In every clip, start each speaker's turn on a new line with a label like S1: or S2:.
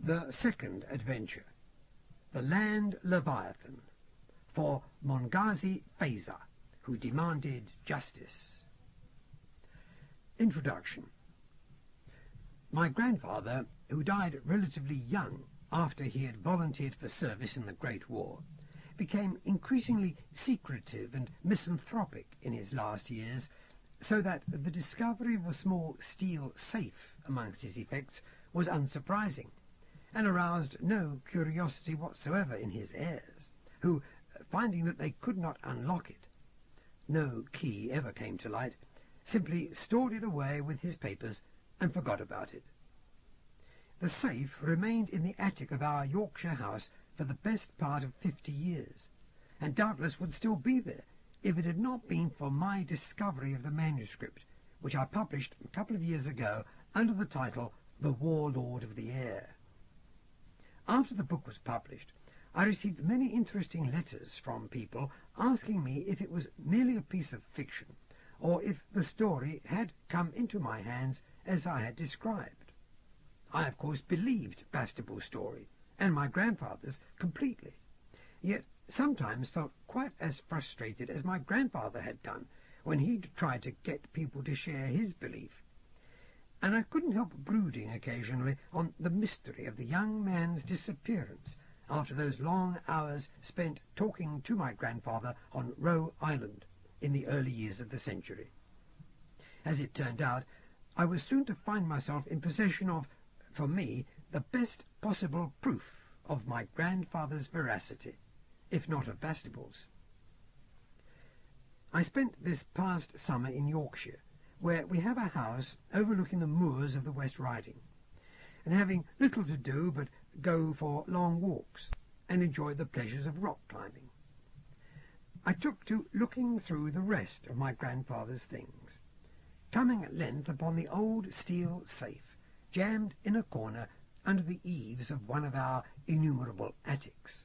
S1: The second adventure, The Land Leviathan, for Mongazi Feza, who demanded justice. Introduction. My grandfather, who died relatively young after he had volunteered for service in the Great War, became increasingly secretive and misanthropic in his last years, so that the discovery of a small steel safe amongst his effects was unsurprising, and aroused no curiosity whatsoever in his heirs, who, finding that they could not unlock it, no key ever came to light, simply stored it away with his papers and forgot about it. The safe remained in the attic of our Yorkshire house for the best part of 50 years, and doubtless would still be there if it had not been for my discovery of the manuscript, which I published a couple of years ago under the title The Warlord of the Air. After the book was published, I received many interesting letters from people asking me if it was merely a piece of fiction, or if the story had come into my hands as I had described. I, of course, believed Bastable's story, and my grandfather's, completely, yet sometimes felt quite as frustrated as my grandfather had done when he'd tried to get people to share his belief. And I couldn't help brooding occasionally on the mystery of the young man's disappearance after those long hours spent talking to my grandfather on Roe Island in the early years of the century. As it turned out, I was soon to find myself in possession of, for me, the best possible proof of my grandfather's veracity, if not of Bastable's. I spent this past summer in Yorkshire, where we have a house overlooking the moors of the West Riding, and having little to do but go for long walks and enjoy the pleasures of rock climbing, I took to looking through the rest of my grandfather's things, coming at length upon the old steel safe jammed in a corner under the eaves of one of our innumerable attics.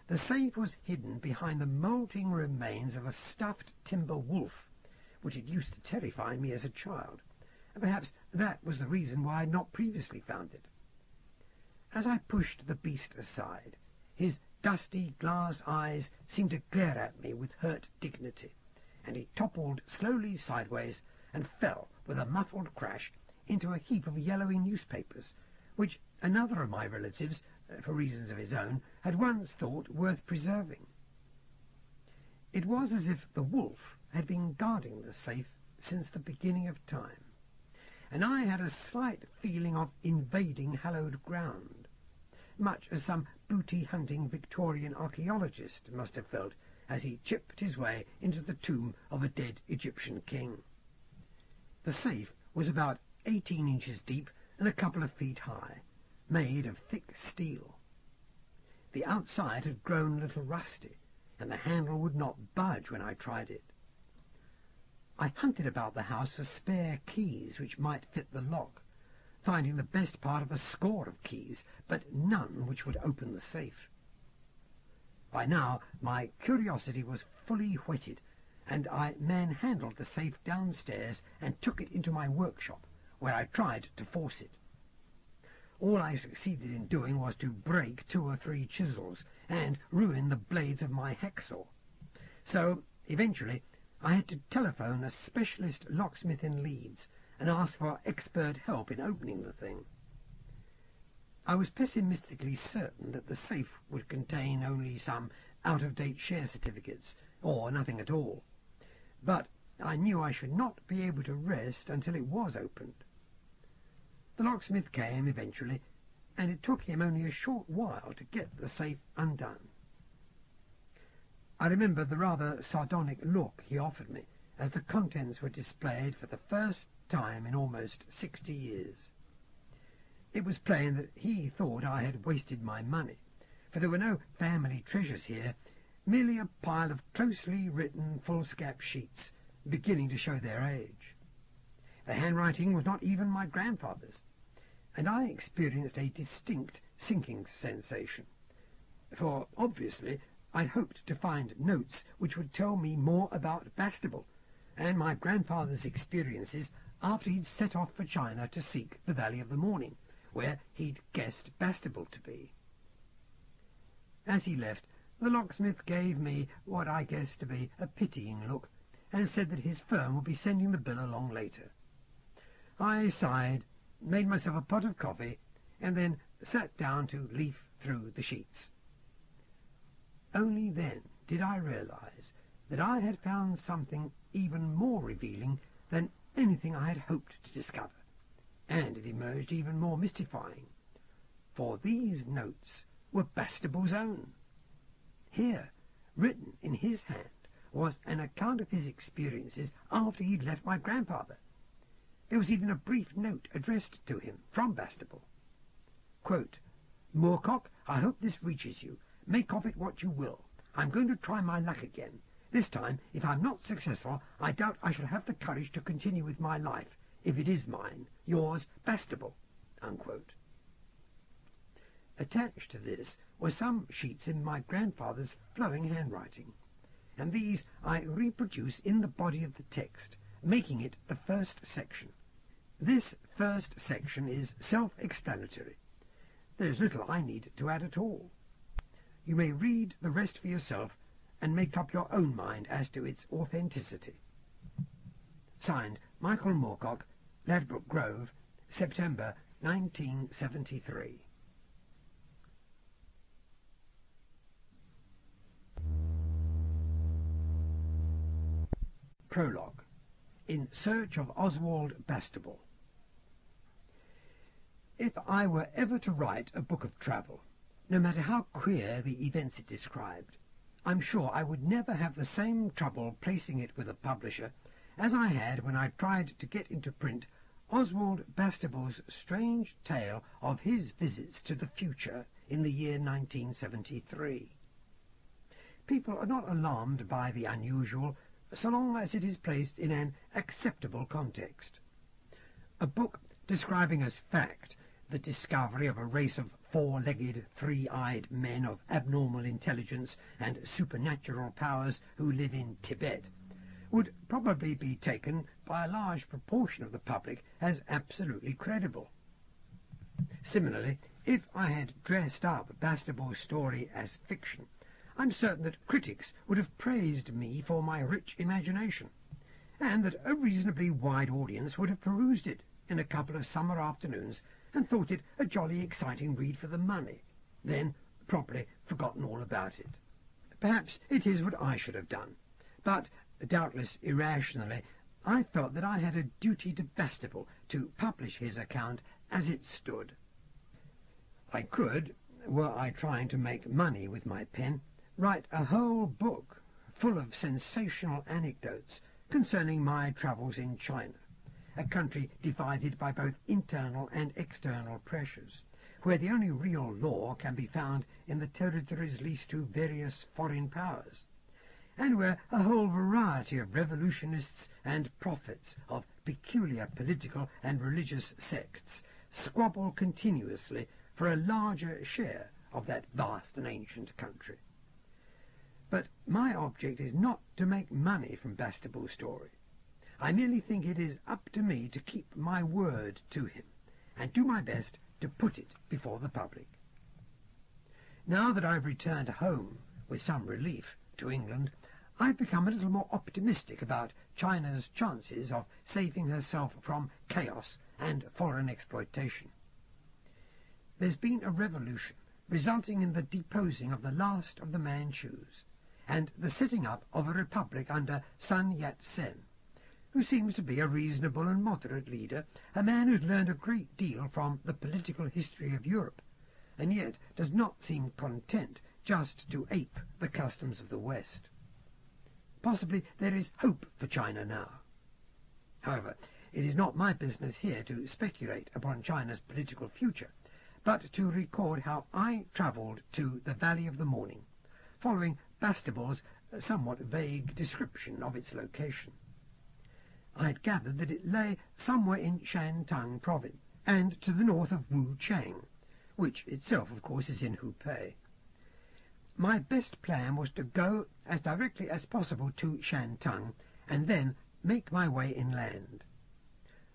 S1: The safe was hidden behind the moulting remains of a stuffed timber wolf, which had used to terrify me as a child, and perhaps that was the reason why I had not previously found it. As I pushed the beast aside, his dusty glass eyes seemed to glare at me with hurt dignity, and he toppled slowly sideways and fell with a muffled crash into a heap of yellowy newspapers, which another of my relatives, for reasons of his own, had once thought worth preserving. It was as if the wolf had been guarding the safe since the beginning of time, and I had a slight feeling of invading hallowed ground, much as some booty-hunting Victorian archaeologist must have felt as he chipped his way into the tomb of a dead Egyptian king. The safe was about 18 inches deep and a couple of feet high, made of thick steel. The outside had grown a little rusty, and the handle would not budge when I tried it. I hunted about the house for spare keys which might fit the lock, finding the best part of a score of keys, but none which would open the safe. By now my curiosity was fully whetted, and I manhandled the safe downstairs and took it into my workshop, where I tried to force it. All I succeeded in doing was to break 2 or 3 chisels and ruin the blades of my hacksaw. So, eventually, I had to telephone a specialist locksmith in Leeds and ask for expert help in opening the thing. I was pessimistically certain that the safe would contain only some out-of-date share certificates, or nothing at all, but I knew I should not be able to rest until it was opened. The locksmith came eventually, and it took him only a short while to get the safe undone. I remember the rather sardonic look he offered me as the contents were displayed for the first time in almost 60 years. It was plain that he thought I had wasted my money, for there were no family treasures here, merely a pile of closely written foolscap sheets, beginning to show their age. The handwriting was not even my grandfather's, and I experienced a distinct sinking sensation, for obviously I hoped to find notes which would tell me more about Bastable and my grandfather's experiences after he'd set off for China to seek the Valley of the Morning, where he'd guessed Bastable to be. As he left, the locksmith gave me what I guessed to be a pitying look, and said that his firm would be sending the bill along later. I sighed, made myself a pot of coffee, and then sat down to leaf through the sheets. Only then did I realize that I had found something even more revealing than anything I had hoped to discover, and it emerged even more mystifying, for these notes were Bastable's own. Here, written in his hand, was an account of his experiences after he'd left my grandfather. There was even a brief note addressed to him from Bastable. Quote, "Moorcock, I hope this reaches you. Make of it what you will. I'm going to try my luck again. This time, if I'm not successful, I doubt I shall have the courage to continue with my life, if it is mine. Yours, Bastable." Unquote. Attached to this were some sheets in my grandfather's flowing handwriting, and these I reproduce in the body of the text, making it the first section. This first section is self-explanatory. There's little I need to add at all. You may read the rest for yourself and make up your own mind as to its authenticity. Signed, Michael Moorcock, Ladbroke Grove, September 1973. Prologue. In Search of Oswald Bastable. If I were ever to write a book of travel, no matter how queer the events it described, I'm sure I would never have the same trouble placing it with a publisher as I had when I tried to get into print Oswald Bastable's strange tale of his visits to the future in the year 1973. People are not alarmed by the unusual so long as it is placed in an acceptable context. A book describing as fact the discovery of a race of four-legged, three-eyed men of abnormal intelligence and supernatural powers who live in Tibet would probably be taken by a large proportion of the public as absolutely credible. Similarly, if I had dressed up Bastable's story as fiction, I'm certain that critics would have praised me for my rich imagination, and that a reasonably wide audience would have perused it in a couple of summer afternoons and thought it a jolly exciting read for the money, then promptly forgotten all about it. Perhaps it is what I should have done, but doubtless irrationally I felt that I had a duty to Bastable to publish his account as it stood. I could, were I trying to make money with my pen, write a whole book full of sensational anecdotes concerning my travels in China, a country divided by both internal and external pressures, where the only real law can be found in the territories leased to various foreign powers, and where a whole variety of revolutionists and prophets of peculiar political and religious sects squabble continuously for a larger share of that vast and ancient country. But my object is not to make money from Bastable's story. I merely think it is up to me to keep my word to him, and do my best to put it before the public. Now that I've returned home, with some relief, to England, I've become a little more optimistic about China's chances of saving herself from chaos and foreign exploitation. There's been a revolution, resulting in the deposing of the last of the Manchus, and the setting up of a republic under Sun Yat-sen, who seems to be a reasonable and moderate leader, a man who's learned a great deal from the political history of Europe, and yet does not seem content just to ape the customs of the West. Possibly there is hope for China now. However, it is not my business here to speculate upon China's political future, but to record how I travelled to the Valley of the Morning, following Bastable's somewhat vague description of its location. I had gathered that it lay somewhere in Shantung province, and to the north of Wuchang, which itself, of course, is in Hubei. My best plan was to go as directly as possible to Shantung, and then make my way inland.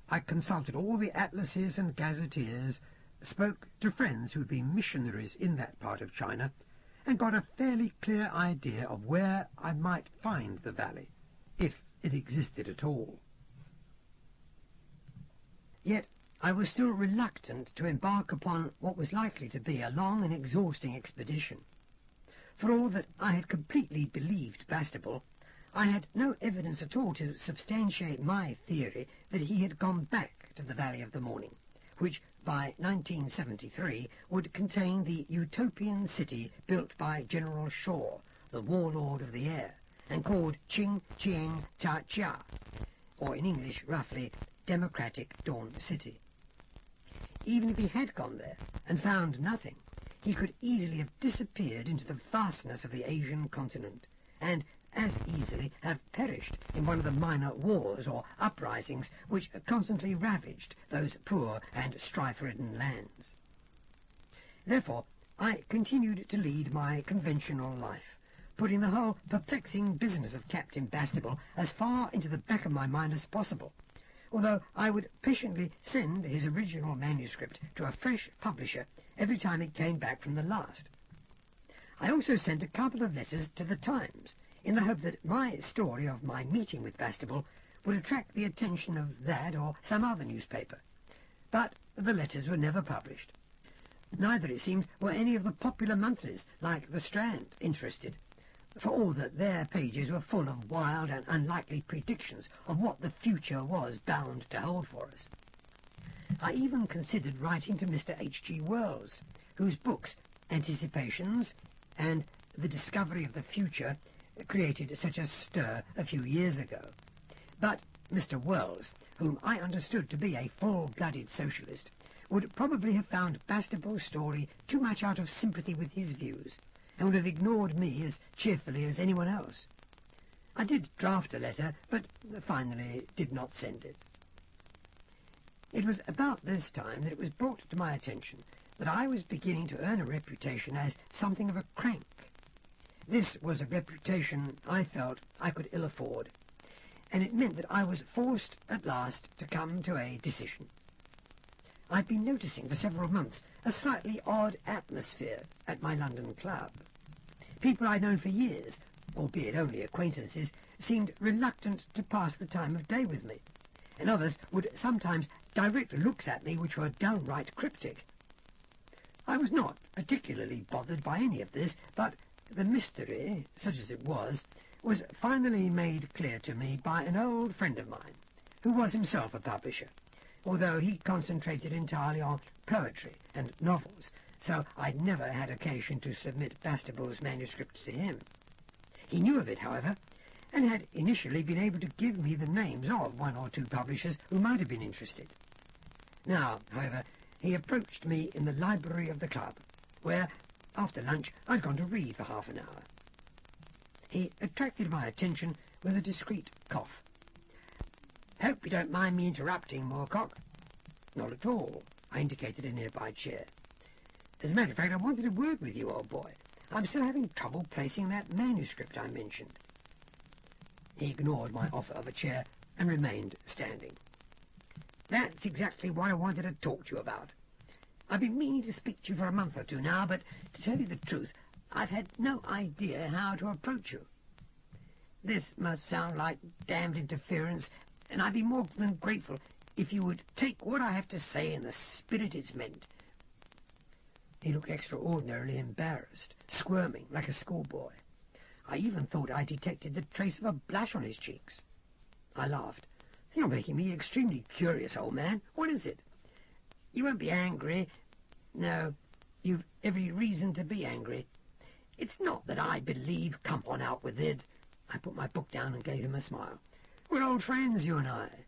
S1: I consulted all the atlases and gazetteers, spoke to friends who'd been missionaries in that part of China, and got a fairly clear idea of where I might find the valley, if it existed at all. Yet I was still reluctant to embark upon what was likely to be a long and exhausting expedition. For all that I had completely believed Bastable, I had no evidence at all to substantiate my theory that he had gone back to the Valley of the Morning, which by 1973 would contain the utopian city built by General Shaw, the warlord of the air, and called Ching Chiang Ta Chia, or in English roughly, Democratic Dawn City. Even if he had gone there and found nothing, he could easily have disappeared into the vastness of the Asian continent, and as easily have perished in one of the minor wars or uprisings which constantly ravaged those poor and strife-ridden lands. Therefore, I continued to lead my conventional life, putting the whole perplexing business of Captain Bastable as far into the back of my mind as possible, although I would patiently send his original manuscript to a fresh publisher every time it came back from the last. I also sent a couple of letters to the Times, in the hope that my story of my meeting with Bastable would attract the attention of that or some other newspaper. But the letters were never published. Neither, it seemed, were any of the popular monthlies, like The Strand, interested, for all that their pages were full of wild and unlikely predictions of what the future was bound to hold for us. I even considered writing to Mr. H.G. Wells, whose books, Anticipations and The Discovery of the Future, created such a stir a few years ago. But Mr. Wells, whom I understood to be a full-blooded socialist, would probably have found Bastable's story too much out of sympathy with his views, and would have ignored me as cheerfully as anyone else. I did draft a letter, but finally did not send it. It was about this time that it was brought to my attention that I was beginning to earn a reputation as something of a crank. This was a reputation I felt I could ill afford, and it meant that I was forced at last to come to a decision. I'd been noticing for several months a slightly odd atmosphere at my London club. People I'd known for years, albeit only acquaintances, seemed reluctant to pass the time of day with me, and others would sometimes direct looks at me which were downright cryptic. I was not particularly bothered by any of this, but the mystery, such as it was finally made clear to me by an old friend of mine, who was himself a publisher, although he concentrated entirely on poetry and novels, so I'd never had occasion to submit Bastable's manuscript to him. He knew of it, however, and had initially been able to give me the names of one or two publishers who might have been interested. Now, however, he approached me in the library of the club, where, after lunch, I'd gone to read for half an hour. He attracted my attention with a discreet cough. "Hope you don't mind me interrupting, Moorcock." "Not at all." I indicated a nearby chair. "As a matter of fact, I wanted a word with you, old boy. I'm still having trouble placing that manuscript I mentioned." He ignored my offer of a chair and remained standing. "That's exactly what I wanted to talk to you about. I've been meaning to speak to you for a month or two now, but to tell you the truth, I've had no idea how to approach you. This must sound like damned interference, and I'd be more than grateful if you would take what I have to say in the spirit it's meant." He looked extraordinarily embarrassed, squirming like a schoolboy. I even thought I detected the trace of a blush on his cheeks. I laughed. "You're making me extremely curious, old man. What is it? You won't be angry. No, you've every reason to be angry. It's not that I believe, come on out with it." I put my book down and gave him a smile. "We're old friends, you and I.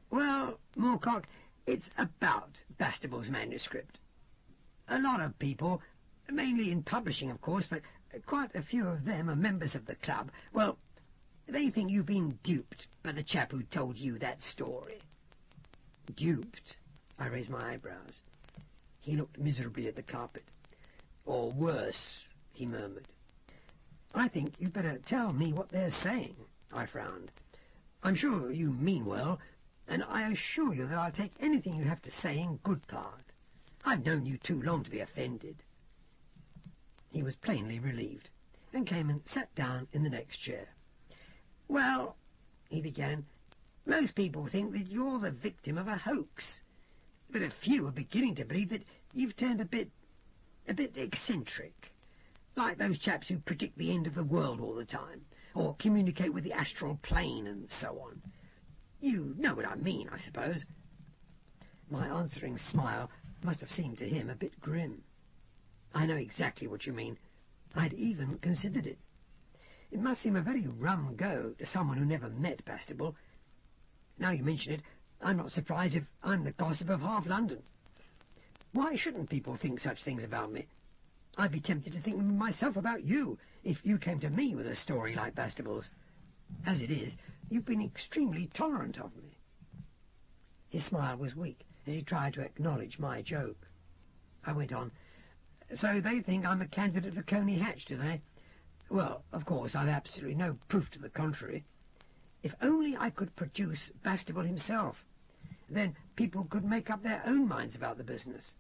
S1: Well, Moorcock, it's about Bastable's manuscript. A lot of people, mainly in publishing, of course, but quite a few of them are members of the club. Well, they think you've been duped by the chap who told you that story." "Duped?" I raised my eyebrows. He looked miserably at the carpet. "Or worse," he murmured. "I think you'd better tell me what they're saying," I frowned. "I'm sure you mean well, and I assure you that I'll take anything you have to say in good part." I've known you too long to be offended." He was plainly relieved, and came and sat down in the next chair. "Well," he began, "most people think that you're the victim of a hoax, but a few are beginning to believe that you've turned a bit eccentric, like those chaps who predict the end of the world all the time, or communicate with the astral plane and so on. You know what I mean, I suppose." My answering smile must have seemed to him a bit grim. "I know exactly what you mean. I'd even considered it. It must seem a very rum go to someone who never met Bastable. Now you mention it, I'm not surprised if I'm the gossip of half London. Why shouldn't people think such things about me? I'd be tempted to think them myself about you, if you came to me with a story like Bastable's. As it is, you've been extremely tolerant of me." His smile was weak as he tried to acknowledge my joke. I went on, "So they think I'm a candidate for Coney Hatch, do they? Well, of course, I've absolutely no proof to the contrary. If only I could produce Bastable himself, then people could make up their own minds about the business."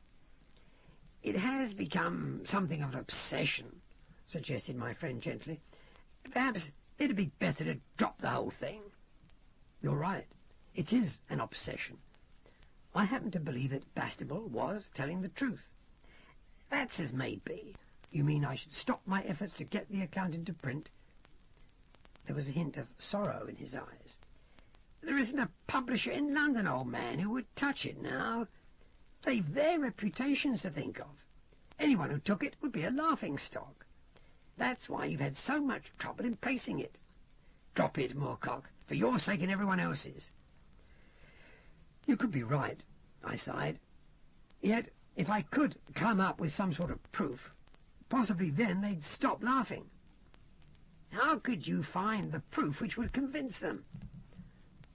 S1: "It has become something of an obsession," suggested my friend gently. "Perhaps it'd be better to drop the whole thing." "You're right. It is an obsession. I happen to believe that Bastable was telling the truth." "That's as may be." "You mean I should stop my efforts to get the account into print?" There was a hint of sorrow in his eyes. "There isn't a publisher in London, old man, who would touch it now. They've their reputations to think of. Anyone who took it would be a laughing-stock. That's why you've had so much trouble in placing it. Drop it, Moorcock, for your sake and everyone else's." "You could be right," I sighed. "Yet, if I could come up with some sort of proof, possibly then they'd stop laughing." "How could you find the proof which would convince them?"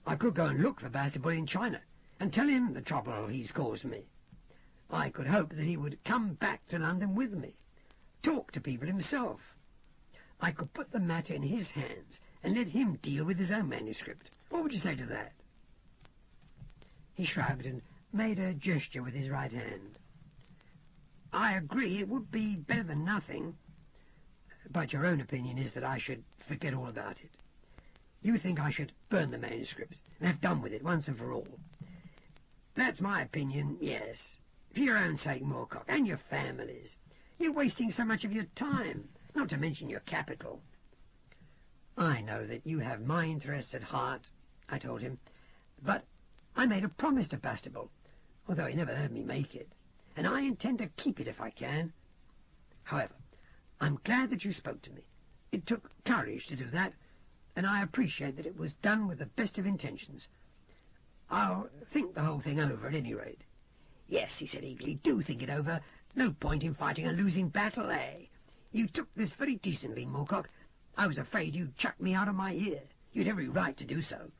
S1: "I could go and look for Bastable in China, and tell him the trouble he's caused me. I could hope that he would come back to London with me, talk to people himself. I could put the matter in his hands and let him deal with his own manuscript. What would you say to that?" He shrugged and made a gesture with his right hand. "I agree it would be better than nothing. But your own opinion is that I should forget all about it. You think I should burn the manuscript and have done with it once and for all." "That's my opinion, yes. For your own sake, Moorcock, and your family's. You're wasting so much of your time, not to mention your capital." "I know that you have my interests at heart," I told him, "but I made a promise to Bastable, although he never heard me make it, and I intend to keep it if I can. However, I'm glad that you spoke to me. It took courage to do that, and I appreciate that it was done with the best of intentions. I'll think the whole thing over at any rate." "Yes," he said eagerly, "do think it over. No point in fighting a losing battle, eh? You took this very decently, Moorcock. I was afraid you'd chuck me out of my ear. You'd every right to do so."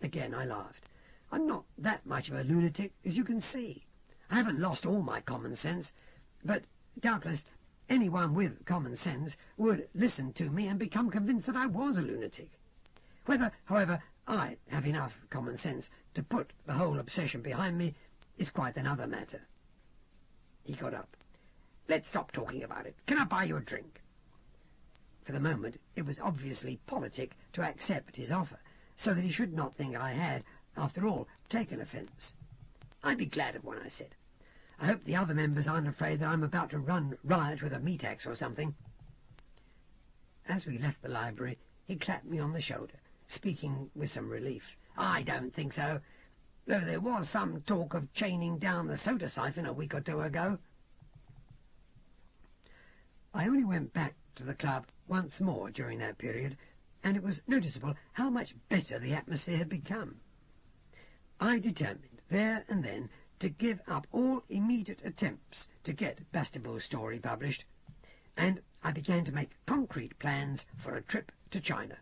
S1: Again I laughed. "I'm not that much of a lunatic, as you can see. I haven't lost all my common sense, but doubtless anyone with common sense would listen to me and become convinced that I was a lunatic. Whether, however, I have enough common sense to put the whole obsession behind me is quite another matter." He got up. "Let's stop talking about it. Can I buy you a drink?" For the moment it was obviously politic to accept his offer, so that he should not think I had, after all, taken offence. "I'd be glad of one," I said. "I hope the other members aren't afraid that I'm about to run riot with a meat-axe or something." As we left the library, he clapped me on the shoulder, speaking with some relief. "I don't think so, though there was some talk of chaining down the soda siphon a week or two ago." I only went back to the club once more during that period, and it was noticeable how much better the atmosphere had become. I determined there and then to give up all immediate attempts to get Bastable's story published, and I began to make concrete plans for a trip to China.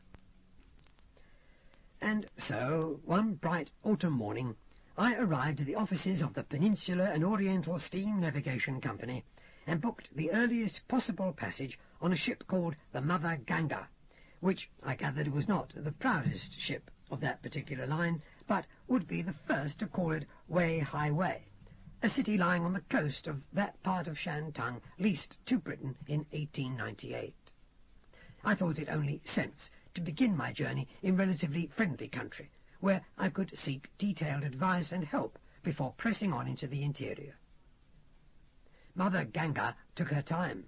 S1: And so, one bright autumn morning, I arrived at the offices of the Peninsular and Oriental Steam Navigation Company and booked the earliest possible passage on a ship called the Mother Ganga, which I gathered was not the proudest ship of that particular line, but would be the first to call it Way Highway, a city lying on the coast of that part of Shantung leased to Britain in 1898. I thought it only sense to begin my journey in relatively friendly country, where I could seek detailed advice and help before pressing on into the interior. Mother Ganga took her time.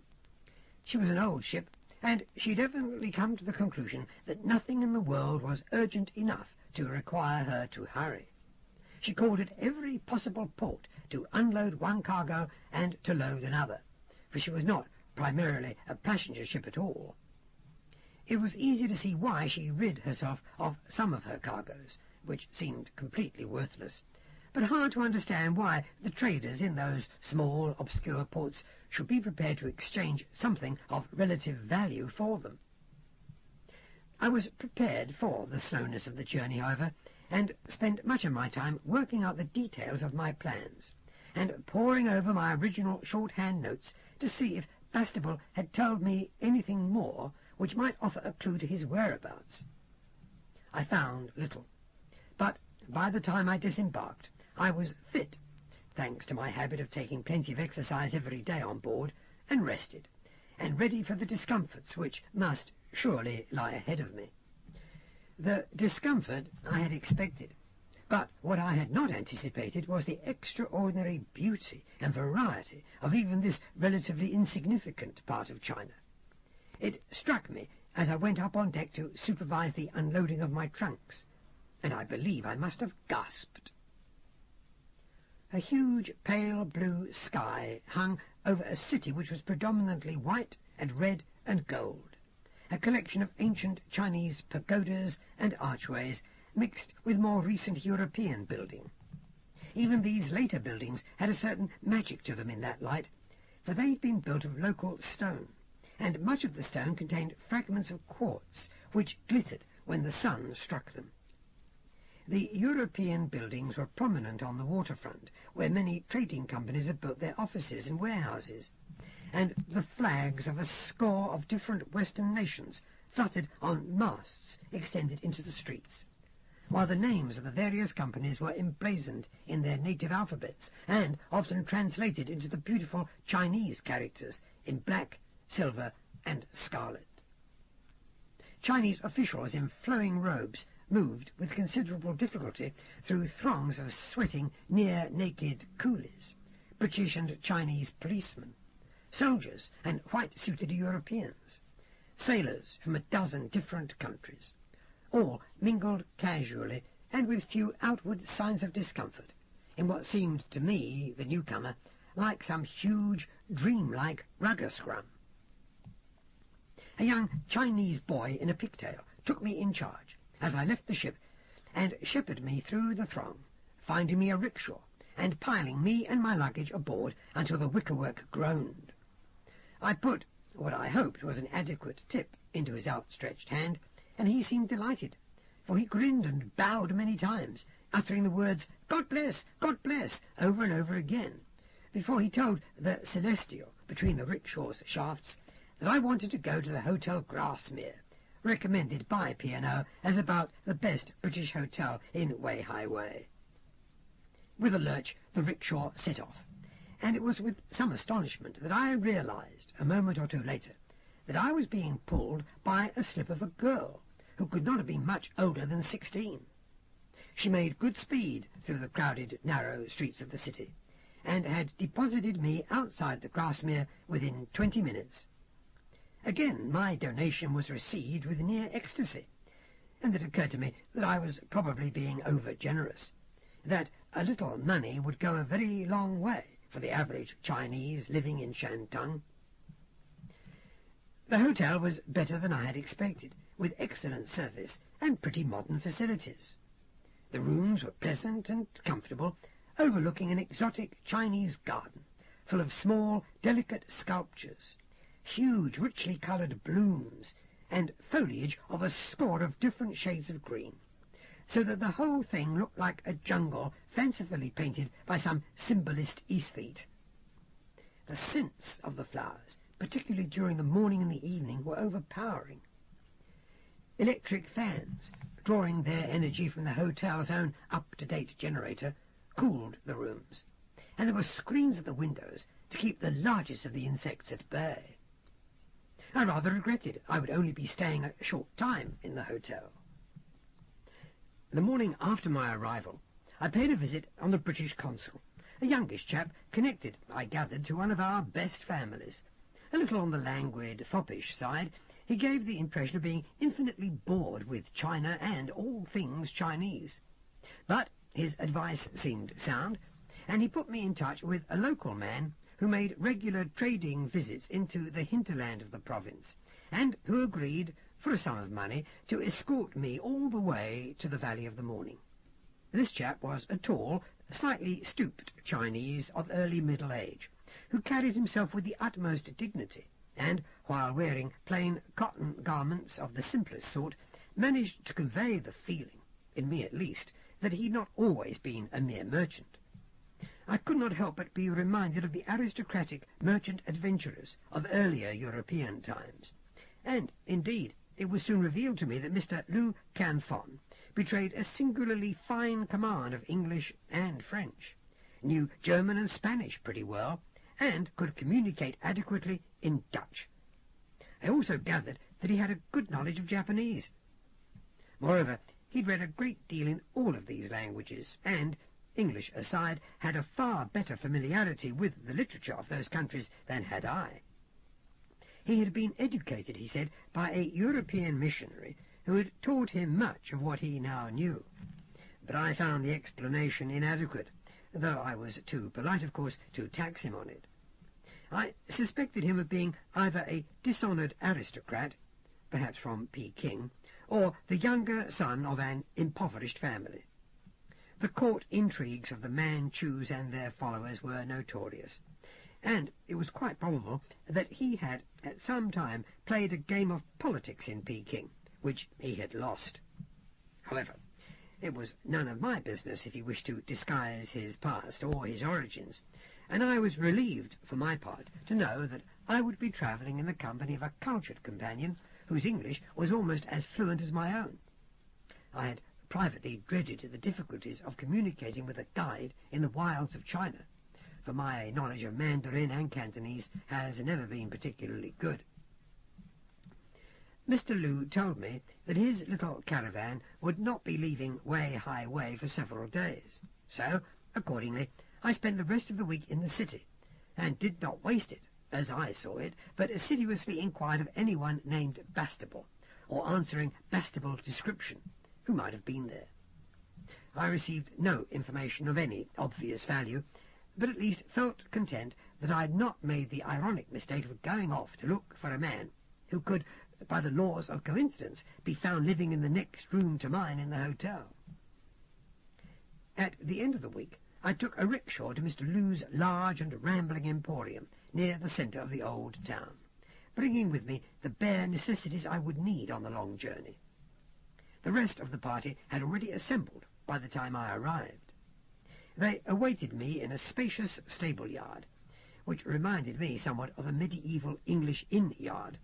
S1: She was an old ship, and she'd evidently come to the conclusion that nothing in the world was urgent enough to require her to hurry. She called at every possible port to unload one cargo and to load another, for she was not primarily a passenger ship at all. It was easy to see why she rid herself of some of her cargoes, which seemed completely worthless, but hard to understand why the traders in those small, obscure ports should be prepared to exchange something of relative value for them. I was prepared for the slowness of the journey, however, and spent much of my time working out the details of my plans, and poring over my original shorthand notes to see if Bastable had told me anything more which might offer a clue to his whereabouts. I found little, but by the time I disembarked, I was fit, thanks to my habit of taking plenty of exercise every day on board, and rested, and ready for the discomforts which must surely lie ahead of me. The discomfort I had expected, but what I had not anticipated was the extraordinary beauty and variety of even this relatively insignificant part of China. It struck me as I went up on deck to supervise the unloading of my trunks, and I believe I must have gasped. A huge pale blue sky hung over a city which was predominantly white and red and gold, a collection of ancient Chinese pagodas and archways mixed with more recent European building. Even these later buildings had a certain magic to them in that light, for they'd been built of local stone, and much of the stone contained fragments of quartz which glittered when the sun struck them. The European buildings were prominent on the waterfront, where many trading companies had built their offices and warehouses, and the flags of a score of different Western nations fluttered on masts extended into the streets, while the names of the various companies were emblazoned in their native alphabets and often translated into the beautiful Chinese characters in black, silver, and scarlet. Chinese officials in flowing robes moved with considerable difficulty through throngs of sweating, near-naked coolies, British and Chinese policemen, soldiers and white-suited Europeans, sailors from a dozen different countries, all mingled casually and with few outward signs of discomfort, in what seemed to me, the newcomer, like some huge, dreamlike rugger scrum. A young Chinese boy in a pigtail took me in charge as I left the ship, and shepherded me through the throng, finding me a rickshaw, and piling me and my luggage aboard until the wickerwork groaned. I put what I hoped was an adequate tip into his outstretched hand, and he seemed delighted, for he grinned and bowed many times, uttering the words, God bless, over and over again, before he told the Celestial between the rickshaw's shafts that I wanted to go to the Hotel Grasmere, recommended by P&O as about the best British hotel in Weihai Wei. With a lurch, the rickshaw set off, and it was with some astonishment that I realized, a moment or two later, that I was being pulled by a slip of a girl, who could not have been much older than 16. She made good speed through the crowded, narrow streets of the city, and had deposited me outside the Grasmere within 20 minutes. Again, my donation was received with near ecstasy, and it occurred to me that I was probably being over-generous, that a little money would go a very long way for the average Chinese living in Shantung. The hotel was better than I had expected, with excellent service and pretty modern facilities. The rooms were pleasant and comfortable, overlooking an exotic Chinese garden, full of small, delicate sculptures, huge, richly coloured blooms, and foliage of a score of different shades of green, so that the whole thing looked like a jungle fancifully painted by some symbolist aesthete. The scents of the flowers, particularly during the morning and the evening, were overpowering. Electric fans, drawing their energy from the hotel's own up-to-date generator, cooled the rooms, and there were screens at the windows to keep the largest of the insects at bay. I rather regretted I would only be staying a short time in the hotel. The morning after my arrival, I paid a visit on the British consul, a youngish chap connected, I gathered, to one of our best families. A little on the languid, foppish side, he gave the impression of being infinitely bored with China and all things Chinese. But his advice seemed sound, and he put me in touch with a local man who made regular trading visits into the hinterland of the province, and who agreed, for a sum of money, to escort me all the way to the Valley of the Morning. This chap was a tall, slightly stooped Chinese of early middle age, who carried himself with the utmost dignity, and, while wearing plain cotton garments of the simplest sort, managed to convey the feeling, in me at least, that he had not always been a mere merchant. I could not help but be reminded of the aristocratic merchant adventurers of earlier European times, and, indeed, it was soon revealed to me that Mr. Lu Canfon betrayed a singularly fine command of English and French, knew German and Spanish pretty well, and could communicate adequately in Dutch. I also gathered that he had a good knowledge of Japanese. Moreover, he'd read a great deal in all of these languages, and, English aside, had a far better familiarity with the literature of those countries than had I. He had been educated, he said, by a European missionary who had taught him much of what he now knew. But I found the explanation inadequate, though I was too polite, of course, to tax him on it. I suspected him of being either a dishonoured aristocrat, perhaps from Peking, or the younger son of an impoverished family. The court intrigues of the Manchus and their followers were notorious, and it was quite probable that he had at some time played a game of politics in Peking, which he had lost. However, it was none of my business if he wished to disguise his past or his origins, and I was relieved, for my part, to know that I would be travelling in the company of a cultured companion whose English was almost as fluent as my own. I had privately dreaded the difficulties of communicating with a guide in the wilds of China, for my knowledge of Mandarin and Cantonese has never been particularly good. Mr. Lu told me that his little caravan would not be leaving Wei Hai Wei for several days, so, accordingly, I spent the rest of the week in the city, and did not waste it, as I saw it, but assiduously inquired of anyone named Bastable, or answering Bastable's description, who might have been there. I received no information of any obvious value, but at least felt content that I had not made the ironic mistake of going off to look for a man who could, by the laws of coincidence, be found living in the next room to mine in the hotel. At the end of the week, I took a rickshaw to Mr. Lu's large and rambling emporium near the centre of the old town, bringing with me the bare necessities I would need on the long journey. The rest of the party had already assembled by the time I arrived. They awaited me in a spacious stable-yard, which reminded me somewhat of a medieval English inn-yard.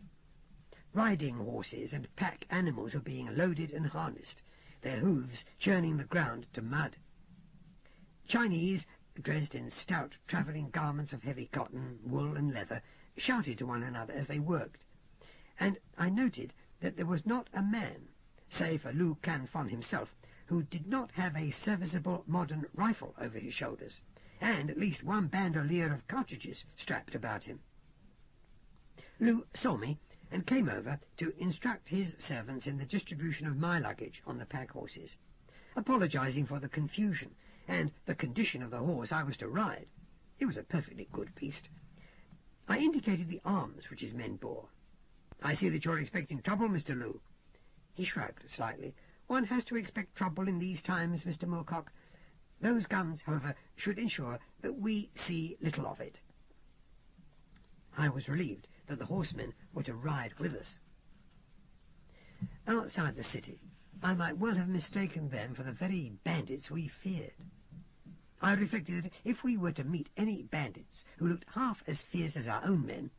S1: Riding horses and pack animals were being loaded and harnessed, their hooves churning the ground to mud. Chinese, dressed in stout travelling garments of heavy cotton, wool and leather, shouted to one another as they worked, and I noted that there was not a man, save for Lu Canfon himself, who did not have a serviceable modern rifle over his shoulders, and at least one bandolier of cartridges strapped about him. Lu saw me and came over to instruct his servants in the distribution of my luggage on the pack horses, apologizing for the confusion and the condition of the horse I was to ride. It was a perfectly good beast. I indicated the arms which his men bore. "I see that you're expecting trouble, Mr. Lu." He shrugged slightly. "One has to expect trouble in these times, Mr. Moorcock. Those guns, however, should ensure that we see little of it." I was relieved that the horsemen were to ride with us. Outside the city, I might well have mistaken them for the very bandits we feared. I reflected that if we were to meet any bandits who looked half as fierce as our own men,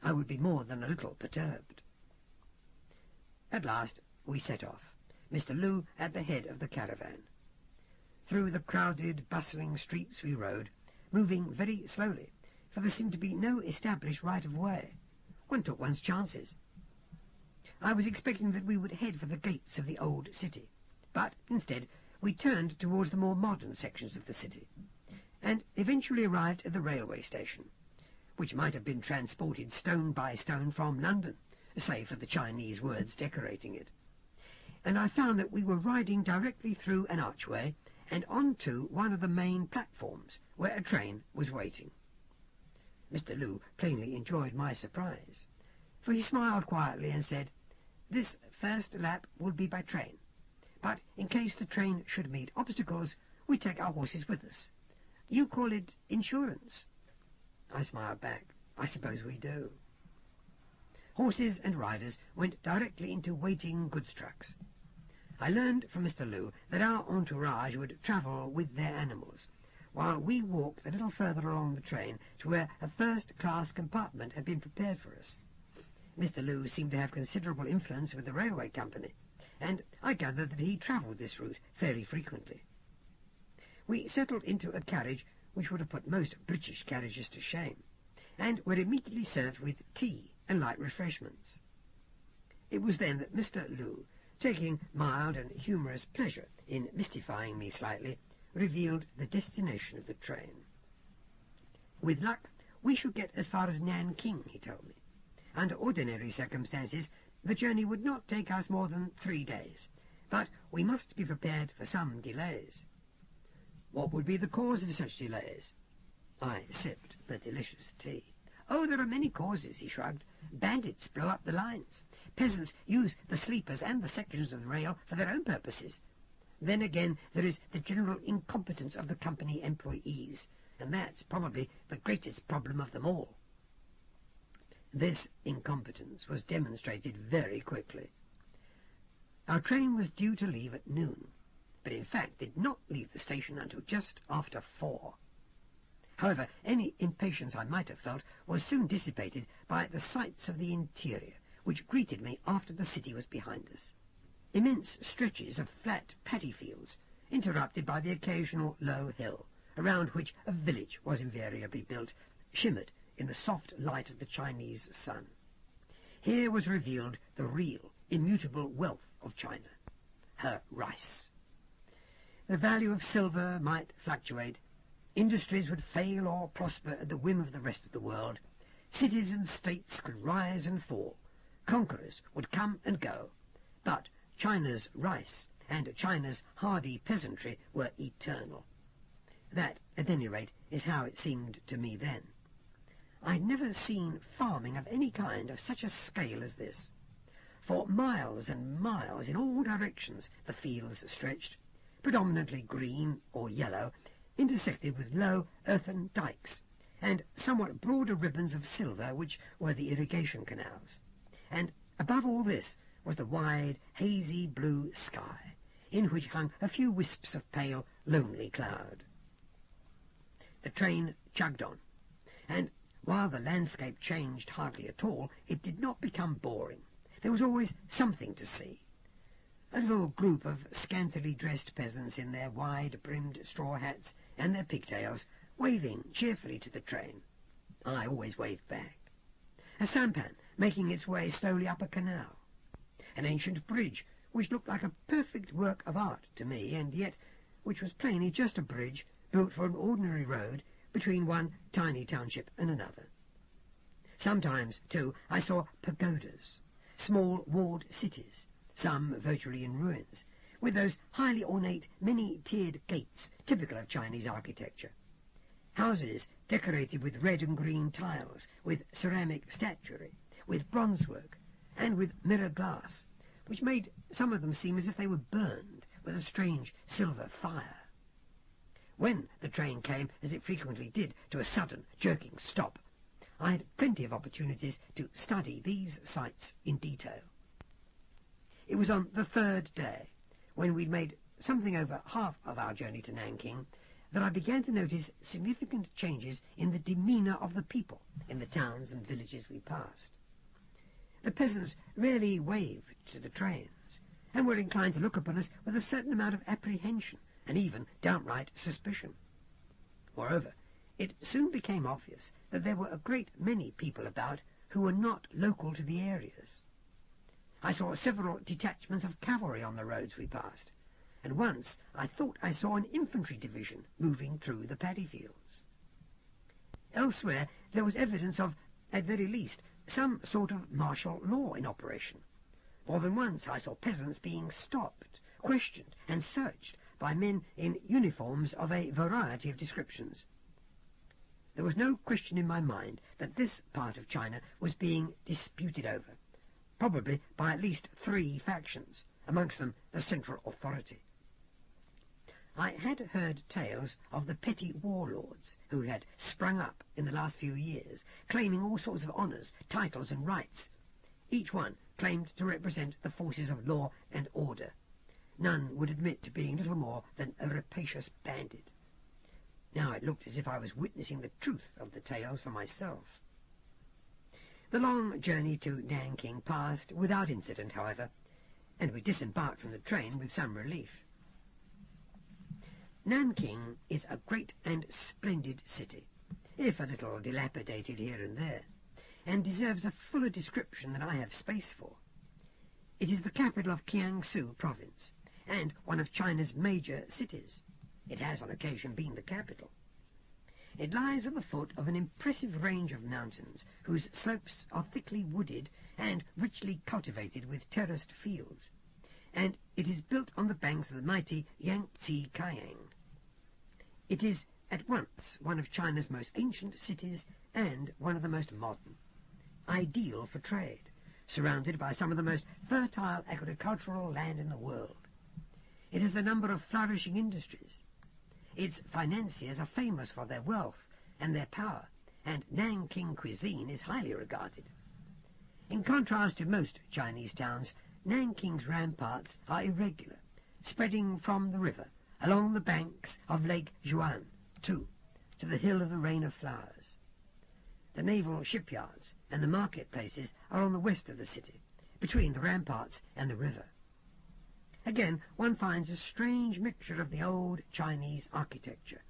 S1: I would be more than a little perturbed. At last we set off, Mr. Lu at the head of the caravan. Through the crowded, bustling streets we rode, moving very slowly, for there seemed to be no established right of way. One took one's chances. I was expecting that we would head for the gates of the old city, but instead we turned towards the more modern sections of the city, and eventually arrived at the railway station, which might have been transported stone by stone from London, save for the Chinese words decorating it. And I found that we were riding directly through an archway and onto one of the main platforms, where a train was waiting. Mr. Liu plainly enjoyed my surprise, for he smiled quietly and said, "This first lap will be by train, but in case the train should meet obstacles, we take our horses with us. You call it insurance." I smiled back. "I suppose we do." Horses and riders went directly into waiting goods trucks. I learned from Mr. Liu that our entourage would travel with their animals, while we walked a little further along the train to where a first-class compartment had been prepared for us. Mr. Liu seemed to have considerable influence with the railway company, and I gathered that he travelled this route fairly frequently. We settled into a carriage which would have put most British carriages to shame, and were immediately served with tea and light refreshments. It was then that Mr. Liu, taking mild and humorous pleasure in mystifying me slightly, revealed the destination of the train. With luck, we should get as far as Nanking, he told me. Under ordinary circumstances, the journey would not take us more than 3 days, but we must be prepared for some delays. What would be the cause of such delays? I sipped the delicious tea. "Oh, there are many causes," he shrugged. "Bandits blow up the lines. Peasants use the sleepers and the sections of the rail for their own purposes. Then again, there is the general incompetence of the company employees, and that's probably the greatest problem of them all." This incompetence was demonstrated very quickly. Our train was due to leave at noon, but in fact did not leave the station until just after 4. However, any impatience I might have felt was soon dissipated by the sights of the interior, which greeted me after the city was behind us. Immense stretches of flat paddy fields, interrupted by the occasional low hill, around which a village was invariably built, shimmered in the soft light of the Chinese sun. Here was revealed the real, immutable wealth of China, her rice. The value of silver might fluctuate, industries would fail or prosper at the whim of the rest of the world, cities and states could rise and fall, conquerors would come and go, but China's rice and China's hardy peasantry were eternal. That, at any rate, is how it seemed to me then. I had never seen farming of any kind of such a scale as this. For miles and miles in all directions the fields stretched, predominantly green or yellow, intersected with low earthen dikes, and somewhat broader ribbons of silver which were the irrigation canals. And above all this was the wide, hazy blue sky, in which hung a few wisps of pale, lonely cloud. The train chugged on, and while the landscape changed hardly at all, it did not become boring. There was always something to see. A little group of scantily dressed peasants in their wide-brimmed straw hats and their pigtails, waving cheerfully to the train. I always waved back. A sampan making its way slowly up a canal. An ancient bridge, which looked like a perfect work of art to me, and yet which was plainly just a bridge built for an ordinary road between one tiny township and another. Sometimes, too, I saw pagodas, small walled cities, some virtually in ruins, with those highly ornate, many-tiered gates typical of Chinese architecture. Houses decorated with red and green tiles, with ceramic statuary, with bronzework, and with mirror glass, which made some of them seem as if they were burned with a strange silver fire. When the train came, as it frequently did, to a sudden, jerking stop, I had plenty of opportunities to study these sights in detail. It was on the 3rd day, when we'd made something over half of our journey to Nanking, that I began to notice significant changes in the demeanour of the people in the towns and villages we passed. The peasants rarely waved to the trains, and were inclined to look upon us with a certain amount of apprehension, and even downright suspicion. Moreover, it soon became obvious that there were a great many people about who were not local to the areas. I saw several detachments of cavalry on the roads we passed, and once I thought I saw an infantry division moving through the paddy fields. Elsewhere there was evidence of, at very least, some sort of martial law in operation. More than once I saw peasants being stopped, questioned, and searched by men in uniforms of a variety of descriptions. There was no question in my mind that this part of China was being disputed over, probably by at least 3 factions, amongst them the central authority. I had heard tales of the petty warlords who had sprung up in the last few years, claiming all sorts of honours, titles and rights. Each one claimed to represent the forces of law and order. None would admit to being little more than a rapacious bandit. Now it looked as if I was witnessing the truth of the tales for myself. The long journey to Nanking passed without incident, however, and we disembarked from the train with some relief. Nanking is a great and splendid city, if a little dilapidated here and there, and deserves a fuller description than I have space for. It is the capital of Kiangsu province, and one of China's major cities. It has on occasion been the capital. It lies at the foot of an impressive range of mountains, whose slopes are thickly wooded and richly cultivated with terraced fields, and it is built on the banks of the mighty Yangtze Kiang. It is at once one of China's most ancient cities and one of the most modern, ideal for trade, surrounded by some of the most fertile agricultural land in the world. It has a number of flourishing industries. Its financiers are famous for their wealth and their power, and Nanking cuisine is highly regarded. In contrast to most Chinese towns, Nanking's ramparts are irregular, spreading from the river along the banks of Lake Juan, to the hill of the Rain of Flowers. The naval shipyards and the marketplaces are on the west of the city, between the ramparts and the river. Again, one finds a strange mixture of the old Chinese architecture.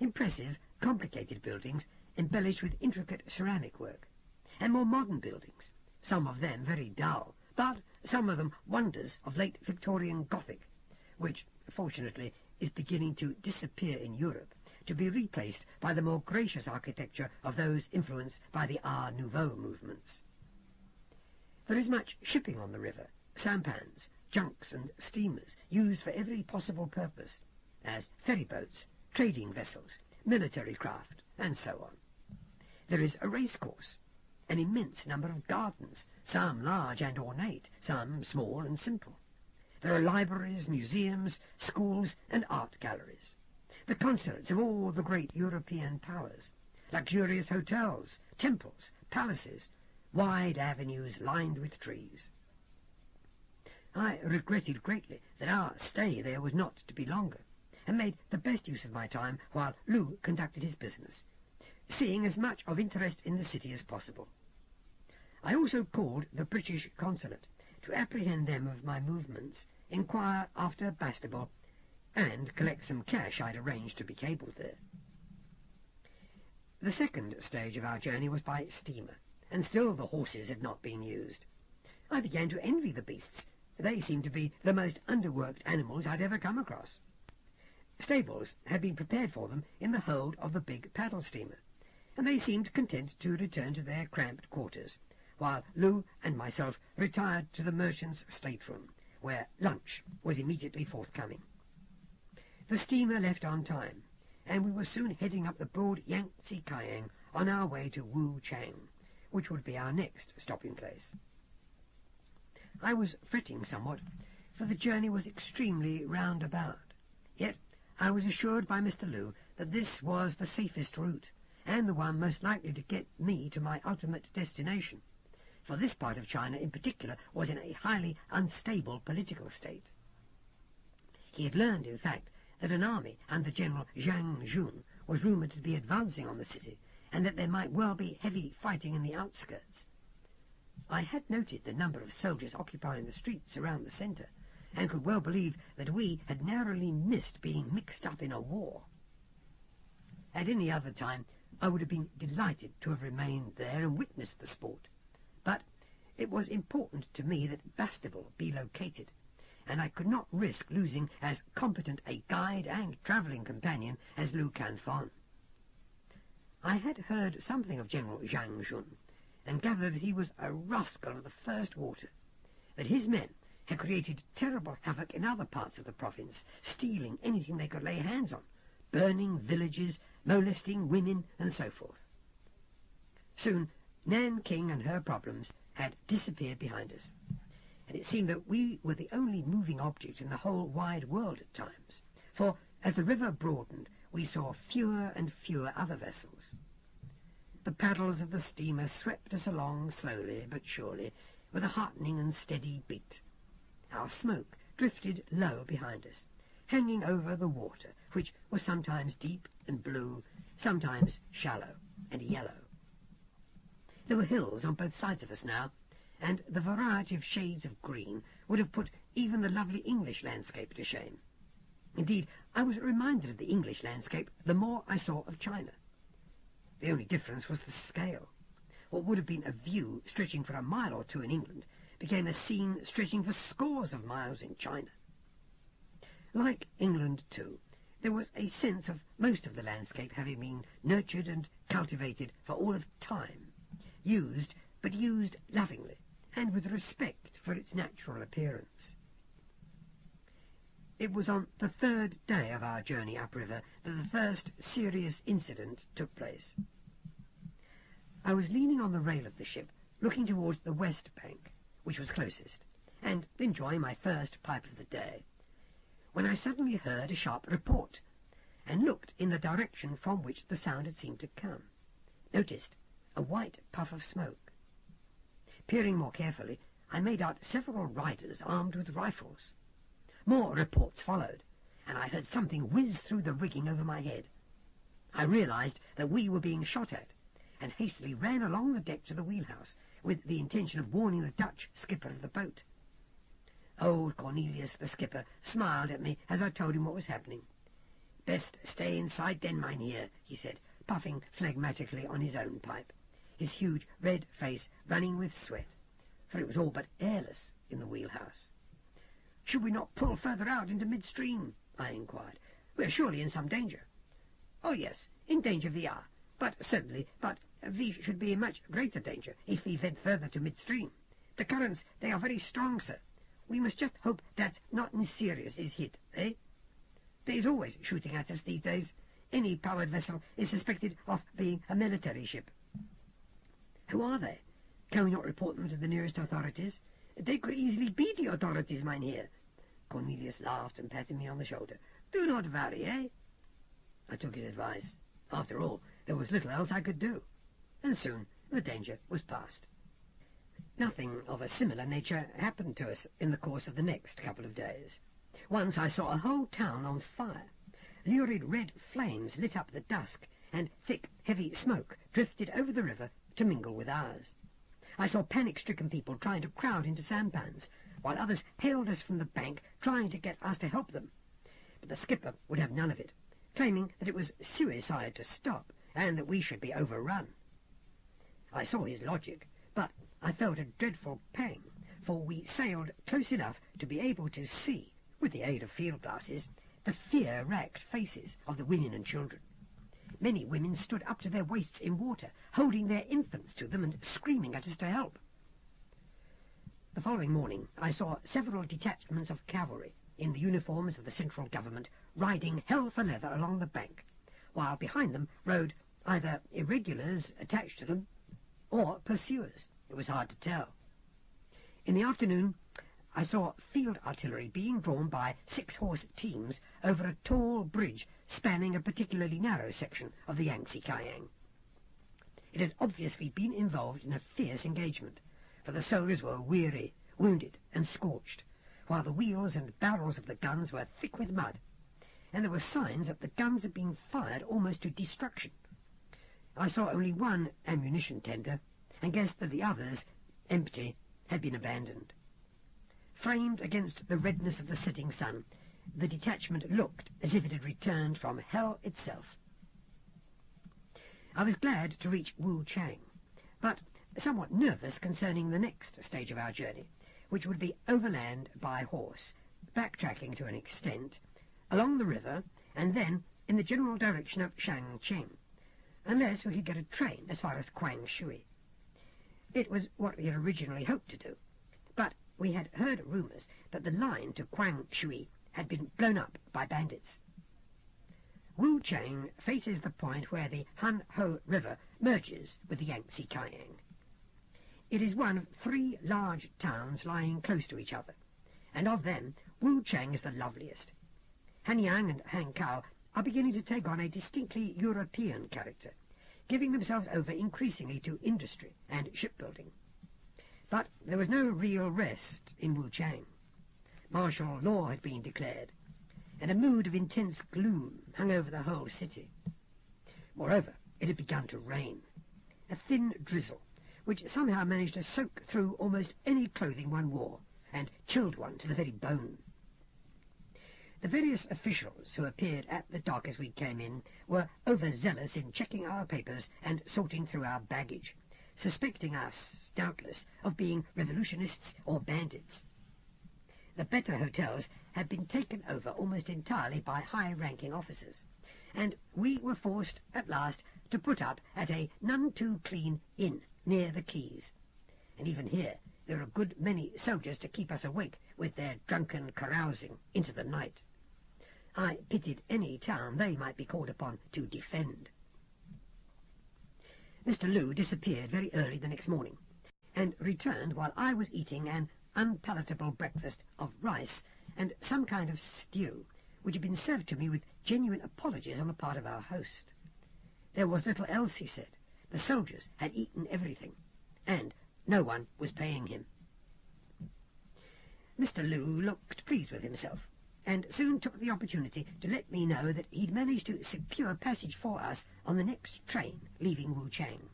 S1: Impressive, complicated buildings embellished with intricate ceramic work, and more modern buildings, some of them very dull, but some of them wonders of late Victorian Gothic, which, fortunately, is beginning to disappear in Europe, to be replaced by the more gracious architecture of those influenced by the Art Nouveau movements. There is much shipping on the river, sampans, junks and steamers used for every possible purpose, as ferry boats, trading vessels, military craft, and so on. There is a racecourse, an immense number of gardens, some large and ornate, some small and simple. There are libraries, museums, schools, and art galleries. The consulates of all the great European powers, luxurious hotels, temples, palaces, wide avenues lined with trees. I regretted greatly that our stay there was not to be longer, and made the best use of my time while Lu conducted his business, seeing as much of interest in the city as possible. I also called the British consulate to apprehend them of my movements, inquire after Bastable, and collect some cash I'd arranged to be cabled there. The second stage of our journey was by steamer, and still the horses had not been used. I began to envy the beasts. They seemed to be the most underworked animals I'd ever come across. Stables had been prepared for them in the hold of the big paddle steamer, and they seemed content to return to their cramped quarters, while Lu and myself retired to the merchant's stateroom, where lunch was immediately forthcoming. The steamer left on time, and we were soon heading up the broad Yangtze Kiang on our way to Wu Chang, which would be our next stopping place. I was fretting somewhat, for the journey was extremely roundabout. Yet I was assured by Mr. Lu that this was the safest route, and the one most likely to get me to my ultimate destination, for this part of China in particular was in a highly unstable political state. He had learned, in fact, that an army under General Zhang Jun was rumoured to be advancing on the city, and that there might well be heavy fighting in the outskirts. I had noted the number of soldiers occupying the streets around the centre, and could well believe that we had narrowly missed being mixed up in a war.
S2: At any other time I would have been delighted to have remained there and witnessed the sport. But it was important to me that Bastable be located, and I could not risk losing as competent a guide and travelling companion as Lu Canfon. I had heard something of General Zhang Jun, and gathered that he was a rascal of the first water, that his men had created terrible havoc in other parts of the province, stealing anything they could lay hands on, burning villages, molesting women, and so forth. Soon Nanking and her problems had disappeared behind us, and it seemed that we were the only moving object in the whole wide world at times, for as the river broadened we saw fewer and fewer other vessels. The paddles of the steamer swept us along slowly but surely, with a heartening and steady beat. Our smoke drifted low behind us, hanging over the water, which was sometimes deep and blue, sometimes shallow and yellow. There were hills on both sides of us now, and the variety of shades of green would have put even the lovely English landscape to shame. Indeed, I was reminded of the English landscape the more I saw of China. The only difference was the scale. What would have been a view stretching for a mile or two in England became a scene stretching for scores of miles in China. Like England, too, there was a sense of most of the landscape having been nurtured and cultivated for all of time, used, but used lovingly, and with respect for its natural appearance. It was on the third day of our journey upriver that the first serious incident took place. I was leaning on the rail of the ship, looking towards the west bank, which was closest, and enjoying my first pipe of the day, when I suddenly heard a sharp report, and looked in the direction from which the sound had seemed to come, noticed a white puff of smoke. Peering more carefully, I made out several riders armed with rifles. More reports followed, and I heard something whiz through the rigging over my head. I realized that we were being shot at, and hastily ran along the deck to the wheelhouse, with the intention of warning the Dutch skipper of the boat. Old Cornelius, the skipper, smiled at me as I told him what was happening. "Best stay inside then, mynheer," he said, puffing phlegmatically on his own pipe, his huge red face running with sweat, for it was all but airless in the wheelhouse. "Should we not pull further out into midstream?" I inquired. "We are surely in some danger." "Oh, yes, in danger we are, but we should be in much greater danger if we went further to midstream. The currents, they are very strong, sir. We must just hope that nothing serious is hit, eh? There is always shooting at us these days. Any powered vessel is suspected of being a military ship." "Who are they? Can we not report them to the nearest authorities?" "They could easily be the authorities, mynheer." Cornelius laughed and patted me on the shoulder. "Do not worry, eh?" I took his advice. After all, there was little else I could do, and soon the danger was past. Nothing of a similar nature happened to us in the course of the next couple of days. Once I saw a whole town on fire. Lurid red flames lit up the dusk, and thick, heavy smoke drifted over the river to mingle with ours. I saw panic-stricken people trying to crowd into sampans, while others hailed us from the bank, trying to get us to help them. But the skipper would have none of it, claiming that it was suicide to stop, and that we should be overrun. I saw his logic, but I felt a dreadful pang, for we sailed close enough to be able to see, with the aid of field glasses, the fear-racked faces of the women and children. Many women stood up to their waists in water, holding their infants to them and screaming at us to help. The following morning I saw several detachments of cavalry in the uniforms of the central government riding hell for leather along the bank, while behind them rode either irregulars attached to them or pursuers. It was hard to tell. In the afternoon I saw field artillery being drawn by 6-horse teams over a tall bridge spanning a particularly narrow section of the Yangtze-Kiang. It had obviously been involved in a fierce engagement, for the soldiers were weary, wounded, and scorched, while the wheels and barrels of the guns were thick with mud, and there were signs that the guns had been fired almost to destruction. I saw only one ammunition tender, and guessed that the others, empty, had been abandoned. Framed against the redness of the setting sun, the detachment looked as if it had returned from hell itself. I was glad to reach Wu Chang, but somewhat nervous concerning the next stage of our journey, which would be overland by horse, backtracking to an extent, along the river, and then in the general direction of Shangcheng, unless we could get a train as far as Kwangshui. It was what we had originally hoped to do, but we had heard rumours that the line to Kwangshui had been blown up by bandits. Wu Chang faces the point where the Han Ho River merges with the Yangtze Kiang. It is one of 3 large towns lying close to each other, and of them Wu Chang is the loveliest. Hanyang and Hankow are beginning to take on a distinctly European character, giving themselves over increasingly to industry and shipbuilding. But there was no real rest in Wu Chang. Martial law had been declared, and a mood of intense gloom hung over the whole city. Moreover, it had begun to rain, a thin drizzle, which somehow managed to soak through almost any clothing one wore, and chilled one to the very bone. The various officials who appeared at the dock as we came in were overzealous in checking our papers and sorting through our baggage, suspecting us, doubtless, of being revolutionists or bandits. The better hotels had been taken over almost entirely by high-ranking officers, and we were forced at last to put up at a none-too-clean inn near the quays. And even here there were a good many soldiers to keep us awake with their drunken carousing into the night. I pitied any town they might be called upon to defend. Mr. Liu disappeared very early the next morning, and returned while I was eating an unpalatable breakfast of rice and some kind of stew, which had been served to me with genuine apologies on the part of our host. There was little else, he said. The soldiers had eaten everything, and no one was paying him. Mr. Liu looked pleased with himself, and soon took the opportunity to let me know that he'd managed to secure passage for us on the next train leaving Wu Chang.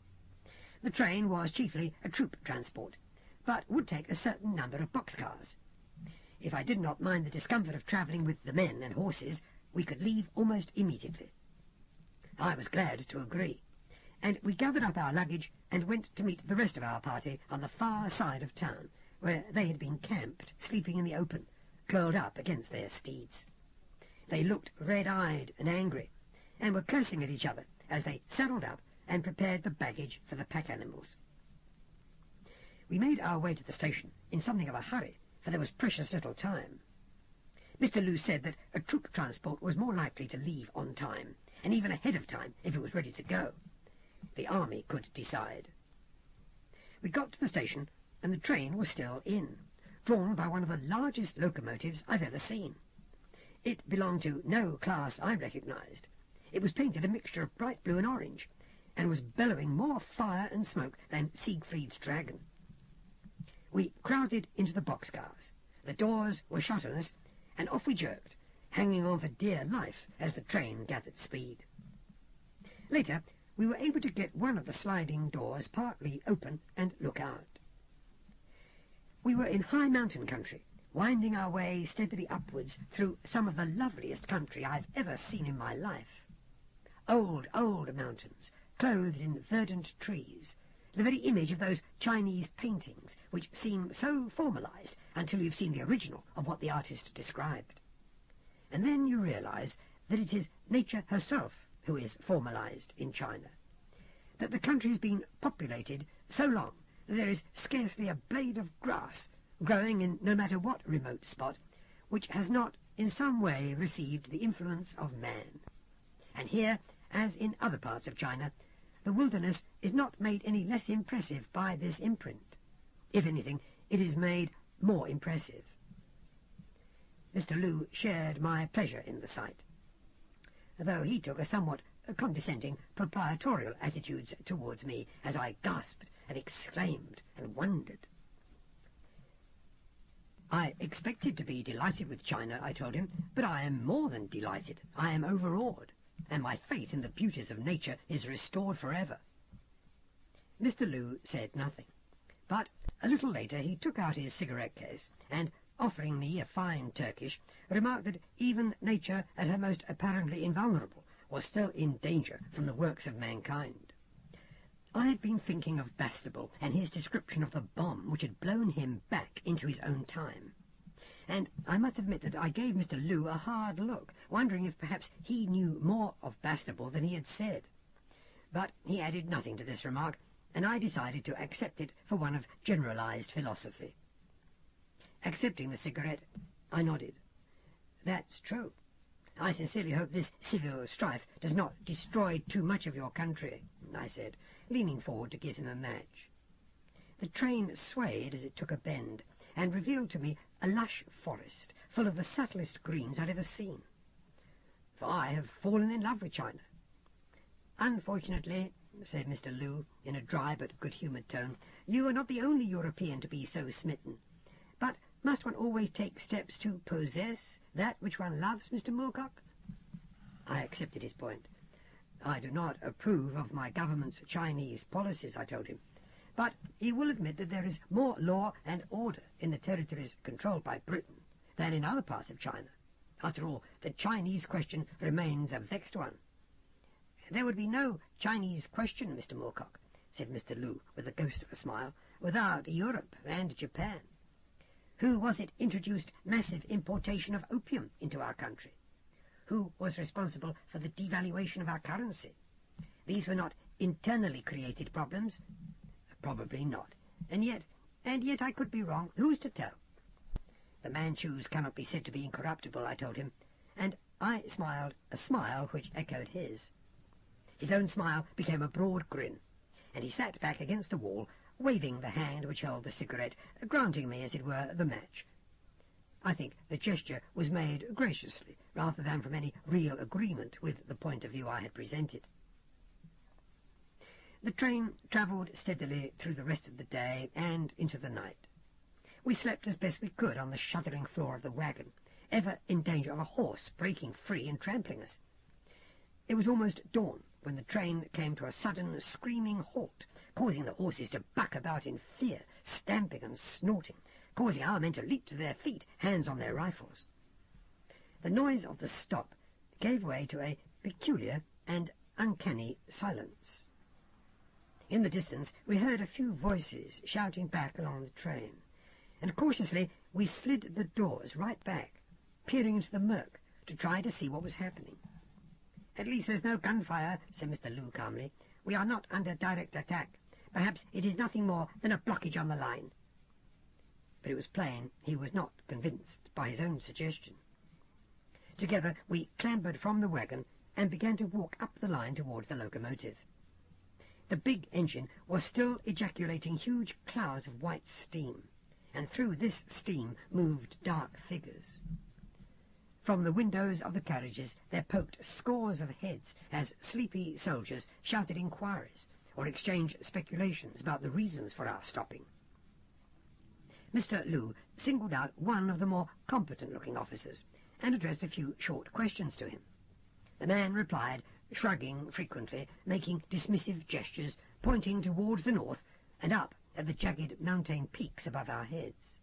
S2: The train was chiefly a troop transport, but would take a certain number of boxcars. If I did not mind the discomfort of travelling with the men and horses, we could leave almost immediately. I was glad to agree, and we gathered up our luggage and went to meet the rest of our party on the far side of town, where they had been camped, sleeping in the open, curled up against their steeds. They looked red-eyed and angry, and were cursing at each other as they saddled up and prepared the baggage for the pack animals. We made our way to the station in something of a hurry, for there was precious little time. Mr. Liu said that a troop transport was more likely to leave on time, and even ahead of time if it was ready to go. The army could decide. We got to the station, and the train was still in, drawn by one of the largest locomotives I've ever seen. It belonged to no class I recognized. It was painted a mixture of bright blue and orange, and was bellowing more fire and smoke than Siegfried's dragon. We crowded into the boxcars. The doors were shut on us, and off we jerked, hanging on for dear life as the train gathered speed. Later, we were able to get one of the sliding doors partly open and look out. We were in high mountain country, winding our way steadily upwards through some of the loveliest country I've ever seen in my life. Old, old mountains, clothed in verdant trees, the very image of those Chinese paintings which seem so formalized until you've seen the original of what the artist described. And then you realize that it is nature herself who is formalized in China, that the country has been populated so long that there is scarcely a blade of grass growing in no matter what remote spot which has not in some way received the influence of man. And here, as in other parts of China, the wilderness is not made any less impressive by this imprint. If anything, it is made more impressive. Mr. Liu shared my pleasure in the sight, though he took a somewhat condescending, proprietorial attitude towards me as I gasped and exclaimed and wondered. I expected to be delighted with China, I told him, but I am more than delighted. I am overawed, and my faith in the beauties of nature is restored forever. Mr. Liu said nothing, but a little later he took out his cigarette case and, offering me a fine Turkish, remarked that even nature, at her most apparently invulnerable, was still in danger from the works of mankind. I had been thinking of Bastable and his description of the bomb which had blown him back into his own time. And I must admit that I gave Mr. Lou a hard look, wondering if perhaps he knew more of Bastable than he had said. But he added nothing to this remark, and I decided to accept it for one of generalized philosophy. Accepting the cigarette, I nodded. "That's true. I sincerely hope this civil strife does not destroy too much of your country," I said, leaning forward to give him a match. The train swayed as it took a bend, and revealed to me a lush forest full of the subtlest greens I'd ever seen. For I have fallen in love with China. "Unfortunately," said Mr. Lou, in a dry but good-humoured tone, "you are not the only European to be so smitten. But must one always take steps to possess that which one loves, Mr. Moorcock?" I accepted his point. "I do not approve of my government's Chinese policies," I told him, "but he will admit that there is more law and order in the territories controlled by Britain than in other parts of China. After all, the Chinese question remains a vexed one." "There would be no Chinese question, Mr. Moorcock," said Mr. Lou, with the ghost of a smile, "without Europe and Japan. Who was it introduced massive importation of opium into our country? Who was responsible for the devaluation of our currency? These were not internally created problems." "Probably not. And yet I could be wrong. Who's to tell?" "The Manchus cannot be said to be incorruptible," I told him, and I smiled a smile which echoed his. His own smile became a broad grin, and he sat back against the wall, waving the hand which held the cigarette, granting me, as it were, the match. I think the gesture was made graciously, rather than from any real agreement with the point of view I had presented. The train travelled steadily through the rest of the day and into the night. We slept as best we could on the shuddering floor of the wagon, ever in danger of a horse breaking free and trampling us. It was almost dawn when the train came to a sudden screaming halt, causing the horses to buck about in fear, stamping and snorting, causing our men to leap to their feet, hands on their rifles. The noise of the stop gave way to a peculiar and uncanny silence. In the distance we heard a few voices shouting back along the train, and cautiously we slid the doors right back, peering into the murk to try to see what was happening. "At least there's no gunfire," said Mr. Lou calmly. "We are not under direct attack. Perhaps it is nothing more than a blockage on the line." But it was plain he was not convinced by his own suggestion. Together we clambered from the wagon and began to walk up the line towards the locomotive. The big engine was still ejaculating huge clouds of white steam, and through this steam moved dark figures. From the windows of the carriages there poked scores of heads as sleepy soldiers shouted inquiries or exchanged speculations about the reasons for our stopping. Mr. Lou singled out one of the more competent-looking officers and addressed a few short questions to him. The man replied, shrugging frequently, making dismissive gestures, pointing towards the north and up at the jagged mountain peaks above our heads.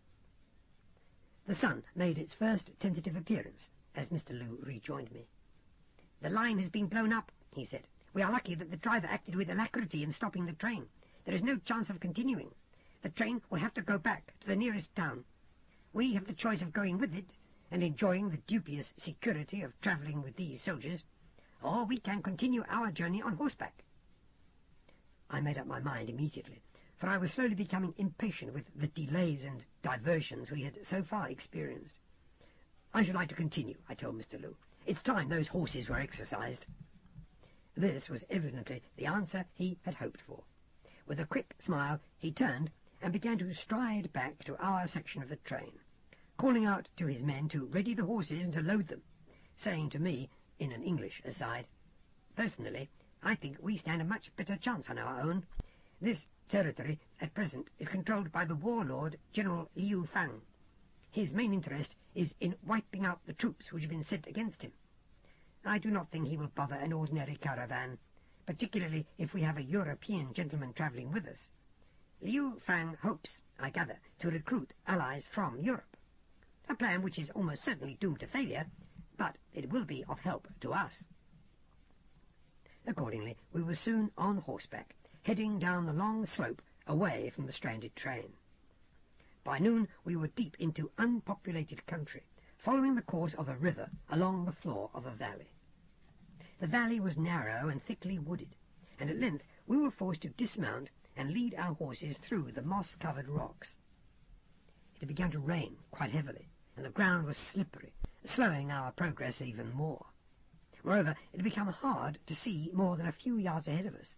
S2: The sun made its first tentative appearance as Mr. Lou rejoined me. "The line has been blown up," he said. "We are lucky that the driver acted with alacrity in stopping the train. There is no chance of continuing. The train will have to go back to the nearest town. We have the choice of going with it and enjoying the dubious security of travelling with these soldiers, or we can continue our journey on horseback." I made up my mind immediately, for I was slowly becoming impatient with the delays and diversions we had so far experienced. "I should like to continue," I told Mr. Lou. "It's time those horses were exercised." This was evidently the answer he had hoped for. With a quick smile he turned and began to stride back to our section of the train, calling out to his men to ready the horses and to load them, saying to me, in an English aside, "Personally, I think we stand a much better chance on our own. This territory at present is controlled by the warlord General Liu Fang. His main interest is in wiping out the troops which have been sent against him. I do not think he will bother an ordinary caravan, particularly if we have a European gentleman travelling with us. Liu Fang hopes, I gather, to recruit allies from Europe, a plan which is almost certainly doomed to failure, but it will be of help to us." Accordingly, we were soon on horseback, heading down the long slope away from the stranded train. By noon we were deep into unpopulated country, following the course of a river along the floor of a valley. The valley was narrow and thickly wooded, and at length we were forced to dismount and lead our horses through the moss-covered rocks. It had begun to rain quite heavily, and the ground was slippery, slowing our progress even more. Moreover, it had become hard to see more than a few yards ahead of us.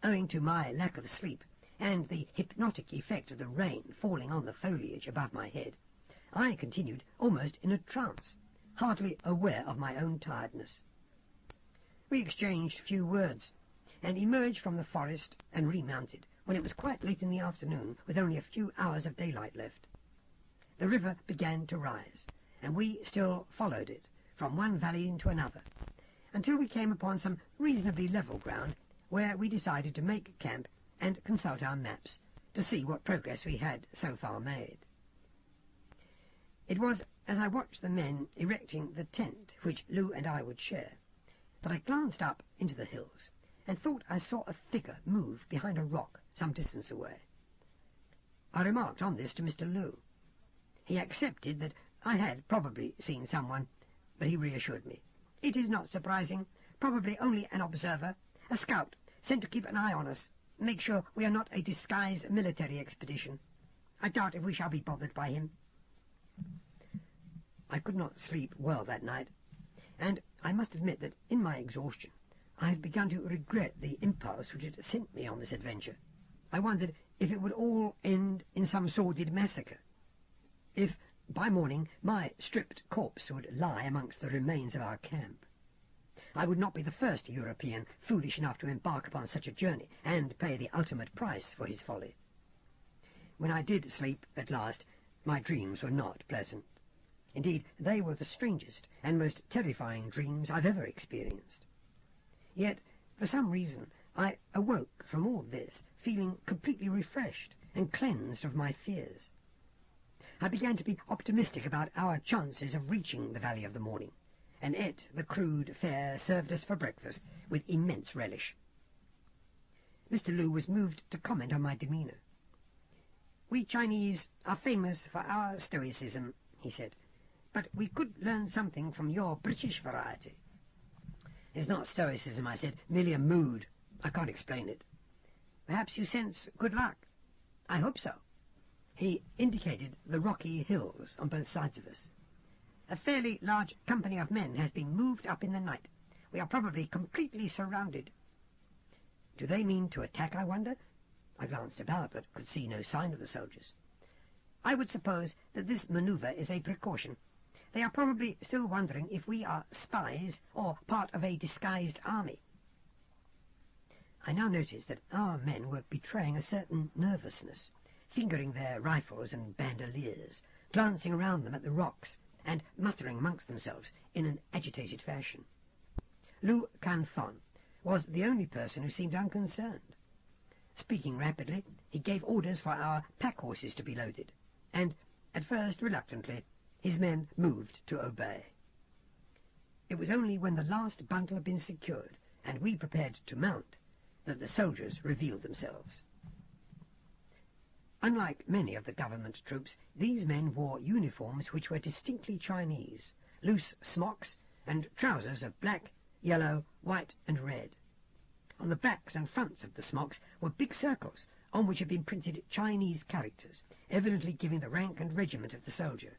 S2: Owing to my lack of sleep, and the hypnotic effect of the rain falling on the foliage above my head, I continued almost in a trance, hardly aware of my own tiredness. We exchanged few words, and emerged from the forest and remounted, when it was quite late in the afternoon, with only a few hours of daylight left. The river began to rise, and we still followed it, from one valley into another, until we came upon some reasonably level ground, where we decided to make camp and consult our maps, to see what progress we had so far made. It was as I watched the men erecting the tent which Lou and I would share, that I glanced up into the hills, and thought I saw a figure move behind a rock some distance away. I remarked on this to Mr. Lou. He accepted that I had probably seen someone, but he reassured me. It is not surprising, probably only an observer, a scout sent to keep an eye on us, make sure we are not a disguised military expedition. I doubt if we shall be bothered by him. I could not sleep well that night, and I must admit that in my exhaustion I had begun to regret the impulse which had sent me on this adventure. I wondered if it would all end in some sordid massacre, if by morning my stripped corpse would lie amongst the remains of our camp. I would not be the first European foolish enough to embark upon such a journey and pay the ultimate price for his folly. When I did sleep at last, my dreams were not pleasant. Indeed, they were the strangest and most terrifying dreams I've ever experienced. Yet, for some reason, I awoke from all this feeling completely refreshed and cleansed of my fears. I began to be optimistic about our chances of reaching the Valley of the Morning, and ate the crude fare served us for breakfast with immense relish. Mr. Lou was moved to comment on my demeanour. "We Chinese are famous for our stoicism," he said, "but we could learn something from your British variety." "It's not stoicism," I said, "merely a mood. I can't explain it." "Perhaps you sense good luck." "I hope so." He indicated the rocky hills on both sides of us. "A fairly large company of men has been moved up in the night. We are probably completely surrounded." "Do they mean to attack, I wonder?" I glanced about, but could see no sign of the soldiers. "I would suppose that this manoeuvre is a precaution. They are probably still wondering if we are spies or part of a disguised army." I now noticed that our men were betraying a certain nervousness, fingering their rifles and bandoliers, glancing around them at the rocks, and muttering amongst themselves in an agitated fashion. Lu Canfon was the only person who seemed unconcerned. Speaking rapidly, he gave orders for our pack-horses to be loaded, and, at first reluctantly, his men moved to obey. It was only when the last bundle had been secured, and we prepared to mount, that the soldiers revealed themselves. Unlike many of the government troops, these men wore uniforms which were distinctly Chinese, loose smocks and trousers of black, yellow, white and red. On the backs and fronts of the smocks were big circles on which had been printed Chinese characters, evidently giving the rank and regiment of the soldier.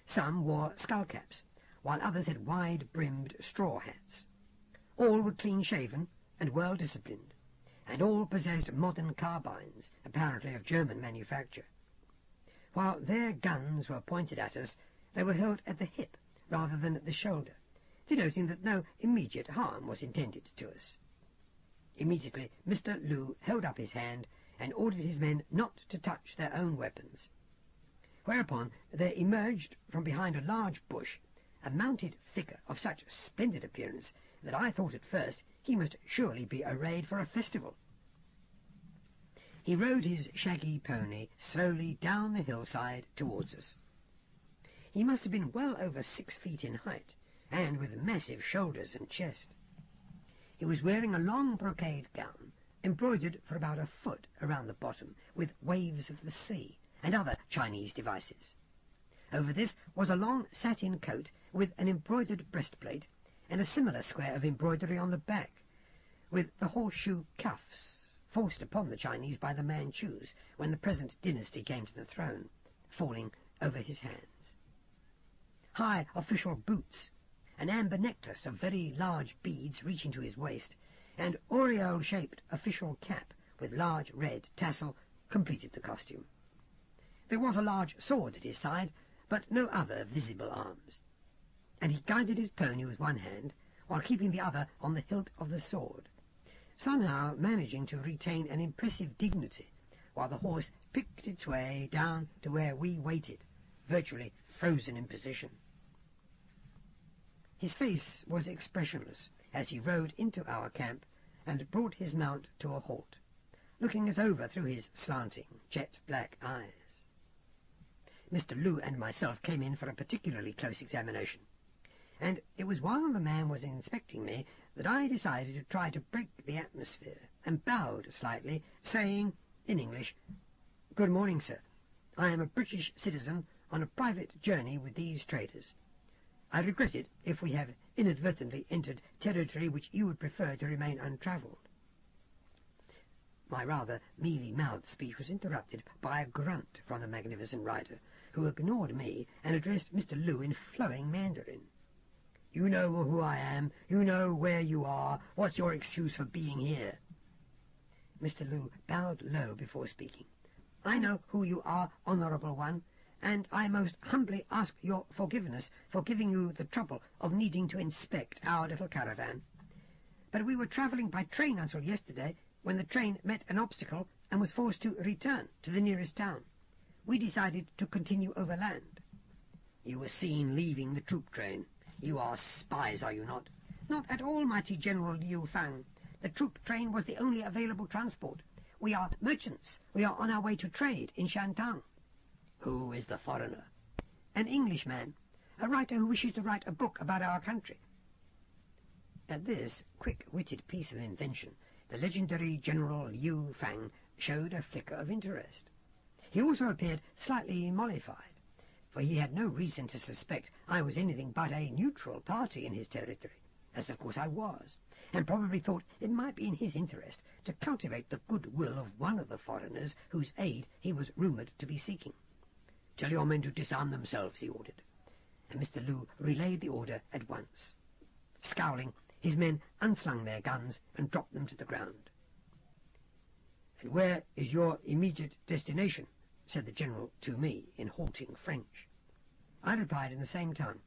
S2: Some wore skull-caps, while others had wide-brimmed straw hats. All were clean-shaven and well-disciplined, and all possessed modern carbines, apparently of German manufacture. While their guns were pointed at us, they were held at the hip rather than at the shoulder, denoting that no immediate harm was intended to us. Immediately Mr. Lou held up his hand and ordered his men not to touch their own weapons, whereupon there emerged from behind a large bush a mounted figure of such splendid appearance that I thought at first he must surely be arrayed for a festival. He rode his shaggy pony slowly down the hillside towards us. He must have been well over 6 feet in height, and with massive shoulders and chest. He was wearing a long brocade gown, embroidered for about a foot around the bottom with waves of the sea and other Chinese devices. Over this was a long satin coat with an embroidered breastplate and a similar square of embroidery on the back, with the horseshoe cuffs forced upon the Chinese by the Manchus when the present dynasty came to the throne, falling over his hands. High official boots, an amber necklace of very large beads reaching to his waist, and aureole-shaped official cap with large red tassel completed the costume. There was a large sword at his side, but no other visible arms, and he guided his pony with one hand while keeping the other on the hilt of the sword, somehow managing to retain an impressive dignity while the horse picked its way down to where we waited, virtually frozen in position. His face was expressionless as he rode into our camp and brought his mount to a halt, looking us over through his slanting, jet-black eyes. Mr. Liu and myself came in for a particularly close examination, and it was while the man was inspecting me that I decided to try to break the atmosphere, and bowed slightly, saying, in English, "Good morning, sir. I am a British citizen on a private journey with these traders. I regret it if we have inadvertently entered territory which you would prefer to remain untravelled." My rather mealy-mouthed speech was interrupted by a grunt from the magnificent rider, who ignored me and addressed Mr. Liu in flowing Mandarin. "You know who I am. You know where you are. What's your excuse for being here?" Mr. Liu bowed low before speaking. "I know who you are, Honourable One, and I most humbly ask your forgiveness for giving you the trouble of needing to inspect our little caravan. But we were travelling by train until yesterday, when the train met an obstacle and was forced to return to the nearest town. We decided to continue overland." "You were seen leaving the troop train. You are spies, are you not?" "Not at all, mighty General Liu Fang. The troop train was the only available transport. We are merchants. We are on our way to trade in Shantung." "Who is the foreigner?" "An Englishman, a writer who wishes to write a book about our country." At this quick-witted piece of invention, the legendary General Liu Fang showed a flicker of interest. He also appeared slightly mollified, for he had no reason to suspect I was anything but a neutral party in his territory, as of course I was, and probably thought it might be in his interest to cultivate the goodwill of one of the foreigners whose aid he was rumoured to be seeking. "Tell your men to disarm themselves," he ordered, and Mr. Liu relayed the order at once. Scowling, his men unslung their guns and dropped them to the ground. "And where is your immediate destination?" said the general to me in halting French. I replied in the same tongue.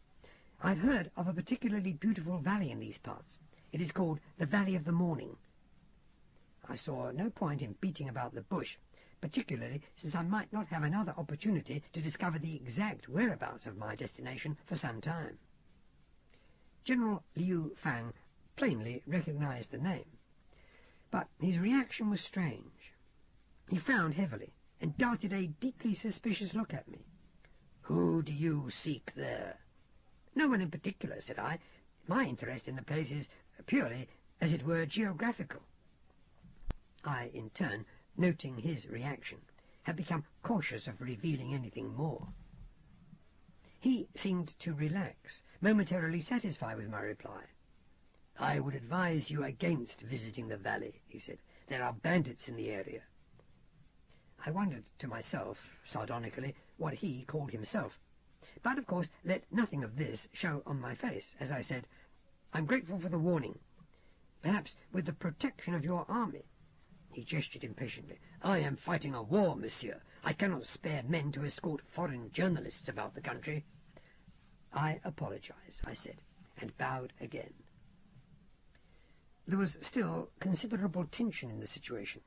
S2: "I've heard of a particularly beautiful valley in these parts. It is called the Valley of the Morning." I saw no point in beating about the bush, particularly since I might not have another opportunity to discover the exact whereabouts of my destination for some time. General Liu Fang plainly recognized the name, but his reaction was strange. He frowned heavily and darted a deeply suspicious look at me. "Who do you seek there?" "No one in particular," said I. "My interest in the place is purely, as it were, geographical." I, in turn, noting his reaction, had become cautious of revealing anything more. He seemed to relax, momentarily satisfied with my reply. "I would advise you against visiting the valley," he said. "There are bandits in the area." I wondered to myself, sardonically, what he called himself, but of course let nothing of this show on my face, as I said, "I'm grateful for the warning. Perhaps with the protection of your army." He gestured impatiently. "I am fighting a war, monsieur. I cannot spare men to escort foreign journalists about the country." "I apologize," I said, and bowed again. There was still considerable tension in the situation,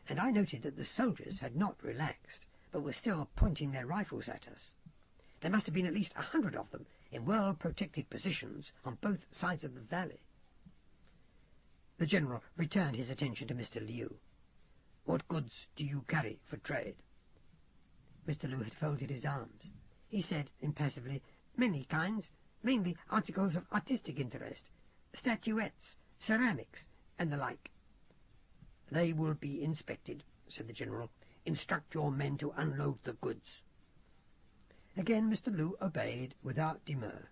S2: and I noted that the soldiers had not relaxed, but were still pointing their rifles at us. There must have been at least 100 of them in well-protected positions on both sides of the valley. The general returned his attention to Mr. Liu. "What goods do you carry for trade?" Mr. Liu had folded his arms. He said impassively, "Many kinds, mainly articles of artistic interest, statuettes, ceramics, and the like." "They will be inspected," said the General. "Instruct your men to unload the goods." Again Mr. Lu obeyed without demur.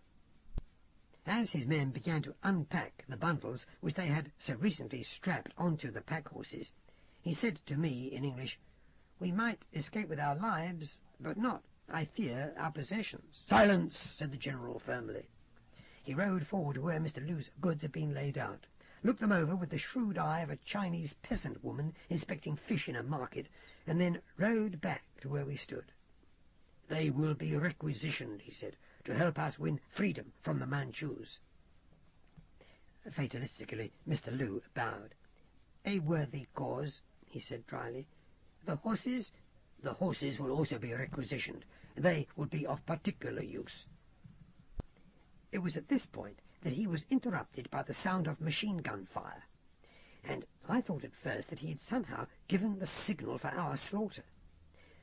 S2: As his men began to unpack the bundles which they had so recently strapped onto the pack-horses, he said to me in English, "We might escape with our lives, but not, I fear, our possessions." "Silence!" said the General firmly. He rode forward to where Mr. Lu's goods had been laid out, looked them over with the shrewd eye of a Chinese peasant woman inspecting fish in a market, and then rode back to where we stood. "They will be requisitioned," he said, "to help us win freedom from the Manchus." Fatalistically, Mr. Lu bowed. "A worthy cause," he said dryly. "The horses?" "The horses will also be requisitioned. They will be of particular use." It was at this point that he was interrupted by the sound of machine-gun fire, and I thought at first that he had somehow given the signal for our slaughter.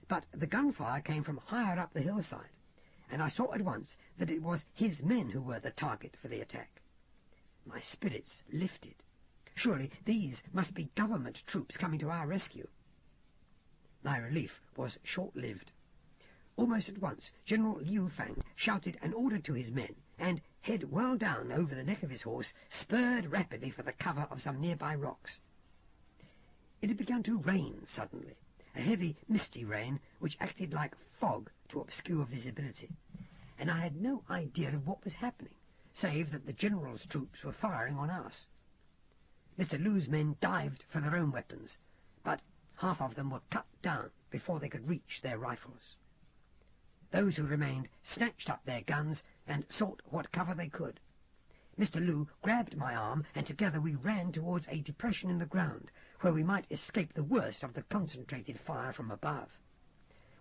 S2: But the gunfire came from higher up the hillside, and I saw at once that it was his men who were the target for the attack. My spirits lifted. Surely these must be government troops coming to our rescue. My relief was short-lived. Almost at once General Liu Fang shouted an order to his men, and, head well down over the neck of his horse, spurred rapidly for the cover of some nearby rocks. It had begun to rain suddenly, a heavy, misty rain which acted like fog to obscure visibility, and I had no idea of what was happening, save that the General's troops were firing on us. Mr. Lu's men dived for their own weapons, but half of them were cut down before they could reach their rifles. Those who remained snatched up their guns and sought what cover they could. Mr. Lu grabbed my arm, and together we ran towards a depression in the ground, where we might escape the worst of the concentrated fire from above.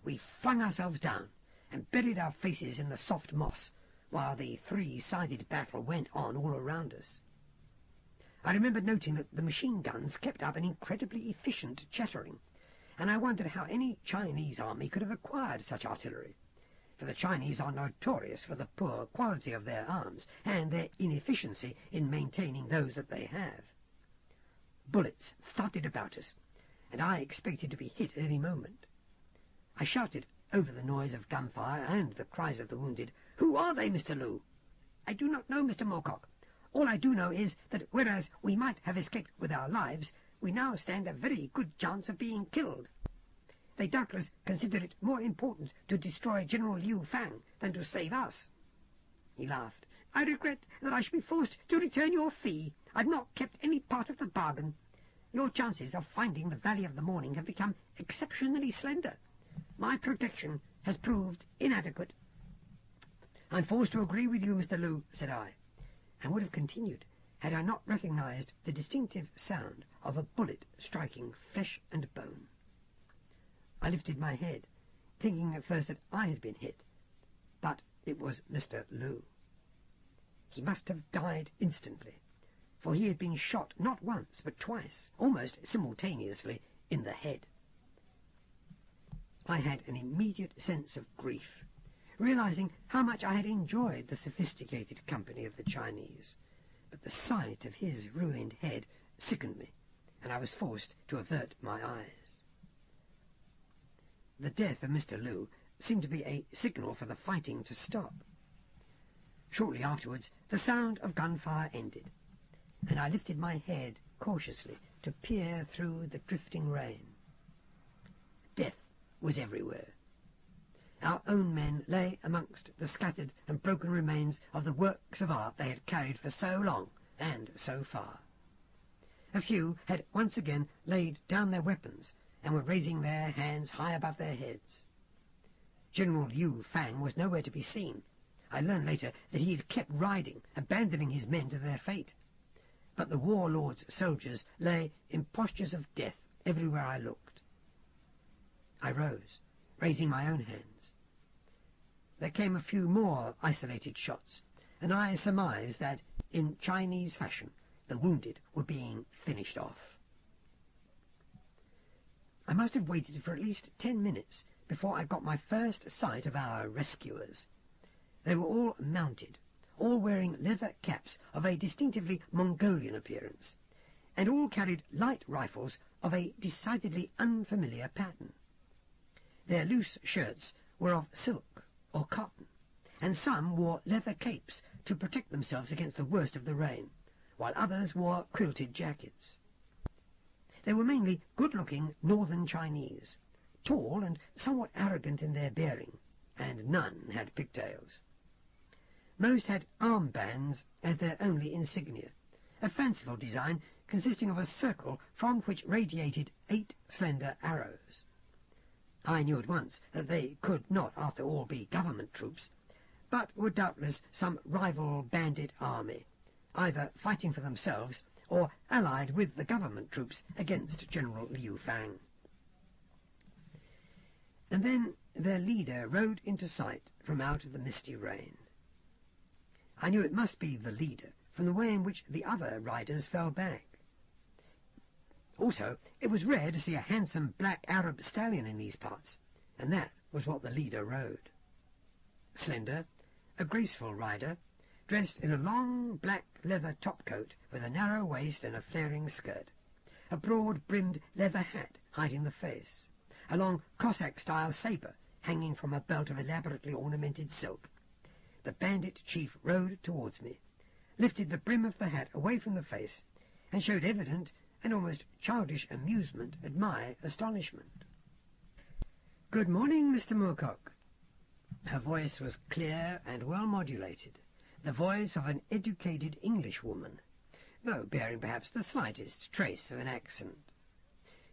S2: We flung ourselves down and buried our faces in the soft moss, while the three-sided battle went on all around us. I remember noting that the machine guns kept up an incredibly efficient chattering, and I wondered how any Chinese army could have acquired such artillery, for the Chinese are notorious for the poor quality of their arms and their inefficiency in maintaining those that they have. Bullets thudded about us, and I expected to be hit at any moment. I shouted over the noise of gunfire and the cries of the wounded, "Who are they, Mr. Lu?" "I do not know, Mr. Moorcock. All I do know is that whereas we might have escaped with our lives, we now stand a very good chance of being killed. They doubtless consider it more important to destroy General Liu Fang than to save us." He laughed. "I regret that I should be forced to return your fee. I've not kept any part of the bargain. Your chances of finding the Valley of the Morning have become exceptionally slender. My protection has proved inadequate." "I'm forced to agree with you, Mr. Lu," said I, and would have continued had I not recognized the distinctive sound of a bullet striking flesh and bone. I lifted my head, thinking at first that I had been hit, but it was Mr. Lu. He must have died instantly, for he had been shot not once but twice, almost simultaneously, in the head. I had an immediate sense of grief, realizing how much I had enjoyed the sophisticated company of the Chinese, but the sight of his ruined head sickened me, and I was forced to avert my eyes. The death of Mr. Lu seemed to be a signal for the fighting to stop. Shortly afterwards the sound of gunfire ended, and I lifted my head cautiously to peer through the drifting rain. Death was everywhere. Our own men lay amongst the scattered and broken remains of the works of art they had carried for so long and so far. A few had once again laid down their weapons and were raising their hands high above their heads. General Liu Fang was nowhere to be seen. I learned later that he had kept riding, abandoning his men to their fate. But the warlord's soldiers lay in postures of death everywhere I looked. I rose, raising my own hands. There came a few more isolated shots, and I surmised that, in Chinese fashion, the wounded were being finished off. I must have waited for at least 10 minutes before I got my first sight of our rescuers. They were all mounted, all wearing leather caps of a distinctively Mongolian appearance, and all carried light rifles of a decidedly unfamiliar pattern. Their loose shirts were of silk or cotton, and some wore leather capes to protect themselves against the worst of the rain, while others wore quilted jackets. They were mainly good-looking northern Chinese, tall and somewhat arrogant in their bearing, and none had pigtails. Most had armbands as their only insignia, a fanciful design consisting of a circle from which radiated 8 slender arrows. I knew at once that they could not, after all, be government troops, but were doubtless some rival bandit army, either fighting for themselves or allied with the government troops against General Liu Fang. And then their leader rode into sight from out of the misty rain. I knew it must be the leader from the way in which the other riders fell back. Also, it was rare to see a handsome black Arab stallion in these parts, and that was what the leader rode. Slender, a graceful rider, dressed in a long black leather topcoat with a narrow waist and a flaring skirt, a broad-brimmed leather hat hiding the face, a long Cossack-style sabre hanging from a belt of elaborately ornamented silk. The bandit chief rode towards me, lifted the brim of the hat away from the face, and showed evident and almost childish amusement at my astonishment. "Good morning, Mr. Moorcock." Her voice was clear and well modulated, the voice of an educated Englishwoman, though bearing perhaps the slightest trace of an accent.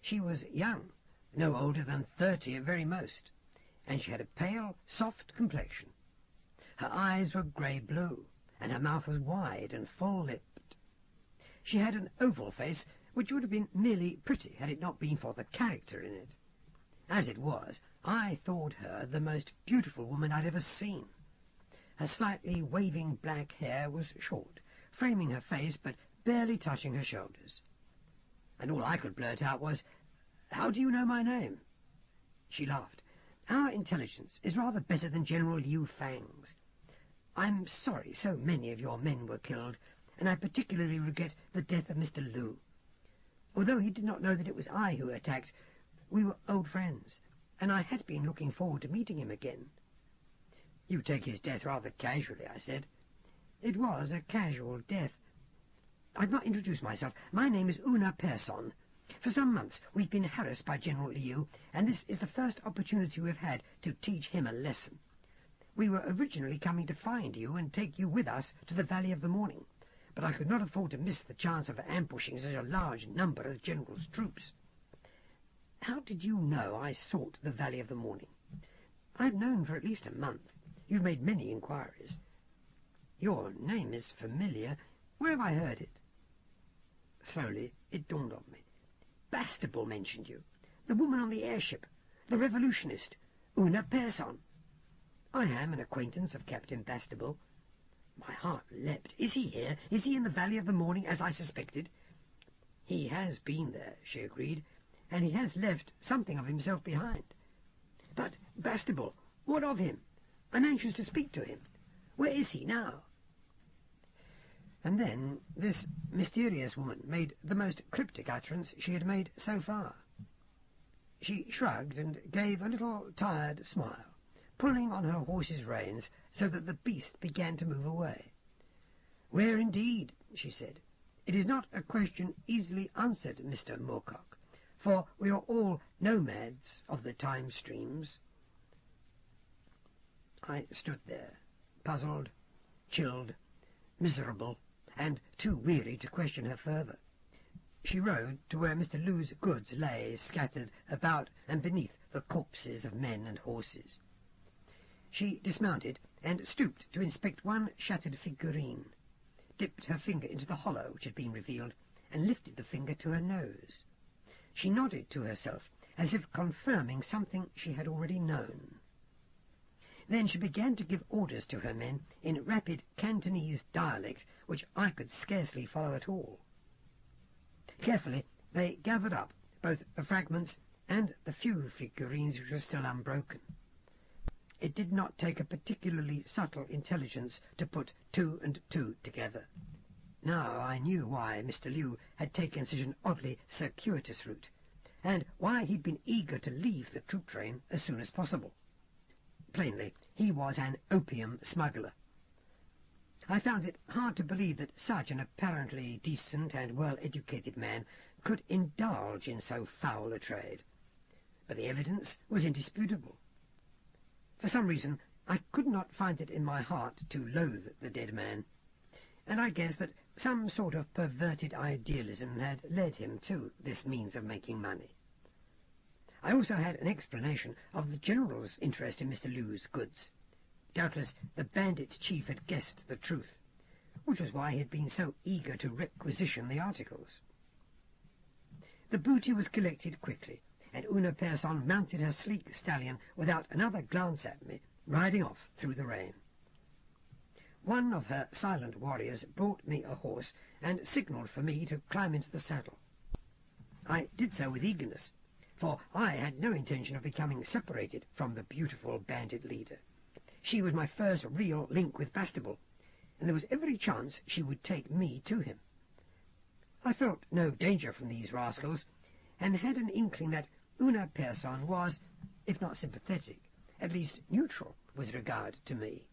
S2: She was young, no older than 30 at very most, and she had a pale, soft complexion. Her eyes were grey-blue, and her mouth was wide and full-lipped. She had an oval face which would have been merely pretty had it not been for the character in it. As it was, I thought her the most beautiful woman I'd ever seen. Her slightly waving black hair was short, framing her face but barely touching her shoulders. And all I could blurt out was, "How do you know my name?" She laughed. "Our intelligence is rather better than General Liu Fang's. I'm sorry so many of your men were killed, and I particularly regret the death of Mr. Liu. Although he did not know that it was I who attacked, we were old friends, and I had been looking forward to meeting him again." "You take his death rather casually," I said. "It was a casual death. I've not introduced myself. My name is Una Persson. For some months we've been harassed by General Liu, and this is the first opportunity we've had to teach him a lesson. We were originally coming to find you and take you with us to the Valley of the Morning, but I could not afford to miss the chance of ambushing such a large number of the General's troops." "How did you know I sought the Valley of the Morning?" "I've known for at least a month. You've made many inquiries." "Your name is familiar. Where have I heard it?" Slowly it dawned on me. Bastable mentioned you. The woman on the airship. The revolutionist. Una Persson. I am an acquaintance of Captain Bastable. My heart leapt. "Is he here? Is he in the Valley of the Morning, as I suspected?" "He has been there," she agreed, "and he has left something of himself behind." "But, Bastable, what of him? I'm anxious to speak to him. Where is he now?" And then this mysterious woman made the most cryptic utterance she had made so far. She shrugged and gave a little tired smile, pulling on her horse's reins so that the beast began to move away. "Where indeed?" she said. "It is not a question easily answered, Mr. Moorcock, for we are all nomads of the time streams." I stood there, puzzled, chilled, miserable, and too weary to question her further. She rode to where Mr. Liu's goods lay scattered about and beneath the corpses of men and horses. She dismounted and stooped to inspect one shattered figurine, dipped her finger into the hollow which had been revealed, and lifted the finger to her nose. She nodded to herself, as if confirming something she had already known. Then she began to give orders to her men in rapid Cantonese dialect, which I could scarcely follow at all. Carefully they gathered up both the fragments and the few figurines which were still unbroken. It did not take a particularly subtle intelligence to put 2 and 2 together. Now I knew why Mr. Liu had taken such an oddly circuitous route, and why he'd been eager to leave the troop train as soon as possible. Plainly, he was an opium smuggler. I found it hard to believe that such an apparently decent and well-educated man could indulge in so foul a trade. But the evidence was indisputable. For some reason, I could not find it in my heart to loathe the dead man, and I guess that some sort of perverted idealism had led him to this means of making money. I also had an explanation of the General's interest in Mr. Liu's goods. Doubtless the bandit chief had guessed the truth, which was why he had been so eager to requisition the articles. The booty was collected quickly, and Una Persson mounted her sleek stallion without another glance at me, riding off through the rain. One of her silent warriors brought me a horse and signalled for me to climb into the saddle. I did so with eagerness, for I had no intention of becoming separated from the beautiful bandit leader. She was my first real link with Bastable, and there was every chance she would take me to him. I felt no danger from these rascals, and had an inkling that Una Persson was, if not sympathetic, at least neutral with regard to me.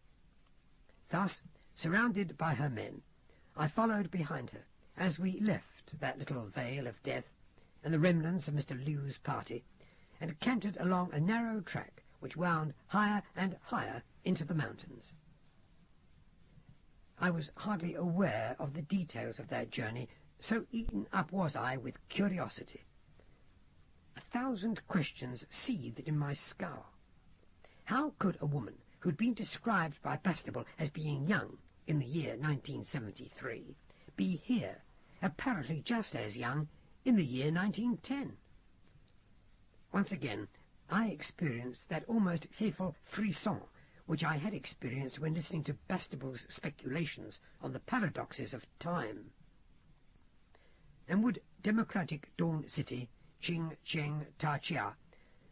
S2: Thus, surrounded by her men, I followed behind her as we left that little vale of death and the remnants of Mr. Liu's party, and cantered along a narrow track which wound higher and higher into the mountains. I was hardly aware of the details of that journey, so eaten up was I with curiosity. 1,000 questions seethed in my skull. How could a woman who'd been described by Bastable as being young in the year 1973 be here, apparently just as young, in the year 1910? Once again, I experienced that almost fearful frisson which I had experienced when listening to Bastable's speculations on the paradoxes of time. And would democratic Dawn City, Ching Cheng Ta Chia,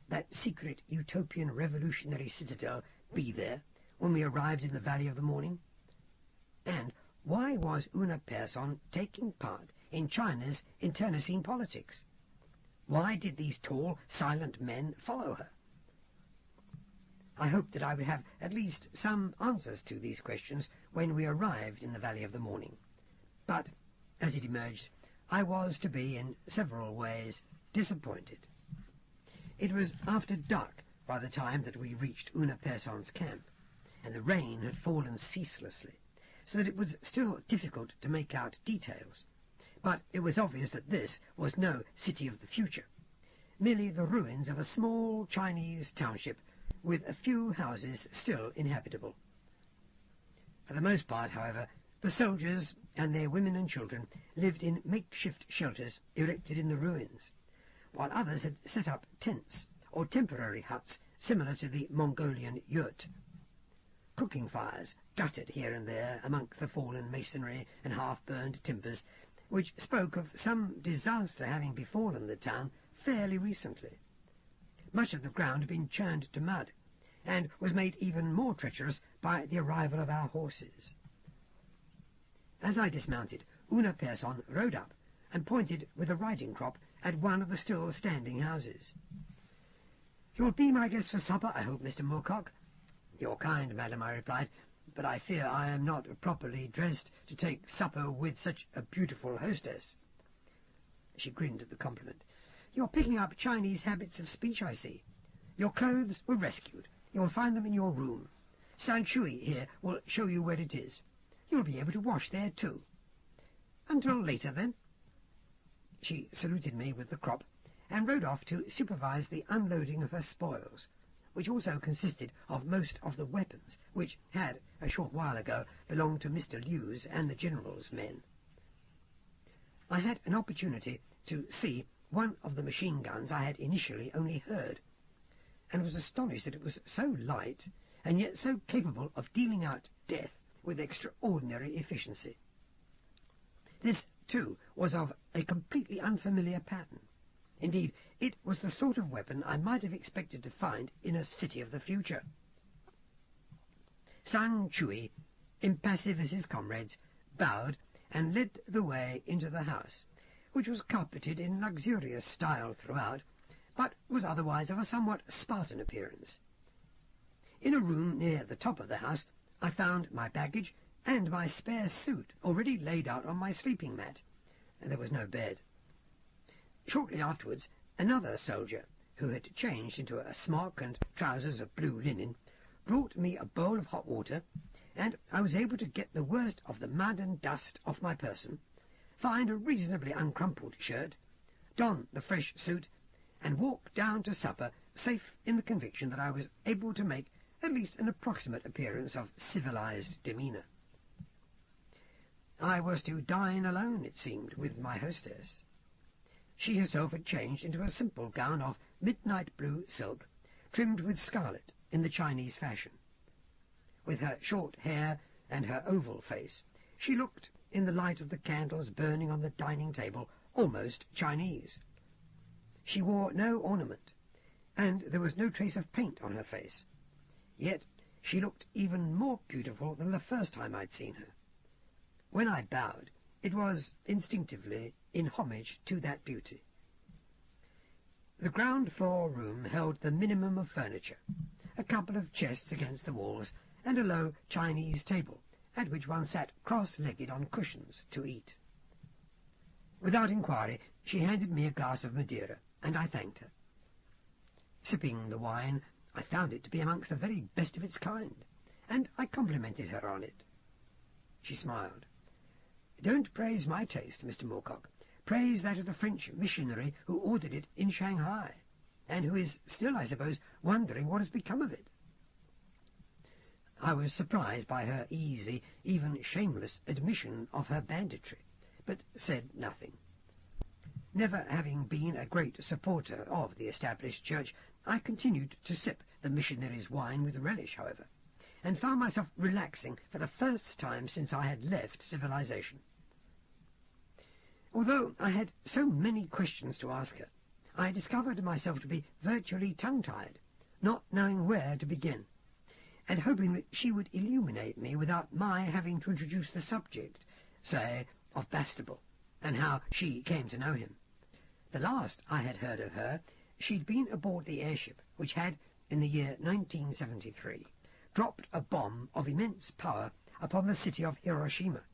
S2: that secret utopian revolutionary citadel, be there when we arrived in the Valley of the Morning? And why was Una Persson taking part in China's internecine politics? Why did these tall, silent men follow her? I hoped that I would have at least some answers to these questions when we arrived in the Valley of the Morning. But, as it emerged, I was to be, in several ways, disappointed. It was after dark by the time that we reached Una Persson's camp, and the rain had fallen ceaselessly, so that it was still difficult to make out details. But it was obvious that this was no city of the future, merely the ruins of a small Chinese township with a few houses still inhabitable. For the most part, however, the soldiers and their women and children lived in makeshift shelters erected in the ruins, while others had set up tents or temporary huts similar to the Mongolian yurt. Cooking fires guttered here and there amongst the fallen masonry and half-burned timbers, which spoke of some disaster having befallen the town fairly recently. Much of the ground had been churned to mud, and was made even more treacherous by the arrival of our horses. As I dismounted, Una Persson rode up and pointed with a riding crop at one of the still standing houses. "You'll be my guest for supper, I hope, Mr. Moorcock?" "You're kind, madam," I replied, "but I fear I am not properly dressed to take supper with such a beautiful hostess." She grinned at the compliment. "You're picking up Chinese habits of speech, I see. Your clothes were rescued. You'll find them in your room. San Shui here will show you where it is. You'll be able to wash there, too." "Until later, then." She saluted me with the crop, and rode off to supervise the unloading of her spoils, which also consisted of most of the weapons which had, a short while ago, belonged to Mr. Liu's and the General's men. I had an opportunity to see one of the machine guns I had initially only heard, and was astonished that it was so light and yet so capable of dealing out death with extraordinary efficiency. This, too, was of a completely unfamiliar pattern. Indeed, it was the sort of weapon I might have expected to find in a city of the future. San Chui, impassive as his comrades, bowed and led the way into the house, which was carpeted in luxurious style throughout, but was otherwise of a somewhat Spartan appearance. In a room near the top of the house I found my baggage and my spare suit already laid out on my sleeping mat, and there was no bed. Shortly afterwards, another soldier, who had changed into a smock and trousers of blue linen, brought me a bowl of hot water, and I was able to get the worst of the mud and dust off my person, find a reasonably uncrumpled shirt, don the fresh suit, and walk down to supper, safe in the conviction that I was able to make at least an approximate appearance of civilized demeanour. I was to dine alone, it seemed, with my hostess. She herself had changed into a simple gown of midnight blue silk, trimmed with scarlet in the Chinese fashion. With her short hair and her oval face, she looked, in the light of the candles burning on the dining table, almost Chinese. She wore no ornament, and there was no trace of paint on her face. Yet she looked even more beautiful than the first time I'd seen her. When I bowed, it was instinctively in homage to that beauty. The ground-floor room held the minimum of furniture, a couple of chests against the walls, and a low Chinese table, at which one sat cross-legged on cushions to eat. Without inquiry, she handed me a glass of Madeira, and I thanked her. Sipping the wine, I found it to be amongst the very best of its kind, and I complimented her on it. She smiled. "Don't praise my taste, Mr. Moorcock. Praise that of the French missionary who ordered it in Shanghai, and who is still, I suppose, wondering what has become of it." I was surprised by her easy, even shameless admission of her banditry, but said nothing. Never having been a great supporter of the established church, I continued to sip the missionary's wine with relish, however, and found myself relaxing for the first time since I had left civilization. Although I had so many questions to ask her, I discovered myself to be virtually tongue-tied, not knowing where to begin, and hoping that she would illuminate me without my having to introduce the subject, say, of Bastable, and how she came to know him. The last I had heard of her, she'd been aboard the airship which had, in the year 1973, dropped a bomb of immense power upon the city of Hiroshima.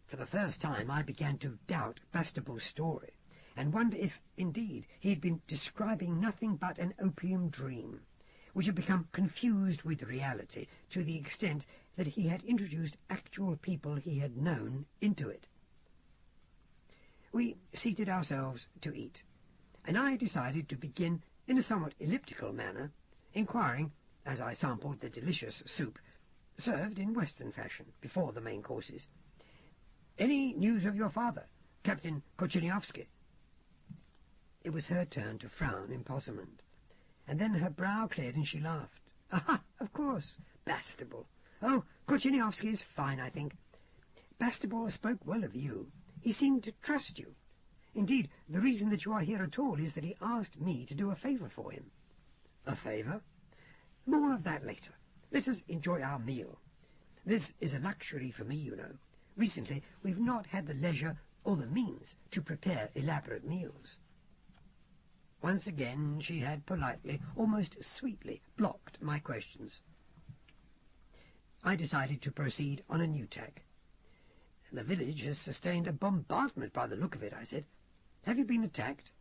S2: For the first time I began to doubt Bastable's story, and wonder if, indeed, he had been describing nothing but an opium dream, which had become confused with reality to the extent that he had introduced actual people he had known into it. We seated ourselves to eat, and I decided to begin in a somewhat elliptical manner, inquiring, as I sampled the delicious soup, served in Western fashion, before the main courses, "Any news of your father, Captain Kochiniovsky?" It was her turn to frown in puzzlement, and then her brow cleared and she laughed. "Aha, of course, Bastable. Oh, Kochiniovsky is fine, I think. Bastable spoke well of you. He seemed to trust you. Indeed, the reason that you are here at all is that he asked me to do a favour for him." "A favour?" "More of that later. Let us enjoy our meal. This is a luxury for me, you know. Recently we've not had the leisure or the means to prepare elaborate meals." Once again she had politely, almost sweetly, blocked my questions. I decided to proceed on a new tack. "The village has sustained a bombardment by the look of it," I said. "Have you been attacked?"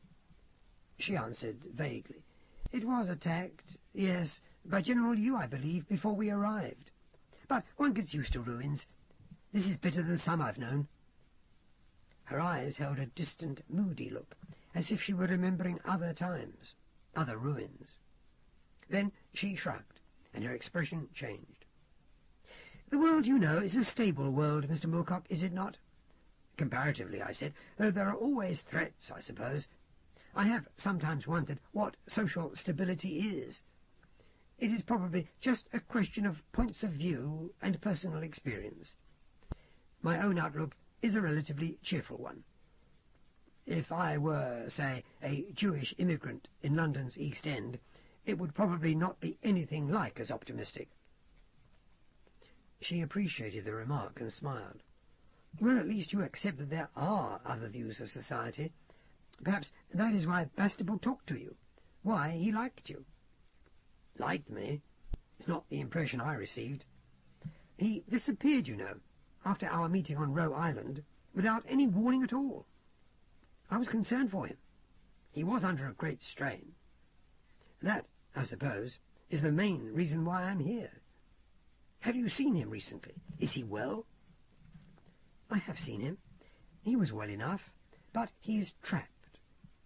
S2: She answered vaguely. "It was attacked, yes, by General Yu, I believe, before we arrived. But one gets used to ruins. This is better than some I've known." Her eyes held a distant, moody look, as if she were remembering other times, other ruins. Then she shrugged, and her expression changed. "The world, you know, is a stable world, Mr. Moorcock, is it not?" "Comparatively," I said, "though there are always threats, I suppose. I have sometimes wondered what social stability is. It is probably just a question of points of view and personal experience. My own outlook is a relatively cheerful one. If I were, say, a Jewish immigrant in London's East End, it would probably not be anything like as optimistic." She appreciated the remark and smiled. Well, at least you accept that there are other views of society. Perhaps that is why Bastable talked to you, why he liked you. Liked me? It's not the impression I received. He disappeared, you know, after our meeting on Roe Island, without any warning at all. I was concerned for him. He was under a great strain. That, I suppose, is the main reason why I'm here. Have you seen him recently? Is he well? I have seen him. He was well enough, but he is trapped.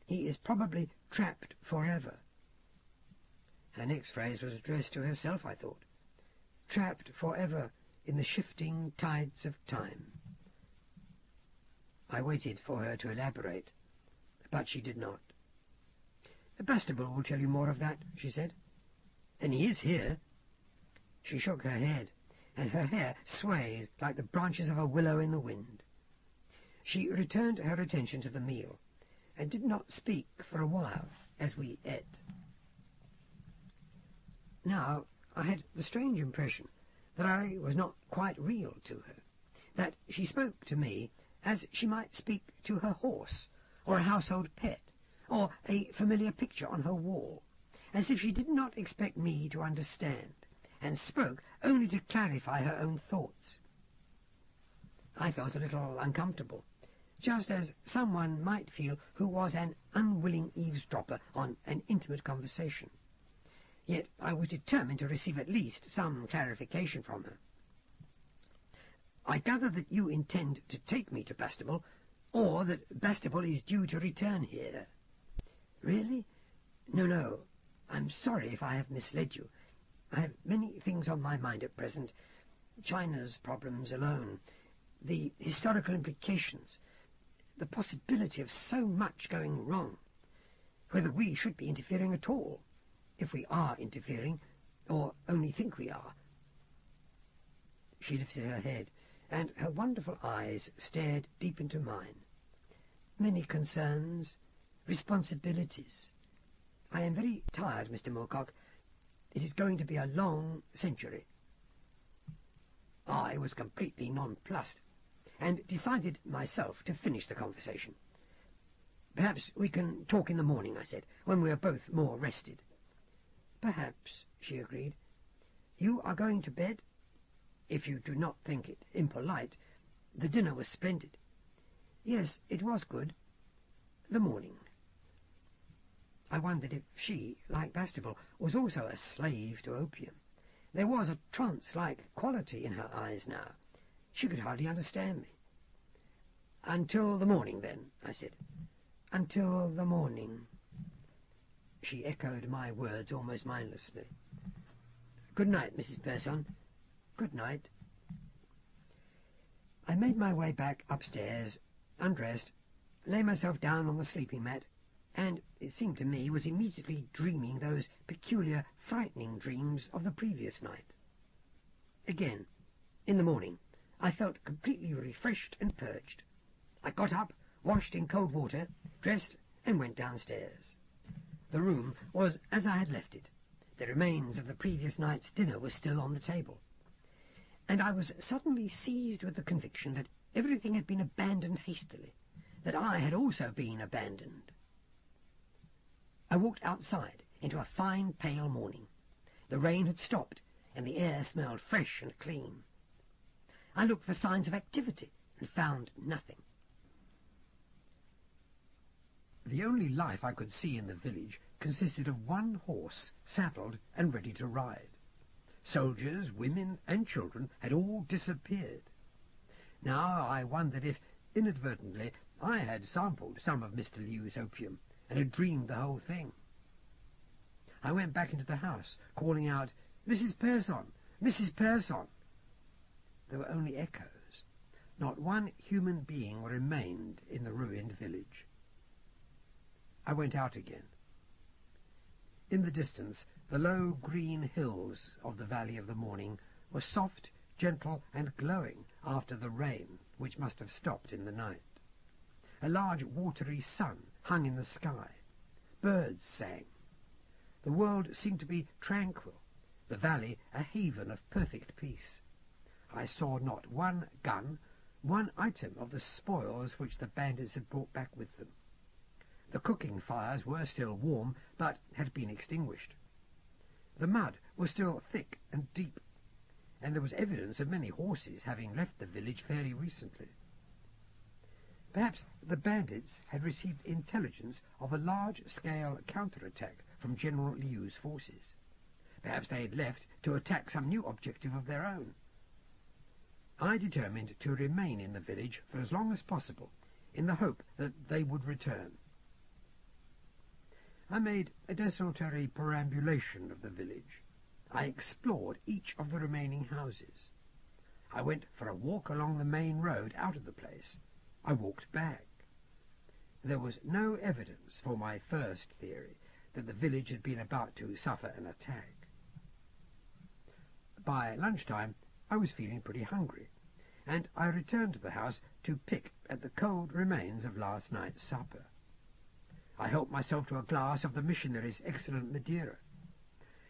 S2: He is probably trapped forever. Her next phrase was addressed to herself, I thought. Trapped forever in the shifting tides of time. I waited for her to elaborate, but she did not. Bastable will tell you more of that, she said. Then he is here. She shook her head, and her hair swayed like the branches of a willow in the wind. She returned her attention to the meal, and did not speak for a while as we ate. Now I had the strange impression that I was not quite real to her, that she spoke to me as she might speak to her horse, or a household pet, or a familiar picture on her wall, as if she did not expect me to understand, and spoke only to clarify her own thoughts. I felt a little uncomfortable, just as someone might feel who was an unwilling eavesdropper on an intimate conversation. Yet I was determined to receive at least some clarification from her. I gather that you intend to take me to Bastable, or that Bastable is due to return here. Really? No. I'm sorry if I have misled you. I have many things on my mind at present. China's problems alone, the historical implications, the possibility of so much going wrong, whether we should be interfering at all, if we are interfering, or only think we are. She lifted her head, and her wonderful eyes stared deep into mine. Many concerns, responsibilities. I am very tired, Mr. Moorcock. It is going to be a long century. I was completely nonplussed, and decided myself to finish the conversation. Perhaps we can talk in the morning, I said, when we are both more rested. Perhaps, she agreed. You are going to bed? If you do not think it impolite, the dinner was splendid. Yes, it was good. The morning. I wondered if she, like Bastable, was also a slave to opium. There was a trance-like quality in her eyes now. She could hardly understand me. Until the morning, then, I said. Until the morning. She echoed my words almost mindlessly. Good night, Mrs. Persson. Good night. I made my way back upstairs, undressed, lay myself down on the sleeping mat, and, it seemed to me, was immediately dreaming those peculiar, frightening dreams of the previous night. Again, in the morning, I felt completely refreshed and purged. I got up, washed in cold water, dressed, and went downstairs. The room was as I had left it. The remains of the previous night's dinner were still on the table. And I was suddenly seized with the conviction that everything had been abandoned hastily, that I had also been abandoned. I walked outside into a fine pale morning. The rain had stopped, and the air smelled fresh and clean. I looked for signs of activity, and found nothing.
S1: The only life I could see in the village consisted of one horse, saddled and ready to ride. Soldiers, women, and children had all disappeared. Now I wondered if, inadvertently, I had sampled some of Mr. Liu's opium, and had dreamed the whole thing. I went back into the house, calling out, "Mrs. Persson! Mrs. Persson!" There were only echoes. Not one human being remained in the ruined village. I went out again. In the distance, the low green hills of the Valley of the Morning were soft, gentle, and glowing after the rain, which must have stopped in the night. A large watery sun hung in the sky. Birds sang. The world seemed to be tranquil, the valley a haven of perfect peace. I saw not one gun, one item of the spoils which the bandits had brought back with them. The cooking fires were still warm, but had been extinguished. The mud was still thick and deep, and there was evidence of many horses having left the village fairly recently. Perhaps the bandits had received intelligence of a large-scale counterattack from General Liu's forces. Perhaps they had left to attack some new objective of their own. I determined to remain in the village for as long as possible, in the hope that they would return. I made a desultory perambulation of the village. I explored each of the remaining houses. I went for a walk along the main road out of the place. I walked back. There was no evidence for my first theory that the village had been about to suffer an attack. By lunchtime, I was feeling pretty hungry, and I returned to the house to pick at the cold remains of last night's supper. I helped myself to a glass of the missionary's excellent Madeira.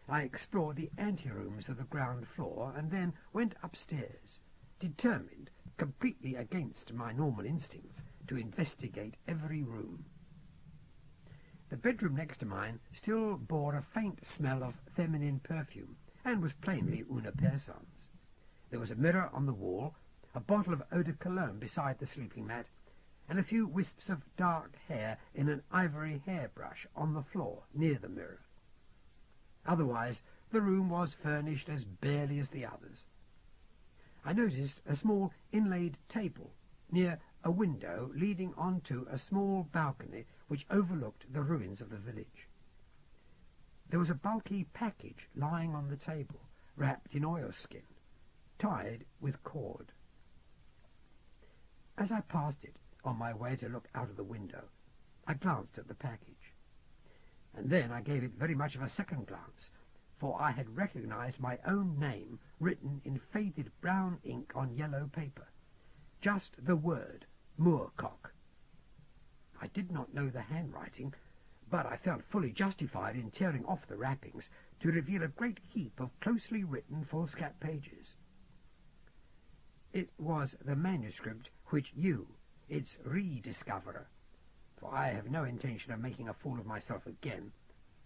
S1: I explored the anterooms of the ground floor and then went upstairs, determined, completely against my normal instincts, to investigate every room. The bedroom next to mine still bore a faint smell of feminine perfume, and was plainly una person's. There was a mirror on the wall, a bottle of eau de cologne beside the sleeping mat, and a few wisps of dark hair in an ivory hairbrush on the floor near the mirror. Otherwise, the room was furnished as barely as the others. I noticed a small inlaid table near a window leading onto a small balcony which overlooked the ruins of the village. There was a bulky package lying on the table, wrapped in oilskin, tied with cord. As I passed it on my way to look out of the window, I glanced at the package. And then I gave it very much of a second glance, for I had recognized my own name written in faded brown ink on yellow paper. Just the word, Moorcock. I did not know the handwriting, but I felt fully justified in tearing off the wrappings to reveal a great heap of closely written foolscap pages. It was the manuscript which you, its rediscoverer, for I have no intention of making a fool of myself again,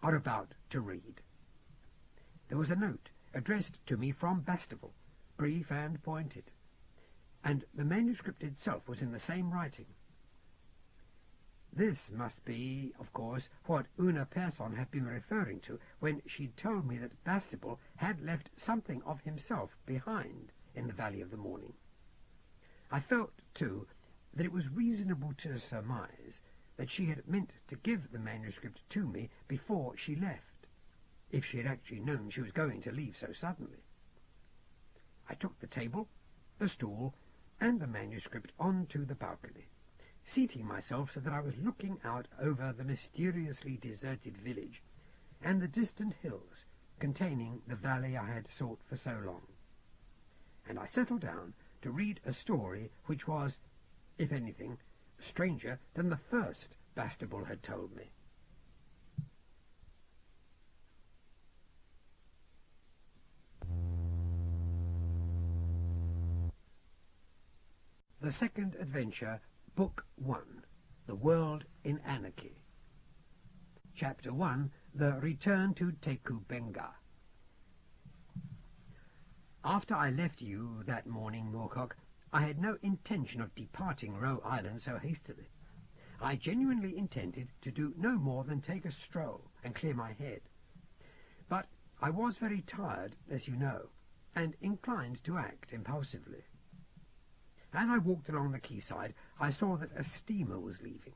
S1: are about to read. There was a note addressed to me from Bastable, brief and pointed, and the manuscript itself was in the same writing. This must be, of course, what Una Persson had been referring to when she told me that Bastable had left something of himself behind in the Valley of the Morning. I felt, too, that it was reasonable to surmise that she had meant to give the manuscript to me before she left, if she had actually known she was going to leave so suddenly. I took the table, the stool, and the manuscript onto the balcony, seating myself so that I was looking out over the mysteriously deserted village and the distant hills containing the valley I had sought for so long. And I settled down to read a story which was, if anything, stranger than the first Bastable had told me. The Second Adventure, Book 1, The World in Anarchy. Chapter 1, The Return to Teku-Benga. After I left you that morning, Moorcock, I had no intention of departing Roe Island so hastily. I genuinely intended to do no more than take a stroll and clear my head. But I was very tired, as you know, and inclined to act impulsively. As I walked along the quayside, I saw that a steamer was leaving.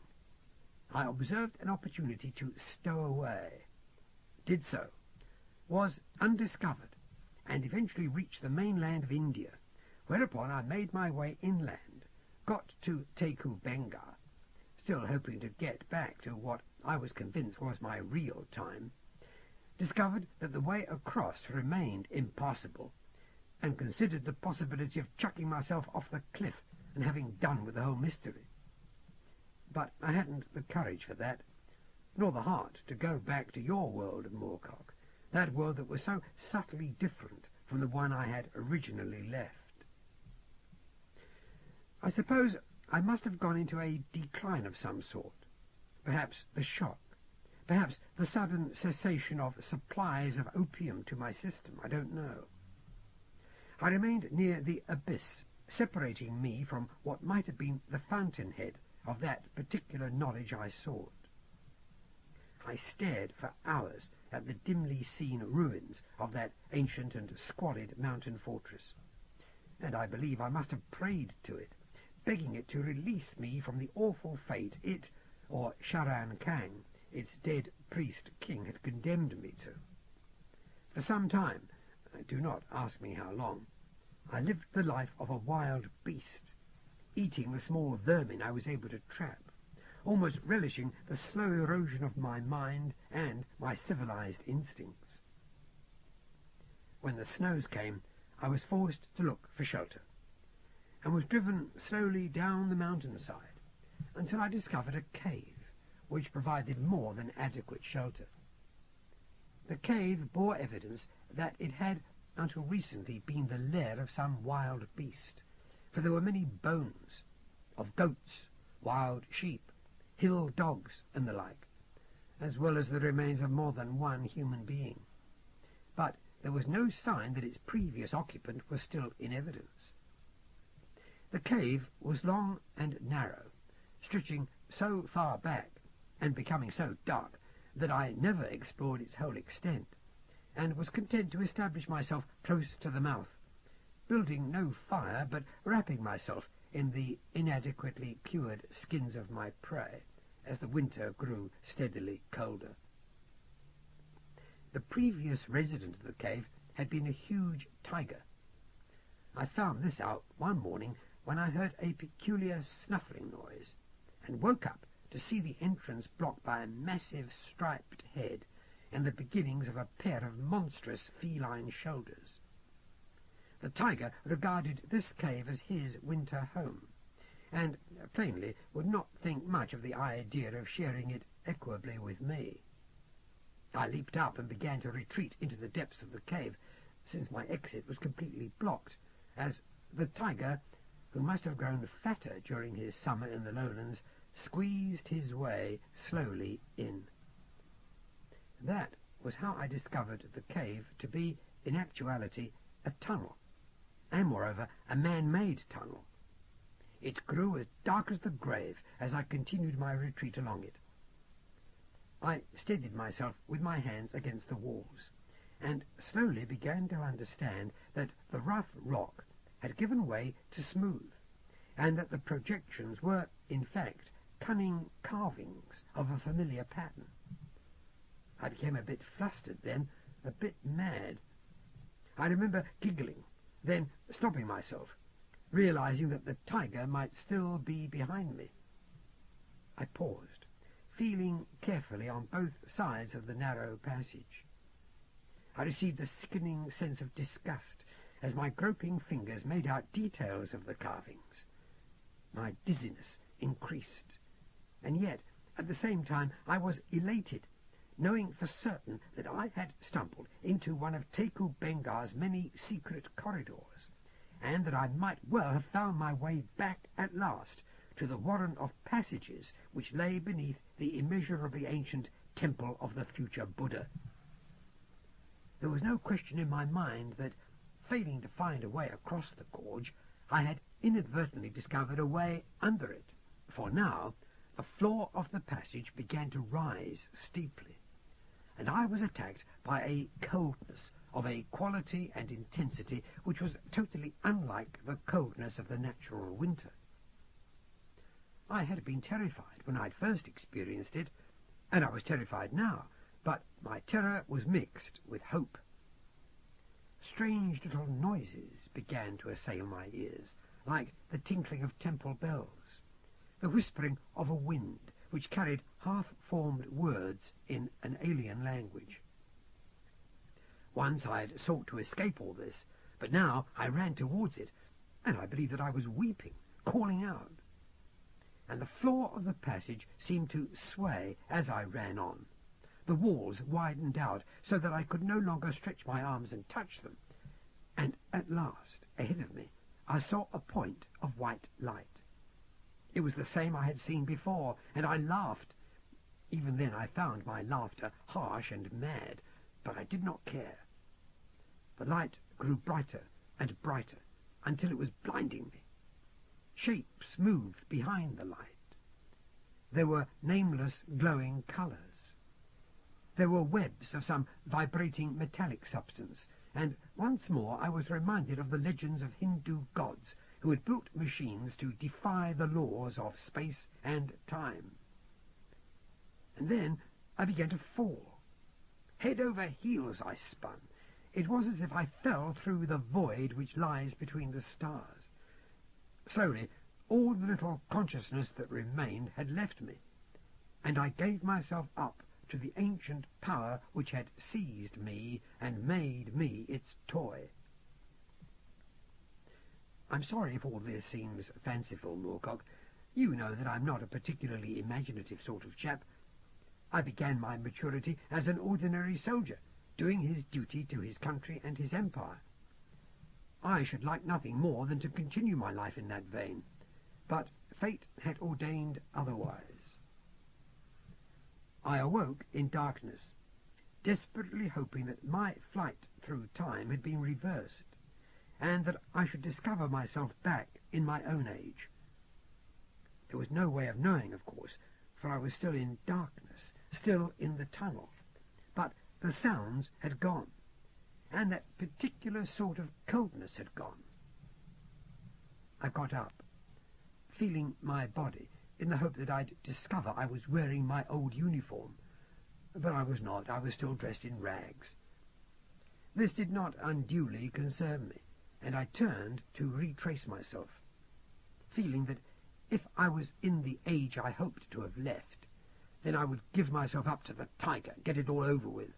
S1: I observed an opportunity to stow away, did so, was undiscovered, and eventually reached the mainland of India, whereupon I made my way inland, got to Teku-Benga, still hoping to get back to what I was convinced was my real time, discovered that the way across remained impossible, and considered the possibility of chucking myself off the cliff and having done with the whole mystery. But I hadn't the courage for that, nor the heart to go back to your world of Moorcock, that world that was so subtly different from the one I had originally left. I suppose I must have gone into a decline of some sort. Perhaps the shock, perhaps the sudden cessation of supplies of opium to my system, I don't know. I remained near the abyss, separating me from what might have been the fountainhead of that particular knowledge I sought. I stared for hours at the dimly seen ruins of that ancient and squalid mountain fortress, and I believe I must have prayed to it, begging it to release me from the awful fate it, or Sharan Kang, its dead priest king, had condemned me to. For some time, do not ask me how long, I lived the life of a wild beast, eating the small vermin I was able to trap, almost relishing the slow erosion of my mind and my civilized instincts. When the snows came, I was forced to look for shelter, and was driven slowly down the mountainside until I discovered a cave which provided more than adequate shelter. The cave bore evidence that it had until recently been the lair of some wild beast, for there were many bones of goats, wild sheep, hill dogs, and the like, as well as the remains of more than one human being. But there was no sign that its previous occupant was still in evidence. The cave was long and narrow, stretching so far back and becoming so dark that I never explored its whole extent, and was content to establish myself close to the mouth, building no fire, but wrapping myself in the inadequately cured skins of my prey as the winter grew steadily colder. The previous resident of the cave had been a huge tiger. I found this out one morning when I heard a peculiar snuffling noise, and woke up to see the entrance blocked by a massive striped head and the beginnings of a pair of monstrous feline shoulders. The tiger regarded this cave as his winter home, and plainly would not think much of the idea of sharing it equably with me. I leaped up and began to retreat into the depths of the cave, since my exit was completely blocked, as the tiger, who must have grown fatter during his summer in the lowlands, squeezed his way slowly in. That was how I discovered the cave to be, in actuality, a tunnel, and moreover a man-made tunnel. It grew as dark as the grave as I continued my retreat along it. I steadied myself with my hands against the walls, and slowly began to understand that the rough rock had given way to smooth, and that the projections were, in fact, cunning carvings of a familiar pattern. I became a bit flustered then, a bit mad. I remember giggling, then stopping myself, realizing that the tiger might still be behind me. I paused, feeling carefully on both sides of the narrow passage. I received a sickening sense of disgust as my groping fingers made out details of the carvings. My dizziness increased, and yet, at the same time, I was elated, knowing for certain that I had stumbled into one of Teku Bengar's many secret corridors, and that I might well have found my way back at last to the warren of passages which lay beneath the immeasurably ancient temple of the future Buddha. There was no question in my mind that, failing to find a way across the gorge, I had inadvertently discovered a way under it, for now the floor of the passage began to rise steeply, and I was attacked by a coldness of a quality and intensity which was totally unlike the coldness of the natural winter. I had been terrified when I had first experienced it, and I was terrified now, but my terror was mixed with hope. Strange little noises began to assail my ears, like the tinkling of temple bells, the whispering of a wind which carried half-formed words in an alien language. Once I had sought to escape all this, but now I ran towards it, and I believe that I was weeping, calling out. And the floor of the passage seemed to sway as I ran on. The walls widened out so that I could no longer stretch my arms and touch them, and at last, ahead of me, I saw a point of white light. It was the same I had seen before, and I laughed. Even then I found my laughter harsh and mad, but I did not care. The light grew brighter and brighter until it was blinding me. Shapes moved behind the light. There were nameless glowing colours. There were webs of some vibrating metallic substance, and once more I was reminded of the legends of Hindu gods who had built machines to defy the laws of space and time. And then I began to fall. Head over heels I spun. It was as if I fell through the void which lies between the stars. Slowly, all the little consciousness that remained had left me, and I gave myself up to the ancient power which had seized me and made me its toy. I'm sorry if all this seems fanciful, Moorcock. You know that I'm not a particularly imaginative sort of chap. I began my maturity as an ordinary soldier, doing his duty to his country and his empire. I should like nothing more than to continue my life in that vein, but fate had ordained otherwise. I awoke in darkness, desperately hoping that my flight through time had been reversed, and that I should discover myself back in my own age. There was no way of knowing, of course, for I was still in darkness, still in the tunnel, but the sounds had gone, and that particular sort of coldness had gone. I got up, feeling my body, in the hope that I'd discover I was wearing my old uniform, but I was not. I was still dressed in rags. This did not unduly concern me, and I turned to retrace myself, feeling that if I was in the age I hoped to have left, then I would give myself up to the tiger, get it all over with.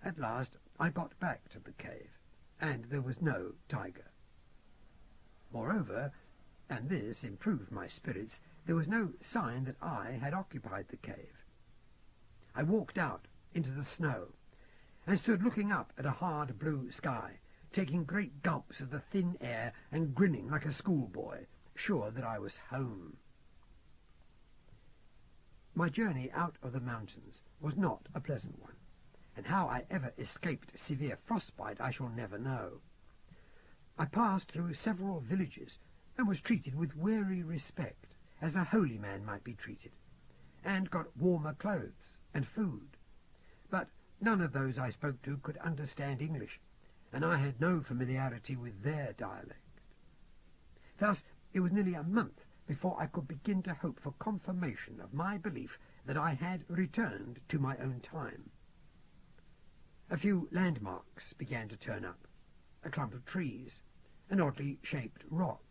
S1: At last I got back to the cave, and there was no tiger. Moreover, and this improved my spirits, there was no sign that I had occupied the cave. I walked out into the snow, and stood looking up at a hard blue sky, taking great gulps of the thin air and grinning like a schoolboy, sure that I was home. My journey out of the mountains was not a pleasant one, and how I ever escaped severe frostbite I shall never know. I passed through several villages, and was treated with wary respect, as a holy man might be treated, and got warmer clothes and food. But none of those I spoke to could understand English, and I had no familiarity with their dialect. Thus it was nearly a month before I could begin to hope for confirmation of my belief that I had returned to my own time. A few landmarks began to turn up, a clump of trees, an oddly shaped rock,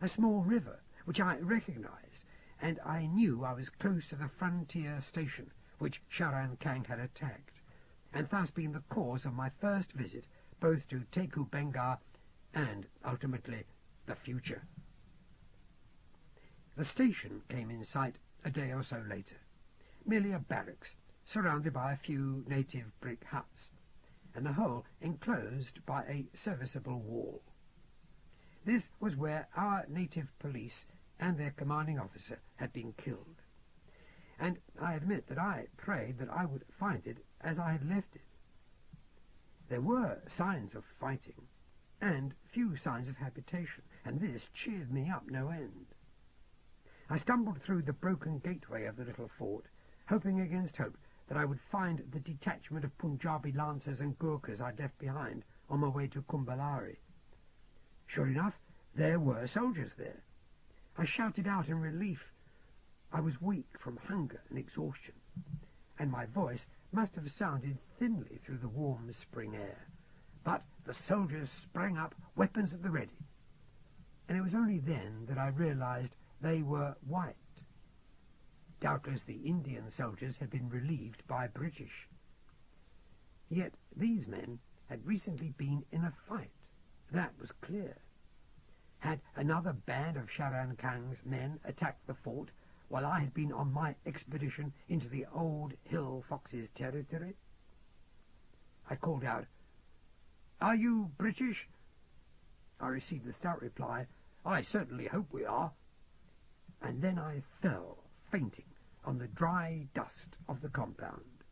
S1: a small river which I recognized, and I knew I was close to the frontier station which Sharan Kang had attacked, and thus been the cause of my first visit both to Teku Bengar and, ultimately, the future. The station came in sight a day or so later, merely a barracks surrounded by a few native brick huts, and the whole enclosed by a serviceable wall. This was where our native police and their commanding officer had been killed, and I admit that I prayed that I would find it as I had left it. There were signs of fighting, and few signs of habitation, and this cheered me up no end. I stumbled through the broken gateway of the little fort, hoping against hope that I would find the detachment of Punjabi lancers and Gurkhas I'd left behind on my way to Kumbhalari. Sure enough, there were soldiers there. I shouted out in relief. I was weak from hunger and exhaustion, and my voice must have sounded thinly through the warm spring air. But the soldiers sprang up, weapons at the ready, and it was only then that I realized they were white. Doubtless the Indian soldiers had been relieved by British. Yet these men had recently been in a fight. That was clear. Had another band of Sharan Kang's men attacked the fort while I had been on my expedition into the old hill fox's territory? I called out, "Are you British?" I received the stout reply, "I certainly hope we are." And then I fell, fainting, on the dry dust of the compound.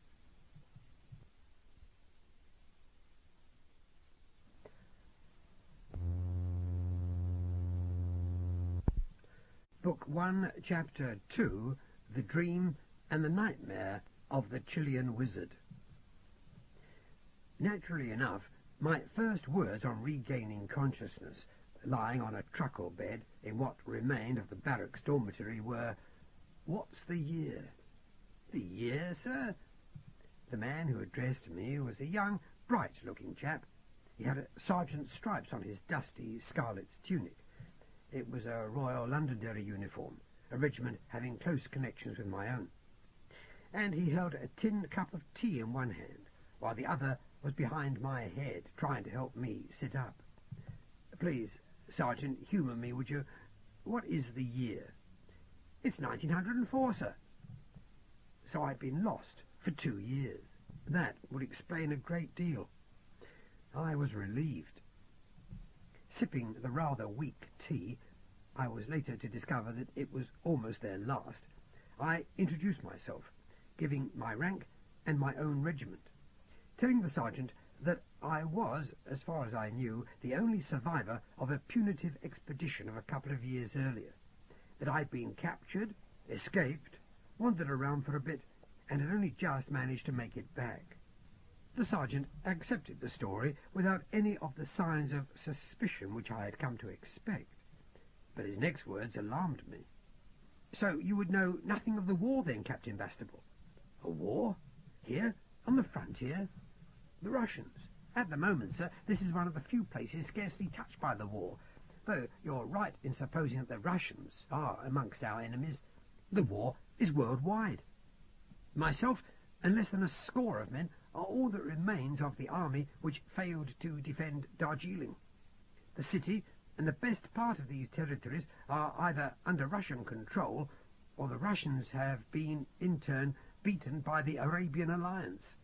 S1: Book 1, Chapter 2, The Dream and the Nightmare of the Chilean Wizard. Naturally enough, my first words on regaining consciousness, lying on a truckle bed in what remained of the barracks dormitory, were, "What's the year?" "The year, sir?" The man who addressed me was a young, bright-looking chap. He had sergeant's stripes on his dusty scarlet tunic. It was a Royal Londonderry uniform, a regiment having close connections with my own. And he held a tin cup of tea in one hand, while the other was behind my head, trying to help me sit up. "Please, Sergeant, humour me, would you? What is the year?" "It's 1904, sir." So I'd been lost for 2 years. That would explain a great deal. I was relieved. Sipping the rather weak tea, I was later to discover that it was almost their last, I introduced myself, giving my rank and my own regiment, telling the sergeant that I was, as far as I knew, the only survivor of a punitive expedition of a couple of years earlier, that I'd been captured, escaped, wandered around for a bit, and had only just managed to make it back. The sergeant accepted the story without any of the signs of suspicion which I had come to expect. But his next words alarmed me. "So you would know nothing of the war then, Captain Bastable?" "A war? Here? On the frontier?" "The Russians. At the moment, sir, this is one of the few places scarcely touched by the war, though you're right in supposing that the Russians are amongst our enemies. The war is worldwide. Myself and less than a score of men are all that remains of the army which failed to defend Darjeeling. The city and the best part of these territories are either under Russian control, or the Russians have been, in turn, beaten by the Arabian alliance.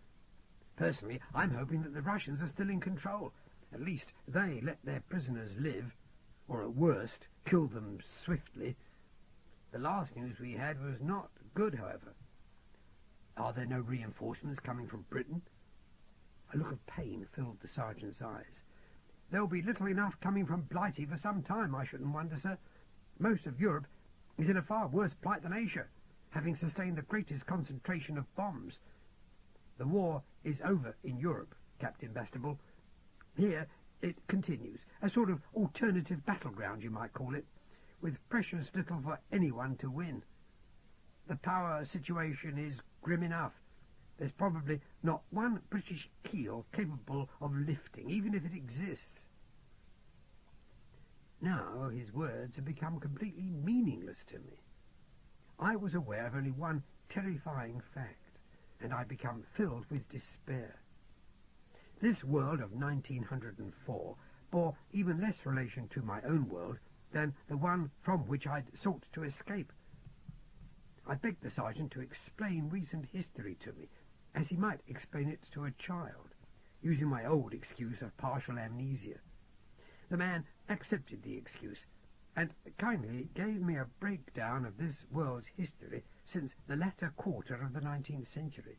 S1: Personally, I'm hoping that the Russians are still in control. At least they let their prisoners live, or at worst, kill them swiftly. The last news we had was not good, however." "Are there no reinforcements coming from Britain?" A look of pain filled the sergeant's eyes. "There'll be little enough coming from Blighty for some time, I shouldn't wonder, sir. Most of Europe is in a far worse plight than Asia, having sustained the greatest concentration of bombs. The war is over in Europe, Captain Bastable. Here it continues, a sort of alternative battleground, you might call it, with precious little for anyone to win. The power situation is grim enough. There's probably not one British keel capable of lifting, even if it exists." Now his words had become completely meaningless to me. I was aware of only one terrifying fact, and I'd become filled with despair. This world of 1904 bore even less relation to my own world than the one from which I'd sought to escape. I begged the sergeant to explain recent history to me, as he might explain it to a child, using my old excuse of partial amnesia. The man accepted the excuse, and kindly gave me a breakdown of this world's history since the latter quarter of the 19th century.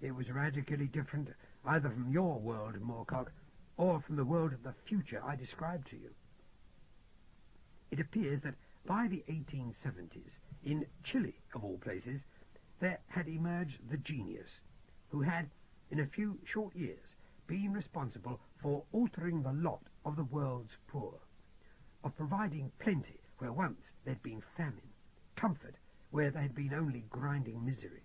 S1: It was radically different either from your world, Moorcock, or from the world of the future I described to you. It appears that by the 1870s, in Chile, of all places, there had emerged the genius, who had, in a few short years, been responsible for altering the lot of the world's poor, of providing plenty where once there'd been famine, comfort where there had been only grinding misery.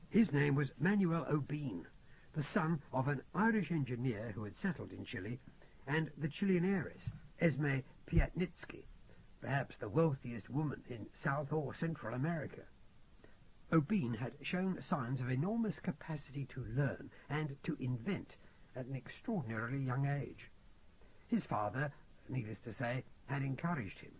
S1: His name was Manuel O'Bean, the son of an Irish engineer who had settled in Chile, and the Chilean heiress, Esme Piatnitsky, perhaps the wealthiest woman in South or Central America. O'Bean had shown signs of enormous capacity to learn and to invent at an extraordinarily young age. His father, needless to say, had encouraged him,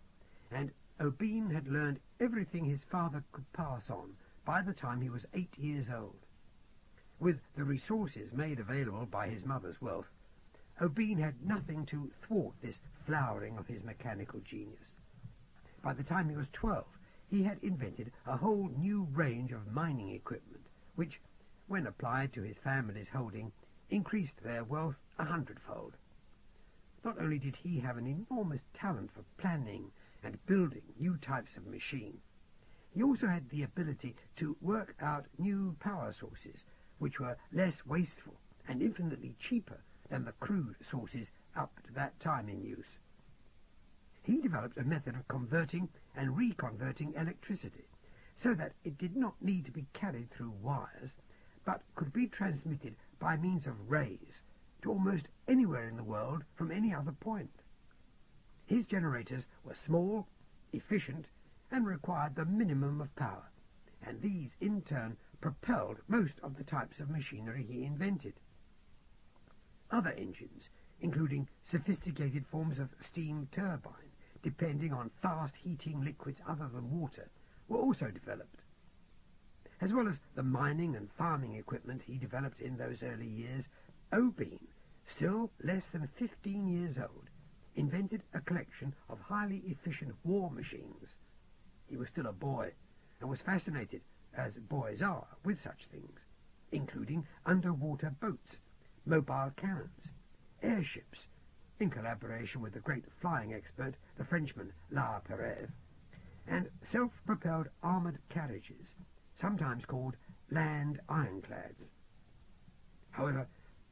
S1: and O'Bean had learned everything his father could pass on by the time he was 8 years old. With the resources made available by his mother's wealth, O'Bean had nothing to thwart this flowering of his mechanical genius. By the time he was 12, he had invented a whole new range of mining equipment, which, when applied to his family's holding, increased their wealth 100-fold. Not only did he have an enormous talent for planning and building new types of machine, he also had the ability to work out new power sources which were less wasteful and infinitely cheaper than the crude sources up to that time in use. He developed a method of converting and reconverting electricity so that it did not need to be carried through wires, but could be transmitted by means of rays to almost anywhere in the world from any other point. His generators were small, efficient, and required the minimum of power, and these in turn propelled most of the types of machinery he invented. Other engines, including sophisticated forms of steam turbine, depending on fast heating liquids other than water, were also developed. As well as the mining and farming equipment he developed in those early years, O'Bean, still less than 15 years old, invented a collection of highly efficient war machines. He was still a boy, and was fascinated, as boys are, with such things, including underwater boats, mobile cannons, airships, in collaboration with the great flying expert, the Frenchman La Perrève, and self-propelled armoured carriages, sometimes called land ironclads. However,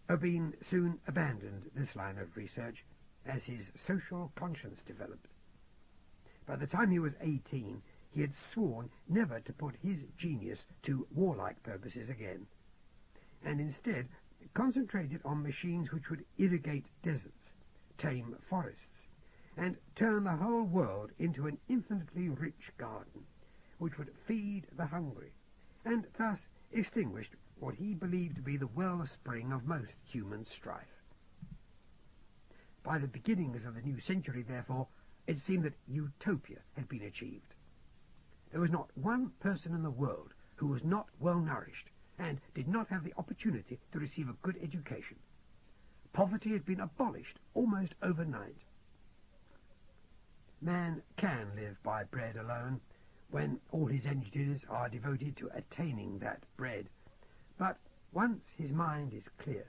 S1: O'Bean soon abandoned this line of research as his social conscience developed. By the time he was 18, he had sworn never to put his genius to warlike purposes again, and instead concentrated on machines which would irrigate deserts, tame forests, and turn the whole world into an infinitely rich garden, which would feed the hungry, and thus extinguished what he believed to be the wellspring of most human strife. By the beginnings of the new century, therefore, it seemed that utopia had been achieved. There was not one person in the world who was not well nourished and did not have the opportunity to receive a good education. Poverty had been abolished almost overnight. Man can live by bread alone, when all his energies are devoted to attaining that bread. But once his mind is clear,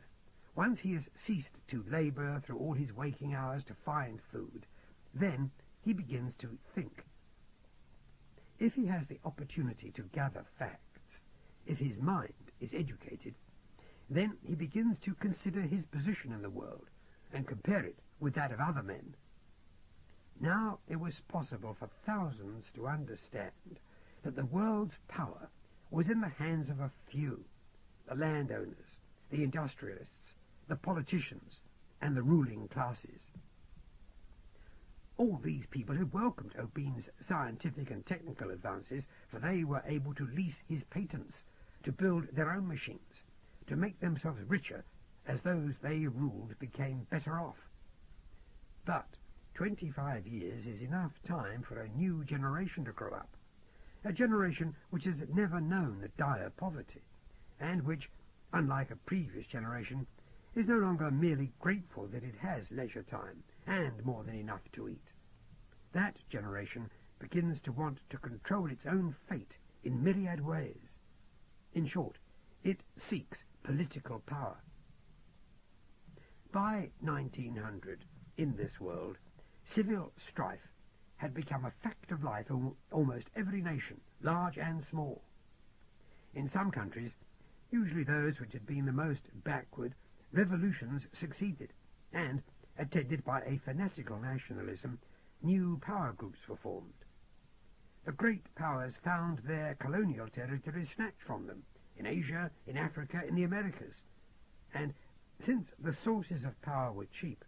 S1: once he has ceased to labour through all his waking hours to find food, then he begins to think. If he has the opportunity to gather facts, if his mind is educated, then he begins to consider his position in the world and compare it with that of other men. Now it was possible for thousands to understand that the world's power was in the hands of a few, the landowners, the industrialists, the politicians, and the ruling classes. All these people had welcomed O'Bean's scientific and technical advances, for they were able to lease his patents, to build their own machines, to make themselves richer as those they ruled became better off. But 25 years is enough time for a new generation to grow up, a generation which has never known dire poverty, and which, unlike a previous generation, is no longer merely grateful that it has leisure time and more than enough to eat. That generation begins to want to control its own fate in myriad ways. In short, it seeks political power. By 1900, in this world, civil strife had become a fact of life in almost every nation, large and small. In some countries, usually those which had been the most backward, revolutions succeeded, and, attended by a fanatical nationalism, new power groups were formed. The great powers found their colonial territories snatched from them, in Asia, in Africa, in the Americas, and since the sources of power were cheap,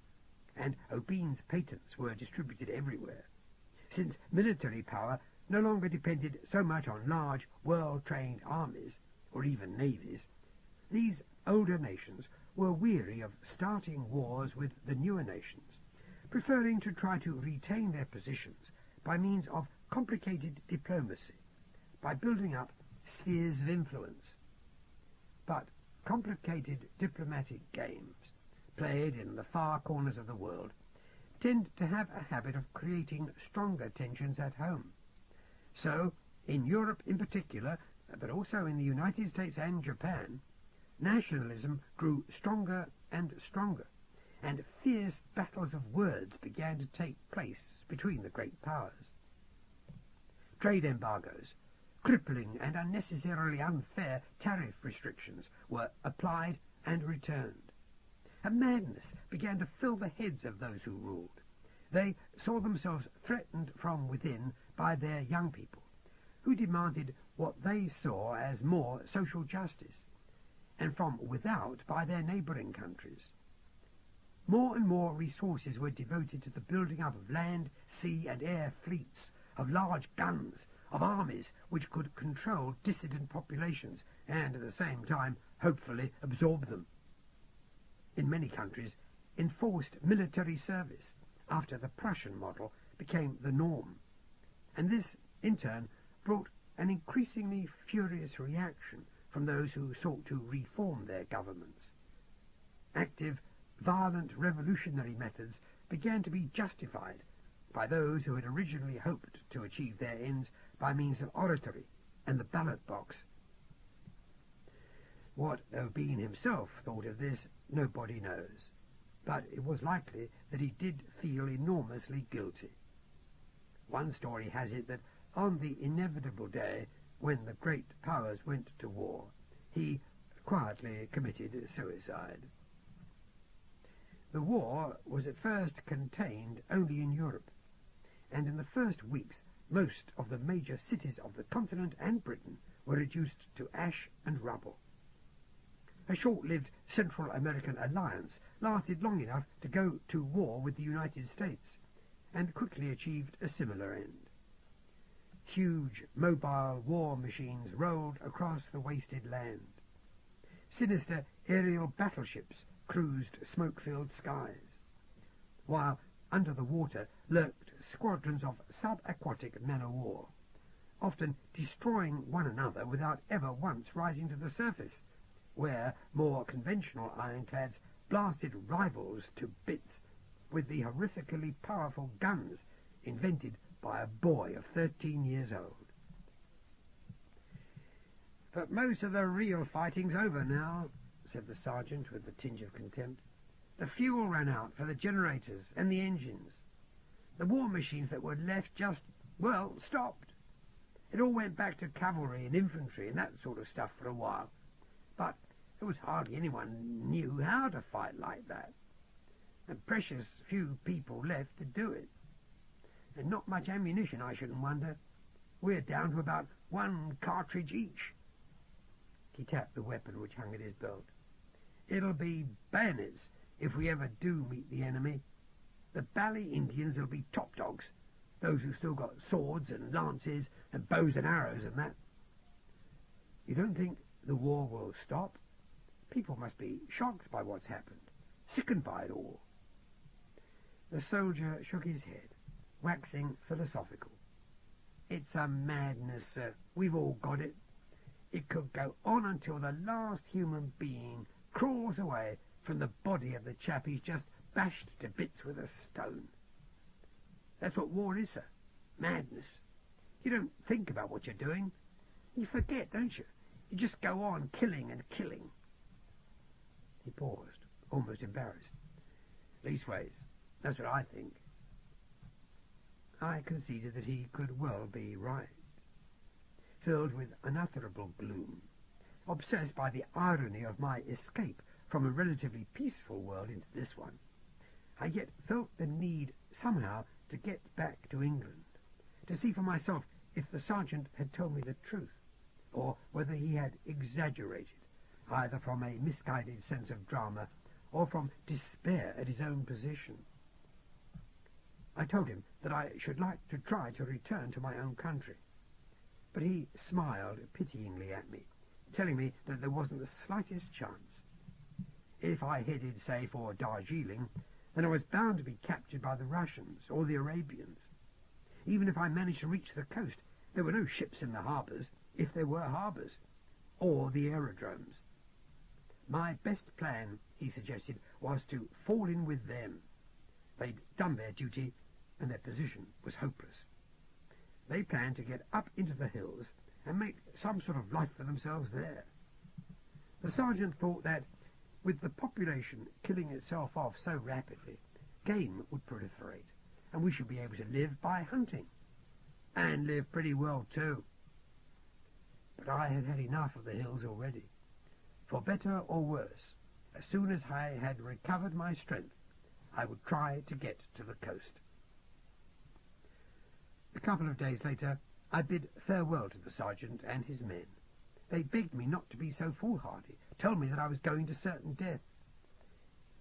S1: and O'Bean's patents were distributed everywhere, since military power no longer depended so much on large, well-trained armies, or even navies, these older nations were weary of starting wars with the newer nations, preferring to try to retain their positions by means of complicated diplomacy, by building up spheres of influence. But complicated diplomatic games played in the far corners of the world, tend to have a habit of creating stronger tensions at home. So, in Europe in particular, but also in the United States and Japan, nationalism grew stronger and stronger, and fierce battles of words began to take place between the great powers. Trade embargoes, crippling and unnecessarily unfair tariff restrictions were applied and returned. A madness began to fill the heads of those who ruled. They saw themselves threatened from within by their young people, who demanded what they saw as more social justice, and from without by their neighbouring countries. More and more resources were devoted to the building up of land, sea and air fleets, of large guns, of armies which could control dissident populations and at the same time hopefully absorb them. In many countries, enforced military service, after the Prussian model, became the norm, and this, in turn, brought an increasingly furious reaction from those who sought to reform their governments. Active, violent revolutionary methods began to be justified by those who had originally hoped to achieve their ends by means of oratory and the ballot box. What O'Bean himself thought of this, nobody knows, but it was likely that he did feel enormously guilty. One story has it that on the inevitable day when the great powers went to war, he quietly committed suicide. The war was at first contained only in Europe, and in the first weeks most of the major cities of the continent and Britain were reduced to ash and rubble. A short-lived Central American alliance lasted long enough to go to war with the United States, and quickly achieved a similar end. Huge mobile war machines rolled across the wasted land. Sinister aerial battleships cruised smoke-filled skies, while under the water lurked squadrons of subaquatic men-of-war, often destroying one another without ever once rising to the surface, where more conventional ironclads blasted rivals to bits with the horrifically powerful guns invented by a boy of 13 years old. "But most of the real fighting's over now," said the sergeant with a tinge of contempt. "The fuel ran out for the generators and the engines. The war machines that were left just, well, stopped. It all went back to cavalry and infantry and that sort of stuff for a while. But there was hardly anyone knew how to fight like that. And precious few people left to do it. And not much ammunition, I shouldn't wonder. We're down to about 1 cartridge each." He tapped the weapon which hung at his belt. "It'll be bayonets if we ever do meet the enemy. The Bally Indians will be top dogs, those who still got swords and lances and bows and arrows and that." "You don't think the war will stop? People must be shocked by what's happened, sickened by it all." The soldier shook his head, waxing philosophical. "It's a madness, sir. We've all got it. It could go on until the last human being crawls away from the body of the chap he's just bashed to bits with a stone. That's what war is, sir. Madness. You don't think about what you're doing. You forget, don't you? You just go on killing and killing." He paused, almost embarrassed. "Leastways, that's what I think." I conceded that he could well be right. Filled with unutterable gloom, obsessed by the irony of my escape from a relatively peaceful world into this one, I yet felt the need somehow to get back to England, to see for myself if the sergeant had told me the truth, or whether he had exaggerated, either from a misguided sense of drama or from despair at his own position. I told him that I should like to try to return to my own country, but he smiled pityingly at me, telling me that there wasn't the slightest chance. If I headed, say, for Darjeeling, then I was bound to be captured by the Russians or the Arabians. Even if I managed to reach the coast, there were no ships in the harbours, if there were harbours, or the aerodromes. My best plan, he suggested, was to fall in with them. They'd done their duty, and their position was hopeless. They planned to get up into the hills and make some sort of life for themselves there. The sergeant thought that, with the population killing itself off so rapidly, game would proliferate, and we should be able to live by hunting. And live pretty well too. But I had had enough of the hills already. For better or worse, as soon as I had recovered my strength, I would try to get to the coast. A couple of days later, I bid farewell to the sergeant and his men. They begged me not to be so foolhardy, told me that I was going to certain death.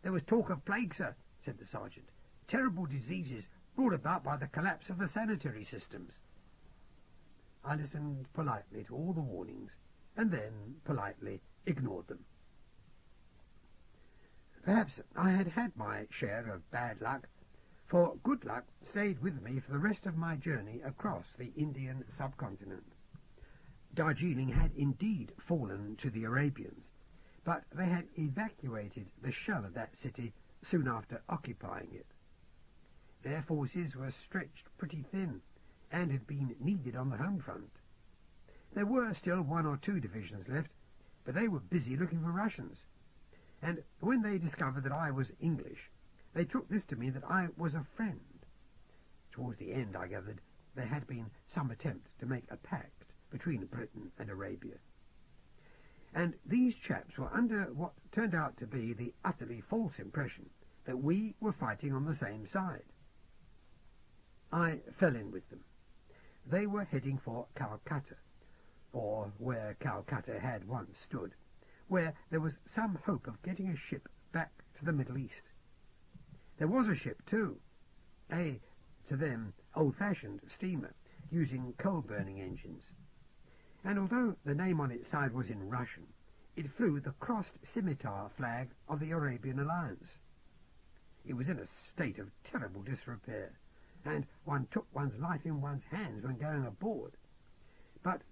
S1: There was talk of plague, sir, said the sergeant. Terrible diseases brought about by the collapse of the sanitary systems. I listened politely to all the warnings, and then politely ignored them. Perhaps I had had my share of bad luck, for good luck stayed with me for the rest of my journey across the Indian subcontinent. Darjeeling had indeed fallen to the Arabians, but they had evacuated the shell of that city soon after occupying it. Their forces were stretched pretty thin, and had been needed on the home front. There were still 1 or 2 divisions left, but they were busy looking for Russians, and when they discovered that I was English, they took this to mean that I was a friend. Towards the end, I gathered, there had been some attempt to make a pact between Britain and Arabia. And these chaps were under what turned out to be the utterly false impression that we were fighting on the same side. I fell in with them. They were heading for Calcutta, or where Calcutta had once stood, where there was some hope of getting a ship back to the Middle East. There was a ship, too, a, to them, old-fashioned steamer, using coal-burning engines. And although the name on its side was in Russian, it flew the crossed scimitar flag of the Arabian Alliance. It was in a state of terrible disrepair, and one took one's life in one's hands when going aboard. But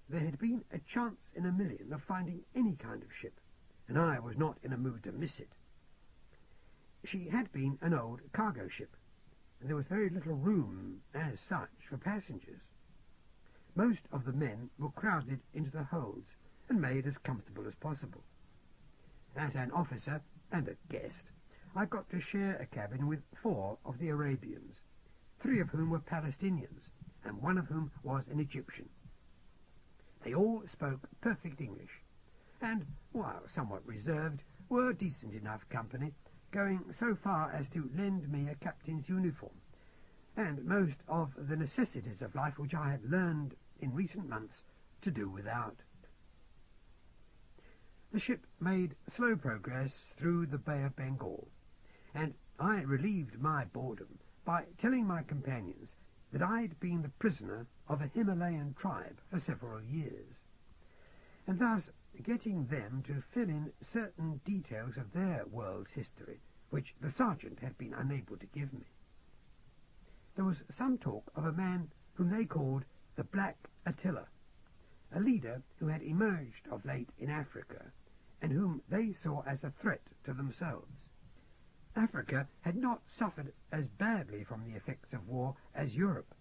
S1: there had been a chance in a million of finding any kind of ship, and I was not in a mood to miss it. She had been an old cargo ship, and there was very little room, as such, for passengers. Most of the men were crowded into the holds and made as comfortable as possible. As an officer and a guest, I got to share a cabin with 4 of the Arabians, 3 of whom were Palestinians, and 1 of whom was an Egyptian. They all spoke perfect English, and, while somewhat reserved, were decent enough company, going so far as to lend me a captain's uniform, and most of the necessities of life which I had learned in recent months to do without. The ship made slow progress through the Bay of Bengal, and I relieved my boredom by telling my companions that I'd been the prisoner of a Himalayan tribe for several years, and thus getting them to fill in certain details of their world's history, which the sergeant had been unable to give me. There was some talk of a man whom they called the Black Attila, a leader who had emerged of late in Africa, and whom they saw as a threat to themselves. Africa had not suffered as badly from the effects of war as Europe,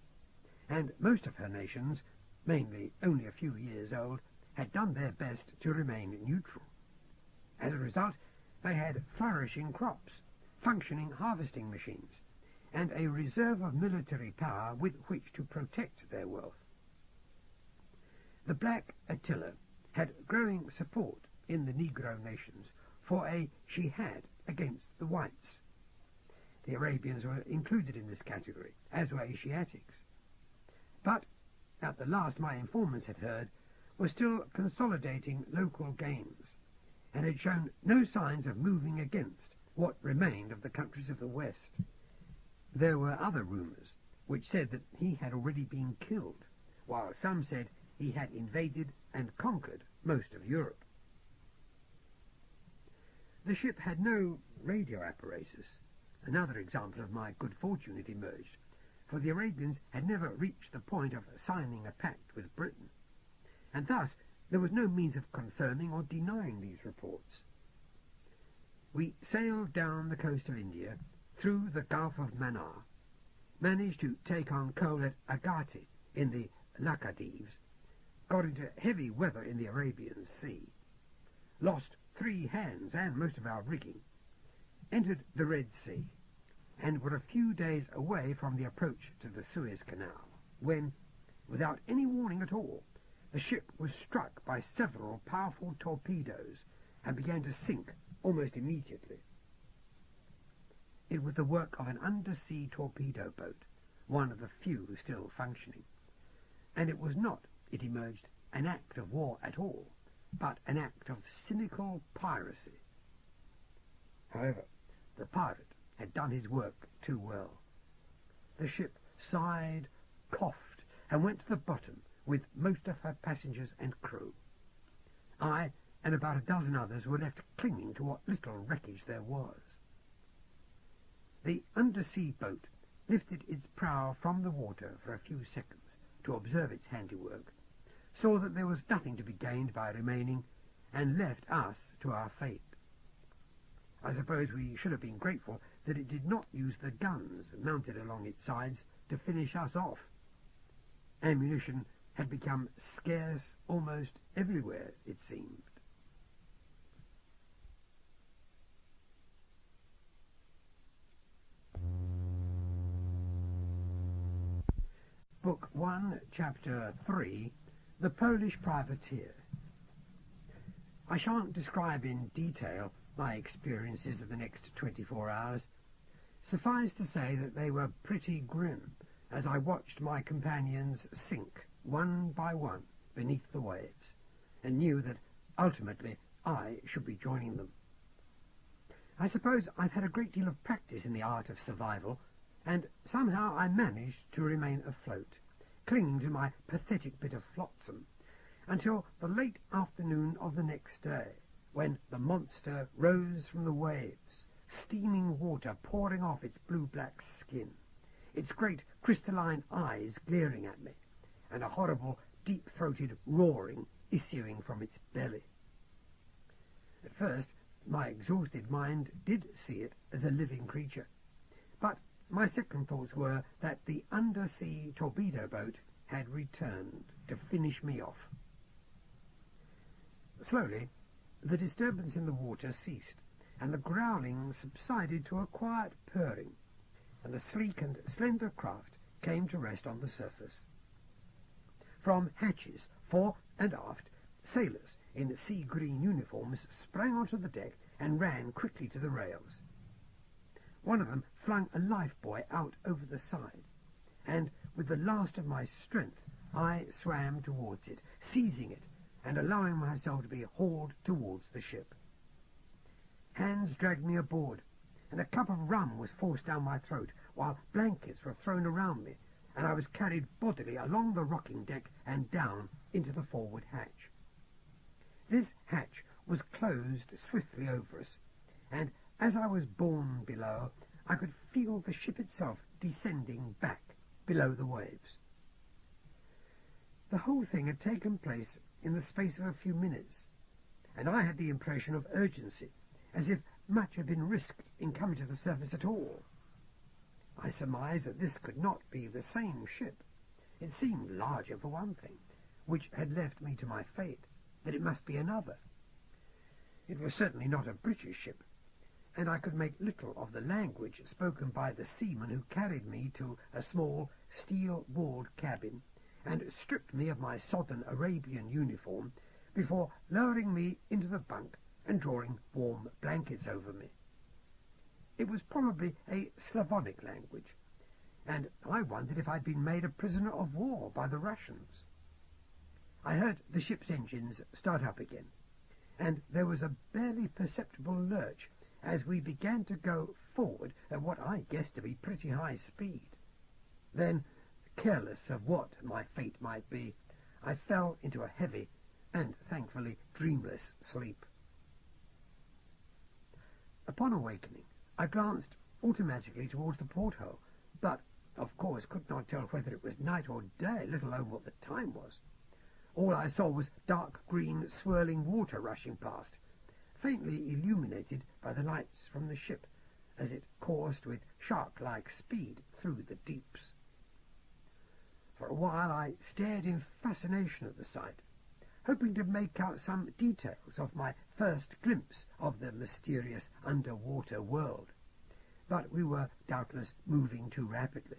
S1: and most of her nations, mainly only a few years old, had done their best to remain neutral. As a result, they had flourishing crops, functioning harvesting machines, and a reserve of military power with which to protect their wealth. The Black Attila had growing support in the Negro nations for a jihad against the whites. The Arabians were included in this category, as were Asiatics. But, at the last my informants had heard, were still consolidating local gains, and had shown no signs of moving against what remained of the countries of the West. There were other rumours, which said that he had already been killed, while some said he had invaded and conquered most of Europe. The ship had no radio apparatus. Another example of my good fortune had emerged, for the Arabians had never reached the point of signing a pact with Britain, and thus there was no means of confirming or denying these reports. We sailed down the coast of India, through the Gulf of Mannar, managed to take on coal at Agati in the Laccadives, got into heavy weather in the Arabian Sea, lost 3 hands and most of our rigging, entered the Red Sea, and were a few days away from the approach to the Suez Canal, when, without any warning at all, the ship was struck by several powerful torpedoes and began to sink almost immediately. It was the work of an undersea torpedo boat, one of the few still functioning, and it was not, it emerged, an act of war at all, but an act of cynical piracy. However, the pirate had done his work too well. The ship sighed, coughed, and went to the bottom with most of her passengers and crew. I and about a dozen others were left clinging to what little wreckage there was. The undersea boat lifted its prow from the water for a few seconds to observe its handiwork, saw that there was nothing to be gained by remaining, and left us to our fate. I suppose we should have been grateful that it did not use the guns mounted along its sides to finish us off. Ammunition had become scarce almost everywhere, it seemed. Book 1, Chapter 3, The Polish Privateer. I shan't describe in detail my experiences of the next 24 hours. Suffice to say that they were pretty grim, as I watched my companions sink, one by one, beneath the waves, and knew that ultimately I should be joining them. I suppose I've had a great deal of practice in the art of survival, and somehow I managed to remain afloat, clinging to my pathetic bit of flotsam, until the late afternoon of the next day, when the monster rose from the waves, steaming water pouring off its blue-black skin, its great crystalline eyes glaring at me, and a horrible, deep-throated roaring issuing from its belly. At first, my exhausted mind did see it as a living creature, but my second thoughts were that the undersea torpedo boat had returned to finish me off. Slowly, the disturbance in the water ceased, and the growling subsided to a quiet purring, and the sleek and slender craft came to rest on the surface. From hatches, fore and aft, sailors in sea-green uniforms sprang onto the deck and ran quickly to the rails. One of them flung a lifebuoy out over the side, and with the last of my strength I swam towards it, seizing it and allowing myself to be hauled towards the ship. Hands dragged me aboard, and a cup of rum was forced down my throat, while blankets were thrown around me, and I was carried bodily along the rocking deck and down into the forward hatch. This hatch was closed swiftly over us, and as I was borne below, I could feel the ship itself descending back below the waves. The whole thing had taken place in the space of a few minutes, and I had the impression of urgency, as if much had been risked in coming to the surface at all. I surmised that this could not be the same ship. It seemed larger, for one thing, which had left me to my fate, that it must be another. It was certainly not a British ship, and I could make little of the language spoken by the seaman who carried me to a small steel-walled cabin and stripped me of my sodden Arabian uniform before lowering me into the bunk and drawing warm blankets over me. It was probably a Slavonic language, and I wondered if I'd been made a prisoner of war by the Russians. I heard the ship's engines start up again, and there was a barely perceptible lurch as we began to go forward at what I guessed to be pretty high speed. Then, careless of what my fate might be, I fell into a heavy and, thankfully, dreamless sleep. Upon awakening, I glanced automatically towards the porthole, but, of course, could not tell whether it was night or day, let alone what the time was. All I saw was dark green, swirling water rushing past. faintly illuminated by the lights from the ship as it coursed with shark-like speed through the deeps. For a while I stared in fascination at the sight, hoping to make out some details of my first glimpse of the mysterious underwater world, but we were doubtless moving too rapidly.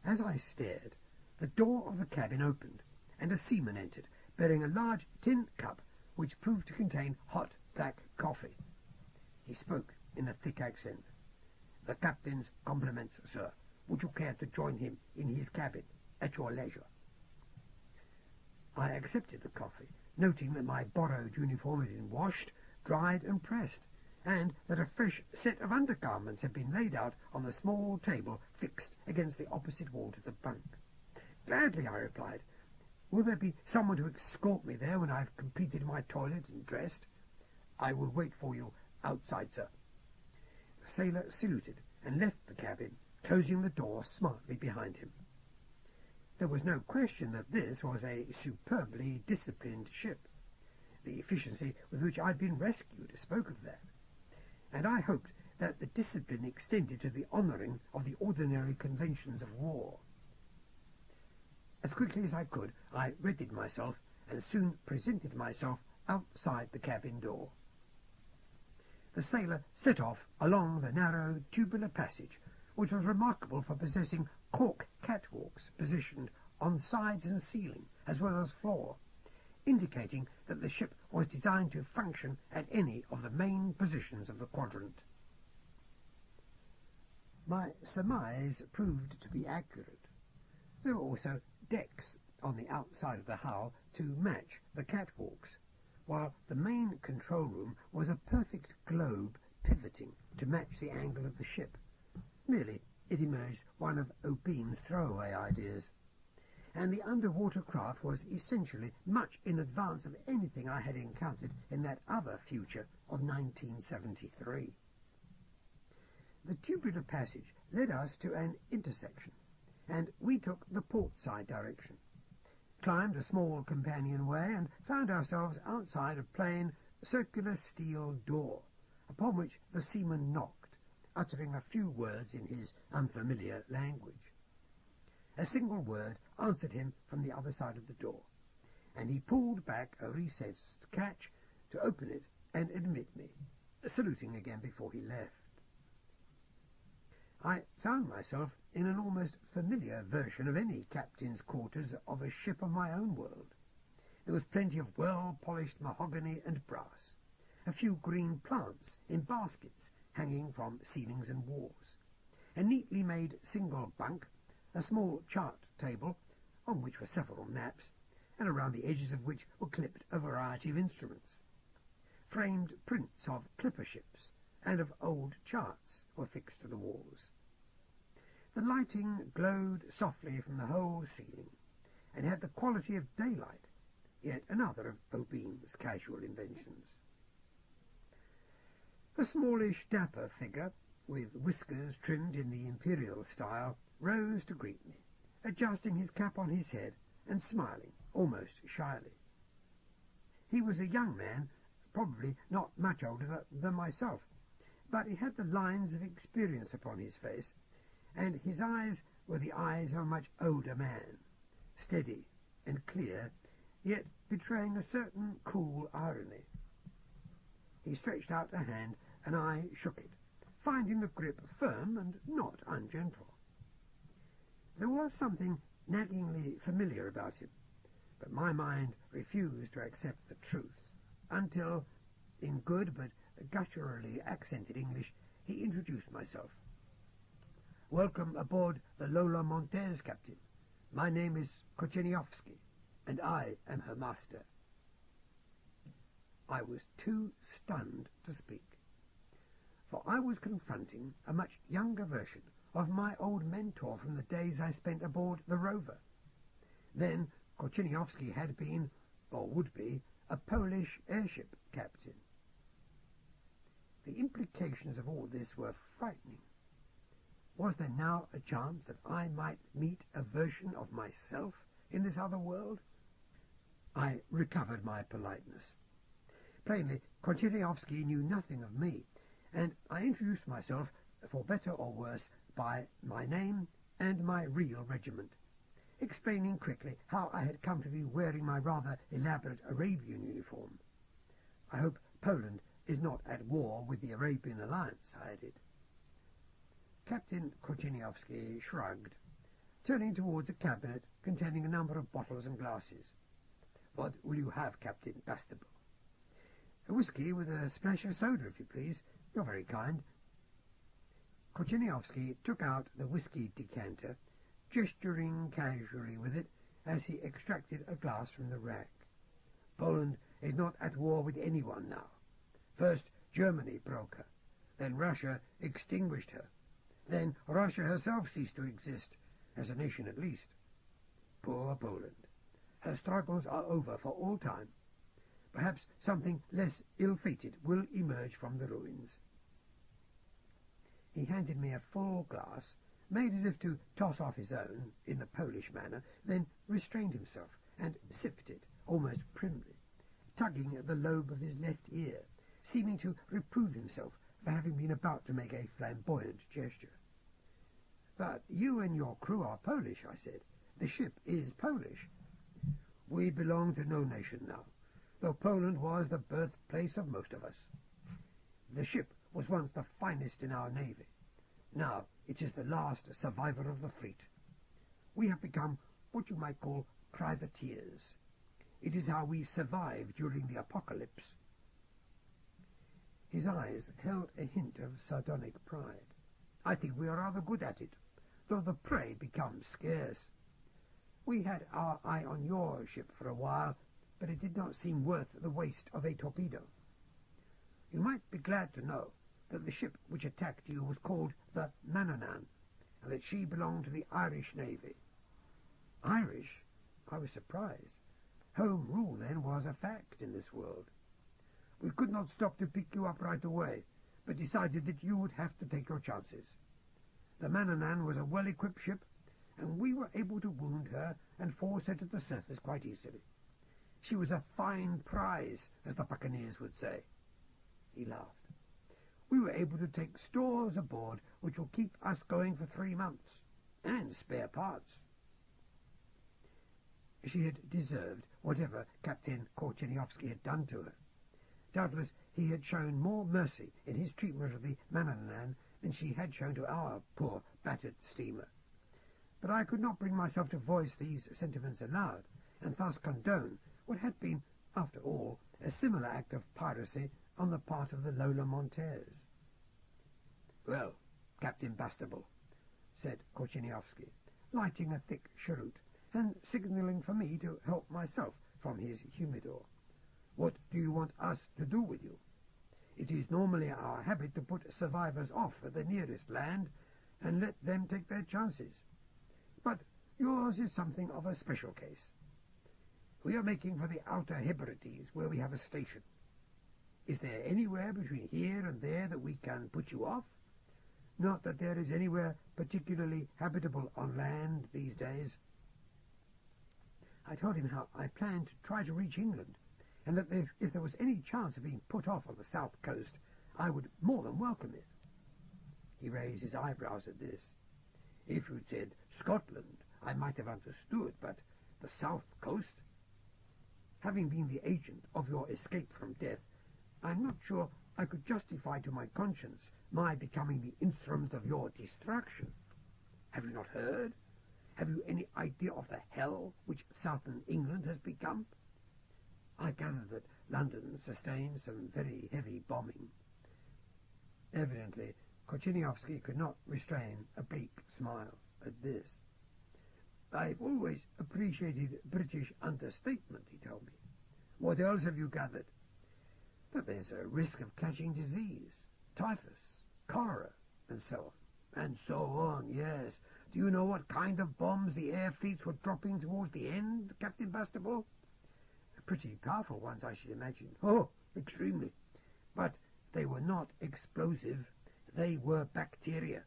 S1: As I stared, the door of the cabin opened, and a seaman entered, bearing a large tin cup which proved to contain hot black coffee. He spoke in a thick accent. "The captain's compliments, sir. Would you care to join him in his cabin at your leisure?" I accepted the coffee, noting that my borrowed uniform had been washed, dried and pressed, and that a fresh set of undergarments had been laid out on the small table fixed against the opposite wall to the bunk. "Gladly," I replied. "Will there be someone to escort me there when I have completed my toilet and dressed?" "I will wait for you outside, sir." The sailor saluted and left the cabin, closing the door smartly behind him. There was no question that this was a superbly disciplined ship. The efficiency with which I had been rescued spoke of that, and I hoped that the discipline extended to the honouring of the ordinary conventions of war. As quickly as I could, I readied myself, and soon presented myself outside the cabin door. The sailor set off along the narrow tubular passage, which was remarkable for possessing cork catwalks positioned on sides and ceiling, as well as floor, indicating that the ship was designed to function at any of the main positions of the quadrant. My surmise proved to be accurate. There were also decks on the outside of the hull to match the catwalks, while the main control room was a perfect globe pivoting to match the angle of the ship. Merely, it emerged one of Opine's throwaway ideas, and the underwater craft was essentially much in advance of anything I had encountered in that other future of 1973. The tubular passage led us to an intersection, and we took the port side direction, climbed a small companionway, and found ourselves outside a plain, circular steel door, upon which the seaman knocked, uttering a few words in his unfamiliar language. A single word answered him from the other side of the door, and he pulled back a recessed catch to open it and admit me, saluting again before he left. I found myself in an almost familiar version of any captain's quarters of a ship of my own world. There was plenty of well-polished mahogany and brass, a few green plants in baskets hanging from ceilings and walls, a neatly made single bunk, a small chart table, on which were several maps, and around the edges of which were clipped a variety of instruments. Framed prints of clipper ships and of old charts were fixed to the walls. The lighting glowed softly from the whole ceiling, and had the quality of daylight, yet another of Opine's casual inventions. A smallish, dapper figure, with whiskers trimmed in the imperial style, rose to greet me, adjusting his cap on his head and smiling almost shyly. He was a young man, probably not much older than myself, but he had the lines of experience upon his face, and his eyes were the eyes of a much older man, steady and clear, yet betraying a certain cool irony. He stretched out a hand, and I shook it, finding the grip firm and not ungentle. There was something naggingly familiar about him, but my mind refused to accept the truth, until, in good but gutturally accented English, he introduced myself. "Welcome aboard the Lola Montez, Captain. My name is Kocheniowski, and I am her master." I was too stunned to speak, for I was confronting a much younger version of my old mentor from the days I spent aboard the Rover. Then Kocheniowski had been, or would be, a Polish airship captain. The implications of all this were frightening. Was there now a chance that I might meet a version of myself in this other world? I recovered my politeness, Plainly, Korcheniowski knew nothing of me, and I introduced myself, for better or worse, by my name and my real regiment, explaining quickly how I had come to be wearing my rather elaborate Arabian uniform. I hope Poland is not at war with the Arabian alliance, I added. Captain Korcheniowski shrugged, turning towards a cabinet containing a number of bottles and glasses. "What will you have, Captain Bastable?" "A whisky with a splash of soda, if you please. You're very kind." Korcheniowski took out the whisky decanter, gesturing casually with it as he extracted a glass from the rack. "Poland is not at war with anyone now. First Germany broke her, then Russia extinguished her, then Russia herself ceased to exist, as a nation at least. Poor Poland. Her struggles are over for all time. Perhaps something less ill-fated will emerge from the ruins." He handed me a full glass, made as if to toss off his own, in the Polish manner, then restrained himself, and sipped it, almost primly, tugging at the lobe of his left ear, seeming to reprove himself for having been about to make a flamboyant gesture. "But you and your crew are Polish," I said. "The ship is Polish." "We belong to no nation now, though Poland was the birthplace of most of us. The ship was once the finest in our navy. Now it is the last survivor of the fleet. We have become what you might call privateers. It is how we survive during the apocalypse." His eyes held a hint of sardonic pride. "I think we are rather good at it, though the prey becomes scarce. We had our eye on your ship for a while, but it did not seem worth the waste of a torpedo. You might be glad to know that the ship which attacked you was called the Mannanan, and that she belonged to the Irish Navy." "Irish?" I was surprised. Home rule, then, was a fact in this world. "We could not stop to pick you up right away, but decided that you would have to take your chances. The Mannanan was a well-equipped ship, and we were able to wound her and force her to the surface quite easily. She was a fine prize, as the buccaneers would say." He laughed. "We were able to take stores aboard which will keep us going for 3 months, and spare parts." She had deserved whatever Captain Korcheniowski had done to her. Doubtless he had shown more mercy in his treatment of the Mannanan than she had shown to our poor battered steamer. But I could not bring myself to voice these sentiments aloud, and thus condone what had been, after all, a similar act of piracy on the part of the Lola Montez. "Well, Captain Bastable," said Korcheniowski, lighting a thick cheroot, and signalling for me to help myself from his humidor, "what do you want us to do with you? It is normally our habit to put survivors off at the nearest land and let them take their chances. But yours is something of a special case. We are making for the Outer Hebrides, where we have a station. Is there anywhere between here and there that we can put you off? Not that there is anywhere particularly habitable on land these days." I told him how I planned to try to reach England, and that if there was any chance of being put off on the south coast, I would more than welcome it. He raised his eyebrows at this. "If you'd said Scotland, I might have understood, but the south coast? Having been the agent of your escape from death, I'm not sure I could justify to my conscience my becoming the instrument of your destruction. Have you not heard? Have you any idea of the hell which southern England has become? I gather that London sustains some very heavy bombing." Evidently, Korcheniowski could not restrain a bleak smile at this. "I've always appreciated British understatement," he told me. "What else have you gathered?" "That there's a risk of catching disease, typhus, cholera, and so on." "And so on, yes. Do you know what kind of bombs the air fleets were dropping towards the end, Captain Bastable?" "Pretty powerful ones, I should imagine." "Oh, extremely. But they were not explosive. They were bacteria.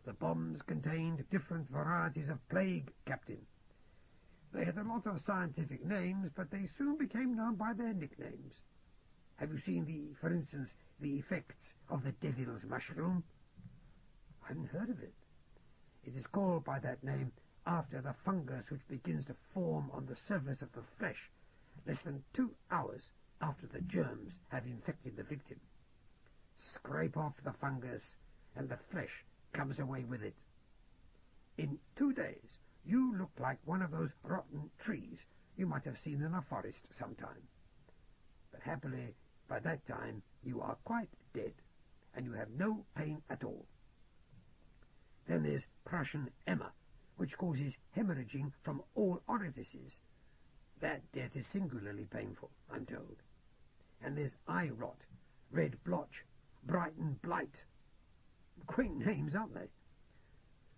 S1: The bombs contained different varieties of plague, Captain. They had a lot of scientific names, but they soon became known by their nicknames. Have you seen for instance, the effects of the devil's mushroom? I hadn't heard of it. It is called by that name after the fungus which begins to form on the surface of the flesh less than 2 hours after the germs have infected the victim. Scrape off the fungus and the flesh comes away with it. In 2 days you look like one of those rotten trees you might have seen in a forest sometime. But happily, by that time you are quite dead, and you have no pain at all. Then there's Prussian emma, which causes hemorrhaging from all orifices. That death is singularly painful, I'm told. And there's eye rot, red blotch, Brighton blight. Quaint names, aren't they?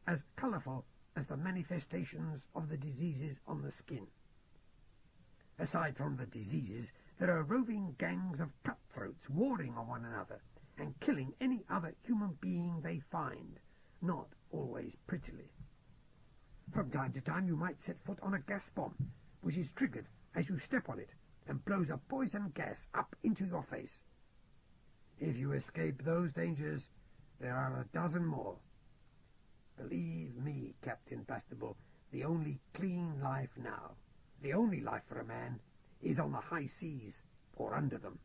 S1: As colourful as the manifestations of the diseases on the skin. Aside from the diseases, there are roving gangs of cutthroats warring on one another and killing any other human being they find, not always prettily. From time to time you might set foot on a gas bomb, which is triggered as you step on it and blows a poison gas up into your face. If you escape those dangers, there are a dozen more. Believe me, Captain Bastable, the only clean life now, the only life for a man, is on the high seas or under them.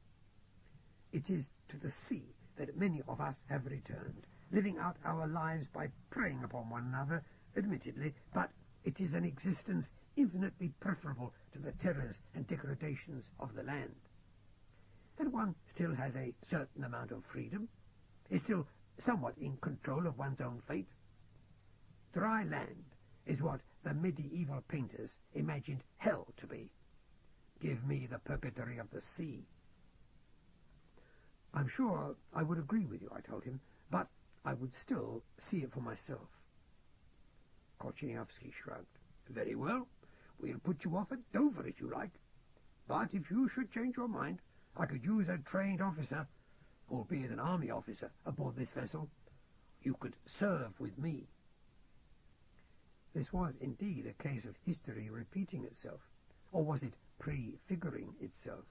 S1: It is to the sea that many of us have returned, living out our lives by preying upon one another, admittedly, but it is an existence infinitely preferable to the terrors and degradations of the land. And one still has a certain amount of freedom, is still somewhat in control of one's own fate. Dry land is what the medieval painters imagined hell to be. Give me the purgatory of the sea. I'm sure I would agree with you, I told him, but I would still see it for myself. Korcheniowski shrugged. Very well, we'll put you off at Dover if you like. But if you should change your mind, I could use a trained officer, albeit an army officer, aboard this vessel. You could serve with me. This was indeed a case of history repeating itself, or was it prefiguring itself?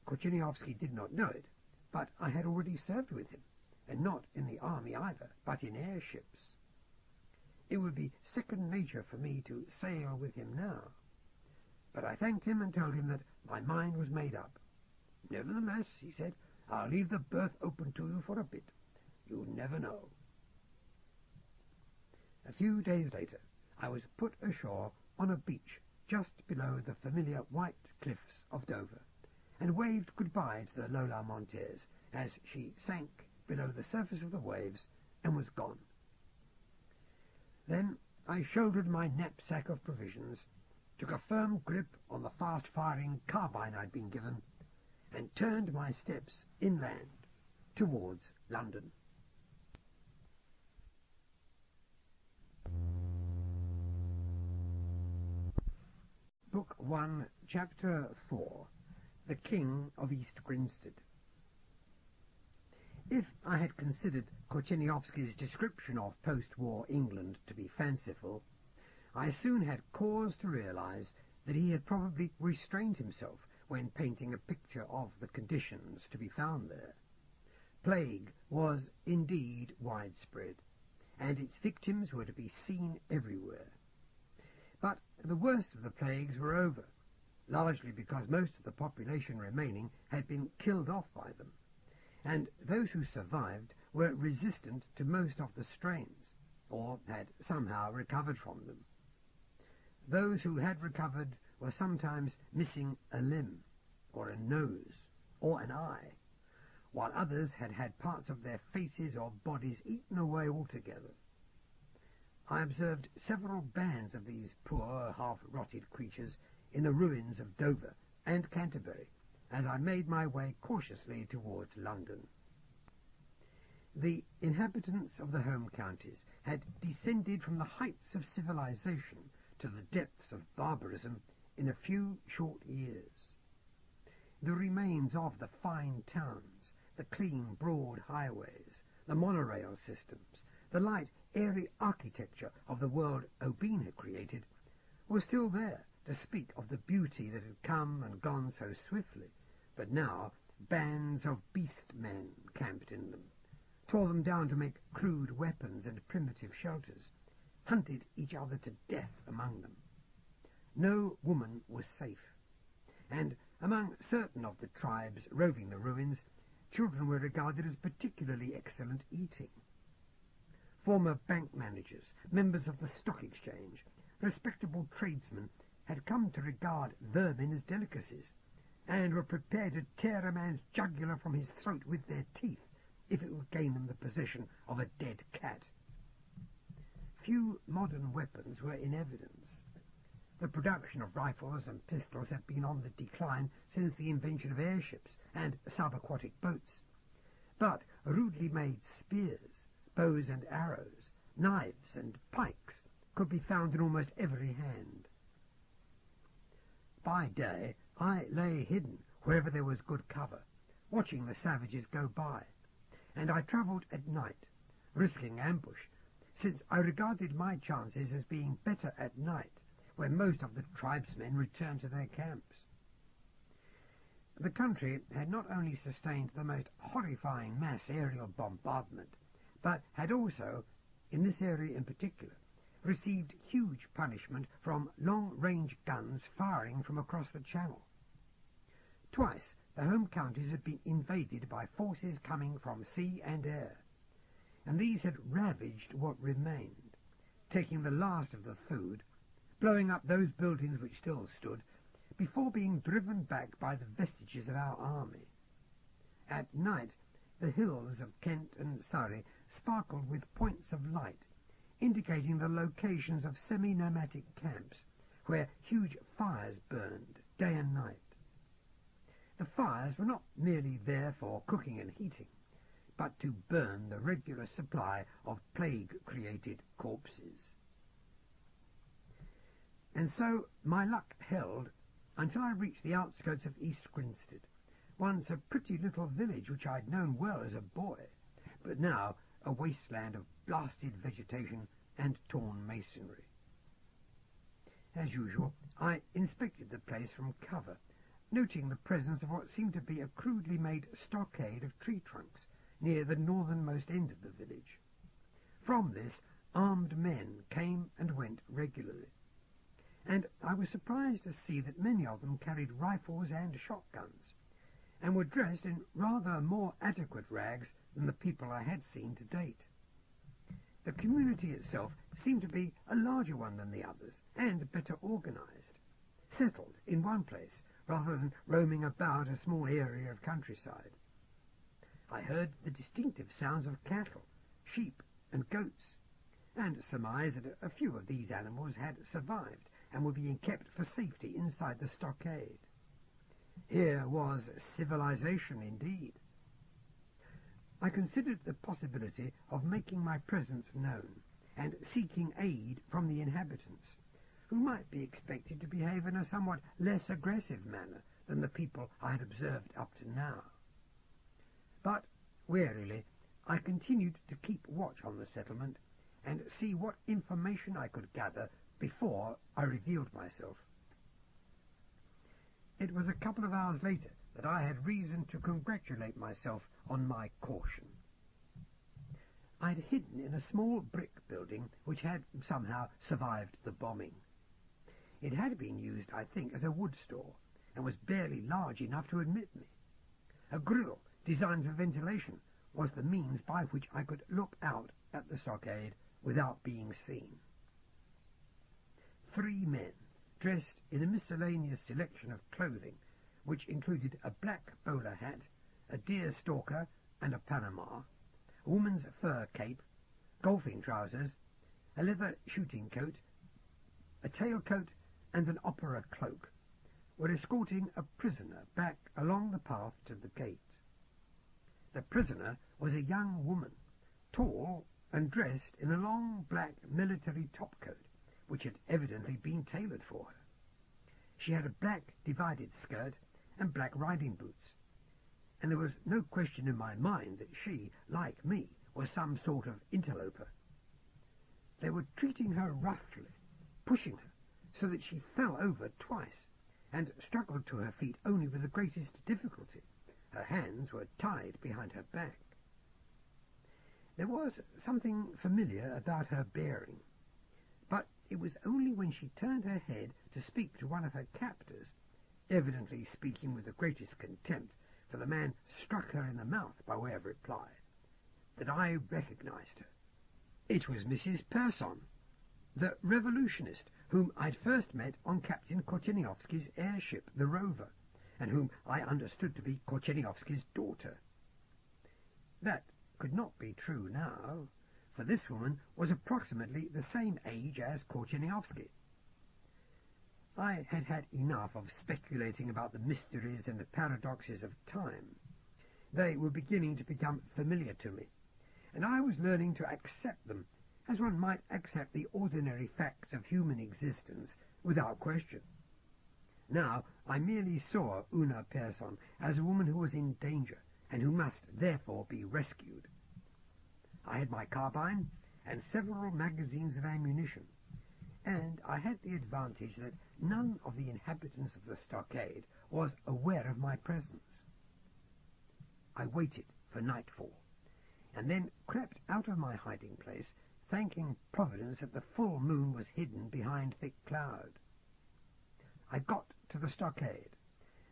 S1: Korcheniowski did not know it, but I had already served with him, and not in the army either, but in airships. It would be second nature for me to sail with him now, but I thanked him and told him that my mind was made up. Nevertheless, he said, I'll leave the berth open to you for a bit. You never know. A few days later, I was put ashore on a beach just below the familiar white cliffs of Dover, and waved goodbye to the Lola Montez as she sank below the surface of the waves and was gone. Then I shouldered my knapsack of provisions, took a firm grip on the fast-firing carbine I'd been given, and turned my steps inland towards London. Book 1, Chapter 4, The King of East Grinstead. If I had considered Korcheniowski's description of post-war England to be fanciful, I soon had cause to realize that he had probably restrained himself when painting a picture of the conditions to be found there. Plague was indeed widespread, and its victims were to be seen everywhere. But the worst of the plagues were over, largely because most of the population remaining had been killed off by them, and those who survived were resistant to most of the strains, or had somehow recovered from them. Those who had recovered were sometimes missing a limb, or a nose, or an eye, while others had had parts of their faces or bodies eaten away altogether. I observed several bands of these poor, half-rotted creatures in the ruins of Dover and Canterbury, as I made my way cautiously towards London. The inhabitants of the home counties had descended from the heights of civilization to the depths of barbarism in a few short years. The remains of the fine towns, the clean, broad highways, the monorail systems, the light, airy architecture of the world Aubin had created, were still there to speak of the beauty that had come and gone so swiftly, but now bands of beast men camped in them, tore them down to make crude weapons and primitive shelters, hunted each other to death among them. No woman was safe, and among certain of the tribes roving the ruins, children were regarded as particularly excellent eating. Former bank managers, members of the stock exchange, respectable tradesmen had come to regard vermin as delicacies, and were prepared to tear a man's jugular from his throat with their teeth if it would gain them the possession of a dead cat. Few modern weapons were in evidence. The production of rifles and pistols had been on the decline since the invention of airships and subaquatic boats, but rudely made spears, bows and arrows, knives and pikes could be found in almost every hand. By day I lay hidden wherever there was good cover, watching the savages go by, and I travelled at night, risking ambush, since I regarded my chances as being better at night, when most of the tribesmen returned to their camps. The country had not only sustained the most horrifying mass aerial bombardment, but had also, in this area in particular, received huge punishment from long-range guns firing from across the Channel. Twice the home counties had been invaded by forces coming from sea and air, and these had ravaged what remained, taking the last of the food, blowing up those buildings which still stood, before being driven back by the vestiges of our army. At night the hills of Kent and Surrey sparkled with points of light, indicating the locations of semi-nomadic camps, where huge fires burned day and night. The fires were not merely there for cooking and heating, but to burn the regular supply of plague-created corpses. And so my luck held until I reached the outskirts of East Grinstead, once a pretty little village which I'd known well as a boy, but now a wasteland of blasted vegetation and torn masonry. As usual, I inspected the place from cover, noting the presence of what seemed to be a crudely made stockade of tree trunks near the northernmost end of the village. From this, armed men came and went regularly, and I was surprised to see that many of them carried rifles and shotguns, and were dressed in rather more adequate rags than the people I had seen to date. The community itself seemed to be a larger one than the others, and better organized, settled in one place rather than roaming about a small area of countryside. I heard the distinctive sounds of cattle, sheep and goats, and surmised that a few of these animals had survived and were being kept for safety inside the stockade. Here was civilization indeed. I considered the possibility of making my presence known and seeking aid from the inhabitants, who might be expected to behave in a somewhat less aggressive manner than the people I had observed up to now. But, warily, I continued to keep watch on the settlement and see what information I could gather before I revealed myself. It was a couple of hours later that I had reason to congratulate myself on my caution. I had hidden in a small brick building which had somehow survived the bombing. It had been used, I think, as a wood store, and was barely large enough to admit me. A grill designed for ventilation was the means by which I could look out at the stockade without being seen. 3 men, dressed in a miscellaneous selection of clothing, which included a black bowler hat, a deer stalker and a Panama, a woman's fur cape, golfing trousers, a leather shooting coat, a tailcoat and an opera cloak, were escorting a prisoner back along the path to the gate. The prisoner was a young woman, tall and dressed in a long black military topcoat, which had evidently been tailored for her. She had a black divided skirt and black riding boots, and there was no question in my mind that she, like me, was some sort of interloper. They were treating her roughly, pushing her so that she fell over twice, and struggled to her feet only with the greatest difficulty. Her hands were tied behind her back. There was something familiar about her bearing, but it was only when she turned her head to speak to one of her captors, evidently speaking with the greatest contempt, for the man struck her in the mouth by way of reply, that I recognized her. It was Mrs. Persson, the revolutionist whom I'd first met on Captain Korcheniowski's airship, the Rover, and whom I understood to be Korcheniowski's daughter. That could not be true now, for this woman was approximately the same age as Korcheniowski. I had had enough of speculating about the mysteries and the paradoxes of time. They were beginning to become familiar to me, and I was learning to accept them as one might accept the ordinary facts of human existence without question. Now I merely saw Una Persson as a woman who was in danger and who must therefore be rescued. I had my carbine and several magazines of ammunition, and I had the advantage that none of the inhabitants of the stockade was aware of my presence. I waited for nightfall, and then crept out of my hiding place, thanking Providence that the full moon was hidden behind thick cloud. I got to the stockade,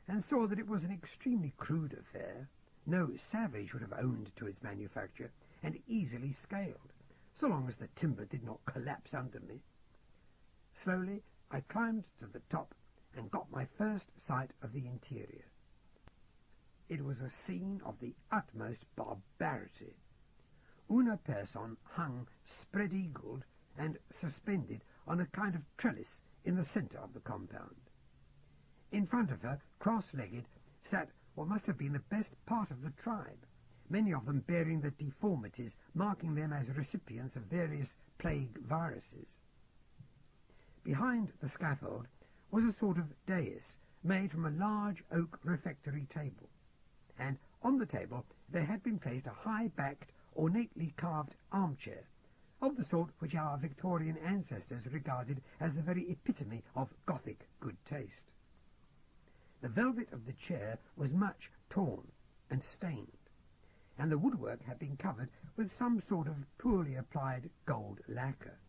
S1: and saw that it was an extremely crude affair. No savage would have owned to its manufacture, and easily scaled, so long as the timber did not collapse under me. Slowly I climbed to the top and got my first sight of the interior. It was a scene of the utmost barbarity. Una Persson hung spread-eagled and suspended on a kind of trellis in the centre of the compound. In front of her, cross-legged, sat what must have been the best part of the tribe, many of them bearing the deformities marking them as recipients of various plague viruses. Behind the scaffold was a sort of dais made from a large oak refectory table, and on the table there had been placed a high-backed, ornately carved armchair, of the sort which our Victorian ancestors regarded as the very epitome of Gothic good taste. The velvet of the chair was much torn and stained, and the woodwork had been covered with some sort of poorly applied gold lacquer.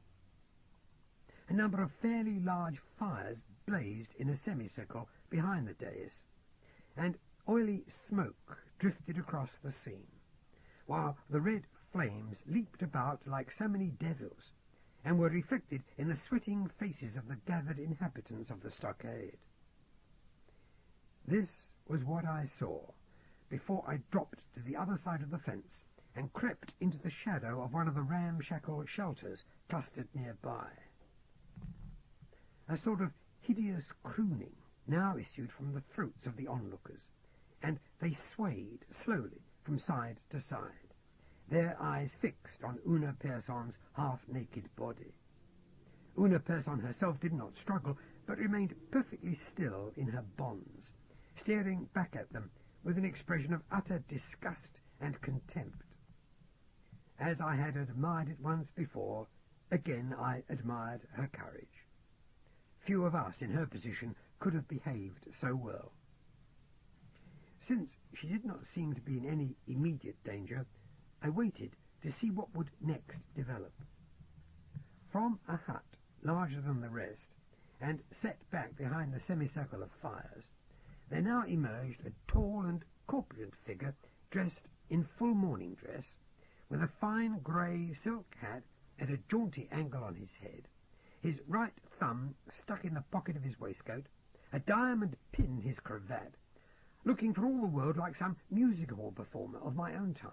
S1: A number of fairly large fires blazed in a semicircle behind the dais, and oily smoke drifted across the scene, while the red flames leaped about like so many devils, and were reflected in the sweating faces of the gathered inhabitants of the stockade. This was what I saw before I dropped to the other side of the fence and crept into the shadow of one of the ramshackle shelters clustered nearby. A sort of hideous crooning now issued from the throats of the onlookers, and they swayed slowly from side to side, their eyes fixed on Una Persson's half-naked body. Una Persson herself did not struggle, but remained perfectly still in her bonds, staring back at them with an expression of utter disgust and contempt. As I had admired it once before, again I admired her courage. Few of us in her position could have behaved so well. Since she did not seem to be in any immediate danger, I waited to see what would next develop. From a hut larger than the rest, and set back behind the semicircle of fires, there now emerged a tall and corpulent figure dressed in full morning dress, with a fine grey silk hat at a jaunty angle on his head, his right thumb stuck in the pocket of his waistcoat, a diamond pin in his cravat, looking for all the world like some music hall performer of my own time.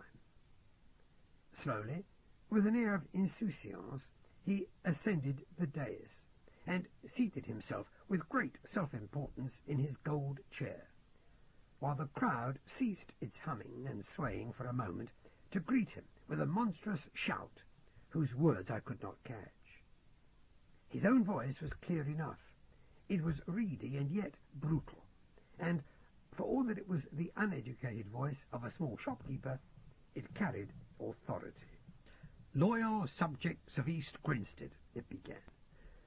S1: Slowly, with an air of insouciance, he ascended the dais, and seated himself with great self-importance in his gold chair, while the crowd ceased its humming and swaying for a moment to greet him with a monstrous shout, whose words I could not catch. His own voice was clear enough. It was reedy and yet brutal, and for all that it was the uneducated voice of a small shopkeeper, it carried authority. "Loyal subjects of East Grinstead," it began,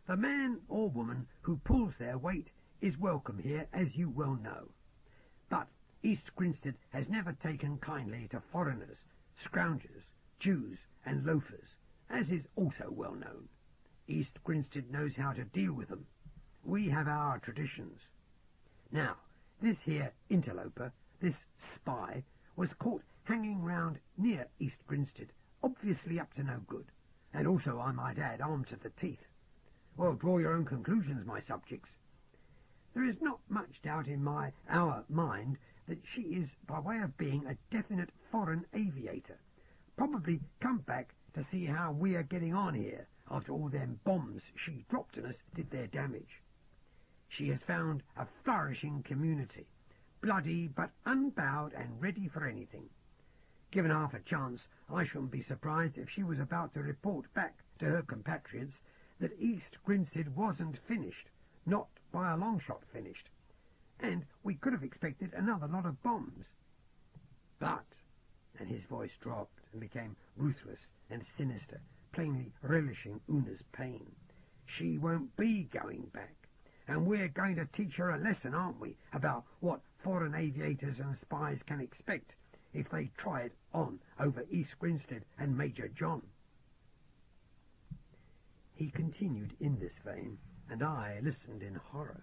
S1: "the man or woman who pulls their weight is welcome here, as you well know. But East Grinstead has never taken kindly to foreigners, scroungers, Jews and loafers, as is also well known. East Grinstead knows how to deal with them. We have our traditions. Now, this here interloper, this spy, was caught hanging round near East Grinstead, obviously up to no good, and also, I might add, armed to the teeth. Well, draw your own conclusions, my subjects. There is not much doubt in our mind that she is, by way of being, a definite foreign aviator, probably come back to see how we are getting on here after all them bombs she dropped on us did their damage. She has found a flourishing community, bloody but unbowed and ready for anything. Given half a chance, I shouldn't be surprised if she was about to report back to her compatriots that East Grinstead wasn't finished, not by a long shot finished, and we could have expected another lot of bombs. But, and his voice dropped and became ruthless and sinister, plainly relishing Una's pain, she won't be going back. And we're going to teach her a lesson, aren't we, about what foreign aviators and spies can expect if they try it on over East Grinstead and Major John. He continued in this vein, and I listened in horror.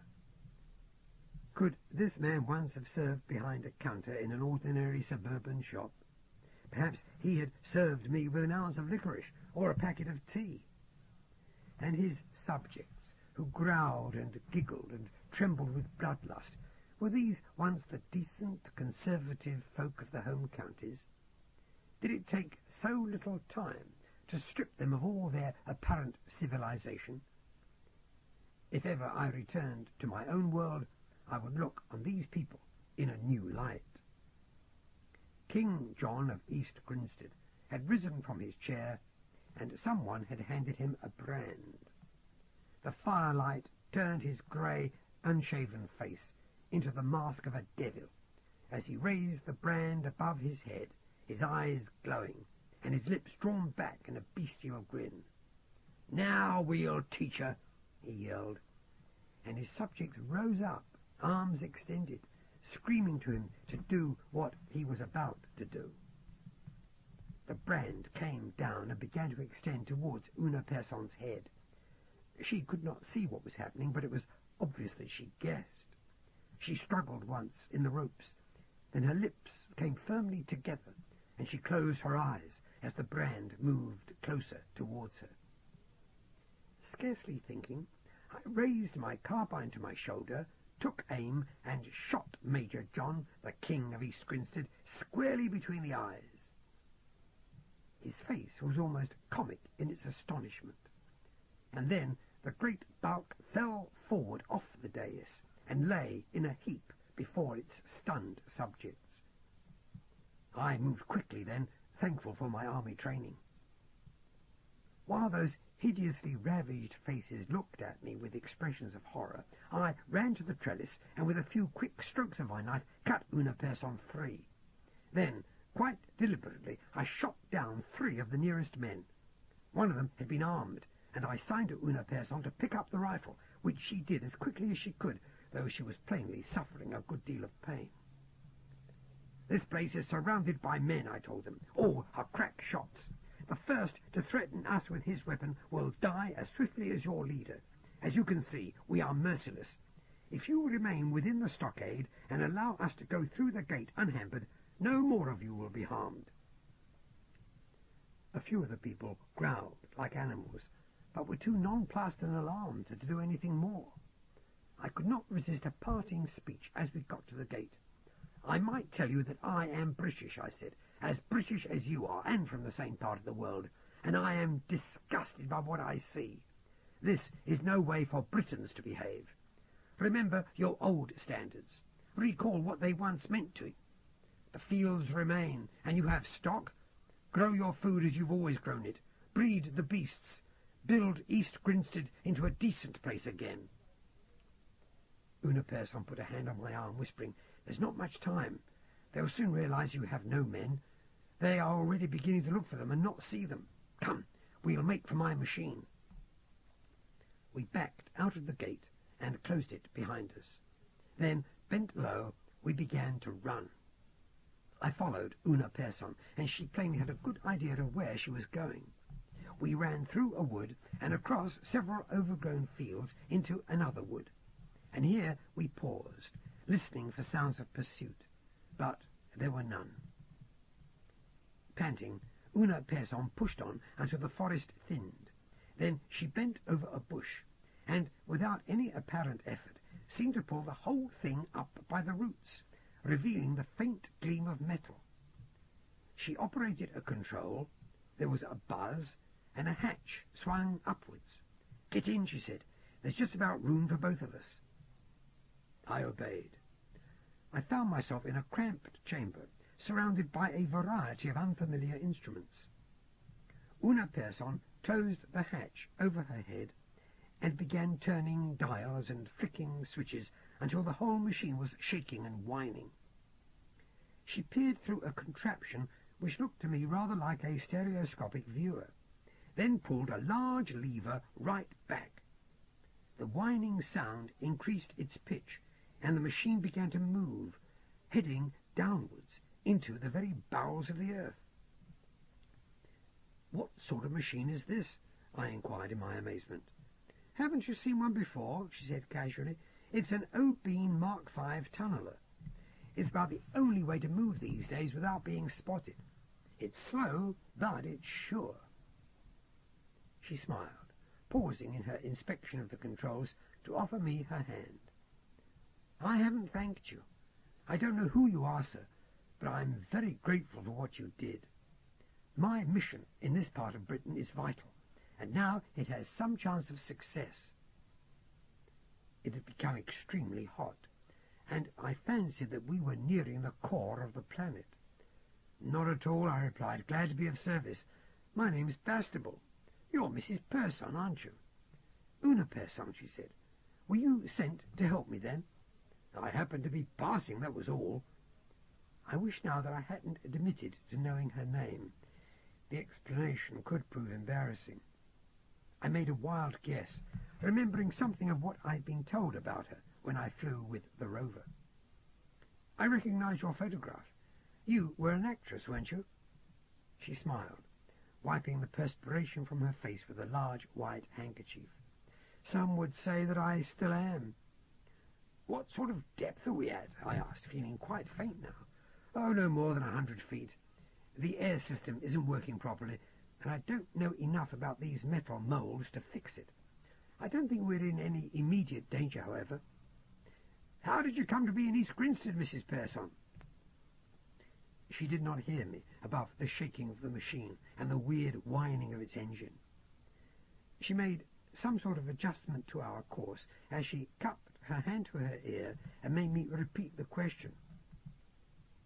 S1: Could this man once have served behind a counter in an ordinary suburban shop? Perhaps he had served me with an ounce of licorice or a packet of tea. And his subjects, who growled and giggled and trembled with bloodlust, were these once the decent, conservative folk of the home counties? Did it take so little time to strip them of all their apparent civilization? If ever I returned to my own world, I would look on these people in a new light. King John of East Grinstead had risen from his chair, and someone had handed him a brand. The firelight turned his grey, unshaven face into the mask of a devil as he raised the brand above his head, his eyes glowing, and his lips drawn back in a bestial grin. "Now we'll teach her," he yelled, and his subjects rose up, arms extended, screaming to him to do what he was about to do. The brand came down and began to extend towards Una Person's head. She could not see what was happening, but it was obvious that she guessed. She struggled once in the ropes, then her lips came firmly together, and she closed her eyes as the brand moved closer towards her. Scarcely thinking, I raised my carbine to my shoulder, took aim, and shot Major John, the King of East Grinstead, squarely between the eyes. His face was almost comic in its astonishment, and then the great bulk fell forward off the dais and lay in a heap before its stunned subjects. I moved quickly then, thankful for my army training. While those hideously ravaged faces looked at me with expressions of horror, I ran to the trellis and with a few quick strokes of my knife cut Una Person free. Then, quite deliberately, I shot down 3 of the nearest men. One of them had been armed, and I signed to Una Person to pick up the rifle, which she did as quickly as she could, though she was plainly suffering a good deal of pain. "This place is surrounded by men," I told them. "All are crack shots. The first to threaten us with his weapon will die as swiftly as your leader. As you can see, we are merciless. If you remain within the stockade and allow us to go through the gate unhampered, no more of you will be harmed." A few of the people growled like animals, but were too nonplussed and alarmed to do anything more. I could not resist a parting speech as we got to the gate. "I might tell you that I am British," I said, "as British as you are, and from the same part of the world, and I am disgusted by what I see. This is no way for Britons to behave. Remember your old standards. Recall what they once meant to you. The fields remain, and you have stock. Grow your food as you've always grown it. Breed the beasts. Build East Grinstead into a decent place again." Una Person put a hand on my arm, whispering, "There's not much time. They'll soon realize you have no men. They are already beginning to look for them and not see them. Come, we'll make for my machine." We backed out of the gate and closed it behind us. Then, bent low, we began to run. I followed Una Persson, and she plainly had a good idea of where she was going. We ran through a wood and across several overgrown fields into another wood, and here we paused, listening for sounds of pursuit, but there were none. Panting, Una Persson pushed on until the forest thinned. Then she bent over a bush, and, without any apparent effort, seemed to pull the whole thing up by the roots, revealing the faint gleam of metal. She operated a control, there was a buzz, and a hatch swung upwards. "Get in," she said. "There's just about room for both of us." I obeyed. I found myself in a cramped chamber, surrounded by a variety of unfamiliar instruments. Una Persson closed the hatch over her head and began turning dials and flicking switches until the whole machine was shaking and whining. She peered through a contraption which looked to me rather like a stereoscopic viewer, then pulled a large lever right back. The whining sound increased its pitch, and the machine began to move, heading downwards into the very bowels of the earth. "What sort of machine is this?" I inquired in my amazement. "Haven't you seen one before?" she said casually. "It's an O-beam Mark V tunneler. It's about the only way to move these days without being spotted. It's slow, but it's sure." She smiled, pausing in her inspection of the controls to offer me her hand. "I haven't thanked you. I don't know who you are, sir, but I'm very grateful for what you did. My mission in this part of Britain is vital, and now it has some chance of success." It had become extremely hot, and I fancied that we were nearing the core of the planet. "Not at all," I replied. "Glad to be of service. My name's Bastable. You're Mrs. Persson, aren't you?" "Una Persson," she said. "Were you sent to help me, then?" "I happened to be passing, that was all." I wish now that I hadn't admitted to knowing her name. The explanation could prove embarrassing. I made a wild guess, remembering something of what I'd been told about her when I flew with the rover. "I recognize your photograph. You were an actress, weren't you?" She smiled, wiping the perspiration from her face with a large white handkerchief. "Some would say that I still am." "What sort of depth are we at?" I asked, feeling quite faint now. "Oh, no more than 100 feet. The air system isn't working properly, and I don't know enough about these metal moulds to fix it. I don't think we're in any immediate danger, however." "How did you come to be in East Grinstead, Mrs. Persson?" She did not hear me above the shaking of the machine and the weird whining of its engine. She made some sort of adjustment to our course as she cupped her hand to her ear and made me repeat the question.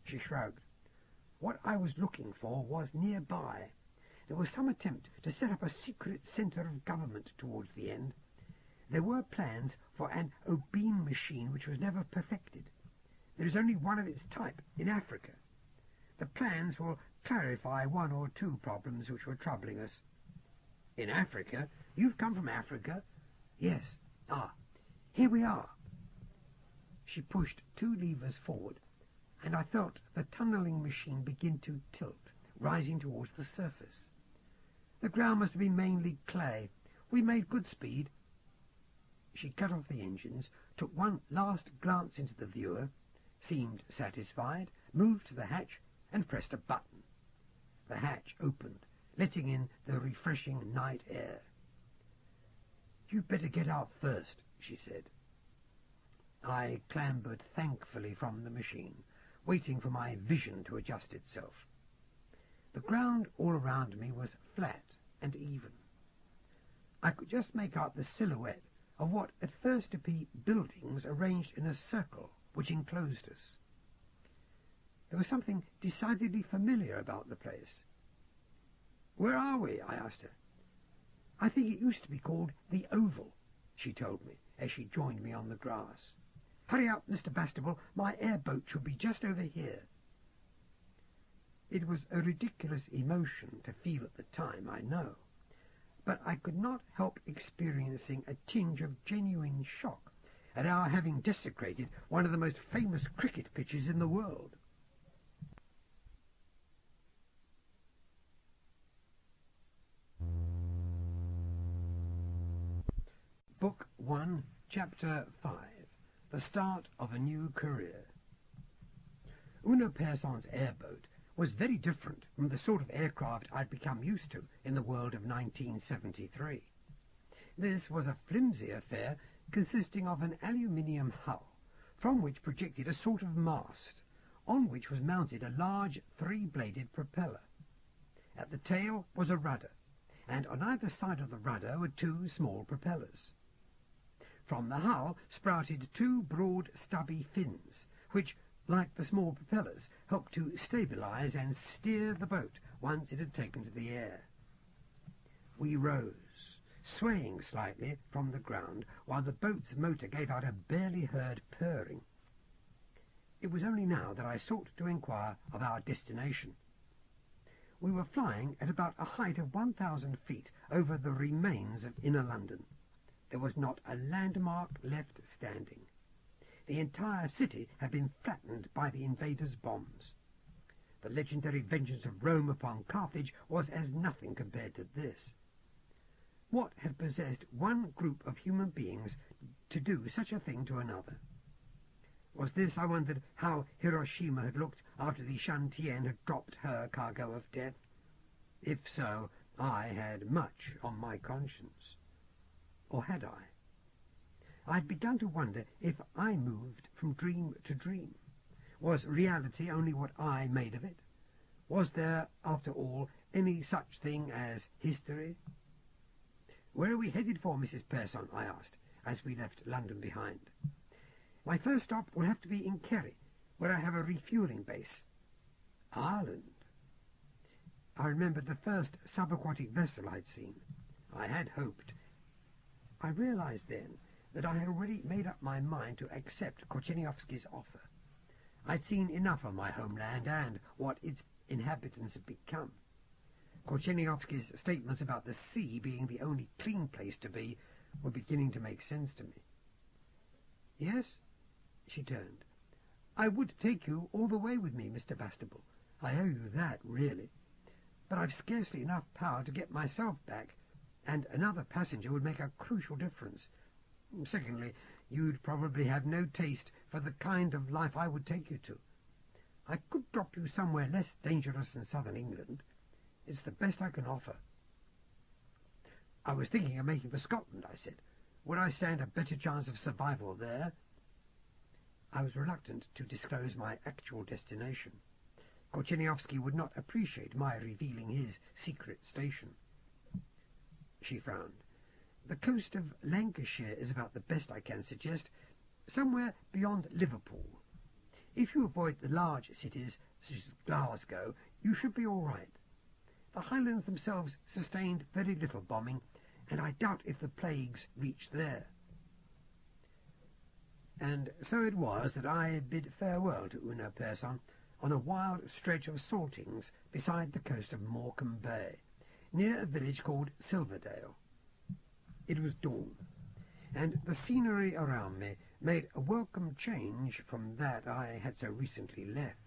S1: She shrugged. What I was looking for was nearby. There was some attempt to set up a secret centre of government towards the end. There were plans for an O-beam machine which was never perfected. There is only one of its type in Africa. The plans will clarify one or two problems which were troubling us. "In Africa? You've come from Africa?" "Yes. Ah, here we are." She pushed 2 levers forward, and I felt the tunnelling machine begin to tilt, rising towards the surface. The ground must have been mainly clay. We made good speed. She cut off the engines, took one last glance into the viewer, seemed satisfied, moved to the hatch, and pressed a button. The hatch opened, letting in the refreshing night air. "You'd better get out first," she said. I clambered thankfully from the machine, waiting for my vision to adjust itself. The ground all around me was flat and even. I could just make out the silhouette of what at first appeared buildings arranged in a circle which enclosed us. There was something decidedly familiar about the place. "Where are we?" I asked her. "I think it used to be called the Oval," she told me as she joined me on the grass. "Hurry up, Mr. Bastable, my airboat should be just over here." It was a ridiculous emotion to feel at the time, I know, but I could not help experiencing a tinge of genuine shock at our having desecrated one of the most famous cricket pitches in the world. Book 1, Chapter 5. The Start of a New Career. Una Person's airboat was very different from the sort of aircraft I'd become used to in the world of 1973. This was a flimsy affair consisting of an aluminium hull, from which projected a sort of mast, on which was mounted a large three-bladed propeller. At the tail was a rudder, and on either side of the rudder were two small propellers. From the hull sprouted two broad, stubby fins, which, like the small propellers, helped to stabilize and steer the boat once it had taken to the air. We rose, swaying slightly from the ground, while the boat's motor gave out a barely heard purring. It was only now that I sought to inquire of our destination. We were flying at about a height of 1,000 feet over the remains of inner London. There was not a landmark left standing. The entire city had been flattened by the invaders' bombs. The legendary vengeance of Rome upon Carthage was as nothing compared to this. What had possessed one group of human beings to do such a thing to another? Was this, I wondered, how Hiroshima had looked after the Shantian had dropped her cargo of death? If so, I had much on my conscience. Or had I? I had begun to wonder if I moved from dream to dream. Was reality only what I made of it? Was there, after all, any such thing as history? "Where are we headed for, Mrs. Person?" I asked, as we left London behind. "My first stop will have to be in Kerry, where I have a refuelling base." "Ireland." I remembered the first subaquatic vessel I'd seen. I had hoped. I realized then that I had already made up my mind to accept Korcheniowski's offer. I'd seen enough of my homeland and what its inhabitants had become. Korcheniowski's statements about the sea being the only clean place to be were beginning to make sense to me. "Yes?" She turned. "I would take you all the way with me, Mr. Bastable. I owe you that, really. But I've scarcely enough power to get myself back, and another passenger would make a crucial difference. Secondly, you'd probably have no taste for the kind of life I would take you to. I could drop you somewhere less dangerous than southern England. It's the best I can offer." "I was thinking of making for Scotland," I said. "Would I stand a better chance of survival there?" I was reluctant to disclose my actual destination. Korcheniowski would not appreciate my revealing his secret station. She frowned. "The coast of Lancashire is about the best I can suggest, somewhere beyond Liverpool. If you avoid the large cities, such as Glasgow, you should be all right. The Highlands themselves sustained very little bombing, and I doubt if the plagues reached there." And so it was that I bid farewell to Una Person on a wild stretch of saltings beside the coast of Morecambe Bay, near a village called Silverdale. It was dawn, and the scenery around me made a welcome change from that I had so recently left.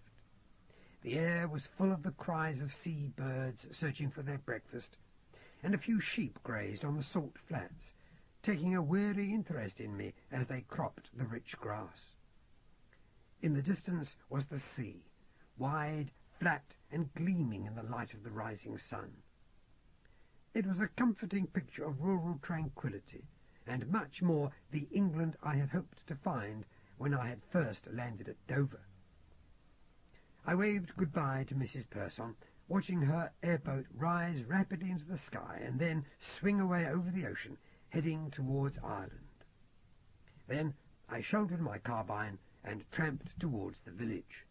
S1: The air was full of the cries of sea birds searching for their breakfast, and a few sheep grazed on the salt flats, taking a weary interest in me as they cropped the rich grass. In the distance was the sea, wide, flat, and gleaming in the light of the rising sun. It was a comforting picture of rural tranquillity, and much more the England I had hoped to find when I had first landed at Dover. I waved goodbye to Mrs. Person, watching her airboat rise rapidly into the sky and then swing away over the ocean, heading towards Ireland. Then I shouldered my carbine and tramped towards the village.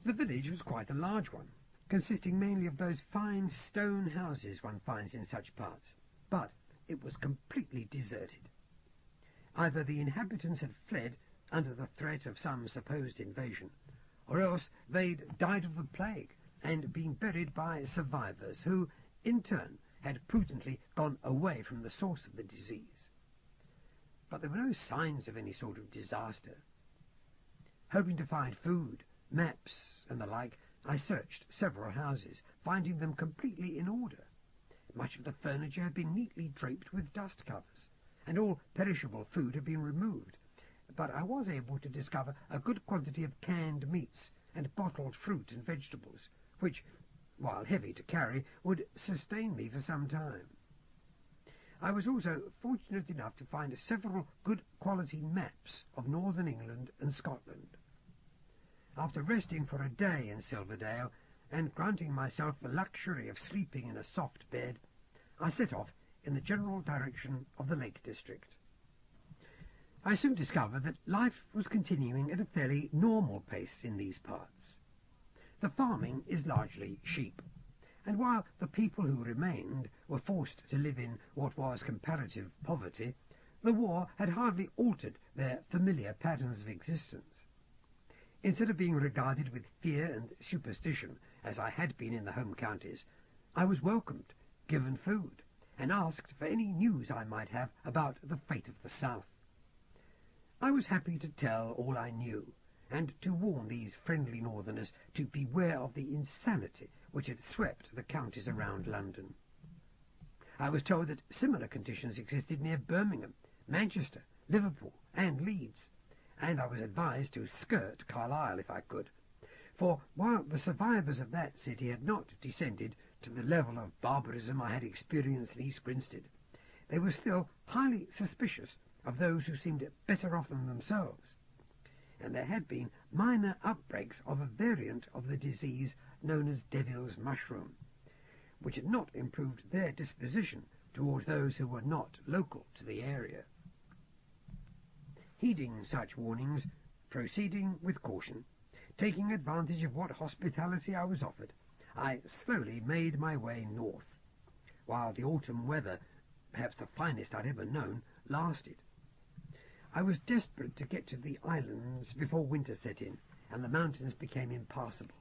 S1: The village was quite a large one, consisting mainly of those fine stone houses one finds in such parts, but it was completely deserted. Either the inhabitants had fled under the threat of some supposed invasion, or else they'd died of the plague and been buried by survivors who, in turn, had prudently gone away from the source of the disease. but there were no signs of any sort of disaster. Hoping to find food, maps, and the like, I searched several houses, finding them completely in order. Much of the furniture had been neatly draped with dust covers, and all perishable food had been removed, but I was able to discover a good quantity of canned meats and bottled fruit and vegetables, which, while heavy to carry, would sustain me for some time. I was also fortunate enough to find several good quality maps of northern England and Scotland. After resting for a day in Silverdale, and granting myself the luxury of sleeping in a soft bed, I set off in the general direction of the Lake District. I soon discovered that life was continuing at a fairly normal pace in these parts. The farming is largely sheep, and while the people who remained were forced to live in what was comparative poverty, the war had hardly altered their familiar patterns of existence. Instead of being regarded with fear and superstition, as I had been in the home counties, I was welcomed, given food, and asked for any news I might have about the fate of the South. I was happy to tell all I knew, and to warn these friendly northerners to beware of the insanity which had swept the counties around London. I was told that similar conditions existed near Birmingham, Manchester, Liverpool, and Leeds, and I was advised to skirt Carlisle if I could, for while the survivors of that city had not descended to the level of barbarism I had experienced in East Grinstead, they were still highly suspicious of those who seemed better off than themselves, and there had been minor outbreaks of a variant of the disease known as devil's mushroom, which had not improved their disposition towards those who were not local to the area. Heeding such warnings, proceeding with caution, taking advantage of what hospitality I was offered, I slowly made my way north, while the autumn weather, perhaps the finest I'd ever known, lasted. I was desperate to get to the islands before winter set in, and the mountains became impassable.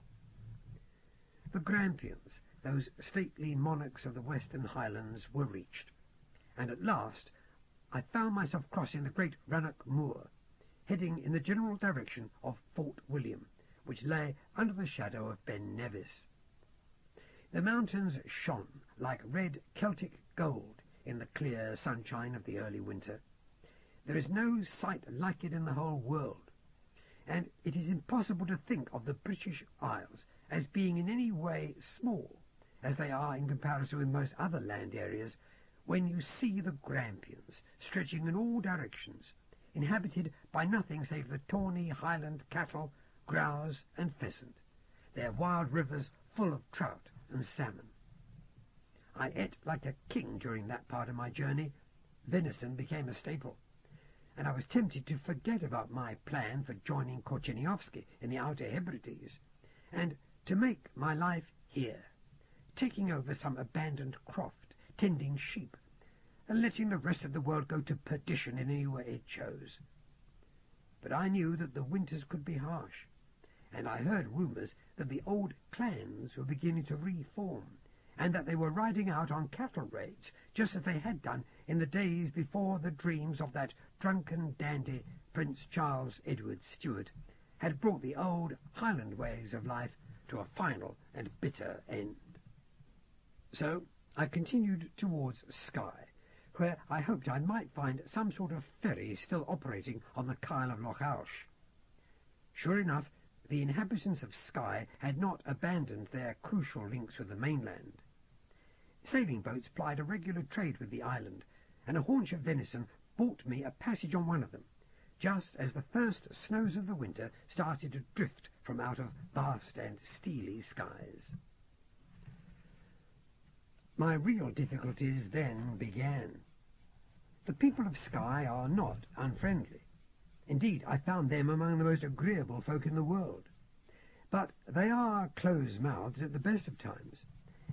S1: The Grampians, those stately monarchs of the Western Highlands, were reached, and at last I found myself crossing the great Rannoch Moor, heading in the general direction of Fort William, which lay under the shadow of Ben Nevis. The mountains shone like red Celtic gold in the clear sunshine of the early winter. There is no sight like it in the whole world, and it is impossible to think of the British Isles as being in any way small, as they are in comparison with most other land areas, when you see the Grampians stretching in all directions, inhabited by nothing save the tawny Highland cattle, grouse, and pheasant, their wild rivers full of trout and salmon. I ate like a king during that part of my journey. Venison became a staple, and I was tempted to forget about my plan for joining Korcheniowski in the Outer Hebrides, and to make my life here, taking over some abandoned croft, tending sheep, and letting the rest of the world go to perdition in any way it chose. But I knew that the winters could be harsh, and I heard rumours that the old clans were beginning to reform, and that they were riding out on cattle raids, just as they had done in the days before the dreams of that drunken dandy Prince Charles Edward Stuart had brought the old Highland ways of life to a final and bitter end. So I continued towards Skye, where I hoped I might find some sort of ferry still operating on the Kyle of Loch Alsh. Sure enough, the inhabitants of Skye had not abandoned their crucial links with the mainland. Sailing boats plied a regular trade with the island, and a haunch of venison bought me a passage on one of them, just as the first snows of the winter started to drift from out of vast and steely skies. My real difficulties then began. The people of Skye are not unfriendly. Indeed, I found them among the most agreeable folk in the world. But they are close-mouthed at the best of times,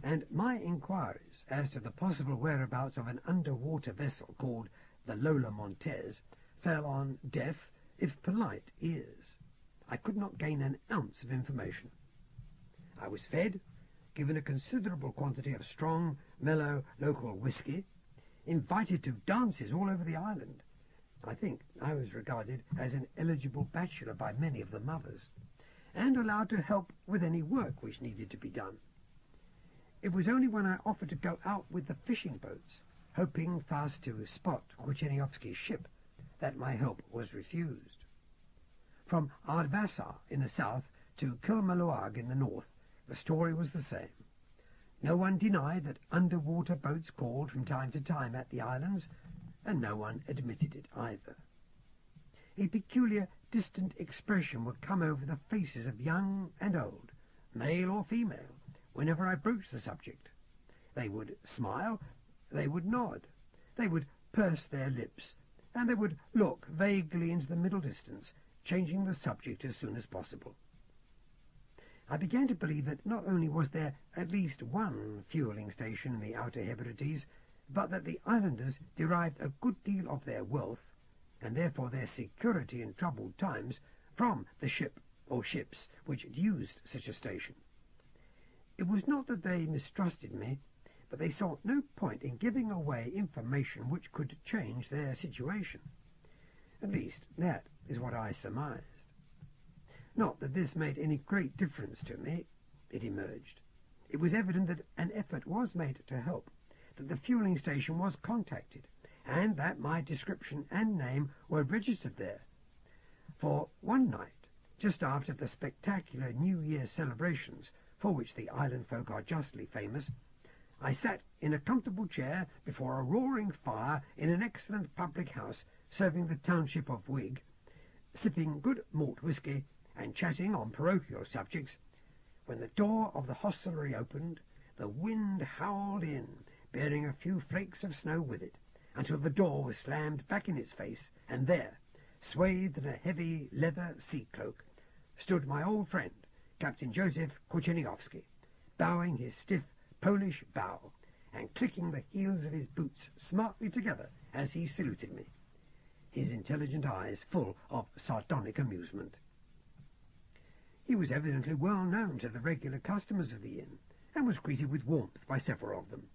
S1: and my inquiries as to the possible whereabouts of an underwater vessel called the Lola Montez fell on deaf, if polite, ears. I could not gain an ounce of information. I was fed, given a considerable quantity of strong, mellow local whisky, invited to dances all over the island, I think I was regarded as an eligible bachelor by many of the mothers, and allowed to help with any work which needed to be done. It was only when I offered to go out with the fishing boats, hoping fast to spot Kucheniovsky's ship, that my help was refused. From Ardvassar in the south to Kilmaluag in the north, the story was the same. No one denied that underwater boats called from time to time at the islands, and no one admitted it either. A peculiar, distant expression would come over the faces of young and old, male or female, whenever I broached the subject. They would smile, they would nod, they would purse their lips, and they would look vaguely into the middle distance, changing the subject as soon as possible. I began to believe that not only was there at least one fueling station in the Outer Hebrides, but that the islanders derived a good deal of their wealth, and therefore their security in troubled times, from the ship or ships which used such a station. It was not that they mistrusted me, but they saw no point in giving away information which could change their situation. At least, that is what I surmised. Not that this made any great difference to me, it emerged. It was evident that an effort was made to help, that the fueling station was contacted, and that my description and name were registered there. For one night, just after the spectacular New Year's celebrations, for which the island folk are justly famous, I sat in a comfortable chair before a roaring fire in an excellent public house serving the township of Wig, sipping good malt whisky and chatting on parochial subjects, when the door of the hostelry opened, the wind howled in, bearing a few flakes of snow with it, until the door was slammed back in its face, and there, swathed in a heavy leather sea-cloak, stood my old friend, Captain Joseph Kucheniovsky, bowing his stiff Polish bow, and clicking the heels of his boots smartly together as he saluted me, his intelligent eyes full of sardonic amusement. He was evidently well known to the regular customers of the inn, and was greeted with warmth by several of them.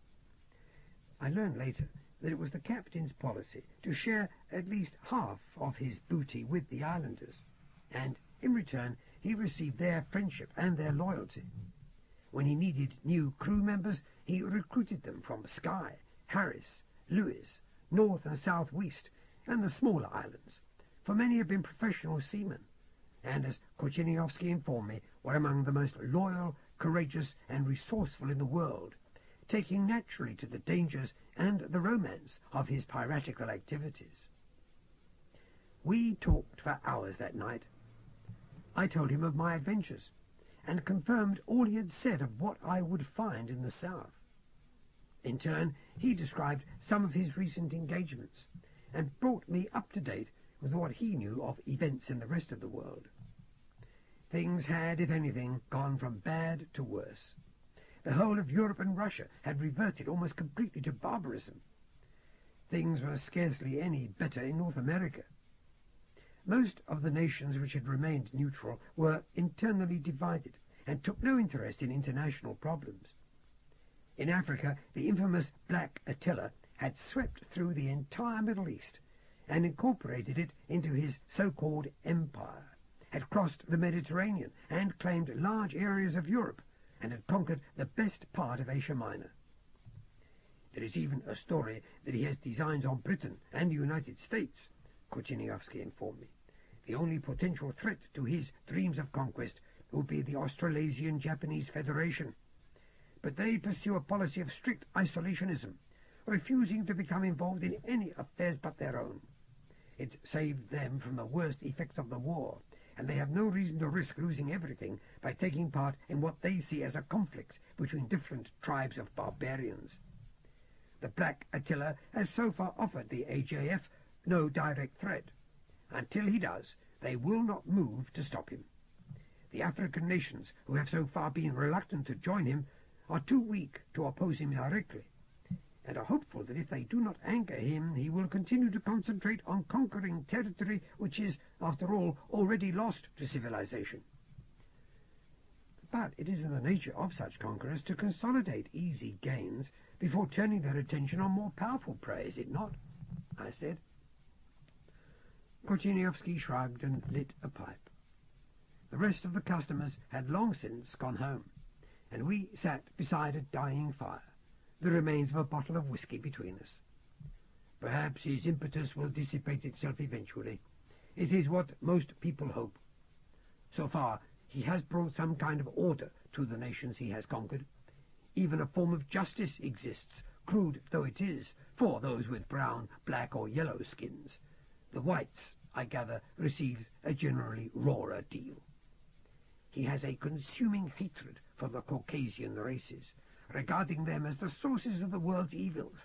S1: I learned later that it was the captain's policy to share at least half of his booty with the islanders, and in return he received their friendship and their loyalty. When he needed new crew members, he recruited them from Skye, Harris, Lewis, North and South West, and the smaller islands, for many have been professional seamen, and, as Kucheniovsky informed me, were among the most loyal, courageous, and resourceful in the world, taking naturally to the dangers and the romance of his piratical activities. We talked for hours that night. I told him of my adventures, and confirmed all he had said of what I would find in the south. In turn, he described some of his recent engagements, and brought me up to date with what he knew of events in the rest of the world. Things had, if anything, gone from bad to worse. The whole of Europe and Russia had reverted almost completely to barbarism. Things were scarcely any better in North America. Most of the nations which had remained neutral were internally divided and took no interest in international problems. In Africa, the infamous Black Attila had swept through the entire Middle East and incorporated it into his so-called empire, had crossed the Mediterranean and claimed large areas of Europe, and had conquered the best part of Asia Minor. There is even a story that he has designs on Britain and the United States, Kucheniovsky informed me. The only potential threat to his dreams of conquest would be the Australasian-Japanese Federation. But they pursue a policy of strict isolationism, refusing to become involved in any affairs but their own. It saved them from the worst effects of the war, and they have no reason to risk losing everything by taking part in what they see as a conflict between different tribes of barbarians. The Black Attila has so far offered the AJF no direct threat. Until he does, they will not move to stop him. The African nations, who have so far been reluctant to join him, are too weak to oppose him directly, and are hopeful that if they do not anger him, he will continue to concentrate on conquering territory which is, after all, already lost to civilization. But it is in the nature of such conquerors to consolidate easy gains before turning their attention on more powerful prey, is it not? I said. Korcheniowski shrugged and lit a pipe. The rest of the customers had long since gone home, and we sat beside a dying fire, the remains of a bottle of whisky between us. Perhaps his impetus will dissipate itself eventually. It is what most people hope. So far, he has brought some kind of order to the nations he has conquered. Even a form of justice exists, crude though it is, for those with brown, black, or yellow skins. The whites, I gather, receive a generally rawer deal. He has a consuming hatred for the Caucasian races, regarding them as the sources of the world's evils,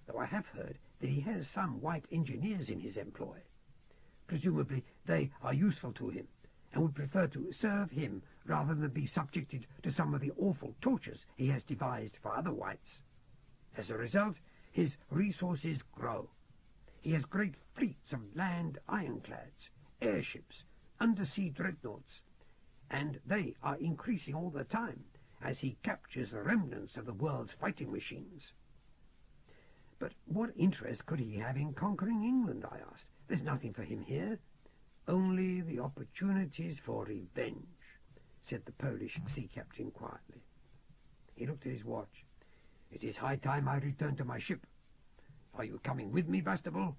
S1: though I have heard that he has some white engineers in his employ. Presumably they are useful to him, and would prefer to serve him rather than be subjected to some of the awful tortures he has devised for other whites. As a result, his resources grow. He has great fleets of land ironclads, airships, undersea dreadnoughts, and they are increasing all the time as he captures the remnants of the world's fighting machines. But what interest could he have in conquering England, I asked. There's nothing for him here. Only the opportunities for revenge, said the Polish sea captain quietly. He looked at his watch. It is high time I returned to my ship. Are you coming with me, Bastable?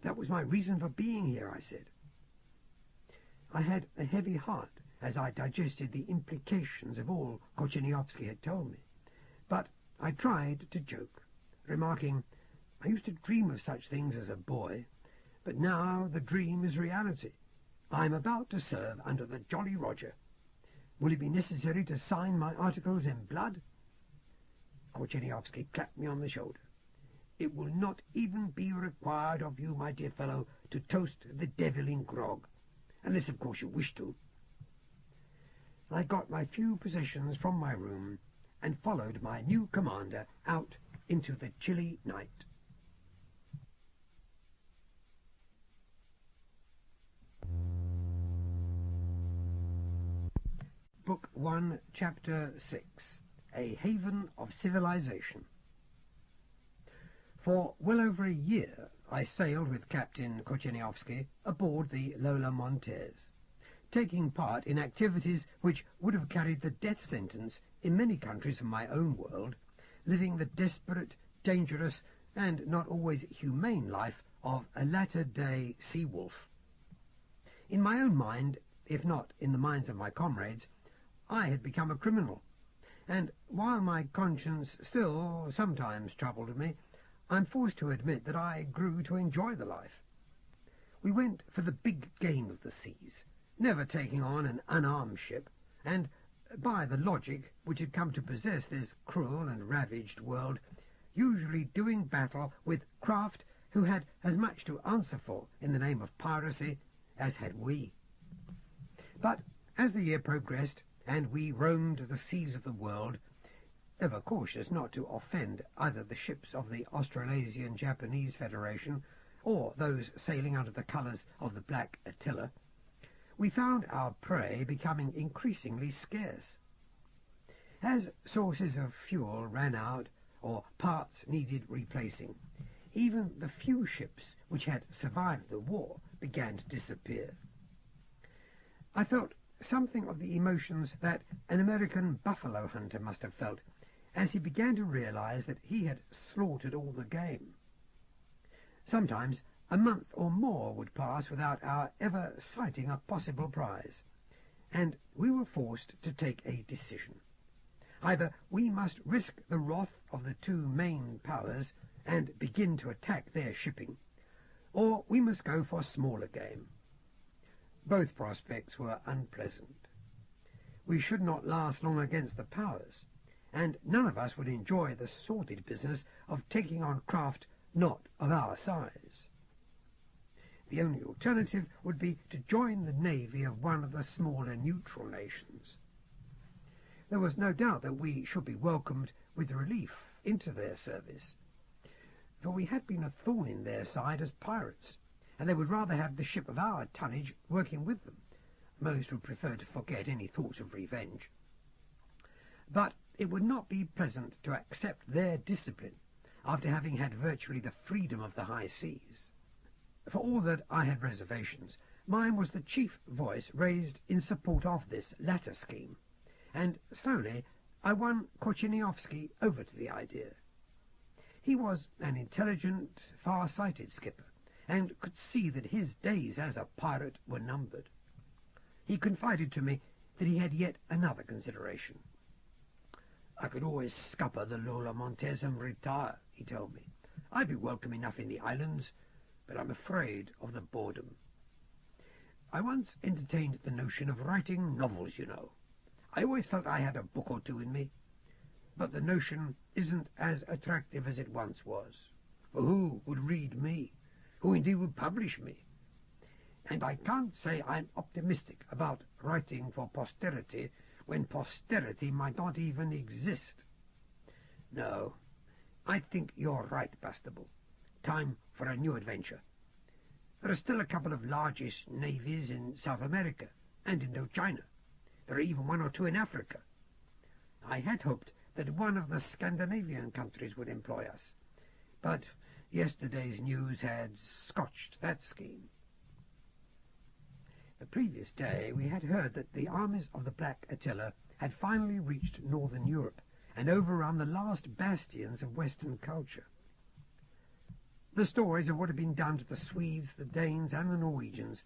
S1: That was my reason for being here, I said. I had a heavy heart as I digested the implications of all Korcheniowski had told me, but I tried to joke, remarking, I used to dream of such things as a boy, but now the dream is reality. I am about to serve under the Jolly Roger. Will it be necessary to sign my articles in blood? Korcheniowski clapped me on the shoulder. It will not even be required of you, my dear fellow, to toast the devil in grog, unless of course you wish to. I got my few possessions from my room and followed my new commander out into the chilly night. Book 1, Chapter 6, A Haven of Civilization. For well over a year I sailed with Captain Korcheniowski aboard the Lola Montez, taking part in activities which would have carried the death sentence in many countries of my own world, living the desperate, dangerous, and not always humane life of a latter-day sea wolf. In my own mind, if not in the minds of my comrades, I had become a criminal, and while my conscience still sometimes troubled me, I'm forced to admit that I grew to enjoy the life. We went for the big game of the seas, never taking on an unarmed ship, and, by the logic which had come to possess this cruel and ravaged world, usually doing battle with craft who had as much to answer for in the name of piracy as had we. But as the year progressed, and we roamed the seas of the world, ever cautious not to offend either the ships of the Australasian Japanese Federation or those sailing under the colours of the Black Attila, we found our prey becoming increasingly scarce. As sources of fuel ran out or parts needed replacing, even the few ships which had survived the war began to disappear. I felt something of the emotions that an American buffalo hunter must have felt as he began to realize that he had slaughtered all the game. Sometimes a month or more would pass without our ever sighting a possible prize, and we were forced to take a decision. Either we must risk the wrath of the two main powers and begin to attack their shipping, or we must go for smaller game. Both prospects were unpleasant. We should not last long against the powers, and none of us would enjoy the sordid business of taking on craft not of our size. The only alternative would be to join the navy of one of the smaller neutral nations. There was no doubt that we should be welcomed with relief into their service, for we had been a thorn in their side as pirates, and they would rather have the ship of our tonnage working with them. Most would prefer to forget any thoughts of revenge. But it would not be pleasant to accept their discipline after having had virtually the freedom of the high seas. For all that I had reservations, mine was the chief voice raised in support of this latter scheme, and slowly I won Korcheniowski over to the idea. He was an intelligent, far-sighted skipper, and could see that his days as a pirate were numbered. He confided to me that he had yet another consideration. "I could always scupper the Lola Montez and retire," he told me. "I'd be welcome enough in the islands, but I'm afraid of the boredom. I once entertained the notion of writing novels, you know. I always felt I had a book or two in me, but the notion isn't as attractive as it once was. For who would read me? Who indeed would publish me? And I can't say I'm optimistic about writing for posterity when posterity might not even exist. No, I think you're right, Bastable. Time for a new adventure. There are still a couple of largish navies in South America and Indochina. There are even one or two in Africa. I had hoped that one of the Scandinavian countries would employ us, but yesterday's news had scotched that scheme." The previous day we had heard that the armies of the Black Attila had finally reached northern Europe and overrun the last bastions of Western culture. The stories of what had been done to the Swedes, the Danes, and the Norwegians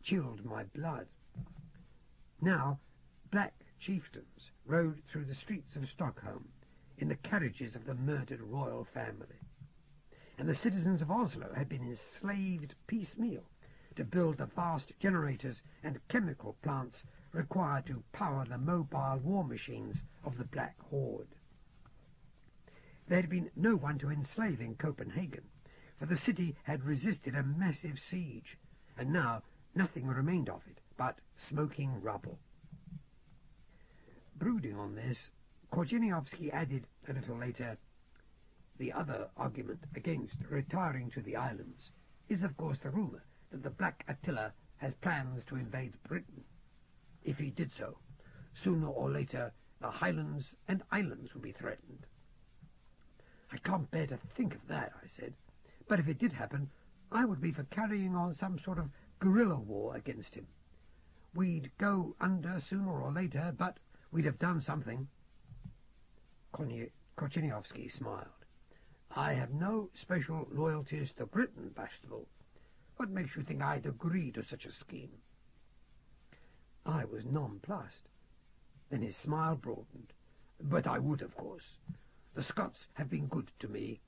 S1: chilled my blood. Now, black chieftains rode through the streets of Stockholm in the carriages of the murdered royal family, and the citizens of Oslo had been enslaved piecemeal to build the vast generators and chemical plants required to power the mobile war machines of the Black Horde. There had been no one to enslave in Copenhagen, for the city had resisted a massive siege, and now nothing remained of it but smoking rubble. Brooding on this, Korcheniowski added a little later, "The other argument against retiring to the islands is, of course, the rumour that the Black Attila has plans to invade Britain. If he did so, sooner or later the Highlands and Islands would be threatened." "I can't bear to think of that," I said. "But if it did happen, I would be for carrying on some sort of guerrilla war against him. We'd go under sooner or later, but we'd have done something." Korcheniowski smiled. "I have no special loyalties to Britain, Bastable. What makes you think I'd agree to such a scheme?" I was nonplussed. Then his smile broadened. "But I would, of course. The Scots have been good to me.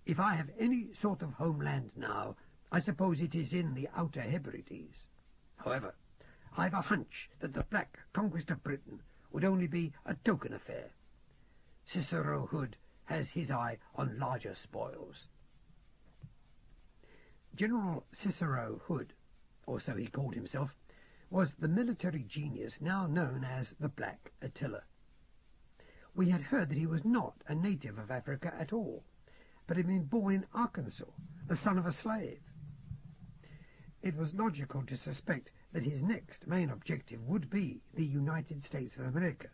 S1: If I have any sort of homeland now, I suppose it is in the Outer Hebrides. However, I've a hunch that the Black conquest of Britain would only be a token affair. Cicero Hood has his eye on larger spoils." General Cicero Hood, or so he called himself, was the military genius now known as the Black Attila. We had heard that he was not a native of Africa at all, but had been born in Arkansas, the son of a slave. It was logical to suspect that his next main objective would be the United States of America,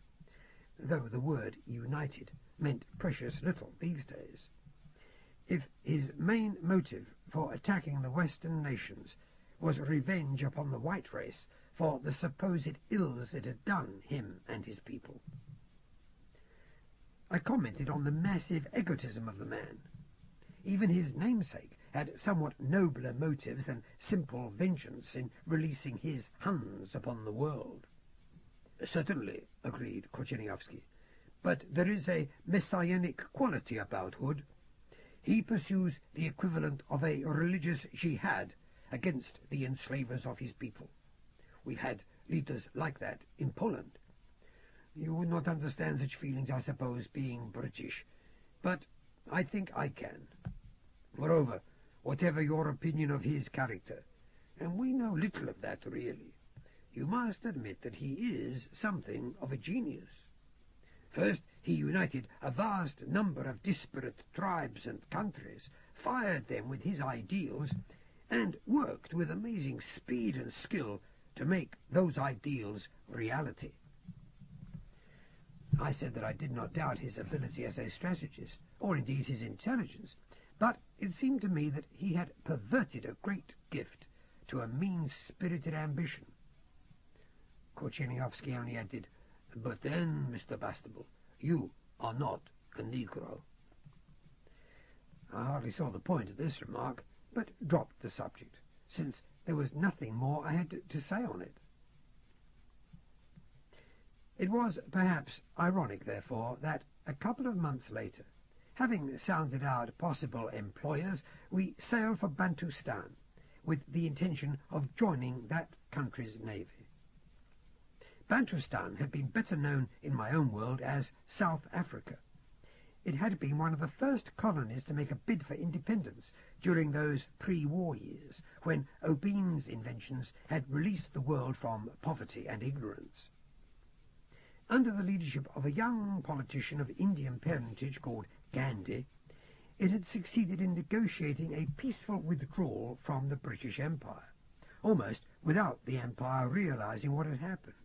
S1: though the word united meant precious little these days. If his main motive for attacking the Western nations was revenge upon the white race for the supposed ills it had done him and his people. I commented on the massive egotism of the man. Even his namesake had somewhat nobler motives than simple vengeance in releasing his Huns upon the world. "Certainly," agreed Korcheniowski, "but there is a messianic quality about Hood. He pursues the equivalent of a religious jihad against the enslavers of his people. We've had leaders like that in Poland. You would not understand such feelings, I suppose, being British, but I think I can. Moreover, whatever your opinion of his character, and we know little of that really, you must admit that he is something of a genius. First, he united a vast number of disparate tribes and countries, fired them with his ideals, and worked with amazing speed and skill to make those ideals reality." I said that I did not doubt his ability as a strategist, or indeed his intelligence, but it seemed to me that he had perverted a great gift to a mean-spirited ambition. Korcheniowski only added, "But then, Mr. Bastable, you are not a Negro." I hardly saw the point of this remark, but dropped the subject, since there was nothing more I had to say on it. It was perhaps ironic, therefore, that a couple of months later, having sounded out possible employers, we sailed for Bantustan, with the intention of joining that country's navy. Bantustan had been better known in my own world as South Africa. It had been one of the first colonies to make a bid for independence during those pre-war years, when Obine's inventions had released the world from poverty and ignorance. Under the leadership of a young politician of Indian parentage called Gandhi, it had succeeded in negotiating a peaceful withdrawal from the British Empire, almost without the Empire realizing what had happened.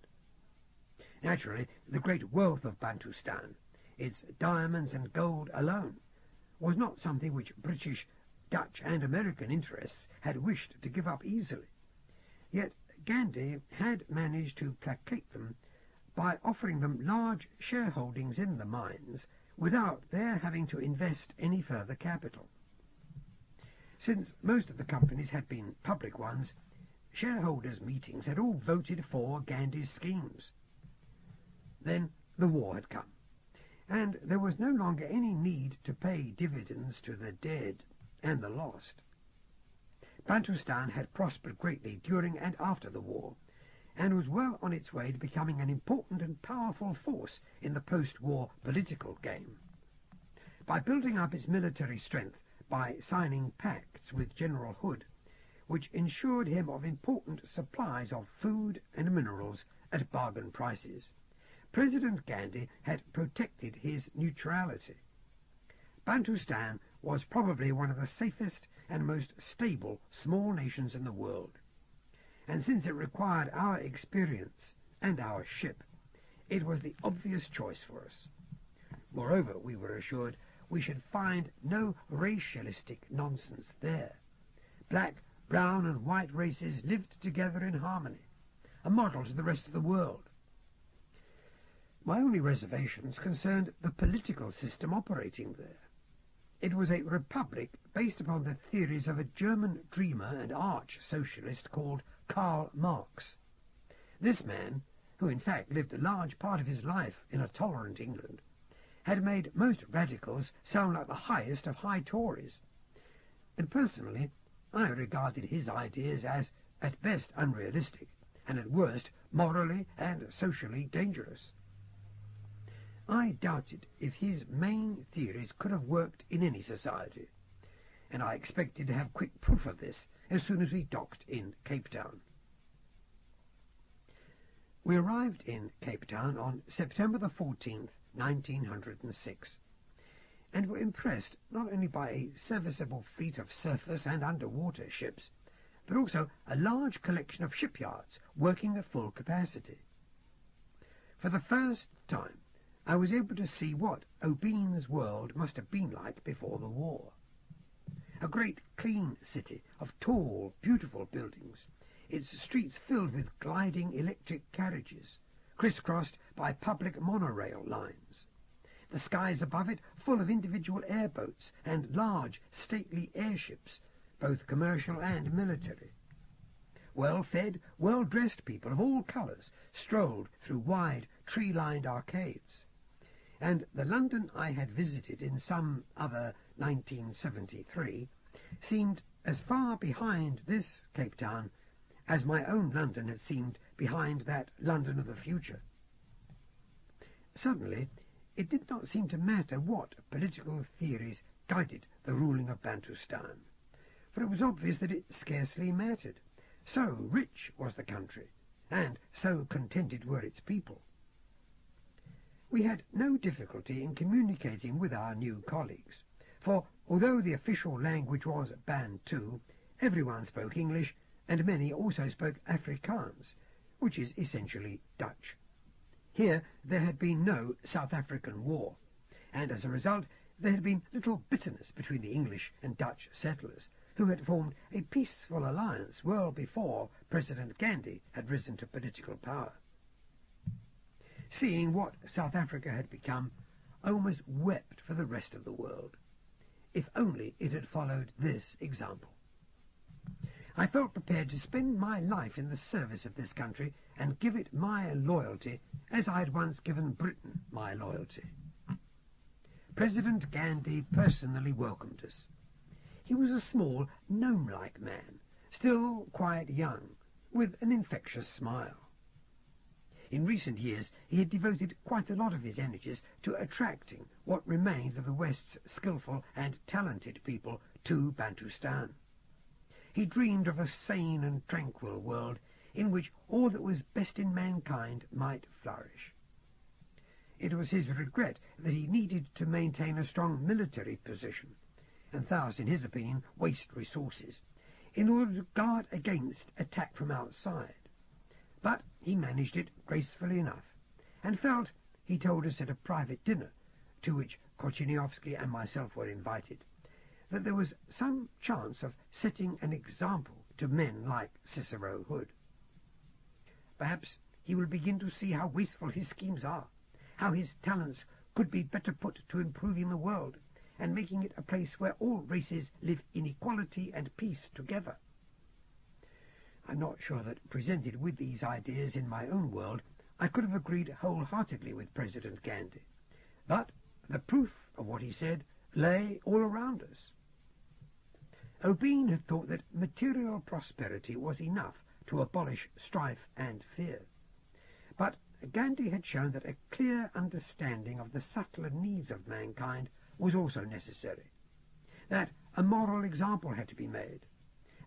S1: Naturally, the great wealth of Bantustan, its diamonds and gold alone, was not something which British, Dutch and American interests had wished to give up easily. Yet Gandhi had managed to placate them by offering them large shareholdings in the mines without their having to invest any further capital. Since most of the companies had been public ones, shareholders' meetings had all voted for Gandhi's schemes. Then the war had come, and there was no longer any need to pay dividends to the dead and the lost. Bantustan had prospered greatly during and after the war, and was well on its way to becoming an important and powerful force in the post-war political game. By building up its military strength, by signing pacts with General Hood, which ensured him of important supplies of food and minerals at bargain prices, President Gandhi had protected his neutrality. Bantustan was probably one of the safest and most stable small nations in the world, and since it required our experience and our ship, it was the obvious choice for us. Moreover, we were assured we should find no racialistic nonsense there. Black, brown and white races lived together in harmony, a model to the rest of the world. My only reservations concerned the political system operating there. It was a republic based upon the theories of a German dreamer and arch-socialist called Karl Marx. This man, who in fact lived a large part of his life in a tolerant England, had made most radicals sound like the highest of high Tories, and personally I regarded his ideas as at best unrealistic, and at worst morally and socially dangerous. I doubted if his main theories could have worked in any society, and I expected to have quick proof of this as soon as we docked in Cape Town. We arrived in Cape Town on September the 14th, 1906, and were impressed not only by a serviceable fleet of surface and underwater ships, but also a large collection of shipyards working at full capacity. For the first time, I was able to see what Obine's world must have been like before the war. A great clean city of tall, beautiful buildings, its streets filled with gliding electric carriages, crisscrossed by public monorail lines. The skies above it full of individual airboats and large, stately airships, both commercial and military. Well-fed, well-dressed people of all colours strolled through wide, tree-lined arcades. And the London I had visited in some other 1973 seemed as far behind this Cape Town as my own London had seemed behind that London of the future. Suddenly, it did not seem to matter what political theories guided the ruling of Bantustan, for it was obvious that it scarcely mattered. So rich was the country, and so contented were its people. We had no difficulty in communicating with our new colleagues, for although the official language was Bantu, everyone spoke English, and many also spoke Afrikaans, which is essentially Dutch. Here there had been no South African war, and as a result there had been little bitterness between the English and Dutch settlers, who had formed a peaceful alliance well before President Gandhi had risen to political power. Seeing what South Africa had become, I almost wept for the rest of the world. If only it had followed this example. I felt prepared to spend my life in the service of this country and give it my loyalty as I had once given Britain my loyalty. President Gandhi personally welcomed us. He was a small, gnome-like man, still quite young, with an infectious smile. In recent years he had devoted quite a lot of his energies to attracting what remained of the West's skilful and talented people to Bantustan. He dreamed of a sane and tranquil world in which all that was best in mankind might flourish. It was his regret that he needed to maintain a strong military position, and thus, in his opinion, waste resources, in order to guard against attack from outside. But he managed it gracefully enough, and felt, he told us at a private dinner, to which Korchiniovsky and myself were invited, that there was some chance of setting an example to men like Cicero Hood. Perhaps he will begin to see how wasteful his schemes are, how his talents could be better put to improving the world, and making it a place where all races live in equality and peace together. I'm not sure that, presented with these ideas in my own world, I could have agreed wholeheartedly with President Gandhi. But the proof of what he said lay all around us. O'Bean had thought that material prosperity was enough to abolish strife and fear. But Gandhi had shown that a clear understanding of the subtler needs of mankind was also necessary, that a moral example had to be made,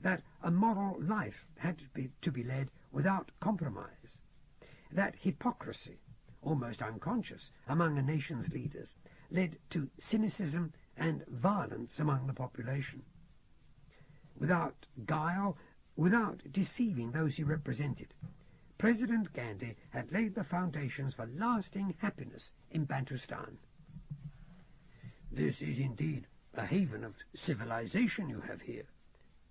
S1: that a moral life had to be led without compromise, that hypocrisy, almost unconscious among a nation's leaders, led to cynicism and violence among the population. Without guile, without deceiving those he represented, President Gandhi had laid the foundations for lasting happiness in Bantustan. "This is indeed a haven of civilization you have here,"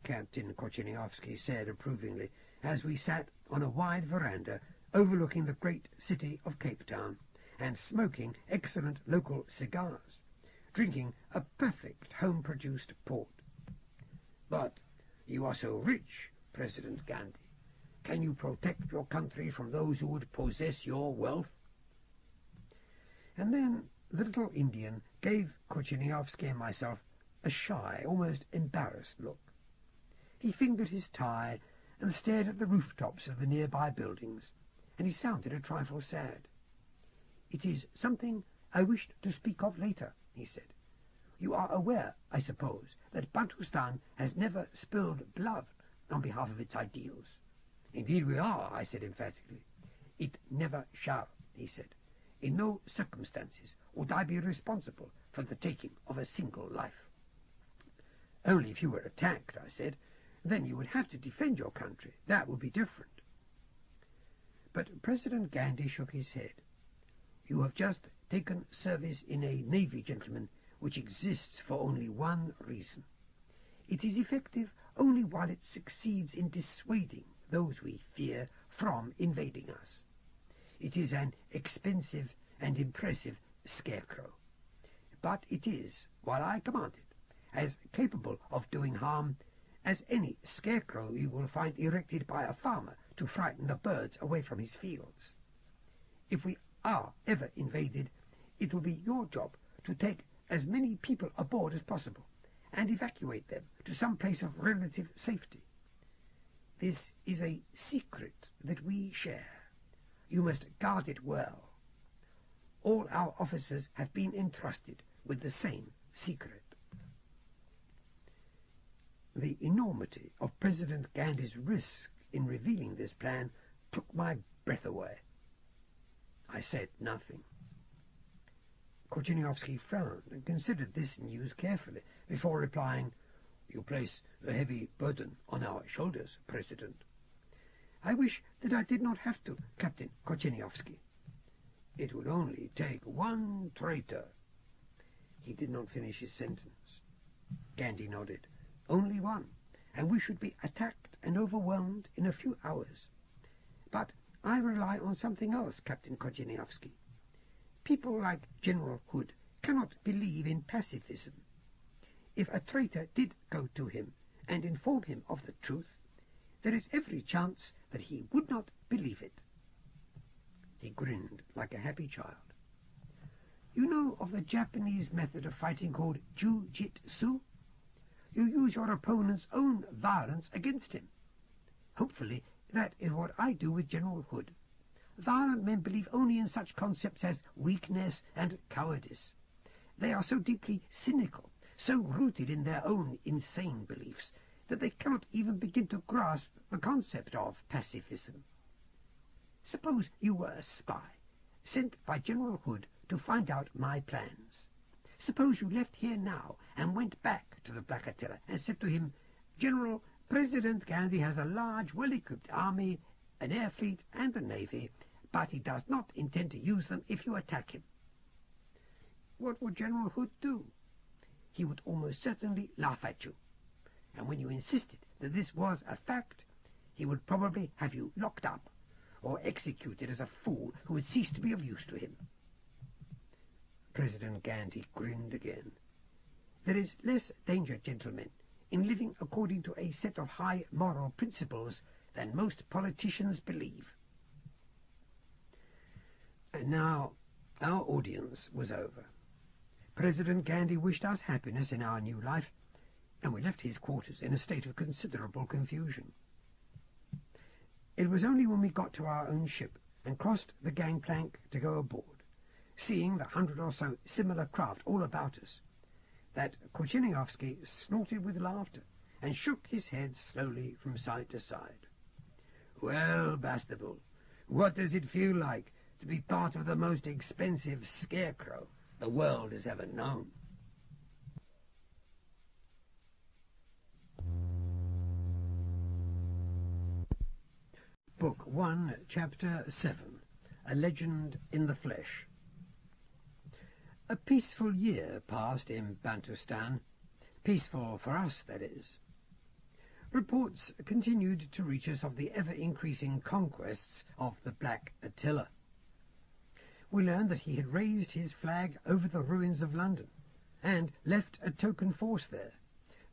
S1: Captain Korchiniovsky said approvingly, as we sat on a wide veranda overlooking the great city of Cape Town, and smoking excellent local cigars, drinking a perfect home-produced port. "But you are so rich, President Gandhi. Can you protect your country from those who would possess your wealth?" And then the little Indian gave Korchiniovsky and myself a shy, almost embarrassed look. He fingered his tie and stared at the rooftops of the nearby buildings, and he sounded a trifle sad. "It is something I wished to speak of later," he said. "You are aware, I suppose, that Bantustan has never spilled blood on behalf of its ideals." "Indeed we are," I said emphatically. "It never shall," he said. "In no circumstances would I be responsible for the taking of a single life." "Only if you were attacked," I said. "Then you would have to defend your country. That would be different." But President Gandhi shook his head. "You have just taken service in a navy, gentlemen, which exists for only one reason. It is effective only while it succeeds in dissuading those we fear from invading us. It is an expensive and impressive scarecrow. But it is, while I command it, as capable of doing harm as any scarecrow you will find erected by a farmer to frighten the birds away from his fields. If we are ever invaded, it will be your job to take as many people aboard as possible and evacuate them to some place of relative safety. This is a secret that we share. You must guard it well. All our officers have been entrusted with the same secret." The enormity of President Gandhi's risk in revealing this plan took my breath away. I said nothing. Korchiniovsky frowned and considered this news carefully before replying, "You place a heavy burden on our shoulders, President." "I wish that I did not have to, Captain Korchiniovsky." "It would only take one traitor." He did not finish his sentence. Gandhi nodded. Only one, and we should be attacked and overwhelmed in a few hours. But I rely on something else, Captain Korzeniowski. People like General Hood cannot believe in pacifism. If a traitor did go to him and inform him of the truth, there is every chance that he would not believe it. He grinned like a happy child. You know of the Japanese method of fighting called Jiu-Jitsu? You use your opponent's own violence against him. Hopefully that is what I do with General Hood. Violent men believe only in such concepts as weakness and cowardice. They are so deeply cynical, so rooted in their own insane beliefs, that they cannot even begin to grasp the concept of pacifism. Suppose you were a spy, sent by General Hood to find out my plans. Suppose you left here now and went back to the Black Attila and said to him, General, President Gandhi has a large, well-equipped army, an air fleet and a navy, but he does not intend to use them if you attack him. What would General Hood do? He would almost certainly laugh at you, and when you insisted that this was a fact, he would probably have you locked up or executed as a fool who had ceased to be of use to him. President Gandhi grinned again. There is less danger, gentlemen, in living according to a set of high moral principles than most politicians believe. And now our audience was over. President Gandhi wished us happiness in our new life, and we left his quarters in a state of considerable confusion. It was only when we got to our own ship and crossed the gangplank to go aboard, seeing the 100 or so similar craft all about us, that Korzeniowski snorted with laughter and shook his head slowly from side to side. Well, Bastable, what does it feel like to be part of the most expensive scarecrow the world has ever known? Book 1, Chapter 7, A Legend in the Flesh. A peaceful year passed in Bantustan. Peaceful for us, that is. Reports continued to reach us of the ever-increasing conquests of the Black Attila. We learned that he had raised his flag over the ruins of London, and left a token force there,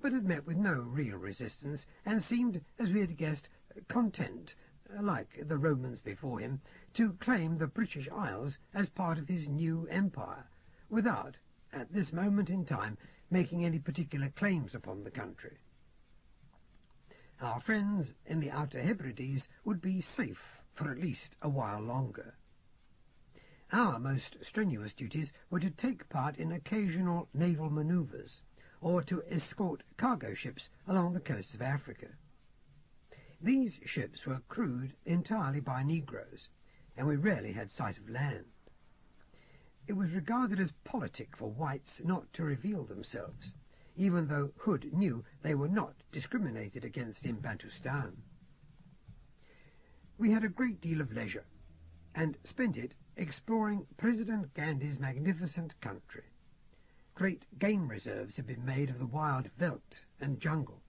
S1: but had met with no real resistance, and seemed, as we had guessed, content, like the Romans before him, to claim the British Isles as part of his new empire, without, at this moment in time, making any particular claims upon the country. Our friends in the Outer Hebrides would be safe for at least a while longer. Our most strenuous duties were to take part in occasional naval manoeuvres, or to escort cargo ships along the coasts of Africa. These ships were crewed entirely by Negroes, and we rarely had sight of land. It was regarded as politic for whites not to reveal themselves, even though Hood knew they were not discriminated against in Bantustan. We had a great deal of leisure, and spent it exploring President Gandhi's magnificent country. Great game reserves had been made of the wild veldt and jungle,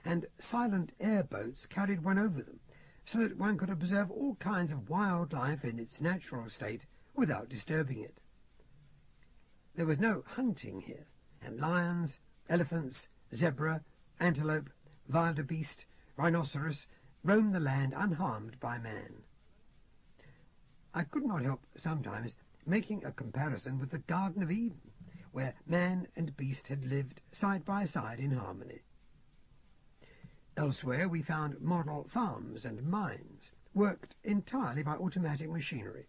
S1: and silent airboats carried one over them, so that one could observe all kinds of wildlife in its natural state without disturbing it. There was no hunting here, and lions, elephants, zebra, antelope, wildebeest, rhinoceros roamed the land unharmed by man. I could not help sometimes making a comparison with the Garden of Eden, where man and beast had lived side by side in harmony. Elsewhere we found model farms and mines, worked entirely by automatic machinery,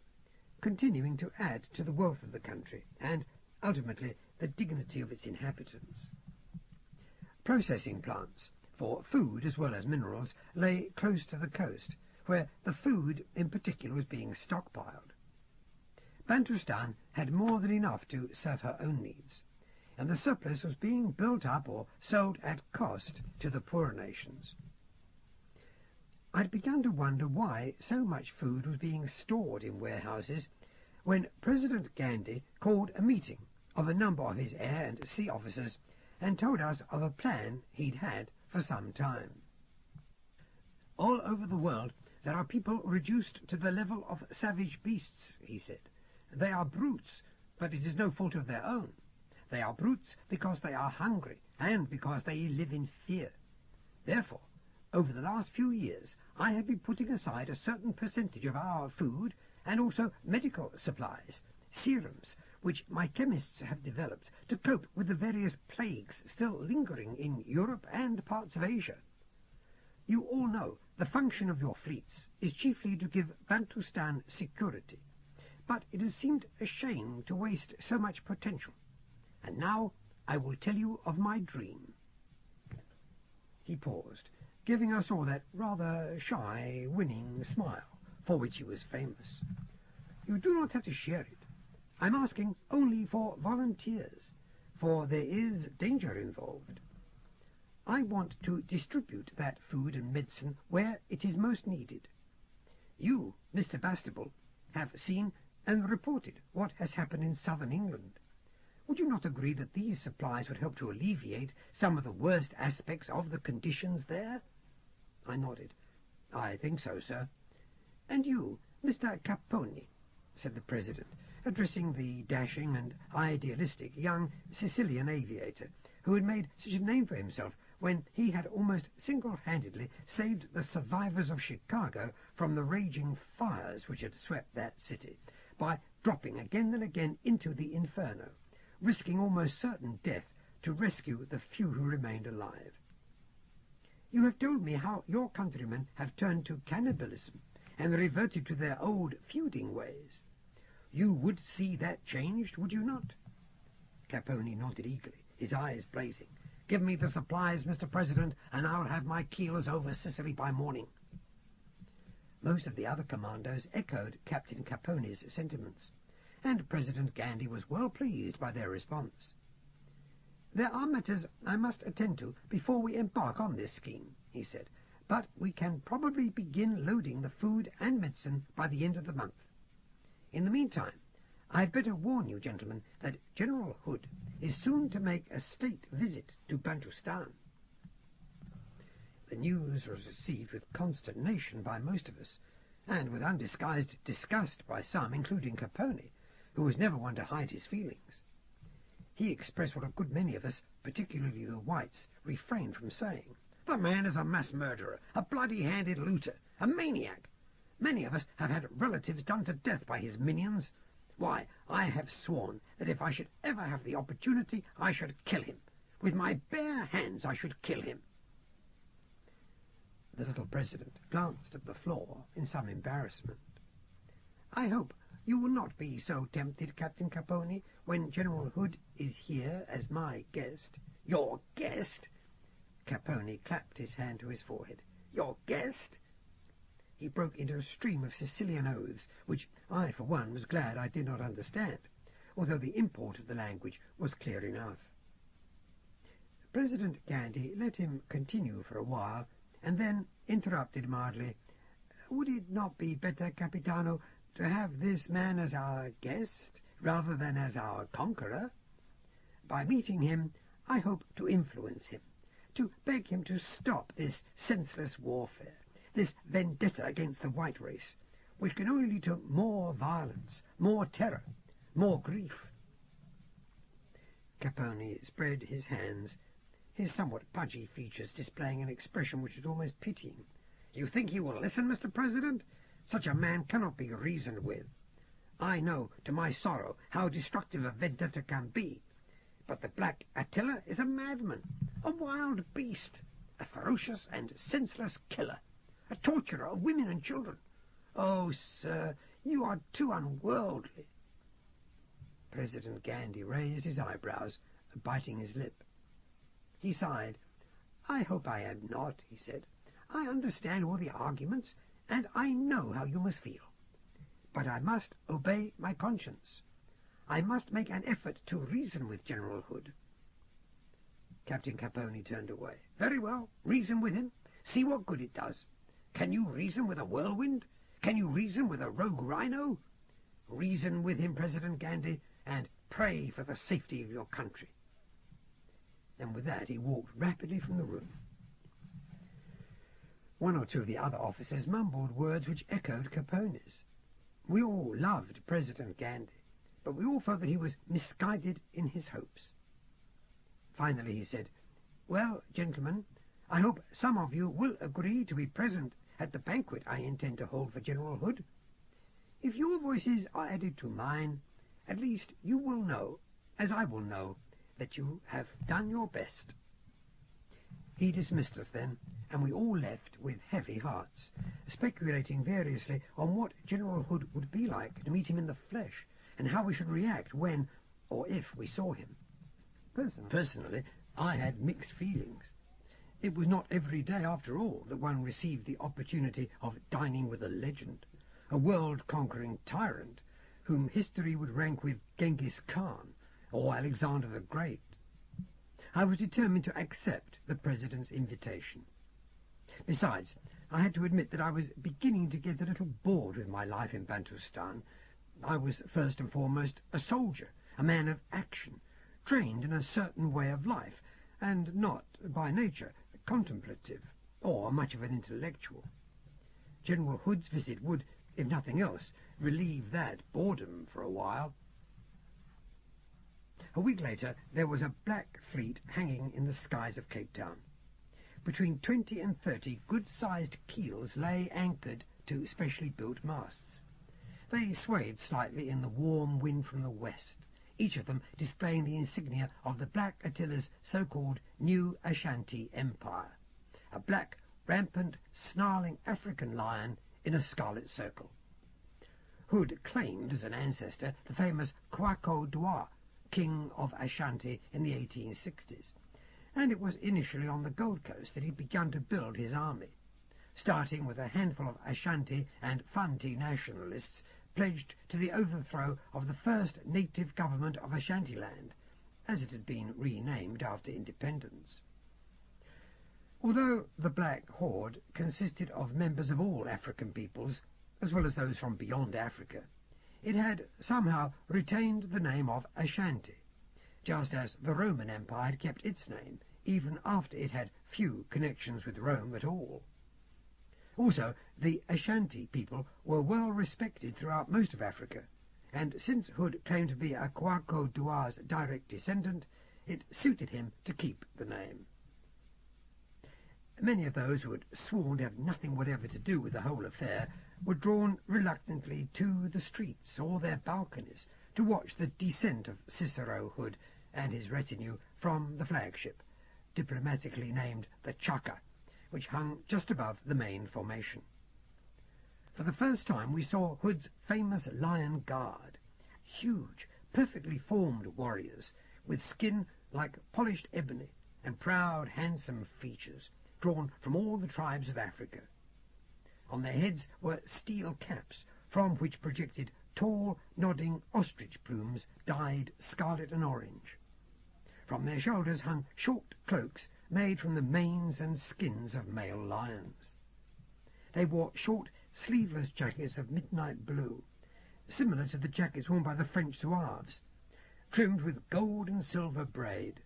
S1: continuing to add to the wealth of the country and, ultimately, the dignity of its inhabitants. Processing plants, for food as well as minerals, lay close to the coast, where the food in particular was being stockpiled. Bantustan had more than enough to serve her own needs, and the surplus was being built up or sold at cost to the poorer nations. I had begun to wonder why so much food was being stored in warehouses when President Gandhi called a meeting of a number of his air and sea officers, and told us of a plan he'd had for some time. All over the world there are people reduced to the level of savage beasts, he said. They are brutes, but it is no fault of their own. They are brutes because they are hungry, and because they live in fear. Therefore, over the last few years, I have been putting aside a certain percentage of our food, and also medical supplies, serums, which my chemists have developed to cope with the various plagues still lingering in Europe and parts of Asia. You all know the function of your fleets is chiefly to give Bantustan security, but it has seemed a shame to waste so much potential. And now I will tell you of my dream. He paused, giving us all that rather shy, winning smile for which he was famous. You do not have to share it. I'm asking only for volunteers, for there is danger involved. I want to distribute that food and medicine where it is most needed. You, Mr. Bastable, have seen and reported what has happened in southern England. Would you not agree that these supplies would help to alleviate some of the worst aspects of the conditions there? I nodded. I think so, sir. And you, Mr. Caponi, said the President, addressing the dashing and idealistic young Sicilian aviator who had made such a name for himself when he had almost single-handedly saved the survivors of Chicago from the raging fires which had swept that city by dropping again and again into the inferno, risking almost certain death to rescue the few who remained alive. You have told me how your countrymen have turned to cannibalism and reverted to their old feuding ways. You would see that changed, would you not? Caponi nodded eagerly, his eyes blazing. Give me the supplies, Mr. President, and I'll have my keels over Sicily by morning. Most of the other commandos echoed Captain Caponi's sentiments, and President Gandy was well pleased by their response. There are matters I must attend to before we embark on this scheme, he said, but we can probably begin loading the food and medicine by the end of the month. In the meantime, I had better warn you, gentlemen, that General Hood is soon to make a state visit to Bantustan. The news was received with consternation by most of us, and with undisguised disgust by some, including Caponi, who was never one to hide his feelings. He expressed what a good many of us, particularly the whites, refrained from saying. The man is a mass murderer, a bloody-handed looter, a maniac. Many of us have had relatives done to death by his minions. Why, I have sworn that if I should ever have the opportunity, I should kill him. With my bare hands I should kill him. The little President glanced at the floor in some embarrassment. I hope you will not be so tempted, Captain Caponi, when General Hood is here as my guest. Your guest? Caponi clapped his hand to his forehead. Your guest? He broke into a stream of Sicilian oaths, which I, for one, was glad I did not understand, although the import of the language was clear enough. President Gandy let him continue for a while, and then interrupted mildly. Would it not be better, Capitano, to have this man as our guest, rather than as our conqueror? By meeting him, I hope to influence him, to beg him to stop this senseless warfare, this vendetta against the white race, which can only lead to more violence, more terror, more grief. Caponi spread his hands, his somewhat pudgy features displaying an expression which was almost pitying. You think he will listen, Mr. President? Such a man cannot be reasoned with. I know, to my sorrow, how destructive a vendetta can be. But the Black Attila is a madman, a wild beast, a ferocious and senseless killer, a torturer of women and children. Oh, sir, you are too unworldly. President Gandy raised his eyebrows, biting his lip. He sighed. I hope I am not, he said. I understand all the arguments, and I know how you must feel. But I must obey my conscience. I must make an effort to reason with General Hood. Captain Caponi turned away. Very well, reason with him. See what good it does. Can you reason with a whirlwind? Can you reason with a rogue rhino? Reason with him, President Gandy, and pray for the safety of your country." And with that he walked rapidly from the room. One or two of the other officers mumbled words which echoed Capone's. We all loved President Gandhi, but we all felt that he was misguided in his hopes. Finally he said, "Well, gentlemen, I hope some of you will agree to be present at the banquet I intend to hold for General Hood. If your voices are added to mine, at least you will know, as I will know, that you have done your best." He dismissed us then, and we all left with heavy hearts, speculating variously on what General Hood would be like to meet him in the flesh, and how we should react when, or if, we saw him. Personally, I had mixed feelings. It was not every day, after all, that one received the opportunity of dining with a legend, a world-conquering tyrant, whom history would rank with Genghis Khan or Alexander the Great. I was determined to accept the President's invitation. Besides, I had to admit that I was beginning to get a little bored with my life in Bantustan. I was first and foremost a soldier, a man of action, trained in a certain way of life, and not, by nature, contemplative, or much of an intellectual. General Hood's visit would, if nothing else, relieve that boredom for a while. A week later there was a black fleet hanging in the skies of Cape Town. Between 20 and 30 good-sized keels lay anchored to specially built masts. They swayed slightly in the warm wind from the west, each of them displaying the insignia of the Black Attila's so-called New Ashanti Empire, a black, rampant, snarling African lion in a scarlet circle. Hood claimed as an ancestor the famous Kwaku Dua, King of Ashanti in the 1860s, and it was initially on the Gold Coast that he began to build his army, starting with a handful of Ashanti and Fanti nationalists pledged to the overthrow of the first native government of Ashantiland, as it had been renamed after independence. Although the Black Horde consisted of members of all African peoples, as well as those from beyond Africa, it had somehow retained the name of Ashanti, just as the Roman Empire had kept its name, even after it had few connections with Rome at all. Also, the Ashanti people were well respected throughout most of Africa, and since Hood claimed to be a Kwaku Dua's direct descendant, it suited him to keep the name. Many of those who had sworn to have nothing whatever to do with the whole affair were drawn reluctantly to the streets or their balconies to watch the descent of Cicero Hood and his retinue from the flagship, diplomatically named the Chaka, which hung just above the main formation. For the first time we saw Hood's famous Lion Guard, huge, perfectly formed warriors, with skin like polished ebony and proud, handsome features, drawn from all the tribes of Africa. On their heads were steel caps, from which projected tall, nodding ostrich plumes dyed scarlet and orange. From their shoulders hung short cloaks made from the manes and skins of male lions. They wore short, sleeveless jackets of midnight blue, similar to the jackets worn by the French zouaves, trimmed with gold and silver braid,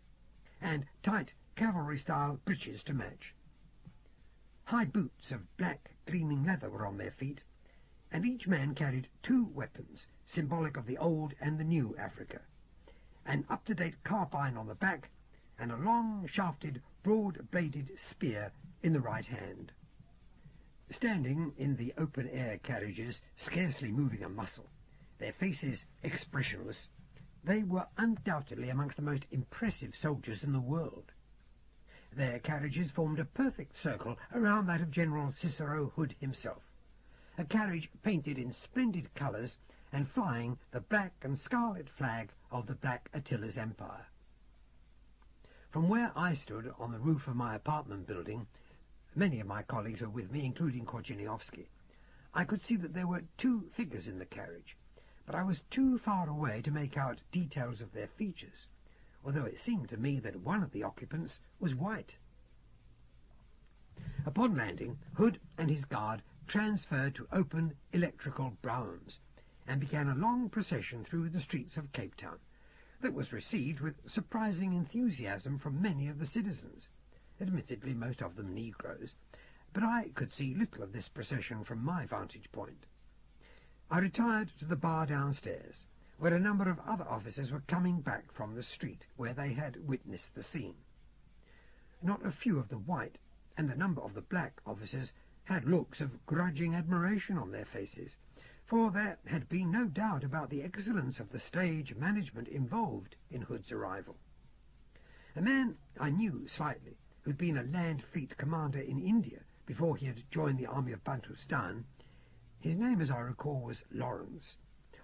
S1: and tight cavalry-style breeches to match. High boots of black, gleaming leather were on their feet, and each man carried 2 weapons, symbolic of the old and the new Africa, an up-to-date carbine on the back, and a long-shafted, broad-bladed spear in the right hand. Standing in the open-air carriages, scarcely moving a muscle, their faces expressionless, they were undoubtedly amongst the most impressive soldiers in the world. Their carriages formed a perfect circle around that of General Cicero Hood himself, a carriage painted in splendid colours and flying the black and scarlet flag of the Black Attila's empire. From where I stood on the roof of my apartment building, many of my colleagues were with me, including Korcheniowski, I could see that there were 2 figures in the carriage, but I was too far away to make out details of their features, although it seemed to me that one of the occupants was white. Upon landing, Hood and his guard transferred to open electrical broughams, and began a long procession through the streets of Cape Town, that was received with surprising enthusiasm from many of the citizens, admittedly most of them Negroes, but I could see little of this procession from my vantage point. I retired to the bar downstairs, where a number of other officers were coming back from the street where they had witnessed the scene. Not a few of the white and the number of the black officers had looks of grudging admiration on their faces, for there had been no doubt about the excellence of the stage management involved in Hood's arrival. A man I knew slightly, who'd been a land fleet commander in India before he had joined the army of Bantustan, his name as I recall was Lawrence,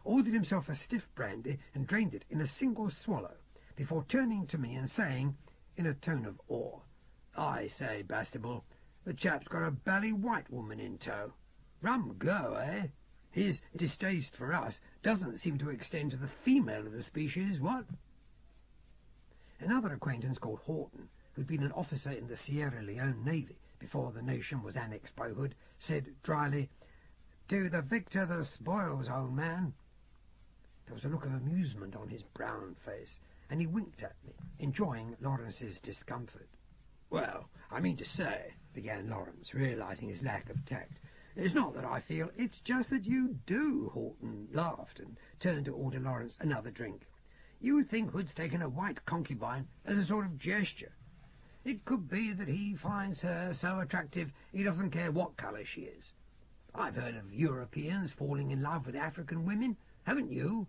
S1: ordered himself a stiff brandy and drained it in a single swallow before turning to me and saying, in a tone of awe, "I say, Bastable, the chap's got a bally white woman in tow. Rum go, eh? His distaste for us doesn't seem to extend to the female of the species, what?" Another acquaintance called Horton, who'd been an officer in the Sierra Leone Navy before the nation was annexed by Hood, said dryly, "To the victor the spoils, old man." There was a look of amusement on his brown face, and he winked at me, enjoying Lawrence's discomfort. "Well, I mean to say," began Lawrence, realizing his lack of tact, "it's not that I feel, it's just that you do." Horton laughed and turned to order Lawrence another drink. "You would think Hood's taken a white concubine as a sort of gesture. It could be that he finds her so attractive he doesn't care what colour she is. I've heard of Europeans falling in love with African women, haven't you?"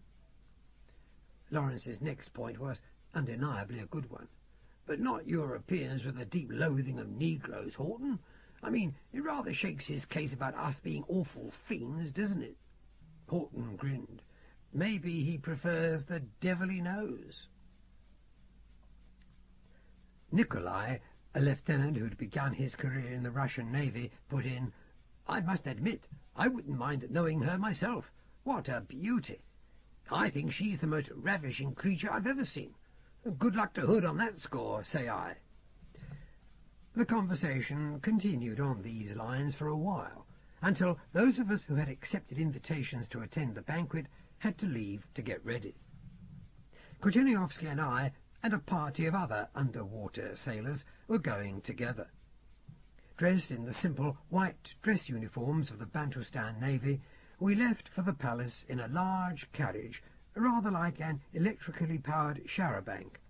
S1: Lawrence's next point was undeniably a good one. "But not Europeans with a deep loathing of Negroes, Horton. I mean, it rather shakes his case about us being awful fiends, doesn't it?" Horton grinned. "Maybe he prefers the devil he knows." Nikolai, a lieutenant who'd begun his career in the Russian Navy, put in, "I must admit, I wouldn't mind knowing her myself. What a beauty! I think she's the most ravishing creature I've ever seen. Good luck to Hood on that score, say I." The conversation continued on these lines for a while, until those of us who had accepted invitations to attend the banquet had to leave to get ready. Korcheniowski and I and a party of other underwater sailors were going together. Dressed in the simple white dress uniforms of the Bantustan Navy, we left for the palace in a large carriage, rather like an electrically powered char-a-banc,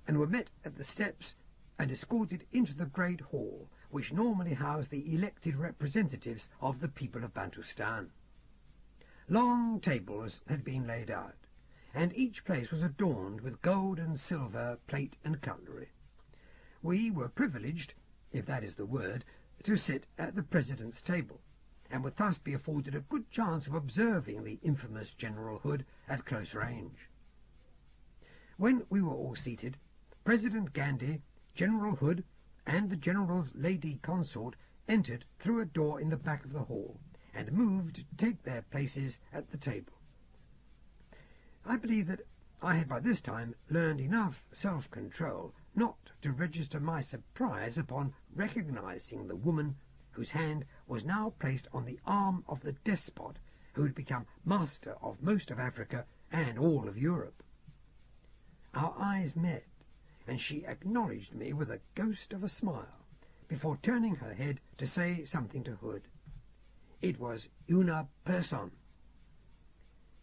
S1: and were met at the steps and escorted into the great hall, which normally housed the elected representatives of the people of Bantustan. Long tables had been laid out, and each place was adorned with gold and silver plate and cutlery. We were privileged, if that is the word, to sit at the President's table, and would thus be afforded a good chance of observing the infamous General Hood at close range. When we were all seated, President Gandhi, General Hood, and the General's lady consort entered through a door in the back of the hall, and moved to take their places at the table. I believe that I had by this time learned enough self-control not to register my surprise upon recognizing the woman whose hand was now placed on the arm of the despot who had become master of most of Africa and all of Europe. Our eyes met, and she acknowledged me with a ghost of a smile, before turning her head to say something to Hood. It was una person.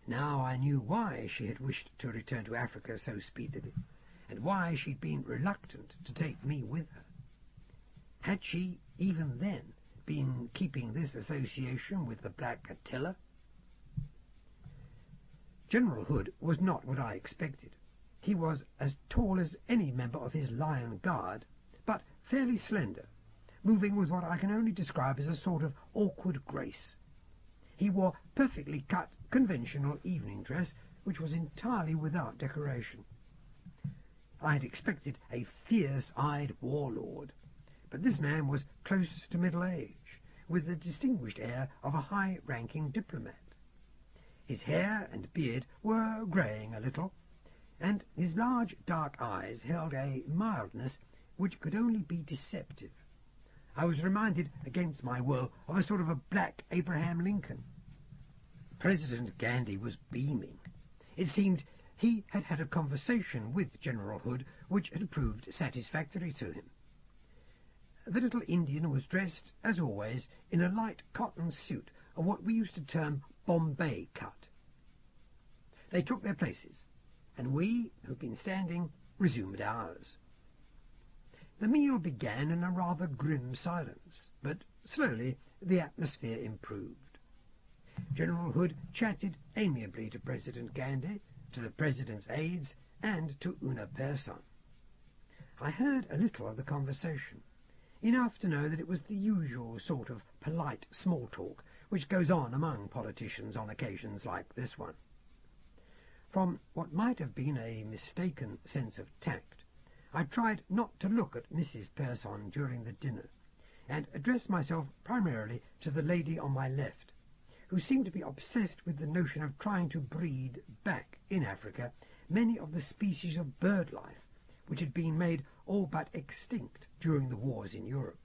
S1: Now I knew why she had wished to return to Africa so speedily, and why she'd been reluctant to take me with her. Had she, even then, been keeping this association with the Black Attila? General Hood was not what I expected. He was as tall as any member of his Lion Guard, but fairly slender, moving with what I can only describe as a sort of awkward grace. He wore perfectly cut, conventional evening dress, which was entirely without decoration. I had expected a fierce-eyed warlord, but this man was close to middle age, with the distinguished air of a high-ranking diplomat. His hair and beard were greying a little, and his large dark eyes held a mildness which could only be deceptive. I was reminded, against my will, of a sort of a black Abraham Lincoln. President Gandhi was beaming. It seemed he had had a conversation with General Hood which had proved satisfactory to him. The little Indian was dressed, as always, in a light cotton suit of what we used to term Bombay cut. They took their places, and we, who'd been standing, resumed ours. The meal began in a rather grim silence, but slowly the atmosphere improved. General Hood chatted amiably to President Gandhi, to the President's aides, and to Una Persson. I heard a little of the conversation, enough to know that it was the usual sort of polite small talk which goes on among politicians on occasions like this one. From what might have been a mistaken sense of tact, I tried not to look at Mrs. Persson during the dinner, and addressed myself primarily to the lady on my left, who seemed to be obsessed with the notion of trying to breed back in Africa many of the species of bird life which had been made all but extinct during the wars in Europe.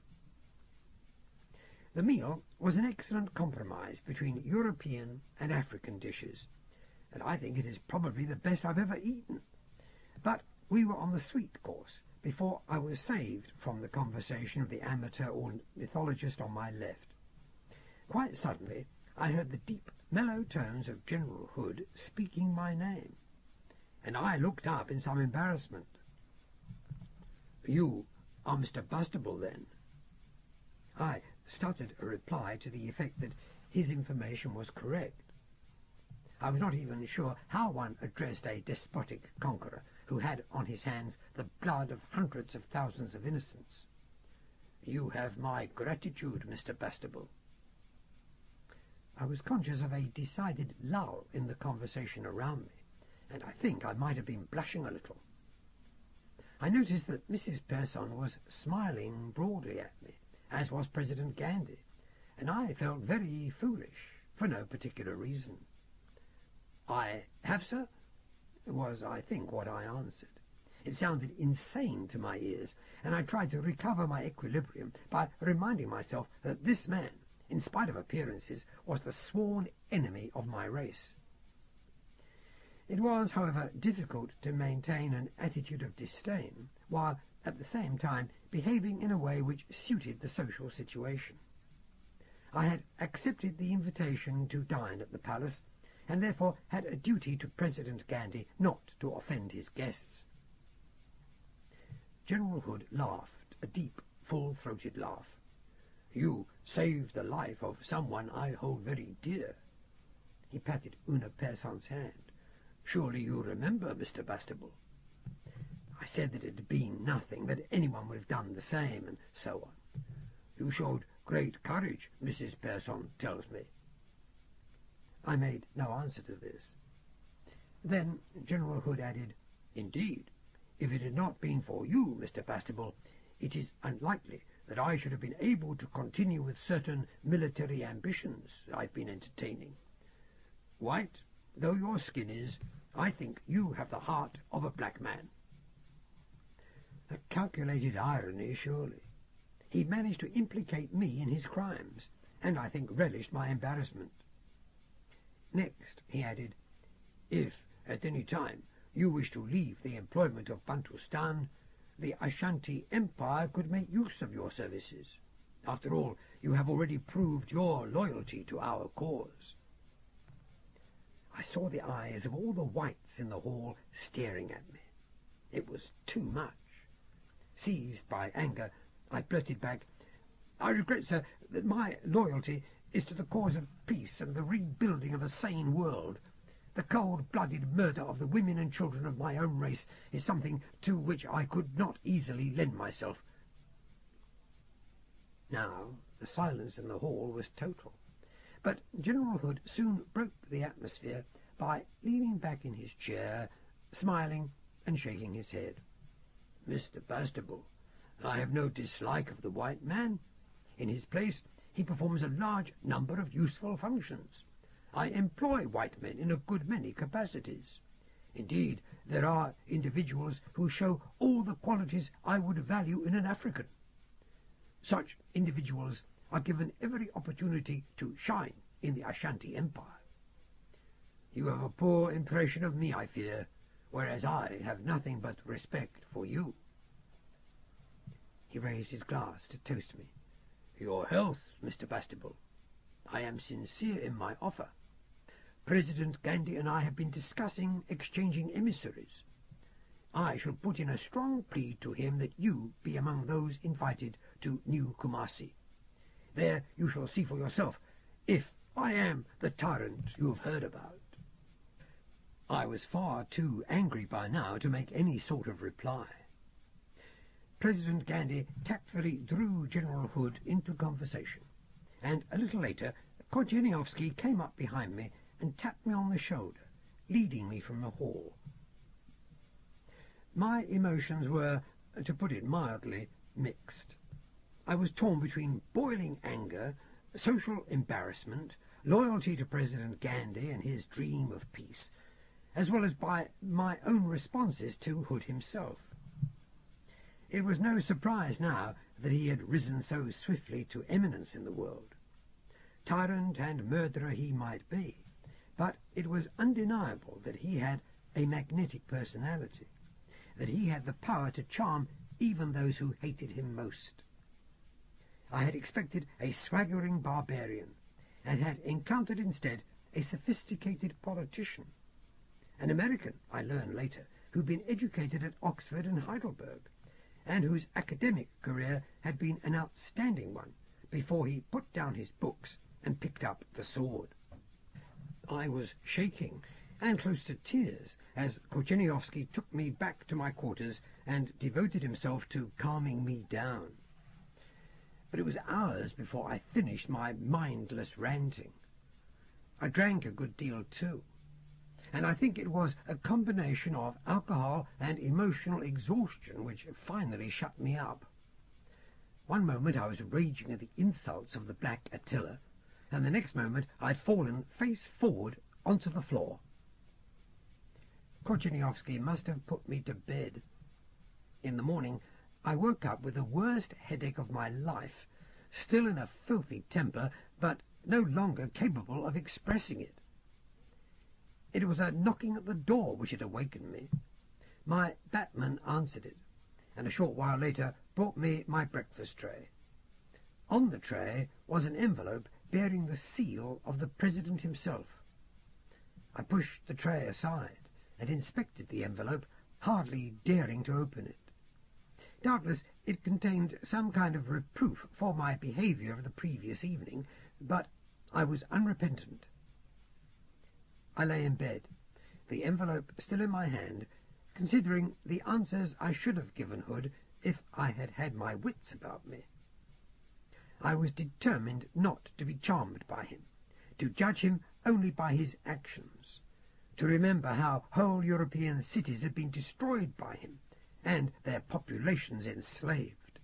S1: The meal was an excellent compromise between European and African dishes, and I think it is probably the best I've ever eaten. But we were on the sweet course before I was saved from the conversation of the amateur ornithologist on my left. Quite suddenly I heard the deep, mellow tones of General Hood speaking my name, and I looked up in some embarrassment. "You are Mr. Bastable, then?" I stuttered a reply to the effect that his information was correct. I was not even sure how one addressed a despotic conqueror who had on his hands the blood of hundreds of thousands of innocents. "You have my gratitude, Mr. Bastable." I was conscious of a decided lull in the conversation around me, and I think I might have been blushing a little. I noticed that Mrs. Persson was smiling broadly at me, as was President Gandhi, and I felt very foolish, for no particular reason. "I have, sir," was, I think, what I answered. It sounded insane to my ears, and I tried to recover my equilibrium by reminding myself that this man, in spite of appearances, was the sworn enemy of my race. It was, however, difficult to maintain an attitude of disdain, while at the same time behaving in a way which suited the social situation. I had accepted the invitation to dine at the palace, and therefore had a duty to President Gandhi not to offend his guests. General Hood laughed, a deep, full-throated laugh. "You saved the life of someone I hold very dear." He patted Una Persson's hand. "Surely you remember, Mr. Bastable?" I said that it had been nothing, that anyone would have done the same, and so on. "You showed great courage, Mrs. Persson tells me." I made no answer to this. Then General Hood added, "Indeed, if it had not been for you, Mr. Bastable, it is unlikely that I should have been able to continue with certain military ambitions I've been entertaining. White though your skin is, I think you have the heart of a black man." A calculated irony, surely. He managed to implicate me in his crimes, and I think relished my embarrassment. Next, he added, "If at any time you wish to leave the employment of Bantustan, the Ashanti Empire could make use of your services. After all, you have already proved your loyalty to our cause." I saw the eyes of all the whites in the hall staring at me. It was too much. Seized by anger, I blurted back, "I regret, sir, that my loyalty is to the cause of peace and the rebuilding of a sane world. The cold-blooded murder of the women and children of my own race is something to which I could not easily lend myself." Now the silence in the hall was total, but General Hood soon broke the atmosphere by leaning back in his chair, smiling and shaking his head. "Mr. Bastable, I have no dislike of the white man. In his place he performs a large number of useful functions. I employ white men in a good many capacities. Indeed, there are individuals who show all the qualities I would value in an African. Such individuals are given every opportunity to shine in the Ashanti Empire. You have a poor impression of me, I fear, whereas I have nothing but respect for you."
S2: He raised his glass to toast me.
S1: "Your health, Mr. Bastable. I am sincere in my offer. President Gandhi and I have been discussing exchanging emissaries. I shall put in a strong plea to him that you be among those invited to New Kumasi. There you shall see for yourself if I am the tyrant you have heard about." I was far too angry by now to make any sort of reply. President Gandhi tactfully drew General Hood into conversation, and a little later Korcheniowski came up behind me and tapped me on the shoulder, leading me from the hall. My emotions were, to put it mildly, mixed. I was torn between boiling anger, social embarrassment, loyalty to President Gandhi and his dream of peace, as well as by my own responses to Hood himself. It was no surprise now that he had risen so swiftly to eminence in the world. Tyrant and murderer he might be, but it was undeniable that he had a magnetic personality, that he had the power to charm even those who hated him most. I had expected a swaggering barbarian, and had encountered instead a sophisticated politician, an American, I learned later, who'd been educated at Oxford and Heidelberg, and whose academic career had been an outstanding one before he put down his books and picked up the sword. I was shaking and close to tears as Korcheniowski took me back to my quarters and devoted himself to calming me down. But it was hours before I finished my mindless ranting. I drank a good deal too, and I think it was a combination of alcohol and emotional exhaustion which finally shut me up. One moment I was raging at the insults of the Black Attila, and the next moment I'd fallen face forward onto the floor. Korcheniowski must have put me to bed. In the morning I woke up with the worst headache of my life, still in a filthy temper, but no longer capable of expressing it. It was a knocking at the door which had awakened me. My batman answered it, and a short while later brought me my breakfast tray. On the tray was an envelope bearing the seal of the President himself. I pushed the tray aside and inspected the envelope, hardly daring to open it. Doubtless it contained some kind of reproof for my behaviour of the previous evening, but I was unrepentant. I lay in bed, the envelope still in my hand, considering the answers I should have given Hood if I had had my wits about me. I was determined not to be charmed by him, to judge him only by his actions, to remember how whole European cities had been destroyed by him, and their populations enslaved.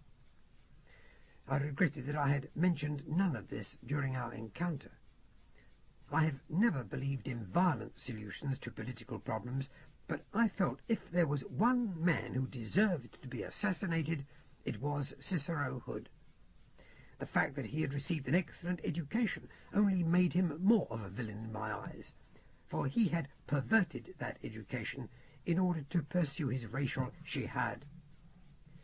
S1: I regretted that I had mentioned none of this during our encounter. I have never believed in violent solutions to political problems, but I felt if there was one man who deserved to be assassinated, it was Cicero Hood. The fact that he had received an excellent education only made him more of a villain in my eyes, for he had perverted that education in order to pursue his racial jihad.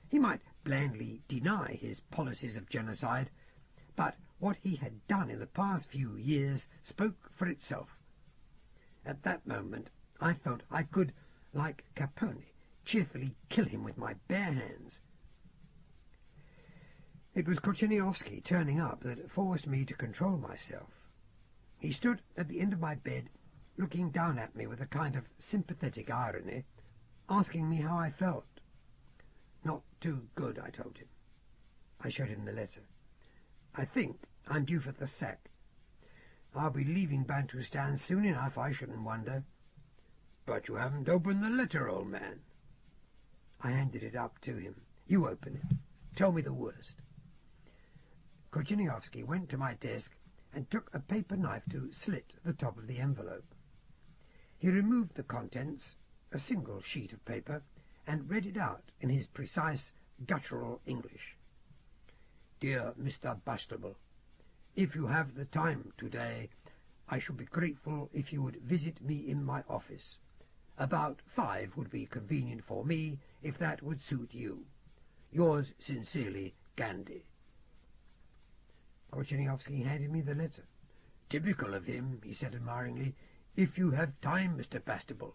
S1: He might blandly deny his policies of genocide, but what he had done in the past few years spoke for itself. At that moment I felt I could, like Capone, cheerfully kill him with my bare hands. It was Korcheniowski turning up that forced me to control myself. He stood at the end of my bed, looking down at me with a kind of sympathetic irony, asking me how I felt. Not too good, I told him. I showed him the letter. I think I'm due for the sack. I'll be leaving Bantustan soon enough, I shouldn't wonder. But you haven't opened the letter, old man. I handed it up to him. You open it. Tell me the worst. Korcheniowski went to my desk and took a paper knife to slit the top of the envelope. He removed the contents, a single sheet of paper, and read it out in his precise, guttural English. Dear Mr. Bastable, if you have the time today, I should be grateful if you would visit me in my office. About 5 would be convenient for me, if that would suit you. Yours sincerely, Gandhi. Korcheniowski handed me the letter. Typical of him, he said admiringly. If you have time, Mr. Bastable.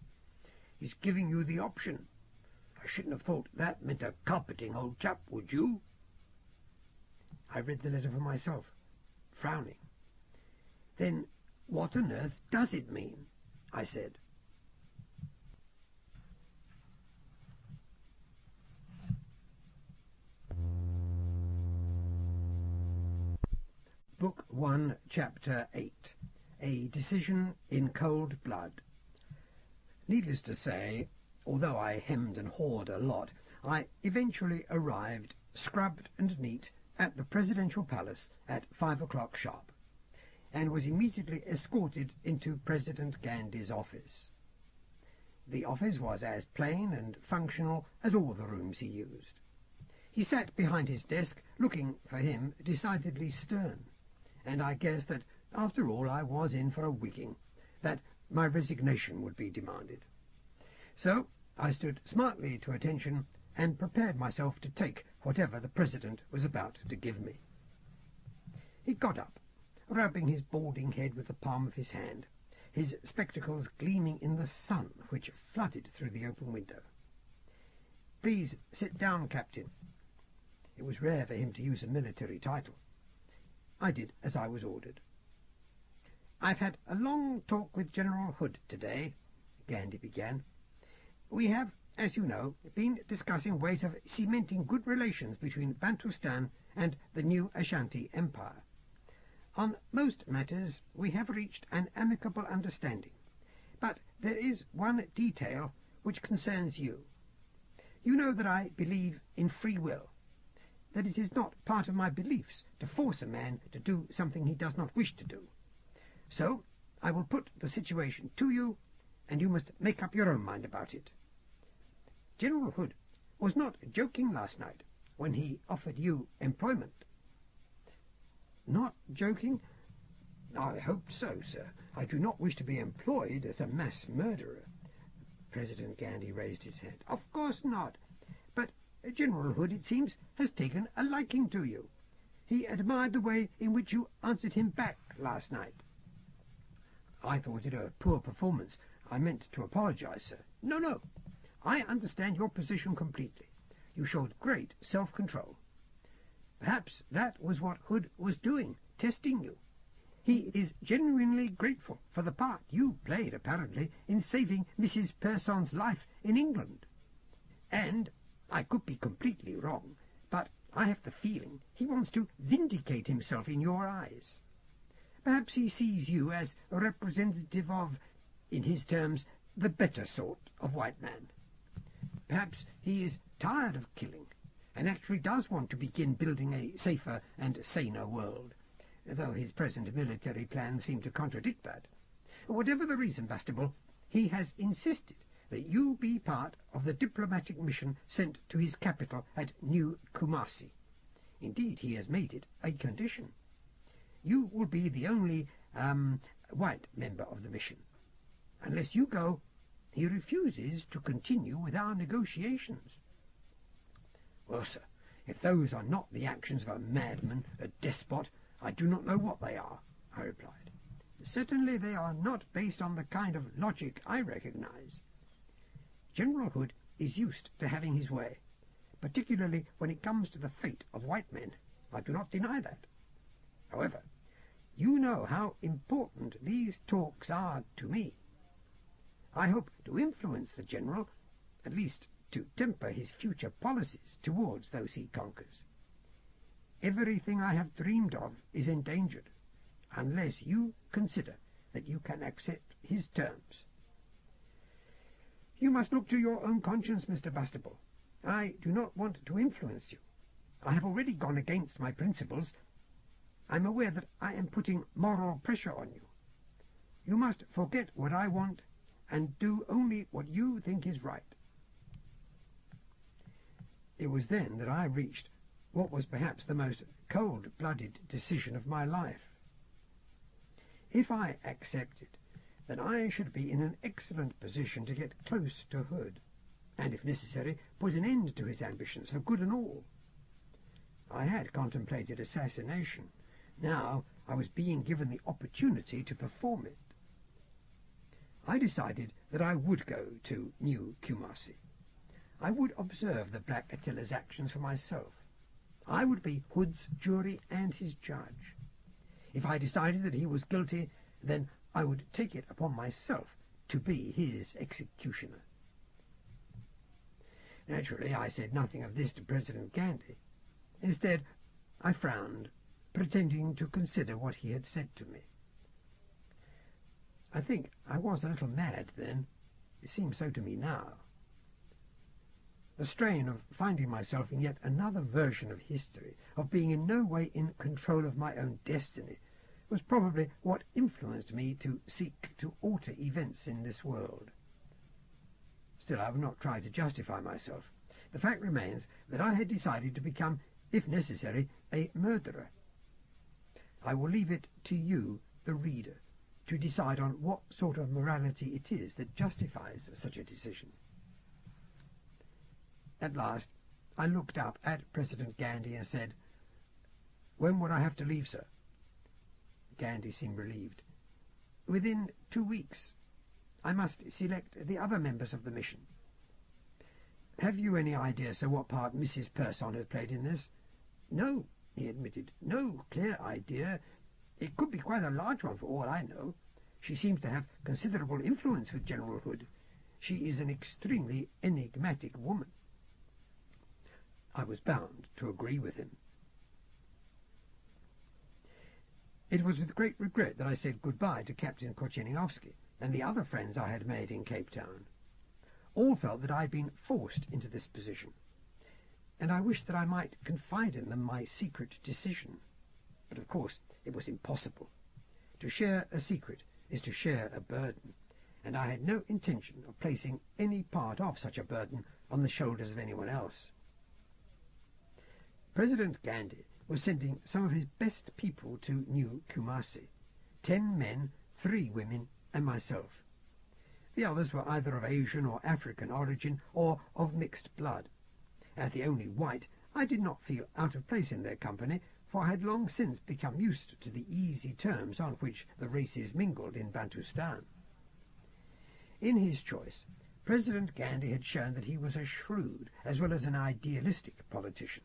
S1: He's giving you the option. I shouldn't have thought that meant a carpeting, old chap, would you? I read the letter for myself, frowning. Then what on earth does it mean? I said. Book 1, Chapter 8. A Decision in Cold Blood. Needless to say, although I hemmed and hawed a lot, I eventually arrived, scrubbed and neat, at the Presidential Palace at 5 o'clock sharp, and was immediately escorted into President Gandhi's office. The office was as plain and functional as all the rooms he used. He sat behind his desk, looking, for him, decidedly stern, and I guessed that, after all, I was in for a wigging, that my resignation would be demanded. So I stood smartly to attention and prepared myself to take whatever the President was about to give me. He got up, rubbing his balding head with the palm of his hand, his spectacles gleaming in the sun which flooded through the open window. "Please sit down, Captain." It was rare for him to use a military title. I did as I was ordered. "I've had a long talk with General Hood today," Gandhi began. "We have, as you know, been discussing ways of cementing good relations between Bantustan and the new Ashanti Empire. On most matters we have reached an amicable understanding, but there is one detail which concerns you. You know that I believe in free will, that it is not part of my beliefs to force a man to do something he does not wish to do. So I will put the situation to you, and you must make up your own mind about it. General Hood was not joking last night when he offered you employment." "Not joking? I hoped so, sir. I do not wish to be employed as a mass murderer." President Gandhi raised his head. "Of course not. But General Hood, it seems, has taken a liking to you. He admired the way in which you answered him back last night." "I thought it a poor performance. I meant to apologize, sir." No. I understand your position completely. You showed great self-control. Perhaps that was what Hood was doing, testing you. He is genuinely grateful for the part you played, apparently, in saving Mrs. Pearson's life in England. And I could be completely wrong, but I have the feeling he wants to vindicate himself in your eyes. Perhaps he sees you as a representative of, in his terms, the better sort of white man. Perhaps he is tired of killing, and actually does want to begin building a safer and saner world, though his present military plans seem to contradict that. Whatever the reason, Bastable, he has insisted that you be part of the diplomatic mission sent to his capital at New Kumasi. Indeed, he has made it a condition. You will be the only white member of the mission. Unless you go, he refuses to continue with our negotiations." "Well, sir, if those are not the actions of a madman, a despot, I do not know what they are," I replied. "Certainly they are not based on the kind of logic I recognize. General Hood is used to having his way, particularly when it comes to the fate of white men. I do not deny that. However, you know how important these talks are to me. I hope to influence the General, at least to temper his future policies towards those he conquers. Everything I have dreamed of is endangered, unless you consider that you can accept his terms." "You must look to your own conscience, Mr. Bastable. I do not want to influence you. I have already gone against my principles. I am aware that I am putting moral pressure on you. You must forget what I want and do only what you think is right." It was then that I reached what was perhaps the most cold-blooded decision of my life. If I accepted then I should be in an excellent position to get close to Hood, and, if necessary, put an end to his ambitions for good and all. I had contemplated assassination. Now I was being given the opportunity to perform it. I decided that I would go to New Kumasi. I would observe the Black Attila's actions for myself. I would be Hood's jury and his judge. If I decided that he was guilty, then I would take it upon myself to be his executioner. Naturally, I said nothing of this to President Gandhi. Instead, I frowned, pretending to consider what he had said to me. I think I was a little mad then. It seems so to me now. The strain of finding myself in yet another version of history, of being in no way in control of my own destiny, was probably what influenced me to seek to alter events in this world. Still, I will not try to justify myself. The fact remains that I had decided to become, if necessary, a murderer. I will leave it to you, the reader, to decide on what sort of morality it is that justifies such a decision. At last, I looked up at President Gandhi and said, "When would I have to leave, sir?" Gandhi seemed relieved. "Within 2 weeks. I must select the other members of the mission." "Have you any idea, sir, what part Mrs. Persson has played in this?" "No," he admitted. "No clear idea. It could be quite a large one for all I know. She seems to have considerable influence with General Hood. She is an extremely enigmatic woman." I was bound to agree with him. It was with great regret that I said goodbye to Captain Korchenniowski and the other friends I had made in Cape Town. All felt that I had been forced into this position, and I wished that I might confide in them my secret decision. But of course it was impossible. To share a secret is to share a burden, and I had no intention of placing any part of such a burden on the shoulders of anyone else. President Gandhi was sending some of his best people to New Kumasi, 10 men, 3 women, and myself. The others were either of Asian or African origin, or of mixed blood. As the only white, I did not feel out of place in their company, for I had long since become used to the easy terms on which the races mingled in Bantustan. In his choice, President Gandhi had shown that he was a shrewd as well as an idealistic politician.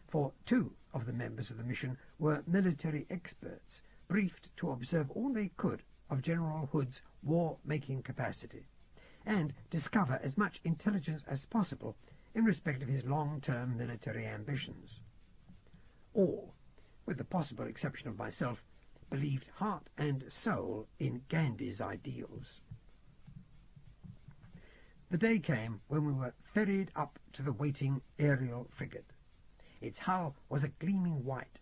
S1: For 2 of the members of the mission were military experts, briefed to observe all they could of General Hood's war-making capacity, and discover as much intelligence as possible in respect of his long-term military ambitions. All, with the possible exception of myself, believed heart and soul in Gandhi's ideals. The day came when we were ferried up to the waiting aerial frigate. Its hull was a gleaming white,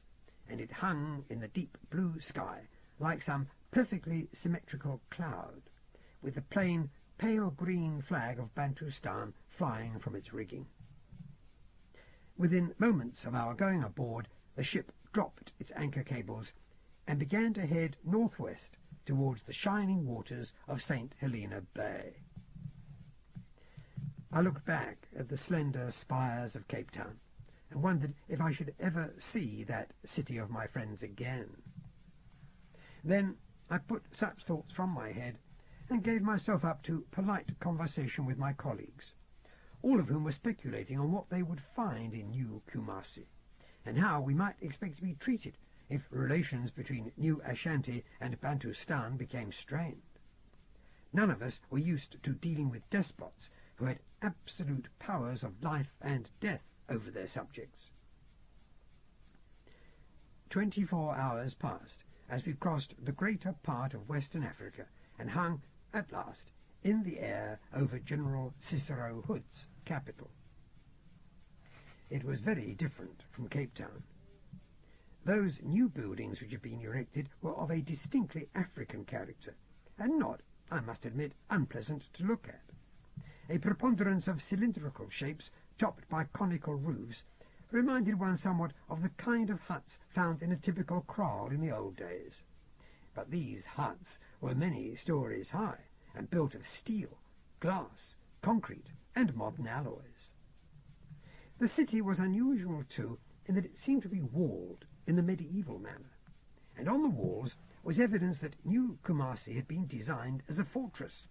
S1: and it hung in the deep blue sky like some perfectly symmetrical cloud, with the plain pale green flag of Bantustan flying from its rigging. Within moments of our going aboard, the ship dropped its anchor cables and began to head northwest towards the shining waters of St. Helena Bay. I looked back at the slender spires of Cape Town and wondered if I should ever see that city of my friends again. Then I put such thoughts from my head and gave myself up to polite conversation with my colleagues, all of whom were speculating on what they would find in New Kumasi, and how we might expect to be treated if relations between New Ashanti and Bantustan became strained. None of us were used to dealing with despots who had absolute powers of life and death over their subjects. 24 hours passed as we crossed the greater part of Western Africa and hung, at last, in the air over General Cicero Hood's capital. It was very different from Cape Town. Those new buildings which had been erected were of a distinctly African character, and not, I must admit, unpleasant to look at. A preponderance of cylindrical shapes, topped by conical roofs, reminded one somewhat of the kind of huts found in a typical kraal in the old days. but these huts were many stories high and built of steel, glass, concrete, and modern alloys. The city was unusual, too, in that it seemed to be walled in the medieval manner, and on the walls was evidence that New Kumasi had been designed as a fortress.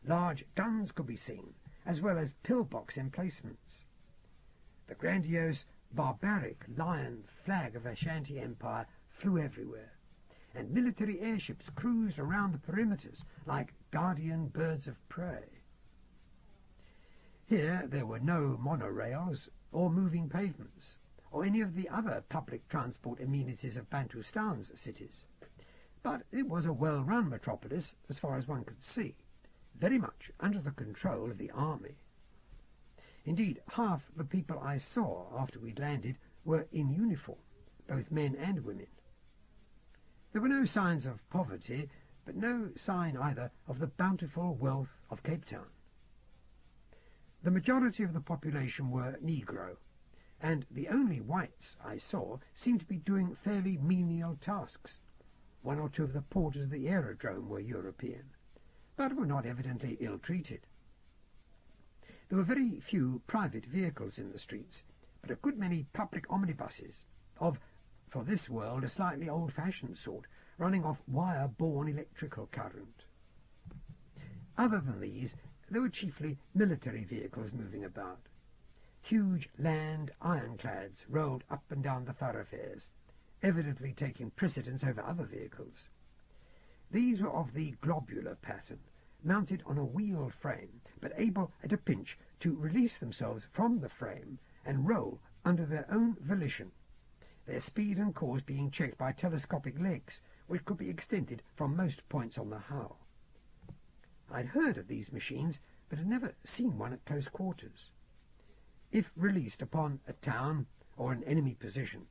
S1: Large guns could be seen, as well as pillbox emplacements. The grandiose, barbaric lion flag of the Ashanti Empire flew everywhere, and military airships cruised around the perimeters like guardian birds of prey. Here there were no monorails or moving pavements, or any of the other public transport amenities of Bantustan's cities. But it was a well-run metropolis, as far as one could see, very much under the control of the army. Indeed, half the people I saw after we'd landed were in uniform, both men and women. There were no signs of poverty, but no sign either of the bountiful wealth of Cape Town. The majority of the population were Negro, and the only whites I saw seemed to be doing fairly menial tasks. One or two of the porters of the aerodrome were European, but were not evidently ill-treated. There were very few private vehicles in the streets, but a good many public omnibuses, of, for this world, a slightly old-fashioned sort, running off wire-borne electrical current. Other than these, there were chiefly military vehicles moving about. Huge land ironclads rolled up and down the thoroughfares, evidently taking precedence over other vehicles. These were of the globular pattern, mounted on a wheel frame, but able at a pinch to release themselves from the frame and roll under their own volition, their speed and course being checked by telescopic legs, which could be extended from most points on the hull. I'd heard of these machines, but had never seen one at close quarters. If released upon a town or an enemy position,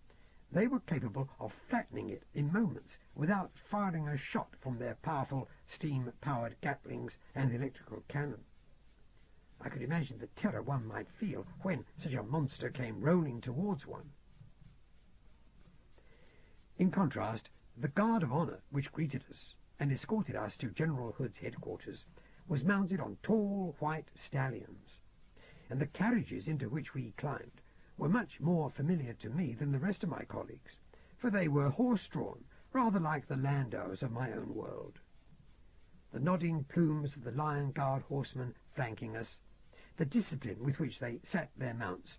S1: they were capable of flattening it in moments without firing a shot from their powerful steam-powered Gatlings and electrical cannon. I could imagine the terror one might feel when such a monster came rolling towards one. In contrast, the guard of honour which greeted us and escorted us to General Hood's headquarters was mounted on tall white stallions, and the carriages into which we climbed were much more familiar to me than the rest of my colleagues, for they were horse-drawn, rather like the landaus of my own world. The nodding plumes of the Lion Guard horsemen flanking us, the discipline with which they sat their mounts,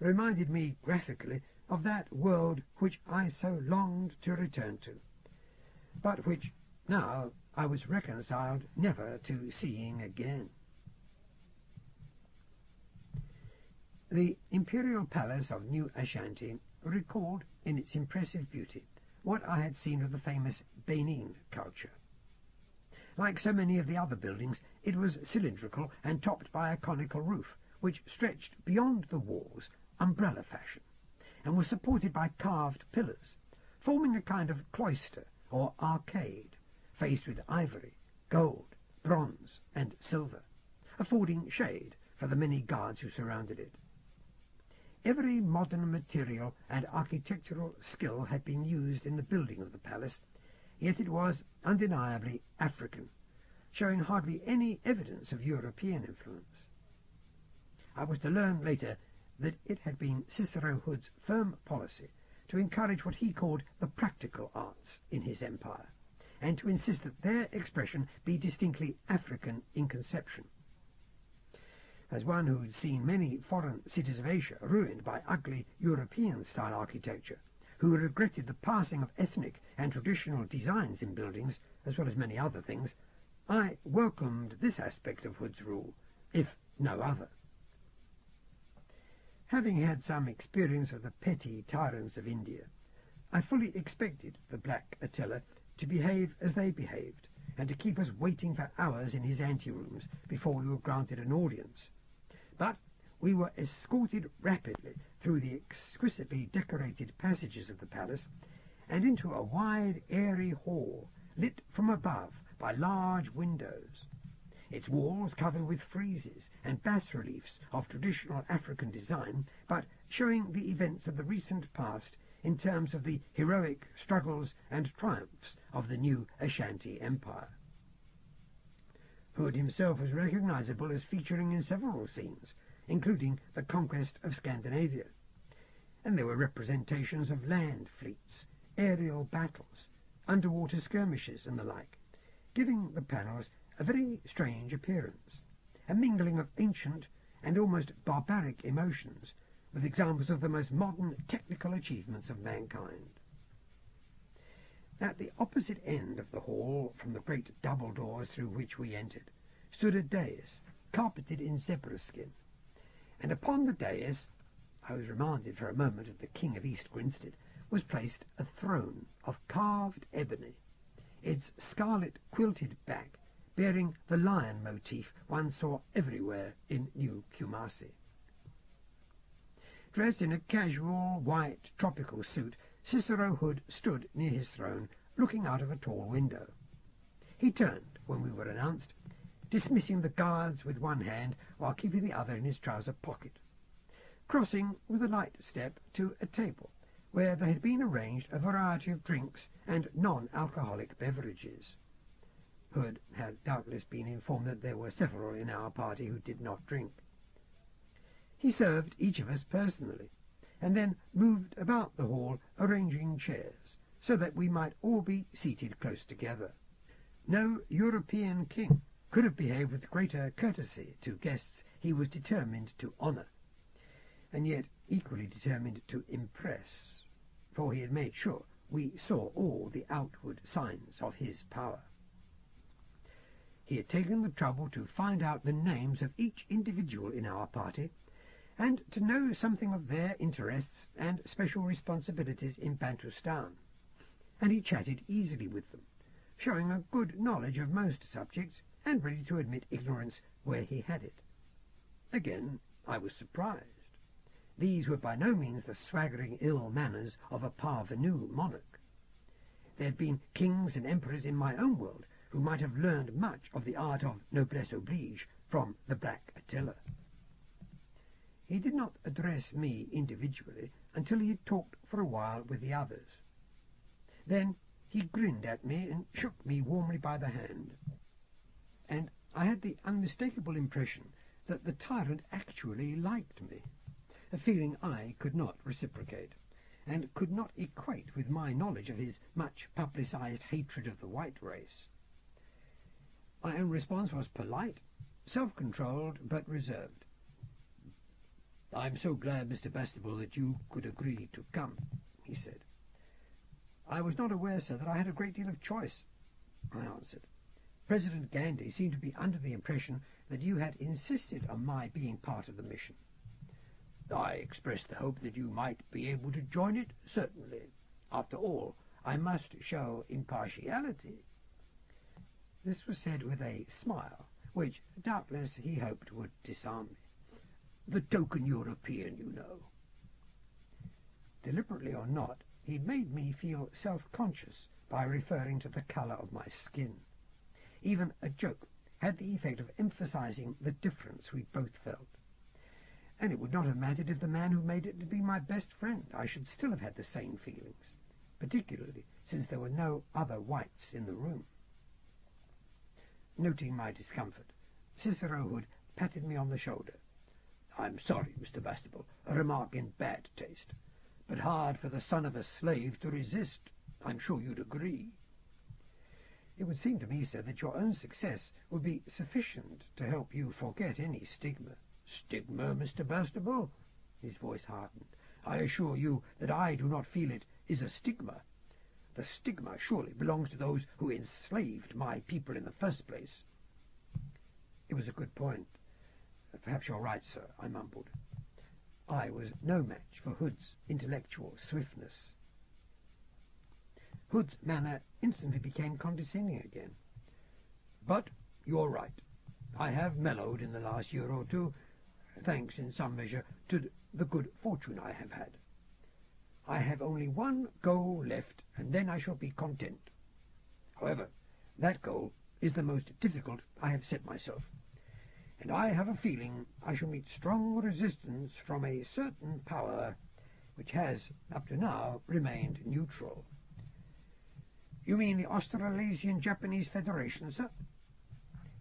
S1: reminded me graphically of that world which I so longed to return to, but which now I was reconciled never to seeing again. The imperial palace of New Ashanti recalled in its impressive beauty what I had seen of the famous Benin culture. Like so many of the other buildings, it was cylindrical and topped by a conical roof, which stretched beyond the walls, umbrella fashion, and was supported by carved pillars, forming a kind of cloister or arcade, faced with ivory, gold, bronze, and silver, affording shade for the many guards who surrounded it. Every modern material and architectural skill had been used in the building of the palace, yet it was undeniably African, showing hardly any evidence of European influence. I was to learn later that it had been Cicero Hood's firm policy to encourage what he called the practical arts in his empire, and to insist that their expression be distinctly African in conception. As one who had seen many foreign cities of Asia ruined by ugly European-style architecture, who regretted the passing of ethnic and traditional designs in buildings, as well as many other things, I welcomed this aspect of Hood's rule, if no other. Having had some experience of the petty tyrants of India, I fully expected the Black Attila to behave as they behaved, and to keep us waiting for hours in his anterooms before we were granted an audience. But we were escorted rapidly through the exquisitely decorated passages of the palace, and into a wide, airy hall, lit from above by large windows, its walls covered with friezes and bas-reliefs of traditional African design, but showing the events of the recent past in terms of the heroic struggles and triumphs of the new Ashanti Empire. Hood himself was recognizable as featuring in several scenes, including the conquest of Scandinavia, and there were representations of land fleets, aerial battles, underwater skirmishes and the like, giving the panels a very strange appearance, a mingling of ancient and almost barbaric emotions, with examples of the most modern technical achievements of mankind. At the opposite end of the hall, from the great double doors through which we entered, stood a dais, carpeted in zebra skin, and upon the dais, I was reminded for a moment of the King of East Grinstead, was placed a throne of carved ebony, its scarlet quilted back bearing the lion motif one saw everywhere in New Kumasi. Dressed in a casual, white, tropical suit, Cicero Hood stood near his throne, looking out of a tall window. He turned when we were announced, dismissing the guards with one hand while keeping the other in his trouser pocket, crossing with a light step to a table where there had been arranged a variety of drinks and non-alcoholic beverages. Hood had doubtless been informed that there were several in our party who did not drink. He served each of us personally, and then moved about the hall arranging chairs, so that we might all be seated close together. No European king could have behaved with greater courtesy to guests he was determined to honour, and yet equally determined to impress, for he had made sure we saw all the outward signs of his power. He had taken the trouble to find out the names of each individual in our party, and to know something of their interests and special responsibilities in Bantustan, and he chatted easily with them, showing a good knowledge of most subjects, and ready to admit ignorance where he had it. Again, I was surprised. These were by no means the swaggering ill manners of a parvenu monarch. There had been kings and emperors in my own world who might have learned much of the art of noblesse oblige from the Black Attila. He did not address me individually until he had talked for a while with the others. Then he grinned at me and shook me warmly by the hand, and I had the unmistakable impression that the tyrant actually liked me, a feeling I could not reciprocate, and could not equate with my knowledge of his much publicized hatred of the white race. My own response was polite, self-controlled, but reserved. "I'm so glad, Mr. Bastable, that you could agree to come," he said. "I was not aware, sir, that I had a great deal of choice," I answered. "President Gandhi seemed to be under the impression that you had insisted on my being part of the mission." "I expressed the hope that you might be able to join it, certainly. After all, I must show impartiality." This was said with a smile, which doubtless he hoped would disarm me. "The token European, you know." Deliberately or not, he made me feel self-conscious by referring to the colour of my skin. Even a joke had the effect of emphasizing the difference we both felt. And it would not have mattered if the man who made it had been my best friend. I should still have had the same feelings, particularly since there were no other whites in the room. Noting my discomfort, Cicero Hood patted me on the shoulder. "I'm sorry, Mr. Bastable, a remark in bad taste, but hard for the son of a slave to resist. I'm sure you'd agree." "It would seem to me, sir, that your own success would be sufficient to help you forget any stigma." "Stigma, Mr. Bastable?" His voice hardened. "I assure you that I do not feel it is a stigma. The stigma surely belongs to those who enslaved my people in the first place." It was a good point. "Perhaps you're right, sir," I mumbled. I was no match for Hood's intellectual swiftness. Hood's manner instantly became condescending again. "But you're right. I have mellowed in the last year or two, thanks in some measure to the good fortune I have had. I have only one goal left, and then I shall be content. However, that goal is the most difficult I have set myself, and I have a feeling I shall meet strong resistance from a certain power which has, up to now, remained neutral. You mean the Australasian-Japanese Federation, sir?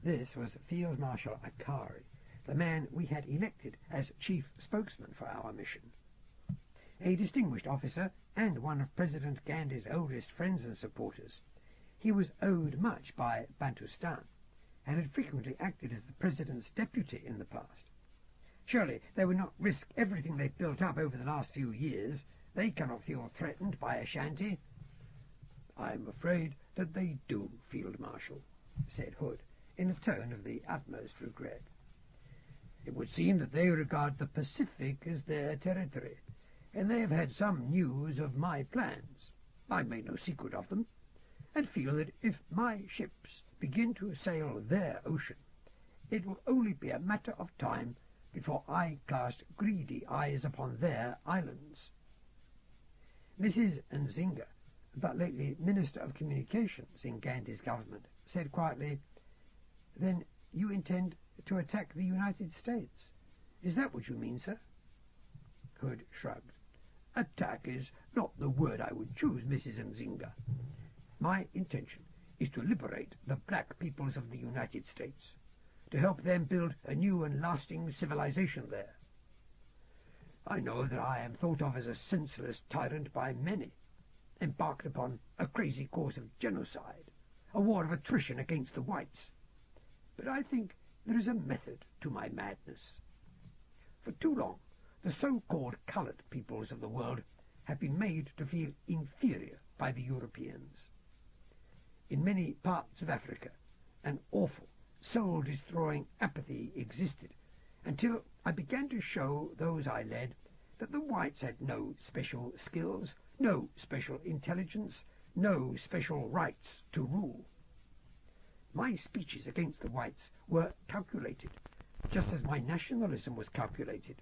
S1: This was Field Marshal Akari, the man we had elected as chief spokesman for our mission. A distinguished officer and one of President Gandhi's oldest friends and supporters, he was owed much by Bantustan, and had frequently acted as the President's deputy in the past. Surely they would not risk everything they've built up over the last few years. They cannot feel threatened by Ashanti. I'm afraid that they do, Field Marshal, said Hood, in a tone of the utmost regret. It would seem that they regard the Pacific as their territory, and they have had some news of my plans. I made no secret of them, and feel that if my ships begin to sail their ocean, it will only be a matter of time before I cast greedy eyes upon their islands. Mrs. Nzinga, but lately Minister of Communications in Gandhi's government, said quietly, "Then you intend to attack the United States? Is that what you mean, sir?" Hood shrugged. "Attack is not the word I would choose, Mrs. Nzinga. My intention is to liberate the black peoples of the United States, to help them build a new and lasting civilization there. I know that I am thought of as a senseless tyrant by many, embarked upon a crazy course of genocide, a war of attrition against the whites. But I think there is a method to my madness. For too long, the so-called coloured peoples of the world have been made to feel inferior by the Europeans. In many parts of Africa, an awful, soul-destroying apathy existed, until I began to show those I led that the whites had no special skills, no special intelligence, no special rights to rule. My speeches against the whites were calculated, just as my nationalism was calculated.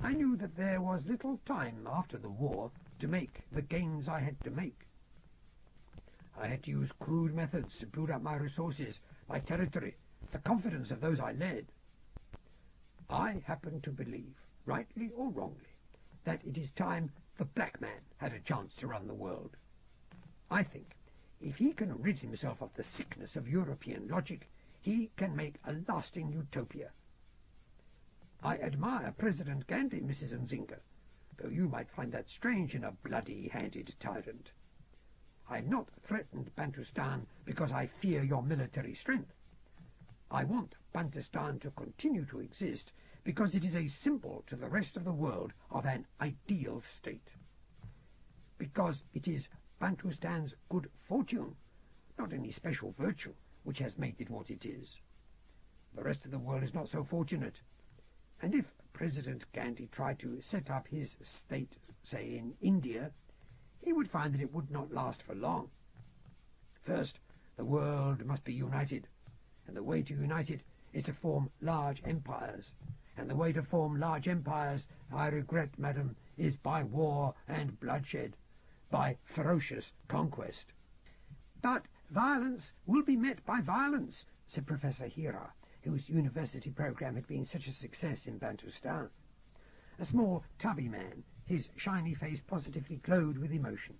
S1: I knew that there was little time after the war to make the gains I had to make. I had to use crude methods to build up my resources, my territory, the confidence of those I led. I happen to believe, rightly or wrongly, that it is time the black man had a chance to run the world. I think if he can rid himself of the sickness of European logic, he can make a lasting utopia. I admire President Gandhi, Mrs. Nzinga, though you might find that strange in a bloody-handed tyrant. I have not threatened Bantustan because I fear your military strength. I want Bantustan to continue to exist because it is a symbol to the rest of the world of an ideal state. Because it is Bantustan's good fortune, not any special virtue, which has made it what it is. The rest of the world is not so fortunate, and if President Gandhi tried to set up his state, say in India, he would find that it would not last for long. First, the world must be united, and the way to unite it is to form large empires, and the way to form large empires, I regret, madam, is by war and bloodshed, by ferocious conquest." "But violence will be met by violence," said Professor Hira, whose university program had been such a success in Bantustan. A small, tubby man, his shiny face positively glowed with emotion.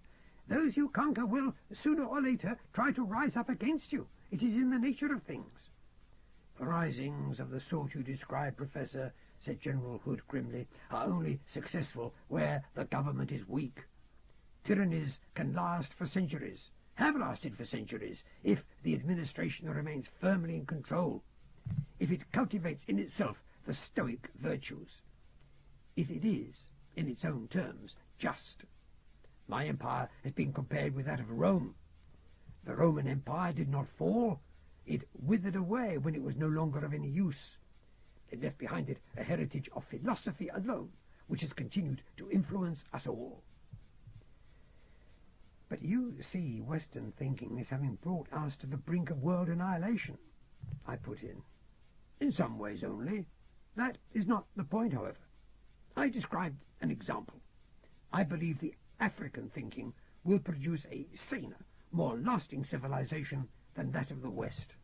S1: "Those you conquer will, sooner or later, try to rise up against you. It is in the nature of things." "The risings of the sort you describe, Professor," said General Hood grimly, "are only successful where the government is weak. Tyrannies can last for centuries, have lasted for centuries, if the administration remains firmly in control, if it cultivates in itself the stoic virtues, if it is, in its own terms, just. My empire has been compared with that of Rome. The Roman Empire did not fall. It withered away when it was no longer of any use. It left behind it a heritage of philosophy alone, which has continued to influence us all." "But you see Western thinking as having brought us to the brink of world annihilation," I put in. "In some ways only. That is not the point, however. I described an example. I believe the African thinking will produce a saner, more lasting civilization than that of the West."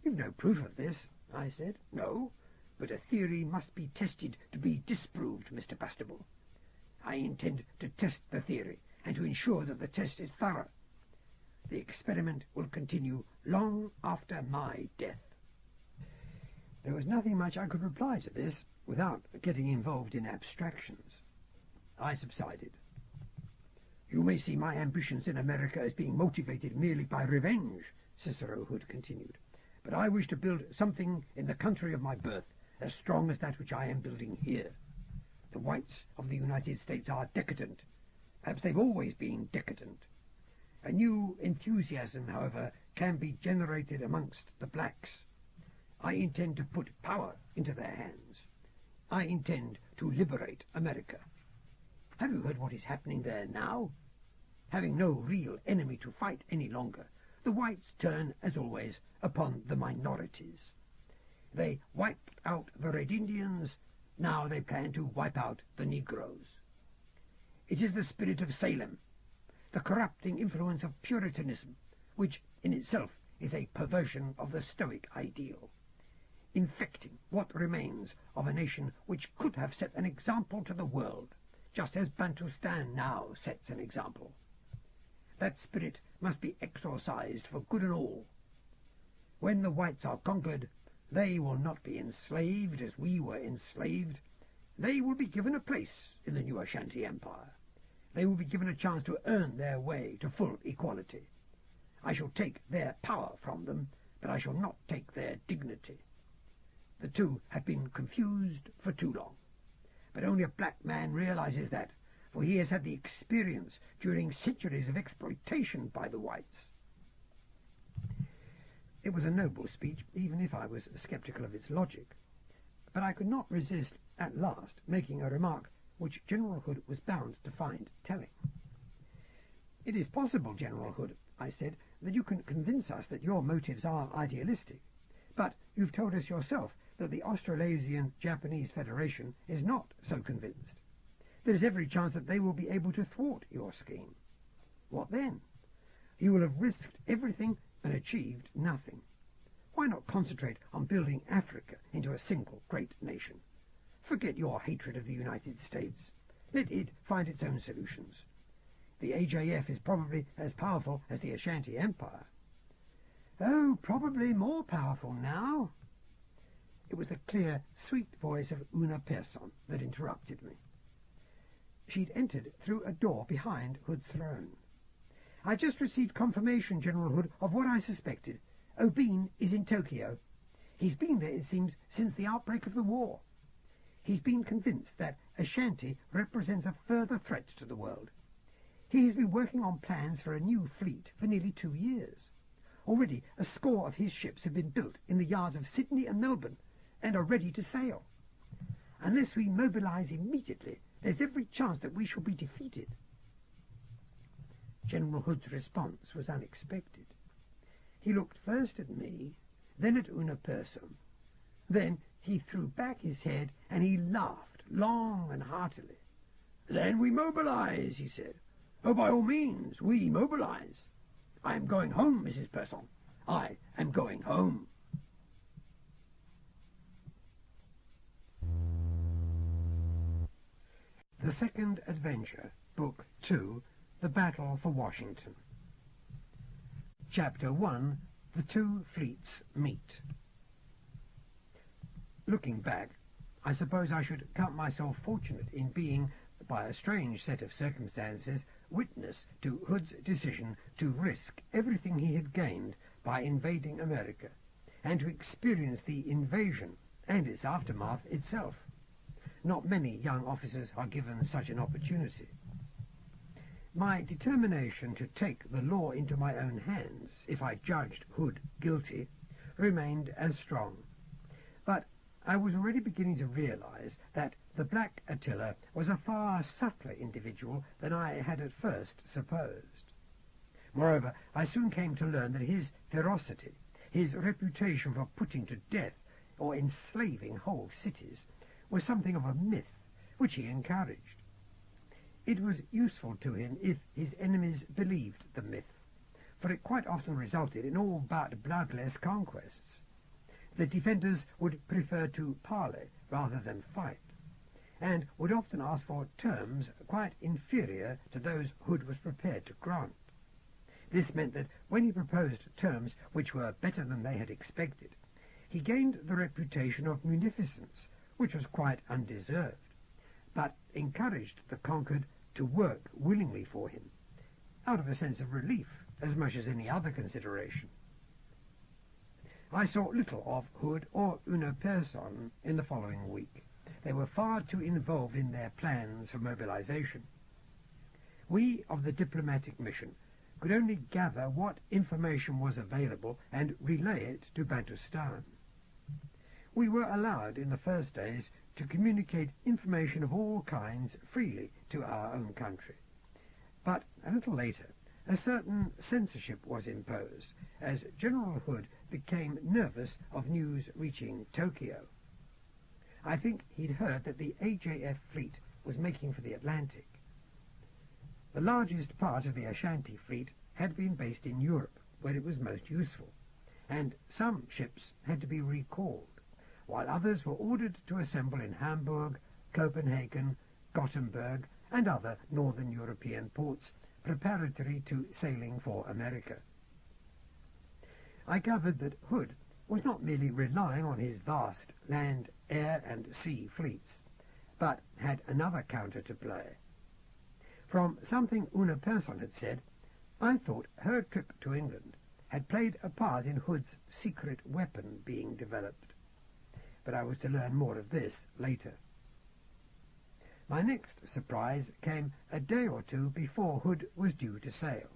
S1: "You've no proof of this," I said. "No, but a theory must be tested to be disproved, Mr. Bastable. I intend to test the theory and to ensure that the test is thorough. The experiment will continue long after my death." There was nothing much I could reply to this without getting involved in abstractions. I subsided. "You may see my ambitions in America as being motivated merely by revenge," Cicero Hood continued, "but I wish to build something in the country of my birth as strong as that which I am building here. The whites of the United States are decadent. Perhaps they've always been decadent. A new enthusiasm, however, can be generated amongst the blacks. I intend to put power into their hands. I intend to liberate America. Have you heard what is happening there now? Having no real enemy to fight any longer, the whites turn, as always, upon the minorities. They wiped out the Red Indians, now they plan to wipe out the Negroes. It is the spirit of Salem, the corrupting influence of Puritanism, which in itself is a perversion of the Stoic ideal, infecting what remains of a nation which could have set an example to the world, just as Bantustan now sets an example. That spirit must be exorcised for good and all. When the whites are conquered, they will not be enslaved as we were enslaved. They will be given a place in the new Ashanti Empire. They will be given a chance to earn their way to full equality. I shall take their power from them, but I shall not take their dignity. The two have been confused for too long. But only a black man realizes that, for he has had the experience during centuries of exploitation by the whites. It was a noble speech, even if I was sceptical of its logic. But I could not resist, at last, making a remark which General Hood was bound to find telling. "It is possible, General Hood," I said, "that you can convince us that your motives are idealistic. But you've told us yourself that the Australasian-Japanese Federation is not so convinced. There is every chance that they will be able to thwart your scheme. What then? You will have risked everything and achieved nothing. Why not concentrate on building Africa into a single great nation? Forget your hatred of the United States. Let it find its own solutions. The AJF is probably as powerful as the Ashanti Empire." "Oh, probably more powerful now." It was the clear, sweet voice of Una Persson that interrupted me. She'd entered through a door behind Hood's throne. "I just received confirmation, General Hood, of what I suspected. O'Bean is in Tokyo. He's been there, it seems, since the outbreak of the war. He's been convinced that Ashanti represents a further threat to the world. He has been working on plans for a new fleet for nearly 2 years. Already a score of his ships have been built in the yards of Sydney and Melbourne and are ready to sail. Unless we mobilize immediately, there's every chance that we shall be defeated." General Hood's response was unexpected. He looked first at me, then at Una Persson. Then he threw back his head and he laughed long and heartily. "Then we mobilize," he said. "Oh, by all means, we mobilize. I am going home, Mrs. Persson. I am going home." The Second Adventure, Book 2, The Battle for Washington. Chapter 1, The Two Fleets Meet. Looking back, I suppose I should count myself fortunate in being, by a strange set of circumstances, witness to Hood's decision to risk everything he had gained by invading America, and to experience the invasion and its aftermath itself. Not many young officers are given such an opportunity. My determination to take the law into my own hands, if I judged Hood guilty, remained as strong. But I was already beginning to realize that the Black Attila was a far subtler individual than I had at first supposed. Moreover, I soon came to learn that his ferocity, his reputation for putting to death or enslaving whole cities, was something of a myth which he encouraged. It was useful to him if his enemies believed the myth, for it quite often resulted in all but bloodless conquests. The defenders would prefer to parley rather than fight, and would often ask for terms quite inferior to those Hood was prepared to grant. This meant that when he proposed terms which were better than they had expected, he gained the reputation of munificence, which was quite undeserved, but encouraged the conquered to work willingly for him, out of a sense of relief as much as any other consideration. I saw little of Hood or Una Persson in the following week. They were far too involved in their plans for mobilization. We of the diplomatic mission could only gather what information was available and relay it to Bantustan. We were allowed in the first days to communicate information of all kinds freely to our own country. But a little later, a certain censorship was imposed, as General Hood became nervous of news reaching Tokyo. I think he'd heard that the AJF fleet was making for the Atlantic. The largest part of the Ashanti fleet had been based in Europe, where it was most useful, and some ships had to be recalled, while others were ordered to assemble in Hamburg, Copenhagen, Gothenburg, and other northern European ports preparatory to sailing for America. I gathered that Hood was not merely relying on his vast land, air, and sea fleets, but had another counter to play. From something Una Persson had said, I thought her trip to England had played a part in Hood's secret weapon being developed, but I was to learn more of this later. My next surprise came a day or two before Hood was due to sail.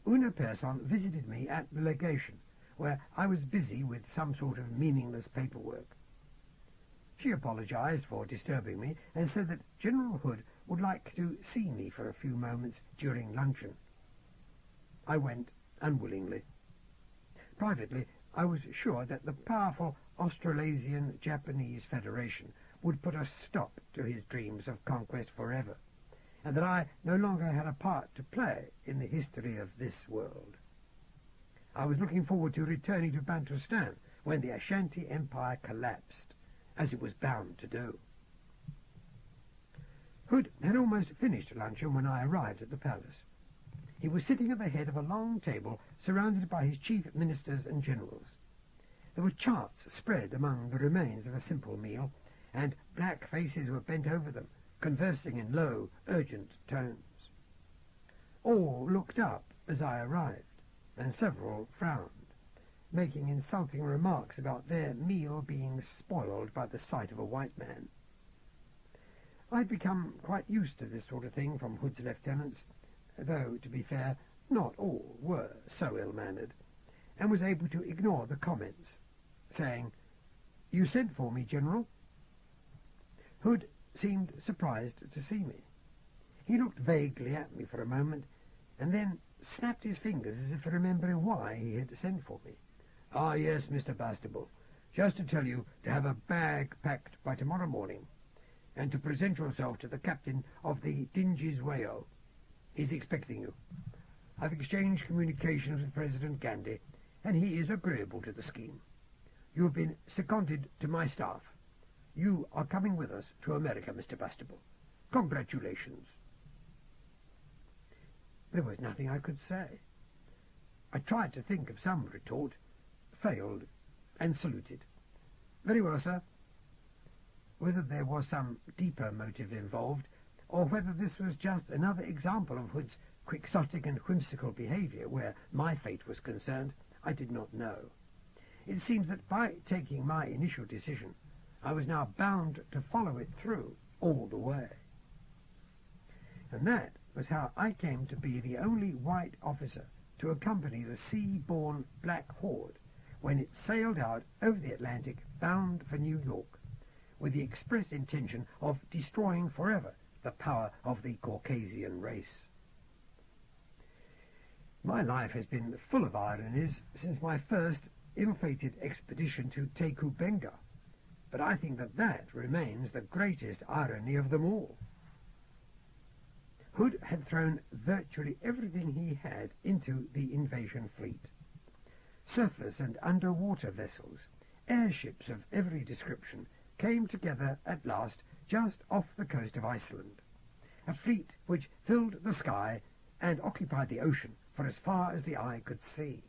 S1: Una Persson visited me at the legation, where I was busy with some sort of meaningless paperwork. She apologized for disturbing me and said that General Hood would like to see me for a few moments during luncheon. I went unwillingly. Privately, I was sure that the powerful Australasian-Japanese Federation would put a stop to his dreams of conquest forever, and that I no longer had a part to play in the history of this world. I was looking forward to returning to Bantustan when the Ashanti Empire collapsed, as it was bound to do. Hood had almost finished luncheon when I arrived at the palace. He was sitting at the head of a long table surrounded by his chief ministers and generals. There were charts spread among the remains of a simple meal, and black faces were bent over them, conversing in low, urgent tones. All looked up as I arrived, and several frowned, making insulting remarks about their meal being spoiled by the sight of a white man. I'd become quite used to this sort of thing from Hood's lieutenants, though, to be fair, not all were so ill-mannered, and was able to ignore the comments, saying, "You sent for me, General?" Hood seemed surprised to see me. He looked vaguely at me for a moment, and then snapped his fingers as if remembering why he had sent for me. "Ah, yes, Mr. Bastable. Just to tell you to have a bag packed by tomorrow morning, and to present yourself to the captain of the Dinges Whale. He's expecting you. I've exchanged communications with President Gandhi, and he is agreeable to the scheme. You have been seconded to my staff. You are coming with us to America, Mr. Bastable. Congratulations." There was nothing I could say. I tried to think of some retort, failed, and saluted. "Very well, sir." Whether there was some deeper motive involved, or whether this was just another example of Hood's quixotic and whimsical behaviour where my fate was concerned, I did not know. It seemed that by taking my initial decision, I was now bound to follow it through all the way. And that was how I came to be the only white officer to accompany the sea-borne Black Horde when it sailed out over the Atlantic bound for New York, with the express intention of destroying forever the power of the Caucasian race. My life has been full of ironies since my first ill-fated expedition to Tacubenga, but I think that remains the greatest irony of them all. Hood had thrown virtually everything he had into the invasion fleet. Surface and underwater vessels, airships of every description, came together at last just off the coast of Iceland, a fleet which filled the sky and occupied the ocean for as far as the eye could see.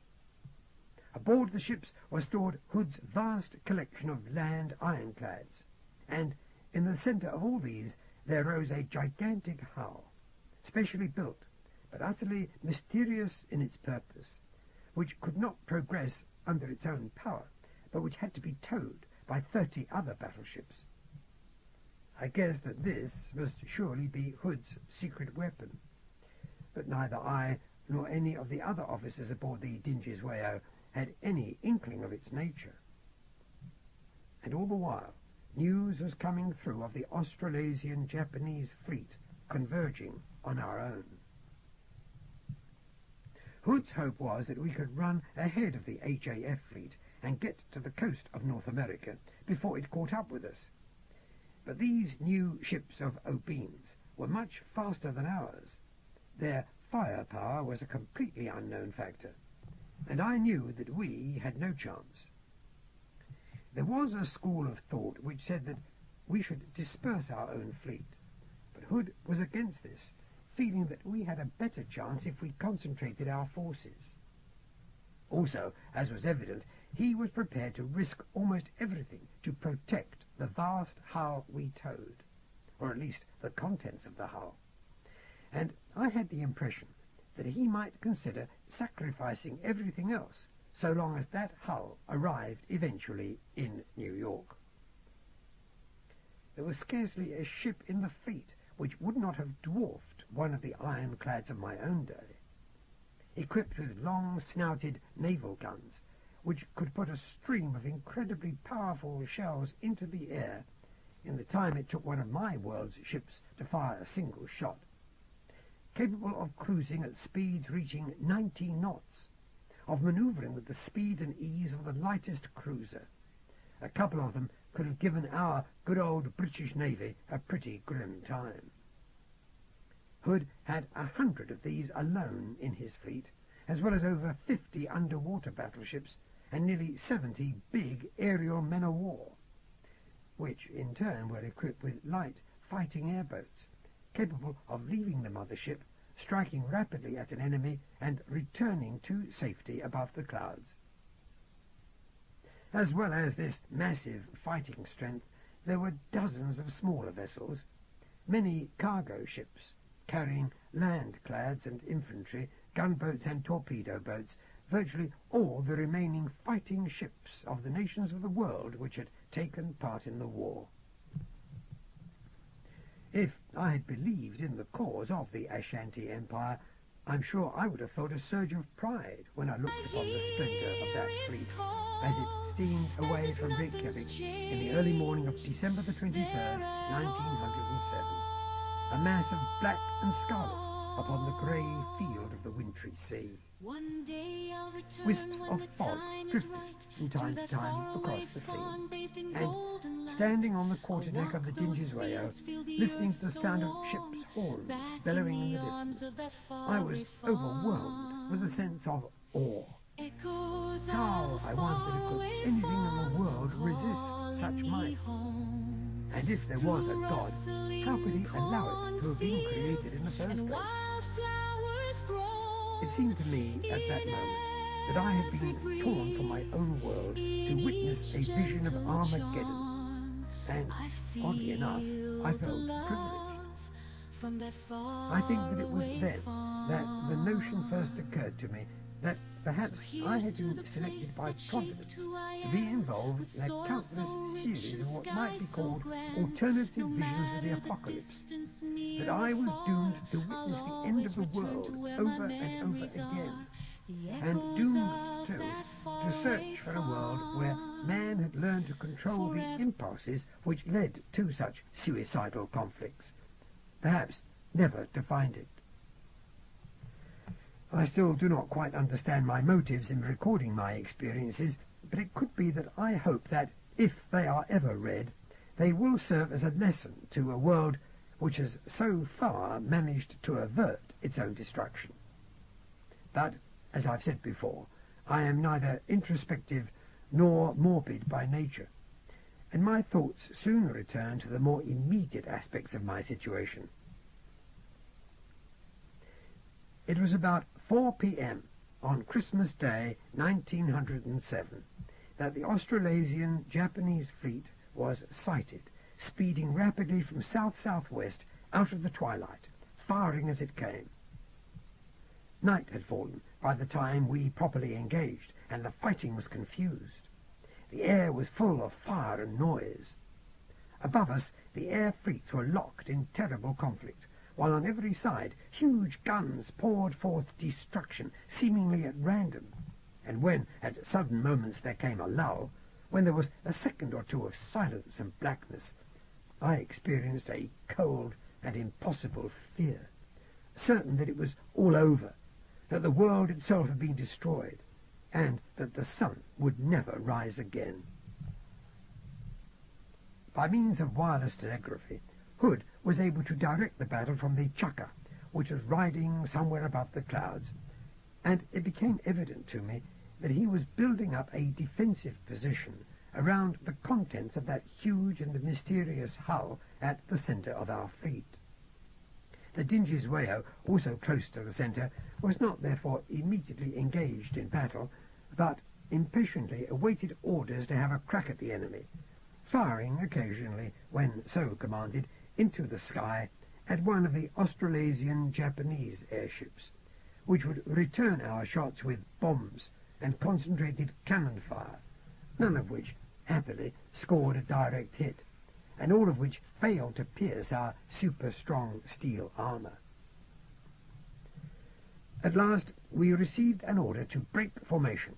S1: Aboard the ships was stored Hood's vast collection of land ironclads, and in the centre of all these there rose a gigantic hull, specially built, but utterly mysterious in its purpose, which could not progress under its own power, but which had to be towed by 30 other battleships. I guessed that this must surely be Hood's secret weapon, but neither I nor any of the other officers aboard the Dingiswayo had any inkling of its nature. And all the while, news was coming through of the Australasian-Japanese fleet converging on our own. Hood's hope was that we could run ahead of the HAF fleet and get to the coast of North America before it caught up with us. But these new ships of Obeens were much faster than ours. Their firepower was a completely unknown factor, and I knew that we had no chance. There was a school of thought which said that we should disperse our own fleet, but Hood was against this, feeling that we had a better chance if we concentrated our forces. Also, as was evident, he was prepared to risk almost everything to protect the vast hull we towed, or at least the contents of the hull. And I had the impression that he might consider sacrificing everything else so long as that hull arrived eventually in New York. There was scarcely a ship in the fleet which would not have dwarfed one of the ironclads of my own day, equipped with long-snouted naval guns, which could put a stream of incredibly powerful shells into the air in the time it took one of my world's ships to fire a single shot, capable of cruising at speeds reaching 90 knots, of manoeuvring with the speed and ease of the lightest cruiser. A couple of them could have given our good old British Navy a pretty grim time. Hood had 100 of these alone in his fleet, as well as over 50 underwater battleships and nearly 70 big aerial men-of-war, which in turn were equipped with light fighting airboats, capable of leaving the mothership, striking rapidly at an enemy, and returning to safety above the clouds. As well as this massive fighting strength, there were dozens of smaller vessels, many cargo ships, carrying landclads and infantry, gunboats and torpedo boats, virtually all the remaining fighting ships of the nations of the world which had taken part in the war. If I had believed in the cause of the Ashanti Empire, I'm sure I would have felt a surge of pride when I looked upon the splendour of that fleet as it steamed away from Reykjavik in the early morning of December the 23rd, 1907, a mass of black and scarlet upon the grey field of the wintry sea. Wisps of fog drifted from time to time across the sea, and standing on the quarterdeck of the Dingiswayo, listening to the sound of ships' horns bellowing in the distance, I was overwhelmed with a sense of awe. How, I wondered, could anything in the world resist such might? And if there was a God, how could he allow it to have been created in the first place? It seemed to me at that moment that I had been torn from my own world to witness a vision of Armageddon, and, oddly enough, I felt privileged. I think that it was then that the notion first occurred to me that perhaps I had been selected by Providence to be involved in a countless series of what might be called alternative visions of the apocalypse, that I was doomed to witness the end of the world over and over again, and doomed, too, to search for a world where man had learned to control the impulses which led to such suicidal conflicts, perhaps never to find it. I still do not quite understand my motives in recording my experiences, but it could be that I hope that, if they are ever read, they will serve as a lesson to a world which has so far managed to avert its own destruction. But, as I've said before, I am neither introspective nor morbid by nature, and my thoughts soon returned to the more immediate aspects of my situation. It was about 4 p.m. on Christmas Day 1907 that the Australasian Japanese fleet was sighted, speeding rapidly from south-southwest out of the twilight, firing as it came. Night had fallen by the time we properly engaged, and the fighting was confused. The air was full of fire and noise. Above us the air fleets were locked in terrible conflict, while on every side huge guns poured forth destruction, seemingly at random, and when at sudden moments there came a lull, when there was a second or two of silence and blackness, I experienced a cold and impossible fear, certain that it was all over, that the world itself had been destroyed, and that the sun would never rise again. By means of wireless telegraphy, Hood was able to direct the battle from the Chukka, which was riding somewhere above the clouds, and it became evident to me that he was building up a defensive position around the contents of that huge and mysterious hull at the centre of our fleet. The Dinghiswayo, also close to the centre, was not therefore immediately engaged in battle, but impatiently awaited orders to have a crack at the enemy, firing occasionally, when so commanded, into the sky at one of the Australasian Japanese airships, which would return our shots with bombs and concentrated cannon fire, none of which, happily, scored a direct hit, and all of which failed to pierce our super-strong steel armour. At last we received an order to break formation,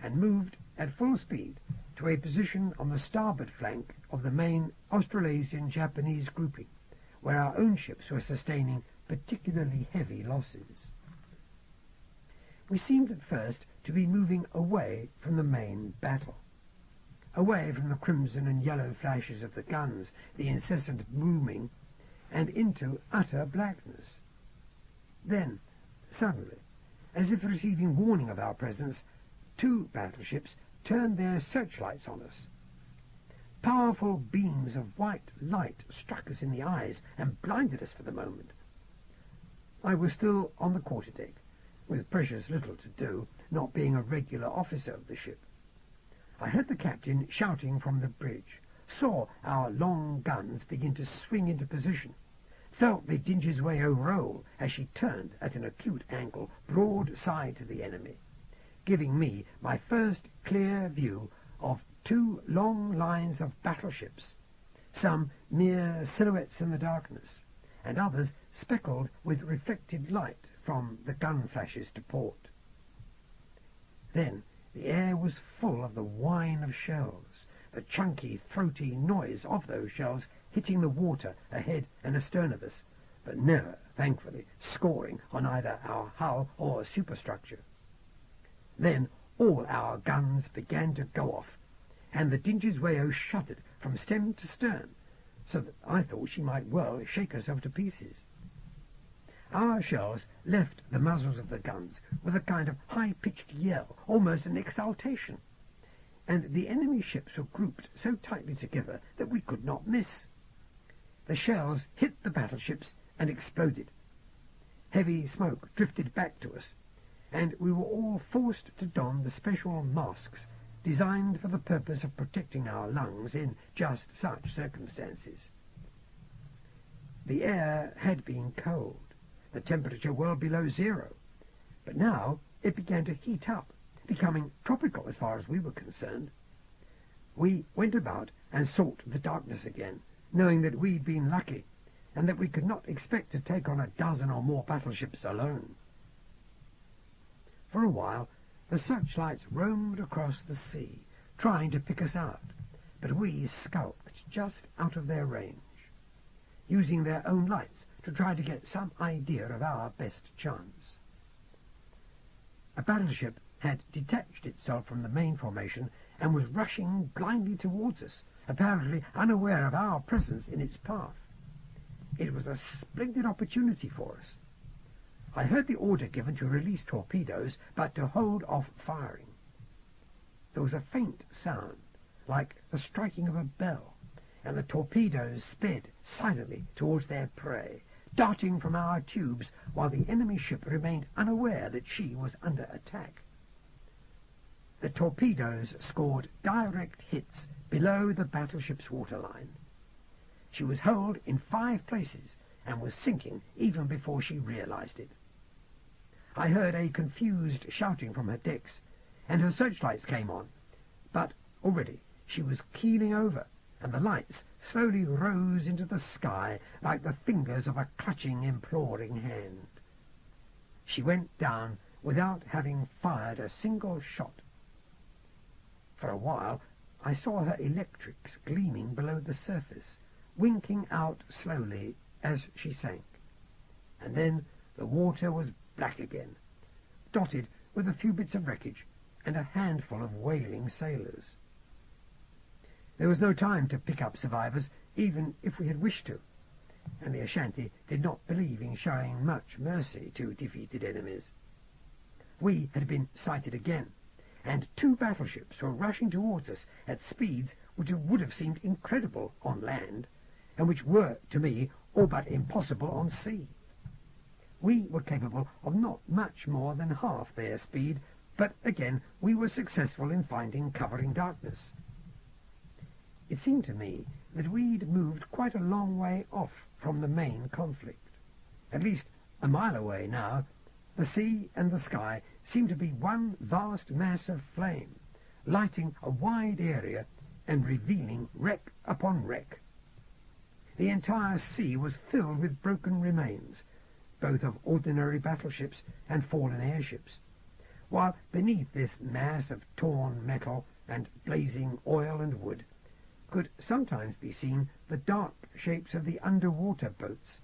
S1: and moved at full speed to a position on the starboard flank of the main Australasian Japanese grouping, where our own ships were sustaining particularly heavy losses. We seemed at first to be moving away from the main battle, away from the crimson and yellow flashes of the guns, the incessant booming, and into utter blackness. Then, suddenly, as if receiving warning of our presence, 2 battleships turned their searchlights on us. Powerful beams of white light struck us in the eyes and blinded us for the moment. I was still on the quarterdeck, with precious little to do, not being a regular officer of the ship. I heard the captain shouting from the bridge, saw our long guns begin to swing into position, felt the Dinghiswayo roll as she turned at an acute angle broadside to the enemy, giving me my first clear view of 2 long lines of battleships, some mere silhouettes in the darkness, and others speckled with reflected light from the gun flashes to port. Then the air was full of the whine of shells, the chunky, throaty noise of those shells hitting the water ahead and astern of us, but never, thankfully, scoring on either our hull or superstructure. Then all our guns began to go off, and the Dinghiswayo shuddered from stem to stern, so that I thought she might well shake herself to pieces. Our shells left the muzzles of the guns with a kind of high-pitched yell, almost an exultation, and the enemy ships were grouped so tightly together that we could not miss. The shells hit the battleships and exploded. Heavy smoke drifted back to us, and we were all forced to don the special masks designed for the purpose of protecting our lungs in just such circumstances. The air had been cold, the temperature well below 0, but now it began to heat up, becoming tropical as far as we were concerned. We went about and sought the darkness again, knowing that we'd been lucky, and that we could not expect to take on a dozen or more battleships alone. For a while the searchlights roamed across the sea, trying to pick us out, but we skulked just out of their range, using their own lights to try to get some idea of our best chance. A battleship had detached itself from the main formation and was rushing blindly towards us, apparently unaware of our presence in its path. It was a splendid opportunity for us. I heard the order given to release torpedoes, but to hold off firing. There was a faint sound, like the striking of a bell, and the torpedoes sped silently towards their prey, darting from our tubes while the enemy ship remained unaware that she was under attack. The torpedoes scored direct hits below the battleship's waterline. She was holed in 5 places and was sinking even before she realized it. I heard a confused shouting from her decks, and her searchlights came on, but already she was keeling over, and the lights slowly rose into the sky like the fingers of a clutching, imploring hand. She went down without having fired a single shot. For a while I saw her electrics gleaming below the surface, winking out slowly as she sank. And then the water was black again, dotted with a few bits of wreckage and a handful of wailing sailors. There was no time to pick up survivors, even if we had wished to, and the Ashanti did not believe in showing much mercy to defeated enemies. We had been sighted again, and 2 battleships were rushing towards us at speeds which would have seemed incredible on land, and which were, to me, all but impossible on sea. We were capable of not much more than half their speed, but again we were successful in finding cover in darkness. It seemed to me that we'd moved quite a long way off from the main conflict. At least a mile away now, the sea and the sky seemed to be one vast mass of flame, lighting a wide area and revealing wreck upon wreck. The entire sea was filled with broken remains, both of ordinary battleships and fallen airships, while beneath this mass of torn metal and blazing oil and wood could sometimes be seen the dark shapes of the underwater boats,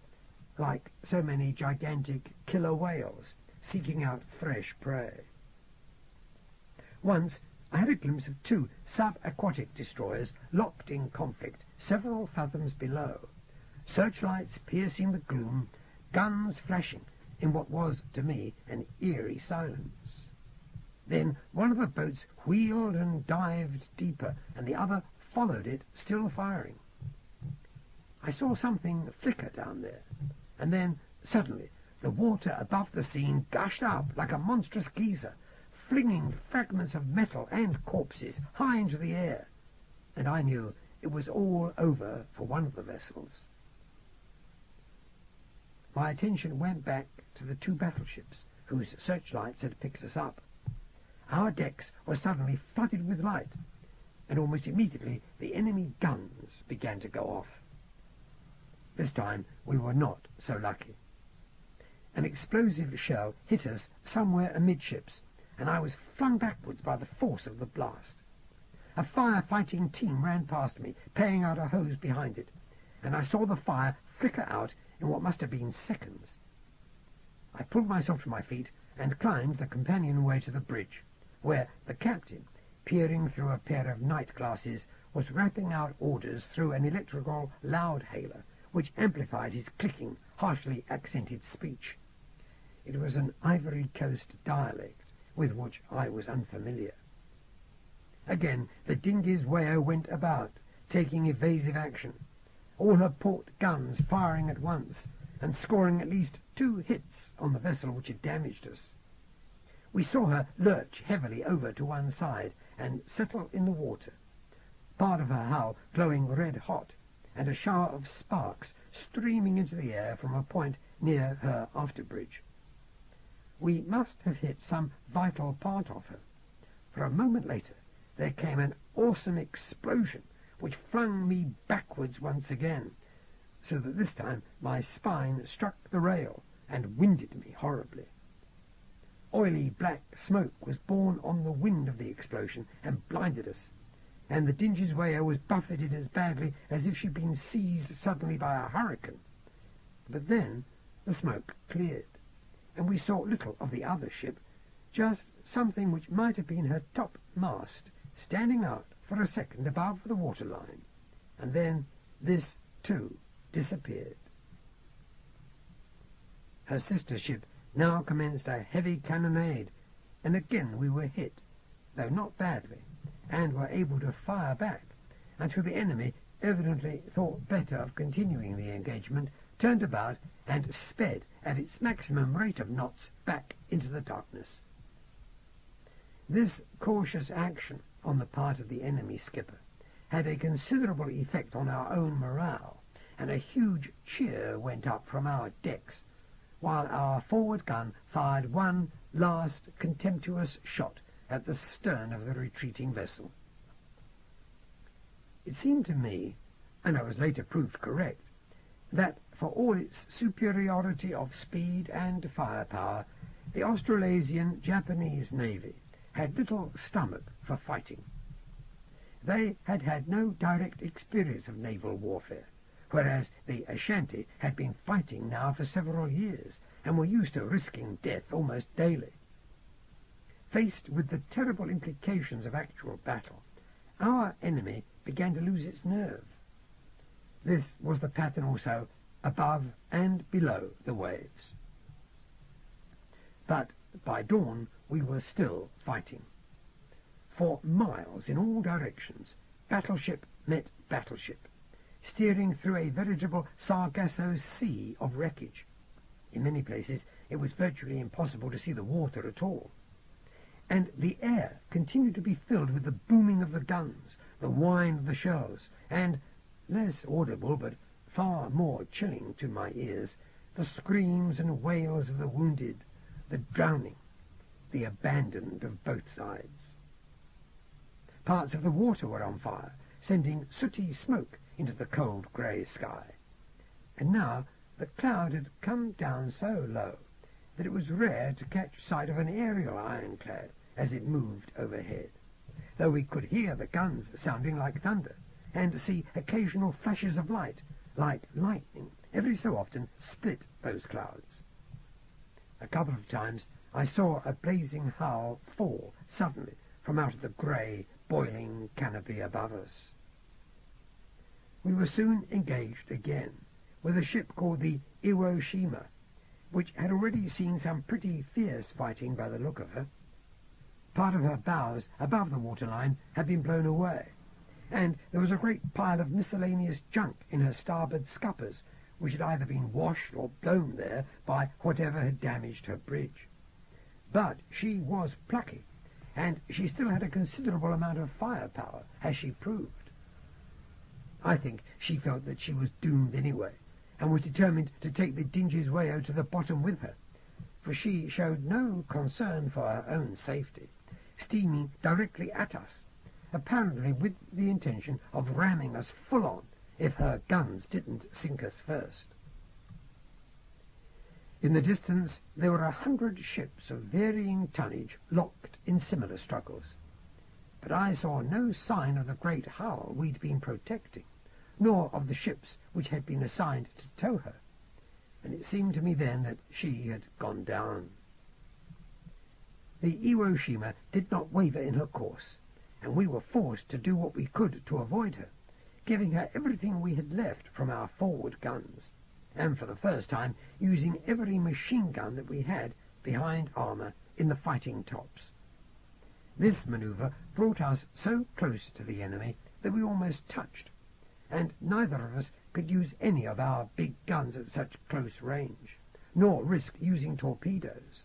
S1: like so many gigantic killer whales seeking out fresh prey. Once I had a glimpse of 2 sub-aquatic destroyers locked in conflict several fathoms below, searchlights piercing the gloom, guns flashing in what was, to me, an eerie silence. Then one of the boats wheeled and dived deeper, and the other followed it, still firing. I saw something flicker down there, and then, suddenly, the water above the scene gushed up like a monstrous geyser, flinging fragments of metal and corpses high into the air, and I knew it was all over for one of the vessels. My attention went back to the 2 battleships whose searchlights had picked us up. Our decks were suddenly flooded with light, and almost immediately the enemy guns began to go off. This time we were not so lucky. An explosive shell hit us somewhere amidships, and I was flung backwards by the force of the blast. A firefighting team ran past me, paying out a hose behind it, and I saw the fire flicker out in what must have been seconds. I pulled myself to my feet and climbed the companionway to the bridge, where the captain, peering through a pair of night glasses, was rapping out orders through an electrical loudhailer which amplified his clicking, harshly accented speech. It was an Ivory Coast dialect with which I was unfamiliar. Again the dinghy's whale went about, taking evasive action, all her port guns firing at once, and scoring at least 2 hits on the vessel which had damaged us. We saw her lurch heavily over to one side and settle in the water, part of her hull glowing red-hot, and a shower of sparks streaming into the air from a point near her afterbridge. We must have hit some vital part of her, for a moment later there came an awesome explosion which flung me backwards once again, so that this time my spine struck the rail and winded me horribly. Oily black smoke was borne on the wind of the explosion and blinded us, and the Dingy's whale was buffeted as badly as if she'd been seized suddenly by a hurricane. But then the smoke cleared, and we saw little of the other ship, just something which might have been her top mast standing out for a second above the waterline, and then this too disappeared. Her sister ship now commenced a heavy cannonade, and again we were hit, though not badly, and were able to fire back until the enemy evidently thought better of continuing the engagement, turned about and sped at its maximum rate of knots back into the darkness. This cautious action on the part of the enemy skipper had a considerable effect on our own morale, and a huge cheer went up from our decks, while our forward gun fired one last contemptuous shot at the stern of the retreating vessel. It seemed to me, and I was later proved correct, that for all its superiority of speed and firepower, the Australasian Japanese Navy had little stomach for fighting. They had had no direct experience of naval warfare, whereas the Ashanti had been fighting now for several years and were used to risking death almost daily. Faced with the terrible implications of actual battle, our enemy began to lose its nerve. This was the pattern also above and below the waves. But by dawn we were still fighting. For miles in all directions, battleship met battleship, steering through a veritable Sargasso Sea of wreckage. In many places it was virtually impossible to see the water at all, and the air continued to be filled with the booming of the guns, the whine of the shells, and, less audible but far more chilling to my ears, the screams and wails of the wounded, the drowning, the abandoned of both sides. Parts of the water were on fire, sending sooty smoke into the cold grey sky. And now the cloud had come down so low that it was rare to catch sight of an aerial ironclad as it moved overhead, though we could hear the guns sounding like thunder, and see occasional flashes of light, like lightning, every so often split those clouds. A couple of times I saw a blazing hull fall suddenly from out of the grey, boiling canopy above us. We were soon engaged again with a ship called the Hiroshima, which had already seen some pretty fierce fighting by the look of her. Part of her bows above the waterline had been blown away, and there was a great pile of miscellaneous junk in her starboard scuppers, which had either been washed or blown there by whatever had damaged her bridge. But she was plucky, and she still had a considerable amount of firepower, as she proved. I think she felt that she was doomed anyway, and was determined to take the Dinge's Wayo to the bottom with her, for she showed no concern for her own safety, steaming directly at us, apparently with the intention of ramming us full on if her guns didn't sink us first. In the distance there were 100 ships of varying tonnage locked in similar struggles, but I saw no sign of the great hull we'd been protecting, nor of the ships which had been assigned to tow her, and it seemed to me then that she had gone down. The Hiroshima did not waver in her course, and we were forced to do what we could to avoid her, giving her everything we had left from our forward guns, and for the first time using every machine gun that we had behind armour in the fighting tops. This manoeuvre brought us so close to the enemy that we almost touched, and neither of us could use any of our big guns at such close range, nor risk using torpedoes.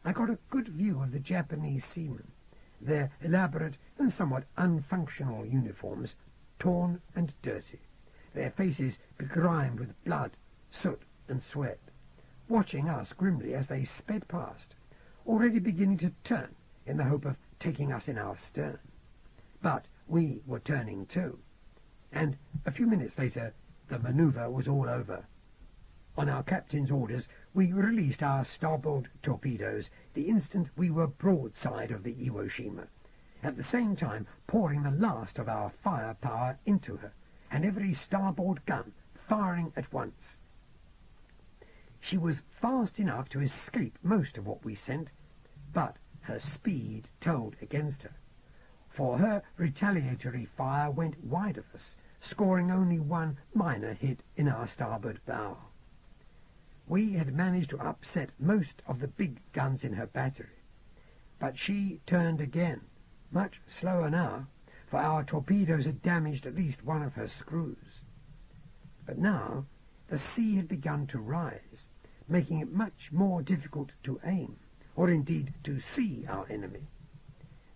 S1: I got a good view of the Japanese seamen, their elaborate and somewhat unfunctional uniforms torn and dirty, their faces begrimed with blood, soot and sweat, watching us grimly as they sped past, already beginning to turn in the hope of taking us in our stern. But we were turning too, and a few minutes later the manoeuvre was all over. On our captain's orders we released our starboard torpedoes the instant we were broadside of the Hiroshima, at the same time pouring the last of our firepower into her, and every starboard gun firing at once. She was fast enough to escape most of what we sent, but her speed told against her, for her retaliatory fire went wide of us, scoring only one minor hit in our starboard bow. We had managed to upset most of the big guns in her battery, but she turned again, much slower now, for our torpedoes had damaged at least one of her screws. But now the sea had begun to rise, making it much more difficult to aim, or indeed to see our enemy.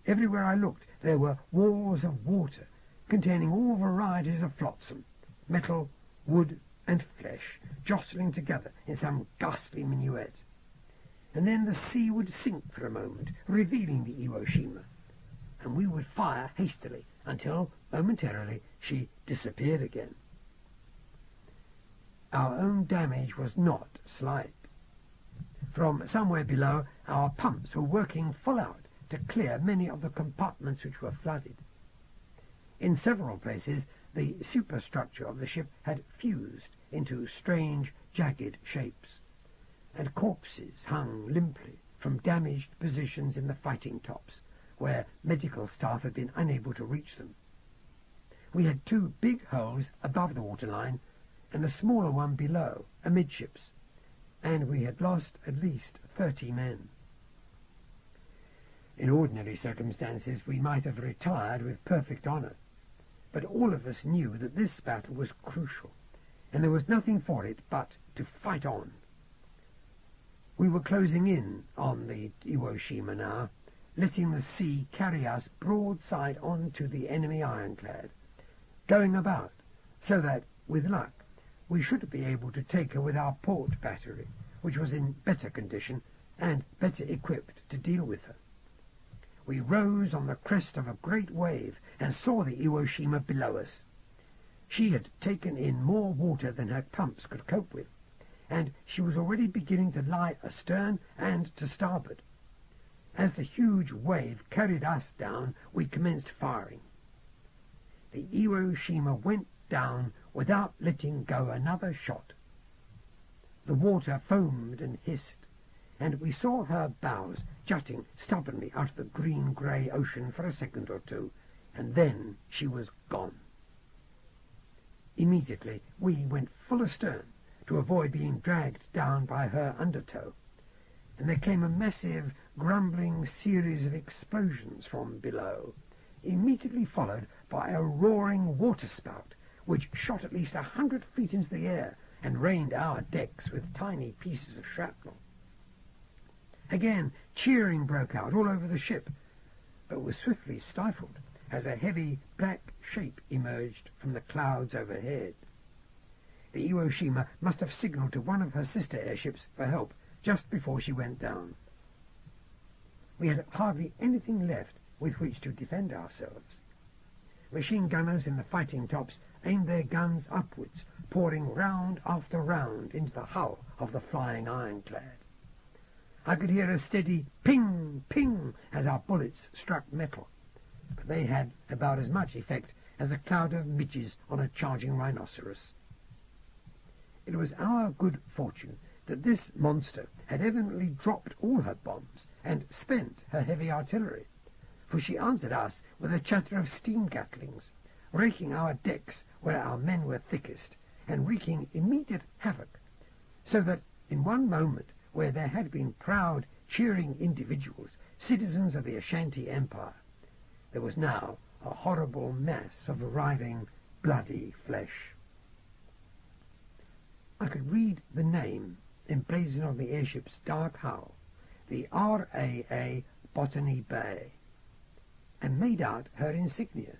S1: Everywhere I looked there were walls of water, containing all varieties of flotsam, metal, wood, and flesh, jostling together in some ghastly minuet. And then the sea would sink for a moment, revealing the Iwo Jima, and we would fire hastily until, momentarily, she disappeared again. Our own damage was not slight. From somewhere below, our pumps were working full out to clear many of the compartments which were flooded. In several places, the superstructure of the ship had fused into strange, jagged shapes, and corpses hung limply from damaged positions in the fighting tops, where medical staff had been unable to reach them. We had 2 big holes above the waterline and a smaller one below, amidships, and we had lost at least 30 men. In ordinary circumstances we might have retired with perfect honour, but all of us knew that this battle was crucial, and there was nothing for it but to fight on. We were closing in on the Iwo Jima now, letting the sea carry us broadside on to the enemy ironclad, going about, so that, with luck, we should be able to take her with our port battery, which was in better condition and better equipped to deal with her. We rose on the crest of a great wave and saw the Iwo Jima below us. She had taken in more water than her pumps could cope with, and she was already beginning to lie astern and to starboard. As the huge wave carried us down, we commenced firing. The Iwo Jima went down without letting go another shot. The water foamed and hissed, and we saw her bows jutting stubbornly out of the green-grey ocean for a second or two, and then she was gone. Immediately we went full astern to avoid being dragged down by her undertow, and there came a massive, grumbling series of explosions from below, immediately followed by a roaring waterspout which shot at least 100 feet into the air and rained our decks with tiny pieces of shrapnel. Again cheering broke out all over the ship, but was swiftly stifled as a heavy black shape emerged from the clouds overhead. The Iwo Jima must have signalled to one of her sister airships for help just before she went down. We had hardly anything left with which to defend ourselves. Machine gunners in the fighting tops aimed their guns upwards, pouring round after round into the hull of the flying ironclad. I could hear a steady ping, ping as our bullets struck metal, but they had about as much effect as a cloud of midges on a charging rhinoceros. It was our good fortune that this monster had evidently dropped all her bombs and spent her heavy artillery, for she answered us with a chatter of steam catlings, raking our decks where our men were thickest, and wreaking immediate havoc, so that in one moment where there had been proud, cheering individuals, citizens of the Ashanti Empire, there was now a horrible mass of writhing, bloody flesh. I could read the name emblazoned on the airship's dark hull, the RAA Botany Bay, and made out her insignia.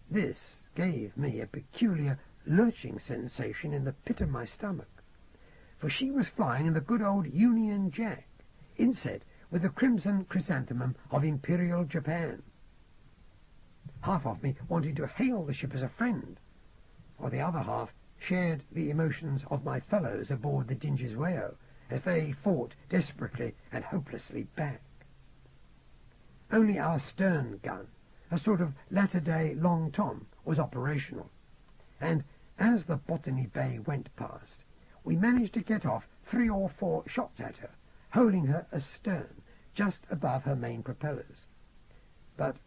S1: This gave me a peculiar lurching sensation in the pit of my stomach, for she was flying in the good old Union Jack, inset with the crimson chrysanthemum of Imperial Japan. Half of me wanted to hail the ship as a friend, while the other half shared the emotions of my fellows aboard the Dingiswayo as they fought desperately and hopelessly back. Only our stern gun, a sort of latter-day Long Tom, was operational, and as the Botany Bay went past, we managed to get off 3 or 4 shots at her, holding her astern, just above her main propellers. But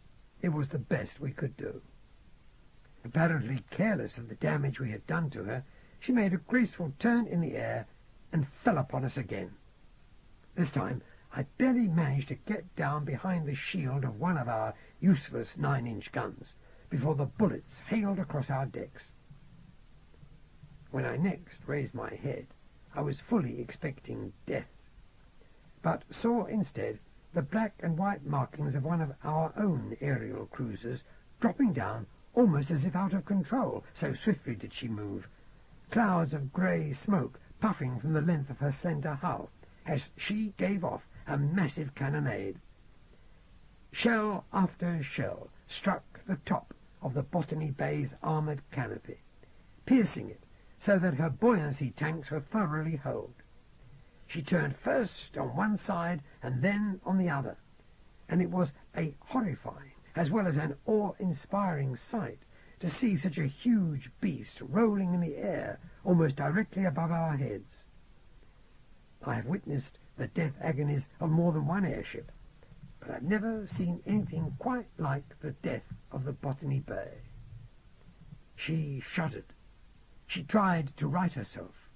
S1: it was the best we could do. Apparently careless of the damage we had done to her, she made a graceful turn in the air and fell upon us again. This time I barely managed to get down behind the shield of one of our useless 9-inch guns before the bullets hailed across our decks. When I next raised my head, I was fully expecting death, but saw instead the black and white markings of one of our own aerial cruisers dropping down almost as if out of control, so swiftly did she move, clouds of grey smoke puffing from the length of her slender hull as she gave off a massive cannonade. Shell after shell struck the top of the Botany Bay's armoured canopy, piercing it so that her buoyancy tanks were thoroughly holed. She turned first on one side and then on the other, and it was a horrifying as well as an awe-inspiring sight to see such a huge beast rolling in the air almost directly above our heads. I have witnessed the death agonies of more than one airship, but I've never seen anything quite like the death of the Botany Bay. She shuddered. She tried to right herself.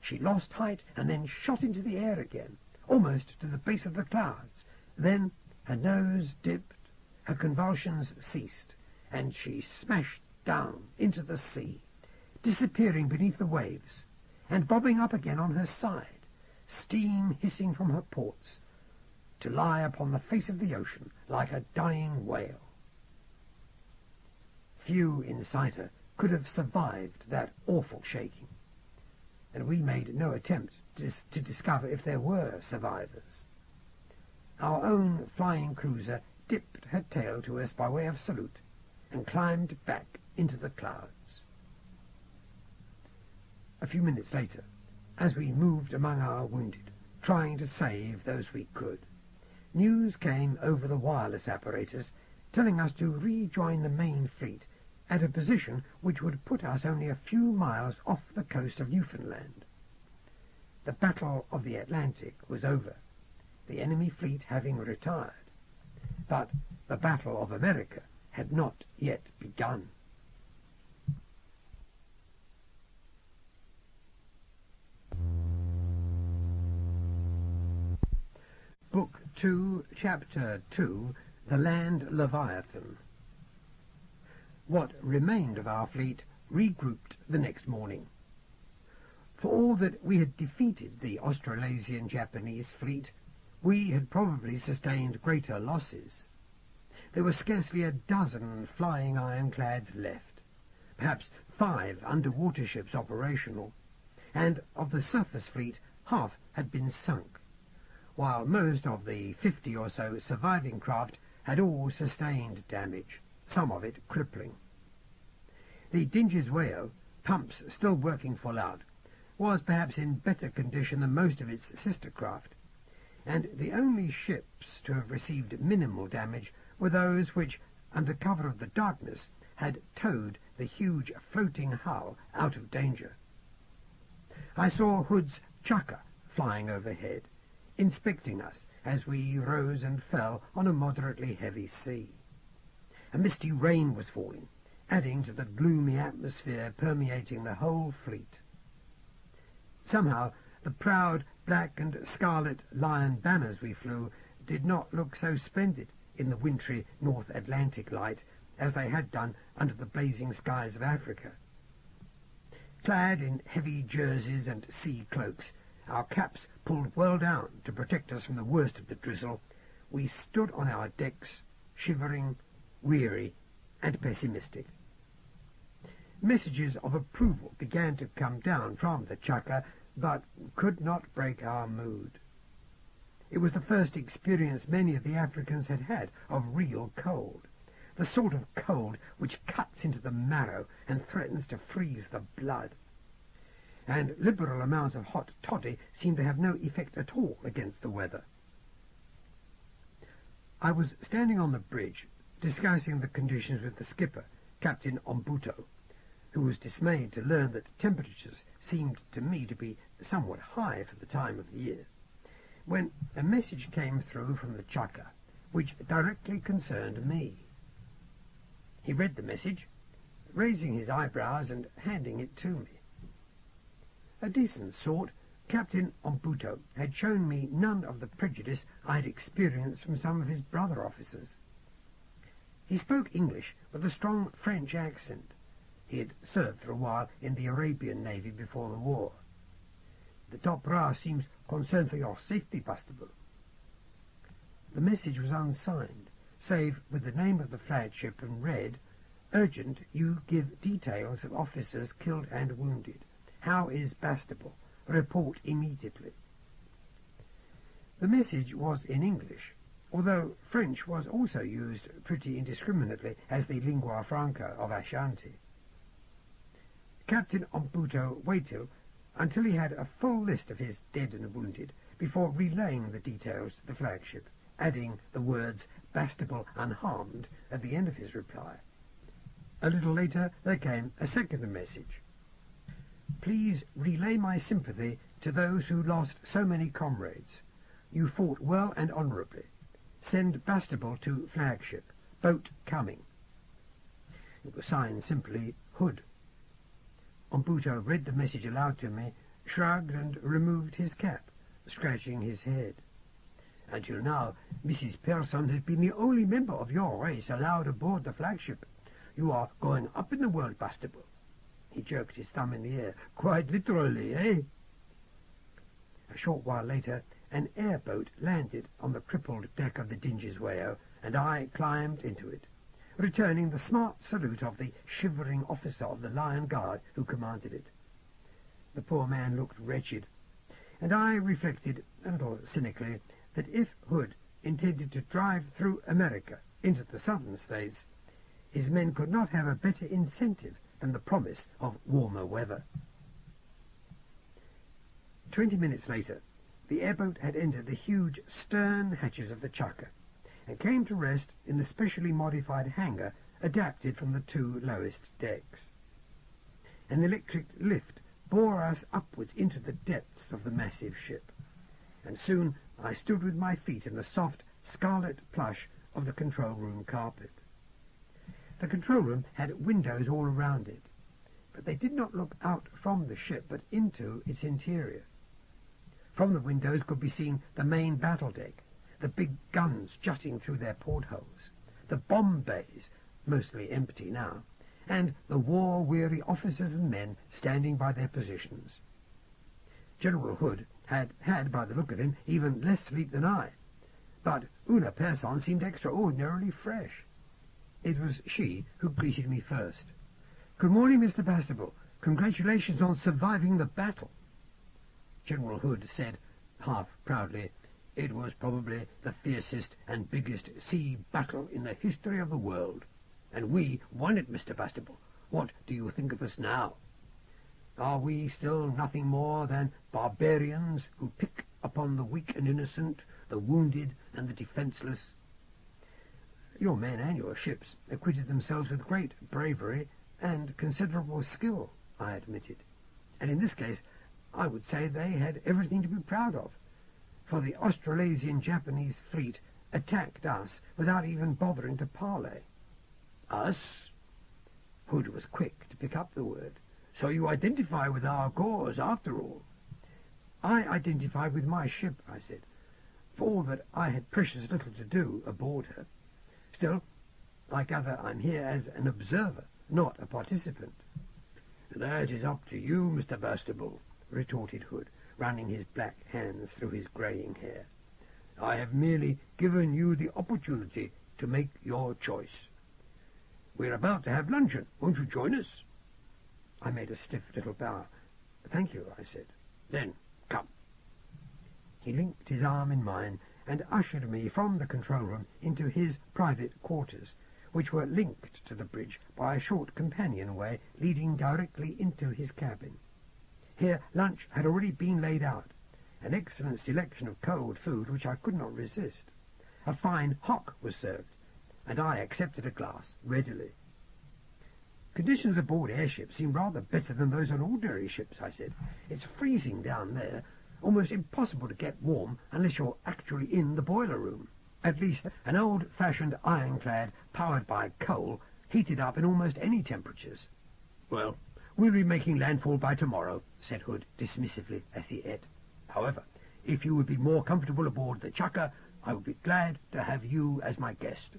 S1: She lost height and then shot into the air again, almost to the base of the clouds. Then her nose dipped, her convulsions ceased, and she smashed down into the sea, disappearing beneath the waves, and bobbing up again on her side, steam hissing from her ports, to lie upon the face of the ocean like a dying whale. Few inside her could have survived that awful shaking, and we made no attempt to discover if there were survivors. Our own flying cruiser dipped her tail to us by way of salute and climbed back into the clouds. A few minutes later, as we moved among our wounded, trying to save those we could, news came over the wireless apparatus telling us to rejoin the main fleet at a position which would put us only a few miles off the coast of Newfoundland. The Battle of the Atlantic was over, the enemy fleet having retired, but the Battle of America had not yet begun. Book 2, Chapter 2, The Land Leviathan. What remained of our fleet regrouped the next morning. For all that we had defeated the Australasian-Japanese fleet, we had probably sustained greater losses. There were scarcely a dozen flying ironclads left, perhaps 5 underwater ships operational, and of the surface fleet half had been sunk, while most of the 50 or so surviving craft had all sustained damage, some of it crippling. The Dingiswayo, pumps still working full out, was perhaps in better condition than most of its sister craft, and the only ships to have received minimal damage were those which, under cover of the darkness, had towed the huge floating hull out of danger. I saw Hood's chukka flying overhead, inspecting us as we rose and fell on a moderately heavy sea. A misty rain was falling, adding to the gloomy atmosphere permeating the whole fleet. Somehow the proud black and scarlet lion banners we flew did not look so splendid in the wintry North Atlantic light as they had done under the blazing skies of Africa. Clad in heavy jerseys and sea cloaks, our caps pulled well down to protect us from the worst of the drizzle, we stood on our decks, shivering, weary, and pessimistic. Messages of approval began to come down from the chukka, but could not break our mood. It was the first experience many of the Africans had had of real cold, the sort of cold which cuts into the marrow and threatens to freeze the blood. And liberal amounts of hot toddy seemed to have no effect at all against the weather. I was standing on the bridge, discussing the conditions with the skipper, Captain Ombuto, who was dismayed to learn that temperatures seemed to me to be somewhat high for the time of the year, when a message came through from the chukka, which directly concerned me. He read the message, raising his eyebrows and handing it to me. A decent sort, Captain Ombuto had shown me none of the prejudice I had experienced from some of his brother officers. He spoke English with a strong French accent. He had served for a while in the Arabian Navy before the war. "The top brass seems concerned for your safety, Bastable." The message was unsigned, save with the name of the flagship, and read, "Urgent, you give details of officers killed and wounded. How is Bastable? Report immediately." The message was in English, although French was also used pretty indiscriminately as the lingua franca of Ashanti. Captain Ombuto waited until he had a full list of his dead and wounded before relaying the details to the flagship, adding the words "Bastable unharmed" at the end of his reply. A little later there came a second message. "Please relay my sympathy to those who lost so many comrades. You fought well and honourably. Send Bastable to flagship. Boat coming." It was signed simply Hood. Ombuto read the message aloud to me, shrugged and removed his cap, scratching his head. "Until now, Mrs. Pearson has been the only member of your race allowed aboard the flagship. You are going up in the world, Bastable." He jerked his thumb in the air. "Quite literally, eh?" A short while later, an airboat landed on the crippled deck of the Dingiswayo, and I climbed into it, returning the smart salute of the shivering officer of the Lion Guard who commanded it. The poor man looked wretched, and I reflected, a little cynically, that if Hood intended to drive through America into the southern states, his men could not have a better incentive than the promise of warmer weather. 20 minutes later, the airboat had entered the huge stern hatches of the Chaka, and came to rest in the specially modified hangar adapted from the two lowest decks. An electric lift bore us upwards into the depths of the massive ship, and soon I stood with my feet in the soft scarlet plush of the control room carpet. The control room had windows all around it, but they did not look out from the ship but into its interior. From the windows could be seen the main battle deck, the big guns jutting through their portholes, the bomb bays, mostly empty now, and the war-weary officers and men standing by their positions. General Hood had, by the look of him, even less sleep than I, but Una Persson seemed extraordinarily fresh. It was she who greeted me first. "Good morning, Mr. Bastable. Congratulations on surviving the battle." General Hood said, half proudly, "It was probably the fiercest and biggest sea battle in the history of the world. And we won it, Mr. Bastable. What do you think of us now? Are we still nothing more than barbarians who pick upon the weak and innocent, the wounded and the defenceless?" "Your men and your ships acquitted themselves with great bravery and considerable skill," I admitted. "And in this case I would say they had everything to be proud of, for the Australasian-Japanese fleet attacked us without even bothering to parley." "Us?" Hood was quick to pick up the word. "So you identify with our cause, after all?" "I identify with my ship," I said, "for all that I had precious little to do aboard her. Still, I gather I'm here as an observer, not a participant." "That is up to you, Mr. Bastable," retorted Hood, running his black hands through his greying hair. "I have merely given you the opportunity to make your choice. We're about to have luncheon. Won't you join us?" I made a stiff little bow. "Thank you," I said. "Then come." He linked his arm in mine and ushered me from the control room into his private quarters, which were linked to the bridge by a short companionway leading directly into his cabin. Here lunch had already been laid out, an excellent selection of cold food which I could not resist. A fine hock was served, and I accepted a glass readily. "Conditions aboard airships seem rather better than those on ordinary ships," I said. "It's freezing down there, almost impossible to get warm unless you're actually in the boiler room. At least an old-fashioned ironclad powered by coal heated up in almost any temperatures." "Well, "We'll be making landfall by tomorrow," said Hood dismissively as he ate. "However, if you would be more comfortable aboard the Chukka, I would be glad to have you as my guest."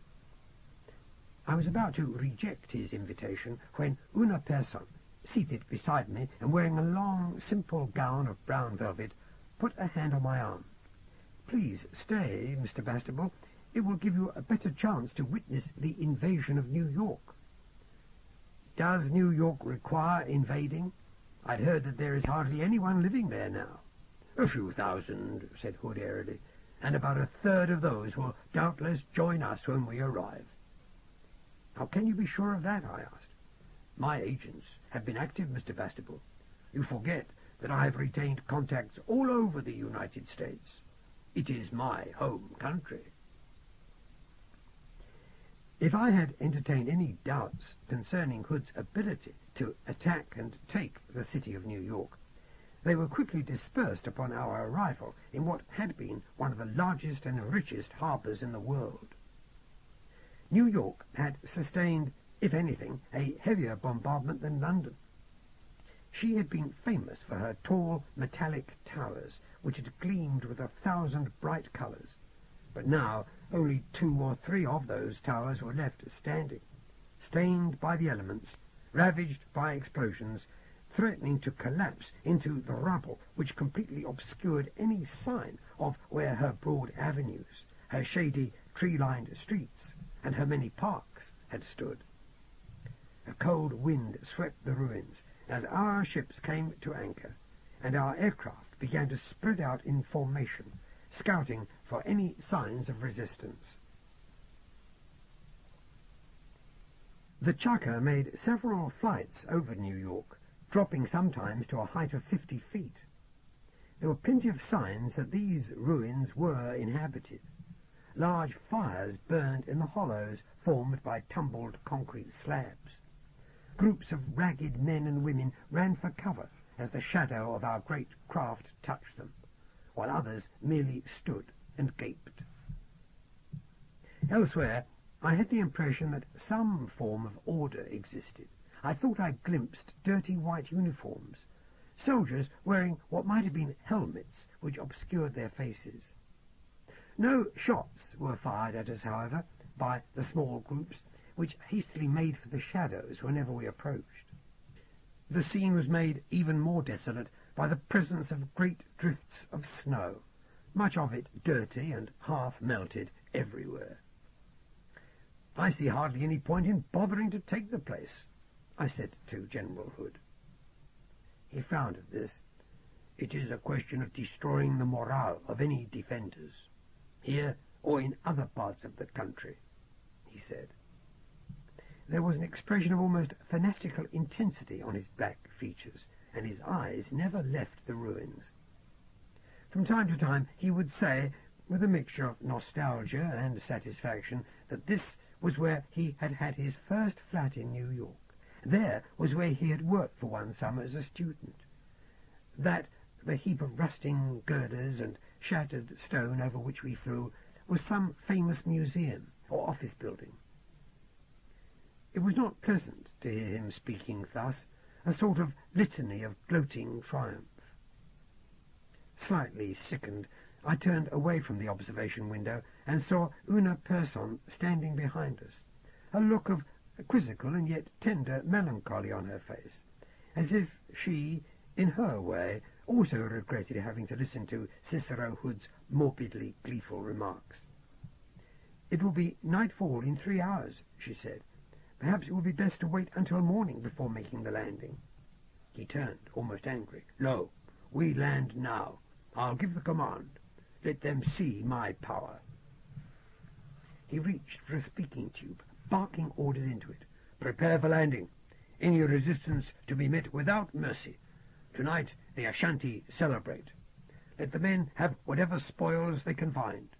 S1: I was about to reject his invitation when una person, seated beside me and wearing a long, simple gown of brown velvet, put a hand on my arm. "Please stay, Mr. Bastable. It will give you a better chance to witness the invasion of New York." "Does New York require invading? I'd heard that there is hardly anyone living there now." "A few thousand," said Hood airily, "and about a third of those will doubtless join us when we arrive." "How can you be sure of that?" I asked. "My agents have been active, Mr. Bastable. You forget that I have retained contacts all over the United States. It is my home country." If I had entertained any doubts concerning Hood's ability to attack and take the city of New York, they were quickly dispersed upon our arrival in what had been one of the largest and richest harbours in the world. New York had sustained, if anything, a heavier bombardment than London. She had been famous for her tall metallic towers, which had gleamed with 1,000 bright colours, but now only 2 or 3 of those towers were left standing, stained by the elements, ravaged by explosions, threatening to collapse into the rubble which completely obscured any sign of where her broad avenues, her shady tree-lined streets, and her many parks had stood. A cold wind swept the ruins as our ships came to anchor, and our aircraft began to spread out in formation, scouting for any signs of resistance. The Chukka made several flights over New York, dropping sometimes to a height of 50 feet. There were plenty of signs that these ruins were inhabited. Large fires burned in the hollows formed by tumbled concrete slabs. Groups of ragged men and women ran for cover as the shadow of our great craft touched them, while others merely stood and gaped. Elsewhere, I had the impression that some form of order existed. I thought I glimpsed dirty white uniforms, soldiers wearing what might have been helmets which obscured their faces. No shots were fired at us, however, by the small groups which hastily made for the shadows whenever we approached. The scene was made even more desolate by the presence of great drifts of snow, much of it dirty and half melted everywhere. "I see hardly any point in bothering to take the place," I said to General Hood. He frowned at this. "It is a question of destroying the morale of any defenders, here or in other parts of the country," he said. There was an expression of almost fanatical intensity on his black features, and his eyes never left the ruins. From time to time he would say, with a mixture of nostalgia and satisfaction, that this was where he had had his first flat in New York. There was where he had worked for one summer as a student. That the heap of rusting girders and shattered stone over which we flew was some famous museum or office building. It was not pleasant to hear him speaking thus, a sort of litany of gloating triumph. Slightly sickened, I turned away from the observation window and saw una person standing behind us, a look of quizzical and yet tender melancholy on her face, as if she, in her way, also regretted having to listen to Cicero Hood's morbidly gleeful remarks. "It will be nightfall in 3 hours," she said. "Perhaps it will be best to wait until morning before making the landing." He turned, almost angry. "No, we land now. I'll give the command. Let them see my power." He reached for a speaking tube, barking orders into it. "Prepare for landing. Any resistance to be met without mercy. Tonight the Ashanti celebrate. Let the men have whatever spoils they can find.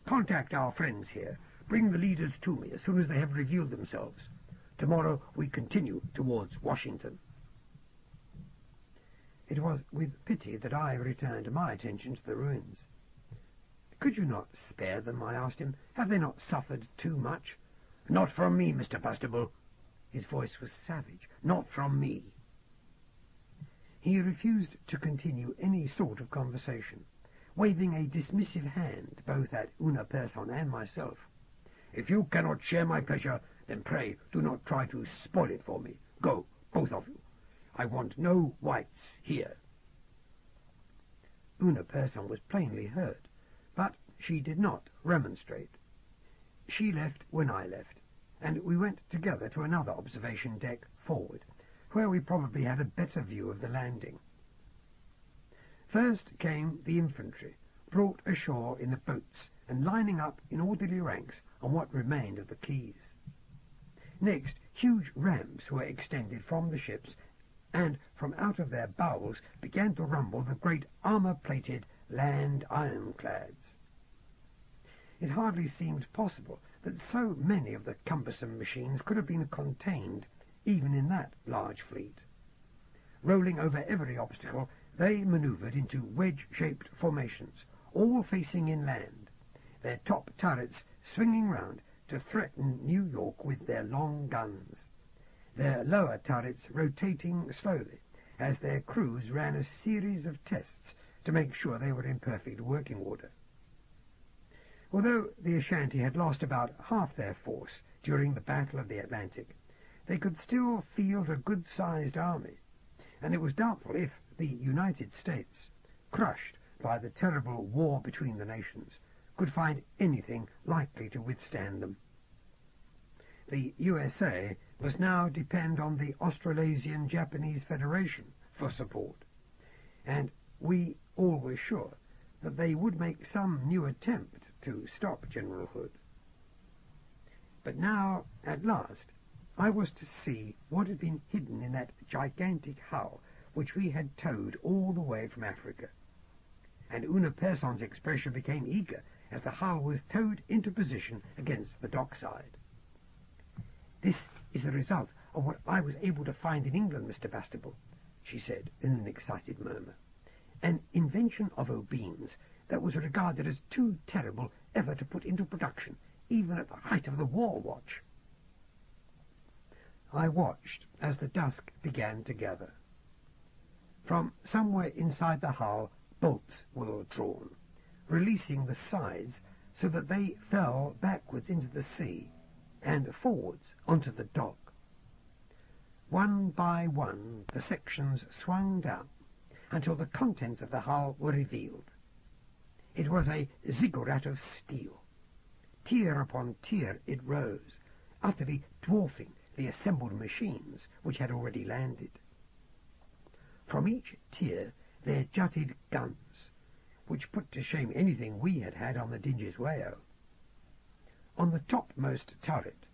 S1: Contact our friends here. Bring the leaders to me as soon as they have revealed themselves. Tomorrow we continue towards Washington." It was with pity that I returned my attention to the ruins. "Could you not spare them?" I asked him. "Have they not suffered too much?" "Not from me, Mr. Bastable." His voice was savage. "Not from me. He refused to continue any sort of conversation, waving a dismissive hand both at Una Persson and myself. "If you cannot share my pleasure, then pray do not try to spoil it for me. Go, both of you. I want no whites here." Una Persson was plainly hurt, but she did not remonstrate. She left when I left, and we went together to another observation deck forward, where we probably had a better view of the landing. First came the infantry, brought ashore in the boats and lining up in orderly ranks on what remained of the quays. Next, huge ramps were extended from the ships, and from out of their bowels began to rumble the great armour-plated land ironclads. It hardly seemed possible that so many of the cumbersome machines could have been contained even in that large fleet. Rolling over every obstacle, they manoeuvred into wedge-shaped formations, all facing inland, their top turrets swinging round to threaten New York with their long guns, their lower turrets rotating slowly as their crews ran a series of tests to make sure they were in perfect working order. Although the Ashanti had lost about half their force during the Battle of the Atlantic, they could still field a good-sized army, and it was doubtful if the United States, crushed by the terrible war between the nations, could find anything likely to withstand them. The USA must now depend on the Australasian-Japanese Federation for support, and we all were sure that they would make some new attempt to stop General Hood. But now, at last, I was to see what had been hidden in that gigantic hull which we had towed all the way from Africa, and Una Persson's expression became eager as the hull was towed into position against the dockside. "This is the result of what I was able to find in England, Mr. Bastable," she said in an excited murmur. "An invention of O'Bean's that was regarded as too terrible ever to put into production, even at the height of the war watch." I watched as the dusk began to gather. From somewhere inside the hull, bolts were drawn, releasing the sides so that they fell backwards into the sea and forwards onto the dock. One by one the sections swung down until the contents of the hull were revealed. It was a ziggurat of steel. Tier upon tier it rose, utterly dwarfing the assembled machines which had already landed. From each tier there jutted guns, which put to shame anything we had had on the Dingiswayo. On the topmost turret,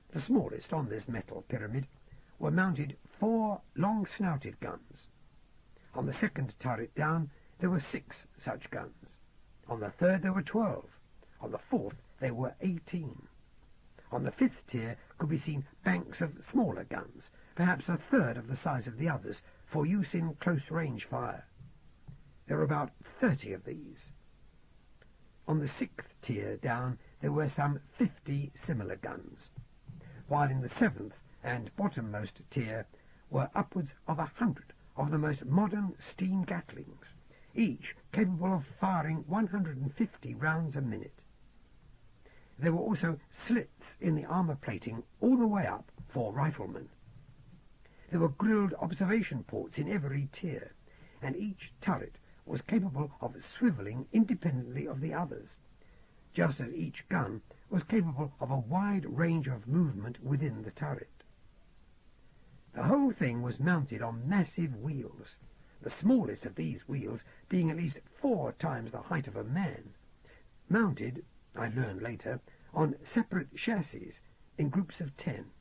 S1: the smallest on this metal pyramid, were mounted 4 long-snouted guns. On the second turret down there were 6 such guns. On the third there were 12. On the fourth there were 18. On the 5th tier could be seen banks of smaller guns, perhaps a third of the size of the others, for use in close-range fire. There were about 30 of these. On the 6th tier down there were some 50 similar guns, while in the 7th and bottommost tier were upwards of 100 of the most modern steam gatlings, each capable of firing 150 rounds a minute. There were also slits in the armour plating all the way up for riflemen. There were grilled observation ports in every tier, and each turret was capable of swivelling independently of the others, just as each gun was capable of a wide range of movement within the turret. The whole thing was mounted on massive wheels, the smallest of these wheels being at least 4 times the height of a man, mounted, I learned later, on separate chassis in groups of 10,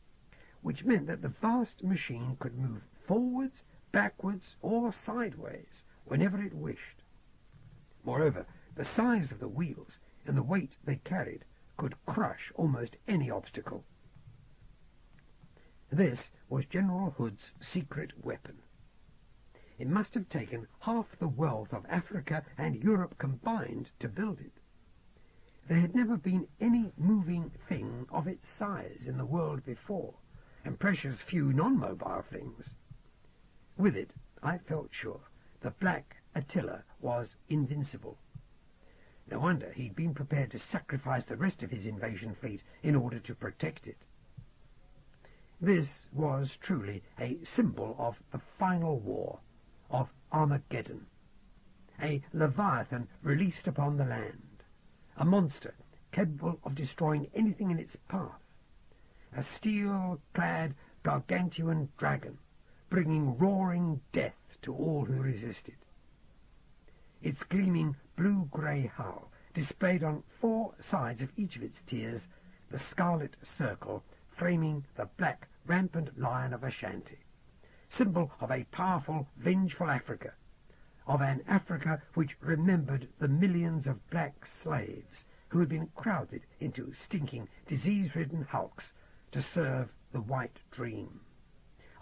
S1: which meant that the vast machine could move forwards, backwards, or sideways whenever it wished. Moreover, the size of the wheels and the weight they carried could crush almost any obstacle. This was General Hood's secret weapon. It must have taken half the wealth of Africa and Europe combined to build it. There had never been any moving thing of its size in the world before, and precious few non-mobile things. With it, I felt sure the Black Attila was invincible. No wonder he'd been prepared to sacrifice the rest of his invasion fleet in order to protect it. This was truly a symbol of the final war, of Armageddon. A Leviathan released upon the land, a monster capable of destroying anything in its path, a steel-clad gargantuan dragon, bringing roaring death to all who resisted. Its gleaming blue-grey hull displayed on 4 sides of each of its tiers the scarlet circle framing the black rampant lion of Ashanti, symbol of a powerful, vengeful Africa, of an Africa which remembered the millions of black slaves who had been crowded into stinking, disease-ridden hulks to serve the white dream,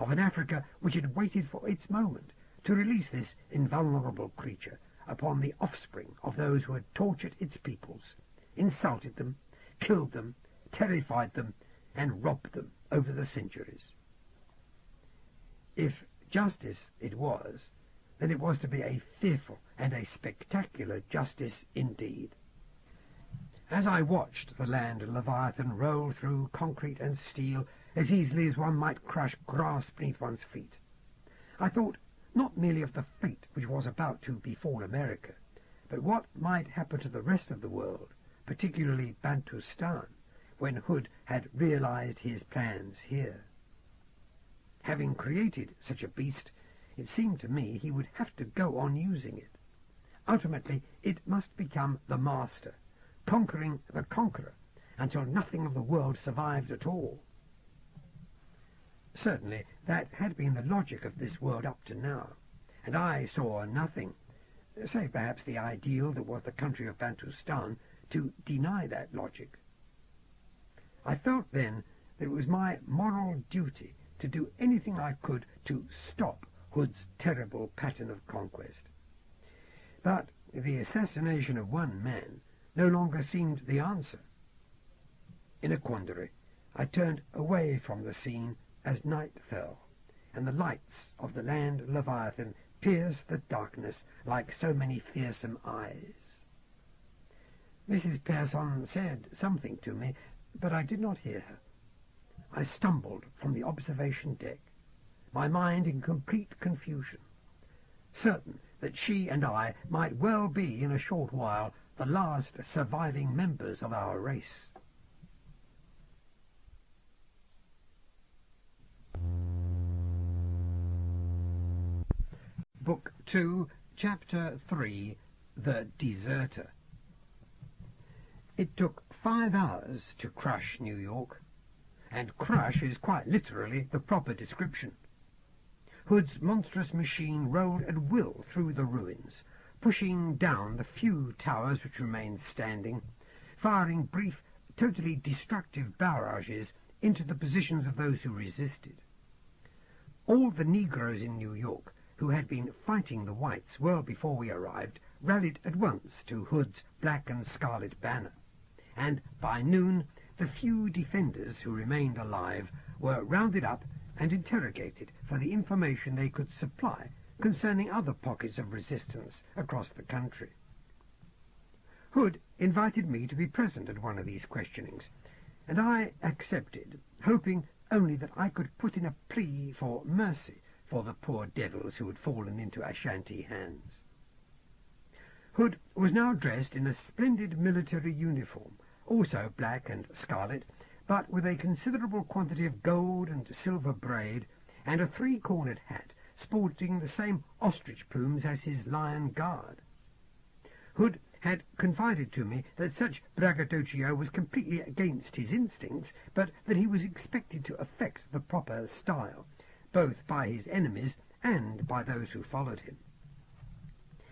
S1: of an Africa which had waited for its moment to release this invulnerable creature upon the offspring of those who had tortured its peoples, insulted them, killed them, terrified them, and robbed them over the centuries. If justice it was, then it was to be a fearful and a spectacular justice indeed. As I watched the land Leviathan roll through concrete and steel as easily as one might crush grass beneath one's feet, I thought not merely of the fate which was about to befall America, but what might happen to the rest of the world, particularly Bantustan, when Hood had realized his plans here. Having created such a beast, it seemed to me he would have to go on using it. Ultimately, it must become the master, conquering the conqueror, until nothing of the world survived at all. Certainly, that had been the logic of this world up to now, and I saw nothing, save perhaps the ideal that was the country of Bantustan, to deny that logic. I felt then that it was my moral duty to do anything I could to stop Hood's terrible pattern of conquest. But the assassination of one man no longer seemed the answer. In a quandary, I turned away from the scene as night fell, and the lights of the land Leviathan pierced the darkness like so many fearsome eyes. Mrs. Pearson said something to me, but I did not hear her. I stumbled from the observation deck, my mind in complete confusion, certain that she and I might well be in a short while the last surviving members of our race. Book 2, Chapter 3, The Deserter. It took 5 hours to crush New York, and crush is quite literally the proper description. Hood's monstrous machine rolled at will through the ruins, pushing down the few towers which remained standing, firing brief, totally destructive barrages into the positions of those who resisted. All the Negroes in New York who had been fighting the whites well before we arrived rallied at once to Hood's black and scarlet banner, and by noon the few defenders who remained alive were rounded up and interrogated for the information they could supply concerning other pockets of resistance across the country. Hood invited me to be present at one of these questionings, and I accepted, hoping only that I could put in a plea for mercy for the poor devils who had fallen into Ashanti hands. Hood was now dressed in a splendid military uniform, also black and scarlet, but with a considerable quantity of gold and silver braid, and a 3-cornered hat sporting the same ostrich plumes as his lion guard. Hood had confided to me that such braggadocio was completely against his instincts, but that he was expected to affect the proper style, both by his enemies and by those who followed him.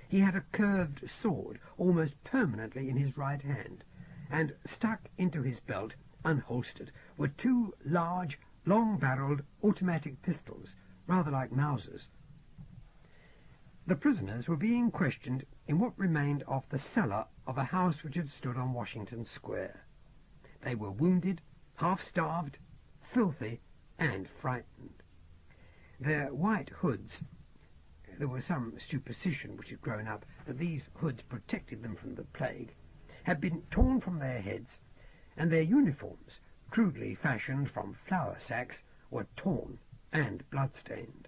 S1: He had a curved sword almost permanently in his right hand, and stuck into his belt, unholstered, were 2 large, long-barreled automatic pistols, rather like Mausers. The prisoners were being questioned in what remained of the cellar of a house which had stood on Washington Square. They were wounded, half-starved, filthy, and frightened. Their white hoods, there was some superstition which had grown up that these hoods protected them from the plague, had been torn from their heads, and their uniforms, crudely fashioned from flour sacks, were torn and blood-stained.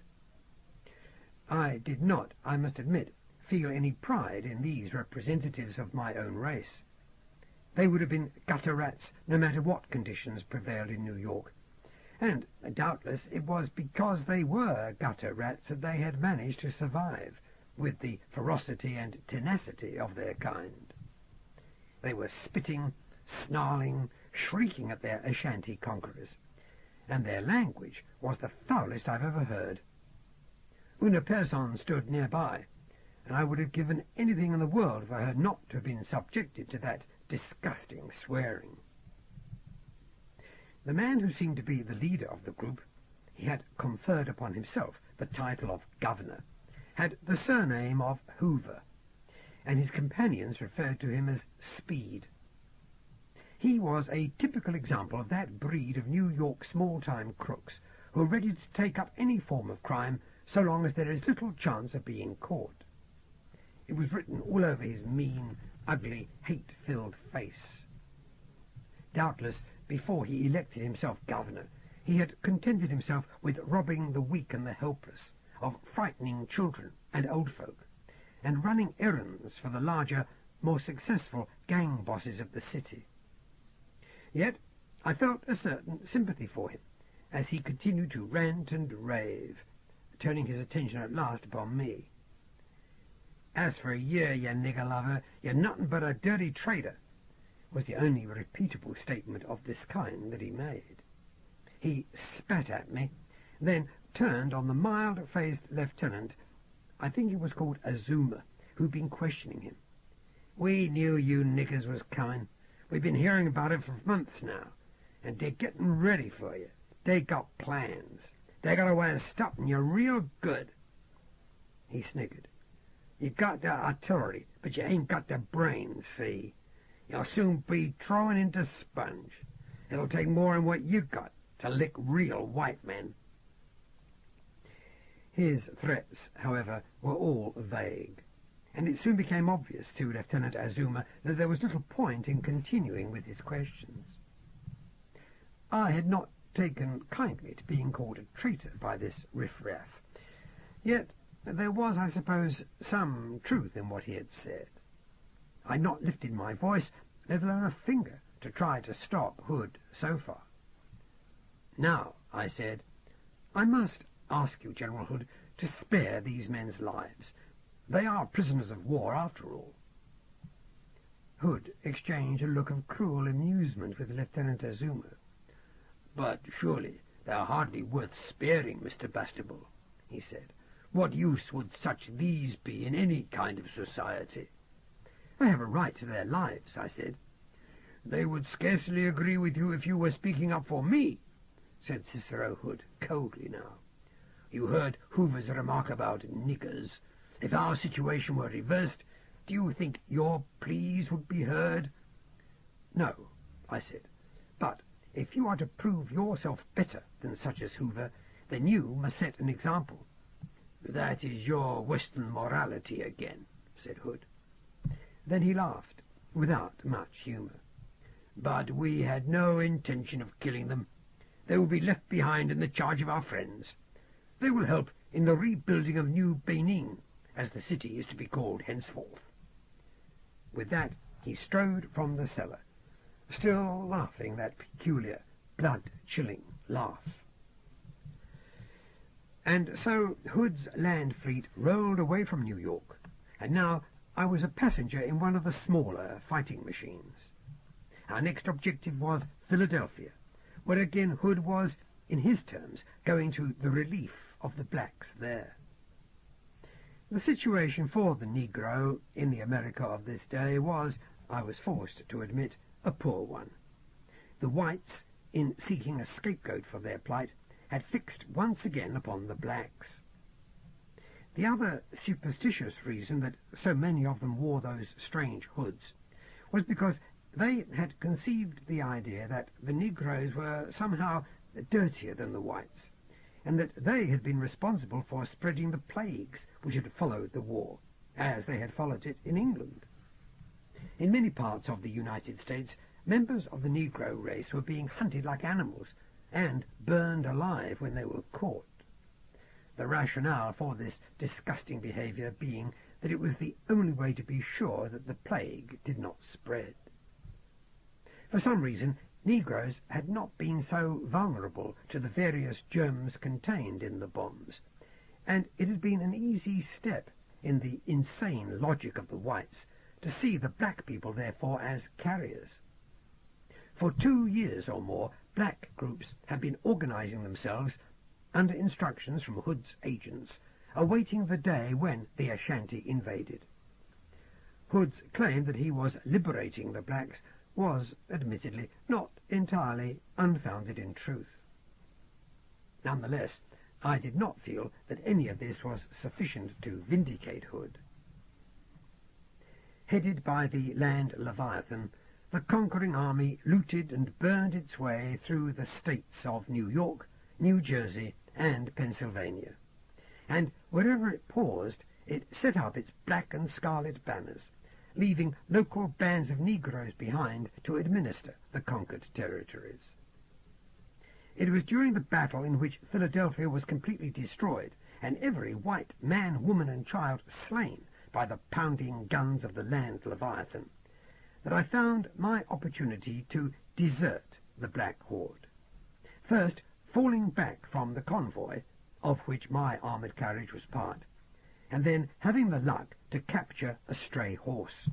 S1: I did not, I must admit, feel any pride in these representatives of my own race. They would have been gutter rats no matter what conditions prevailed in New York, and doubtless it was because they were gutter rats that they had managed to survive with the ferocity and tenacity of their kind. They were spitting, snarling, shrieking at their Ashanti conquerors, and their language was the foulest I've ever heard. Una person stood nearby, and I would have given anything in the world for her not to have been subjected to that disgusting swearing. The man who seemed to be the leader of the group, he had conferred upon himself the title of governor, had the surname of Hoover, and his companions referred to him as Speed. He was a typical example of that breed of New York small-time crooks who are ready to take up any form of crime so long as there is little chance of being caught. It was written all over his mean, ugly, hate-filled face. Doubtless, before he elected himself governor, he had contented himself with robbing the weak and the helpless, of frightening children and old folk, and running errands for the larger, more successful gang bosses of the city. Yet I felt a certain sympathy for him, as he continued to rant and rave, turning his attention at last upon me. "As for you, you nigger lover, you're nothing but a dirty traitor," was the only repeatable statement of this kind that he made. He spat at me, then turned on the mild-faced lieutenant, I think he was called Azuma, who'd been questioning him. "We knew you niggers was coming. We've been hearing about it for months now, and they're getting ready for you. They got plans. They got a way of stopping you real good." He sniggered. "You got the artillery, but you ain't got the brains, see? You'll soon be throwing into sponge. It'll take more than what you got to lick real white men." His threats, however, were all vague, and it soon became obvious to Lieutenant Azuma that there was little point in continuing with his questions. I had not taken kindly to being called a traitor by this riff-raff, yet there was, I suppose, some truth in what he had said. I had not lifted my voice, let alone a finger, to try to stop Hood so far. "Now," I said, "I must ask you, General Hood, to spare these men's lives. They are prisoners of war, after all." Hood exchanged a look of cruel amusement with Lieutenant Azuma. "But surely they are hardly worth sparing, Mr. Bastable," he said. "What use would such these be in any kind of society?" "They have a right to their lives," I said. "They would scarcely agree with you if you were speaking up for me," said Cicero Hood, coldly now. "You heard Hoover's remark about niggers. If our situation were reversed, do you think your pleas would be heard?" "No," I said, "but if you are to prove yourself better than such as Hoover, then you must set an example." "That is your Western morality again," said Hood. Then he laughed, without much humour. "But we had no intention of killing them. They will be left behind in the charge of our friends. They will help in the rebuilding of New Benin, as the city is to be called henceforth." With that he strode from the cellar, still laughing that peculiar, blood-chilling laugh. And so Hood's land fleet rolled away from New York, and now I was a passenger in one of the smaller fighting machines. Our next objective was Philadelphia, where again Hood was, in his terms, going to the relief of the blacks there. The situation for the Negro in the America of this day was, I was forced to admit, a poor one. The whites, in seeking a scapegoat for their plight, had fixed once again upon the blacks. The other superstitious reason that so many of them wore those strange hoods was because they had conceived the idea that the Negroes were somehow dirtier than the whites, and that they had been responsible for spreading the plagues which had followed the war, as they had followed it in England. In many parts of the United States, members of the Negro race were being hunted like animals and burned alive when they were caught. The rationale for this disgusting behaviour being that it was the only way to be sure that the plague did not spread. For some reason, Negroes had not been so vulnerable to the various germs contained in the bombs, and it had been an easy step in the insane logic of the whites to see the black people, therefore, as carriers. For 2 years or more, black groups had been organizing themselves under instructions from Hood's agents, awaiting the day when the Ashanti invaded. Hood's claim that he was liberating the blacks was, admittedly, not entirely unfounded in truth. Nonetheless, I did not feel that any of this was sufficient to vindicate Hood. Headed by the land Leviathan, the conquering army looted and burned its way through the states of New York, New Jersey, and Pennsylvania, and wherever it paused, it set up its black and scarlet banners, leaving local bands of Negroes behind to administer the conquered territories. It was during the battle in which Philadelphia was completely destroyed, and every white man, woman, and child slain by the pounding guns of the land Leviathan, that I found my opportunity to desert the Black Horde. First, falling back from the convoy, of which my armoured carriage was part, and then having the luck to capture a stray horse.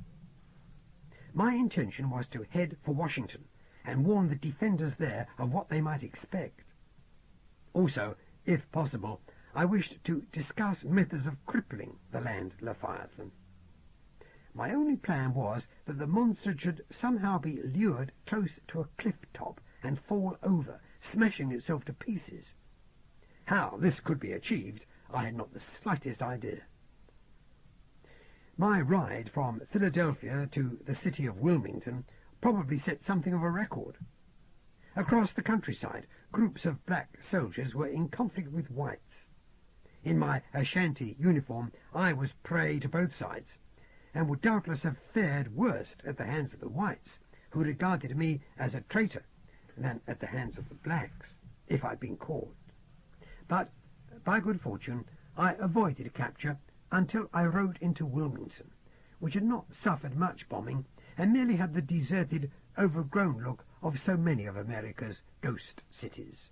S1: My intention was to head for Washington and warn the defenders there of what they might expect. Also, if possible, I wished to discuss methods of crippling the land Leviathan. My only plan was that the monster should somehow be lured close to a cliff top and fall over, smashing itself to pieces. How this could be achieved, I had not the slightest idea. My ride from Philadelphia to the city of Wilmington probably set something of a record. Across the countryside, groups of black soldiers were in conflict with whites. In my Ashanti uniform, I was prey to both sides, and would doubtless have fared worst at the hands of the whites, who regarded me as a traitor, than at the hands of the blacks, if I'd been caught. But, by good fortune, I avoided capture until I rode into Wilmington, which had not suffered much bombing, and merely had the deserted, overgrown look of so many of America's ghost cities.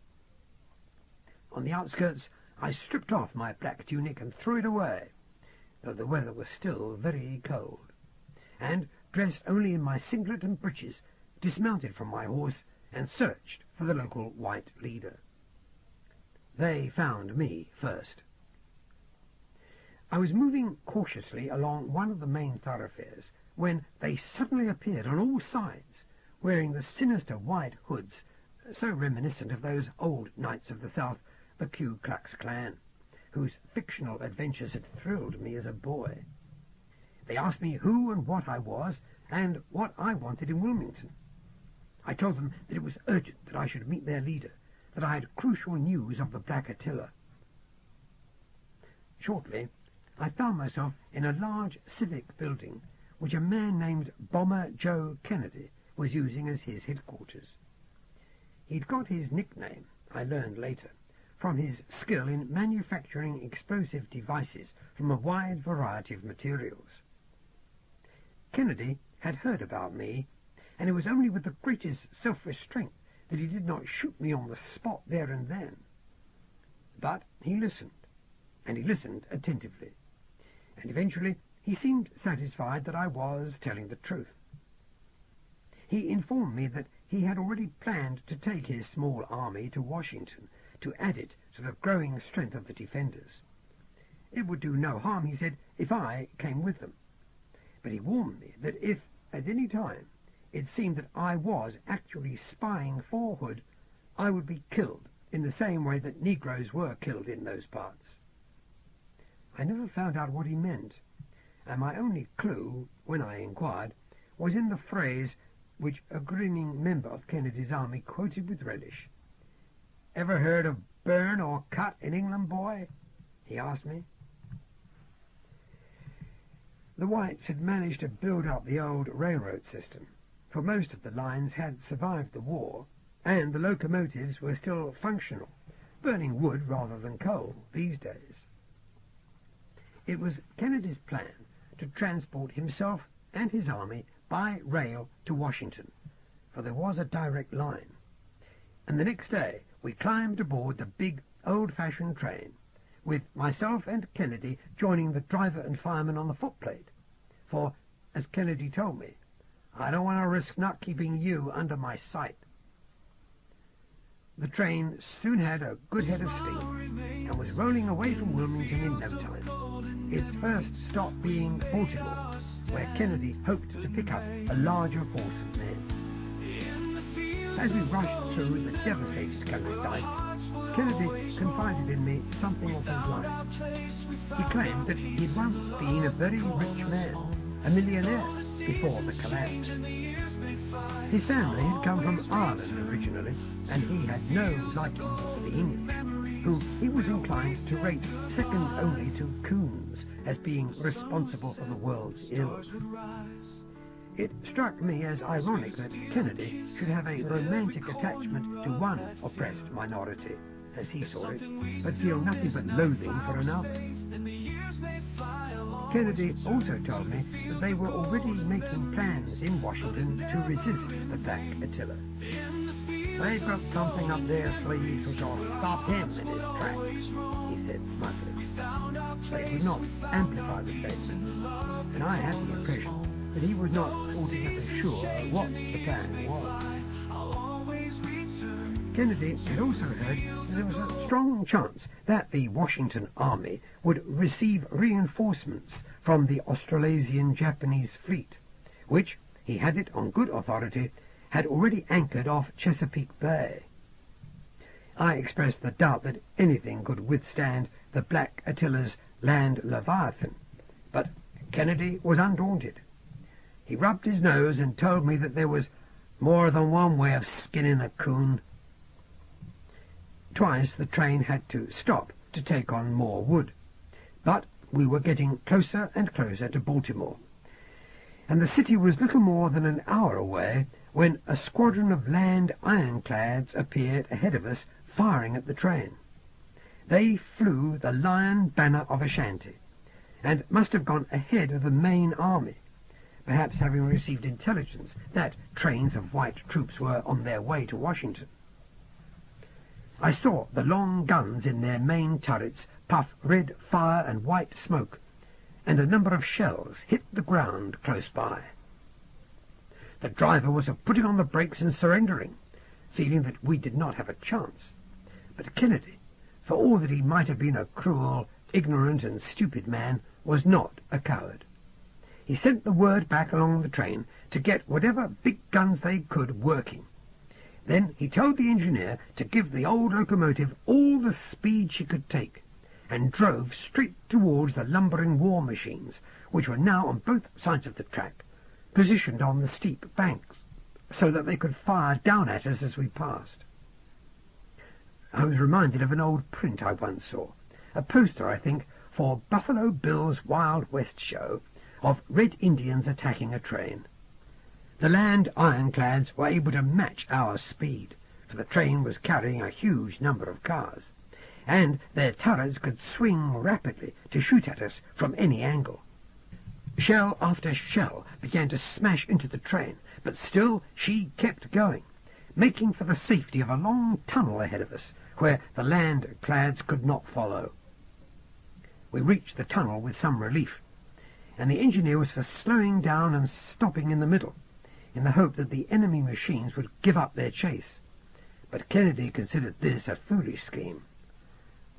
S1: On the outskirts, I stripped off my black tunic and threw it away, though the weather was still very cold, and, dressed only in my singlet and breeches, dismounted from my horse and searched for the local white leader. They found me first. I was moving cautiously along one of the main thoroughfares when they suddenly appeared on all sides, wearing the sinister white hoods, so reminiscent of those old knights of the South, the Ku Klux Klan, whose fictional adventures had thrilled me as a boy. They asked me who and what I was, and what I wanted in Wilmington. I told them that it was urgent that I should meet their leader, that I had crucial news of the Black Attila. Shortly, I found myself in a large civic building which a man named Bomber Joe Kennedy was using as his headquarters. He'd got his nickname, I learned later, from his skill in manufacturing explosive devices from a wide variety of materials. Kennedy had heard about me, and it was only with the greatest self-restraint that he did not shoot me on the spot there and then. But he listened, and he listened attentively, and eventually he seemed satisfied that I was telling the truth. He informed me that he had already planned to take his small army to Washington to add it to the growing strength of the defenders. It would do no harm, he said, if I came with them. But he warned me that if, at any time, it seemed that I was actually spying for Hood, I would be killed in the same way that Negroes were killed in those parts. I never found out what he meant, and my only clue, when I inquired, was in the phrase which a grinning member of Kennedy's army quoted with relish. Ever heard of burn or cut in England, boy? He asked me. The Whites had managed to build up the old railroad system, for most of the lines had survived the war, and the locomotives were still functional, burning wood rather than coal these days. It was Kennedy's plan to transport himself and his army by rail to Washington, for there was a direct line, and the next day we climbed aboard the big old-fashioned train, with myself and Kennedy joining the driver and fireman on the footplate, for, as Kennedy told me, I don't want to risk not keeping you under my sight. The train soon had a good head of steam and was rolling away from Wilmington in no time, its first stop being Baltimore, where Kennedy hoped to pick up a larger force of men. As we rushed through the devastated countryside, Kennedy confided in me something of his life. He claimed that he'd once been a very rich man, a millionaire, before the collapse. His family had come from Ireland originally, and he had no liking for the English, whom he was inclined to rate second only to coons as being responsible for the world's ills. It struck me as ironic that Kennedy should have a romantic attachment to one oppressed minority, as he saw it, but feel nothing but loathing for another. Kennedy also told me that they were already making plans in Washington to resist the Black Attila. They've got something up their sleeves which will stop him in his tracks, he said smugly. But it would not amplify the statement, and I had the impression that he was not altogether sure what the plan was. Kennedy had also heard that there was a strong chance that the Washington army would receive reinforcements from the Australasian Japanese fleet, which, he had it on good authority, had already anchored off Chesapeake Bay. I expressed the doubt that anything could withstand the Black Attila's land Leviathan, but Kennedy was undaunted. He rubbed his nose and told me that there was more than one way of skinning a coon. Twice the train had to stop to take on more wood, but we were getting closer and closer to Baltimore, and the city was little more than an hour away when a squadron of land ironclads appeared ahead of us, firing at the train. They flew the lion banner of Ashanti, and must have gone ahead of the main army, perhaps having received intelligence that trains of white troops were on their way to Washington. I saw the long guns in their main turrets puff red fire and white smoke, and a number of shells hit the ground close by. The driver was for putting on the brakes and surrendering, feeling that we did not have a chance. But Kennedy, for all that he might have been a cruel, ignorant and stupid man, was not a coward. He sent the word back along the train to get whatever big guns they could working. Then he told the engineer to give the old locomotive all the speed she could take, and drove straight towards the lumbering war machines, which were now on both sides of the track, positioned on the steep banks, so that they could fire down at us as we passed. I was reminded of an old print I once saw, a poster, I think, for Buffalo Bill's Wild West show, of Red Indians attacking a train. The land ironclads were able to match our speed, for the train was carrying a huge number of cars, and their turrets could swing rapidly to shoot at us from any angle. Shell after shell began to smash into the train, but still she kept going, making for the safety of a long tunnel ahead of us, where the land-clads could not follow. We reached the tunnel with some relief, and the engineer was for slowing down and stopping in the middle, in the hope that the enemy machines would give up their chase. But Kennedy considered this a foolish scheme.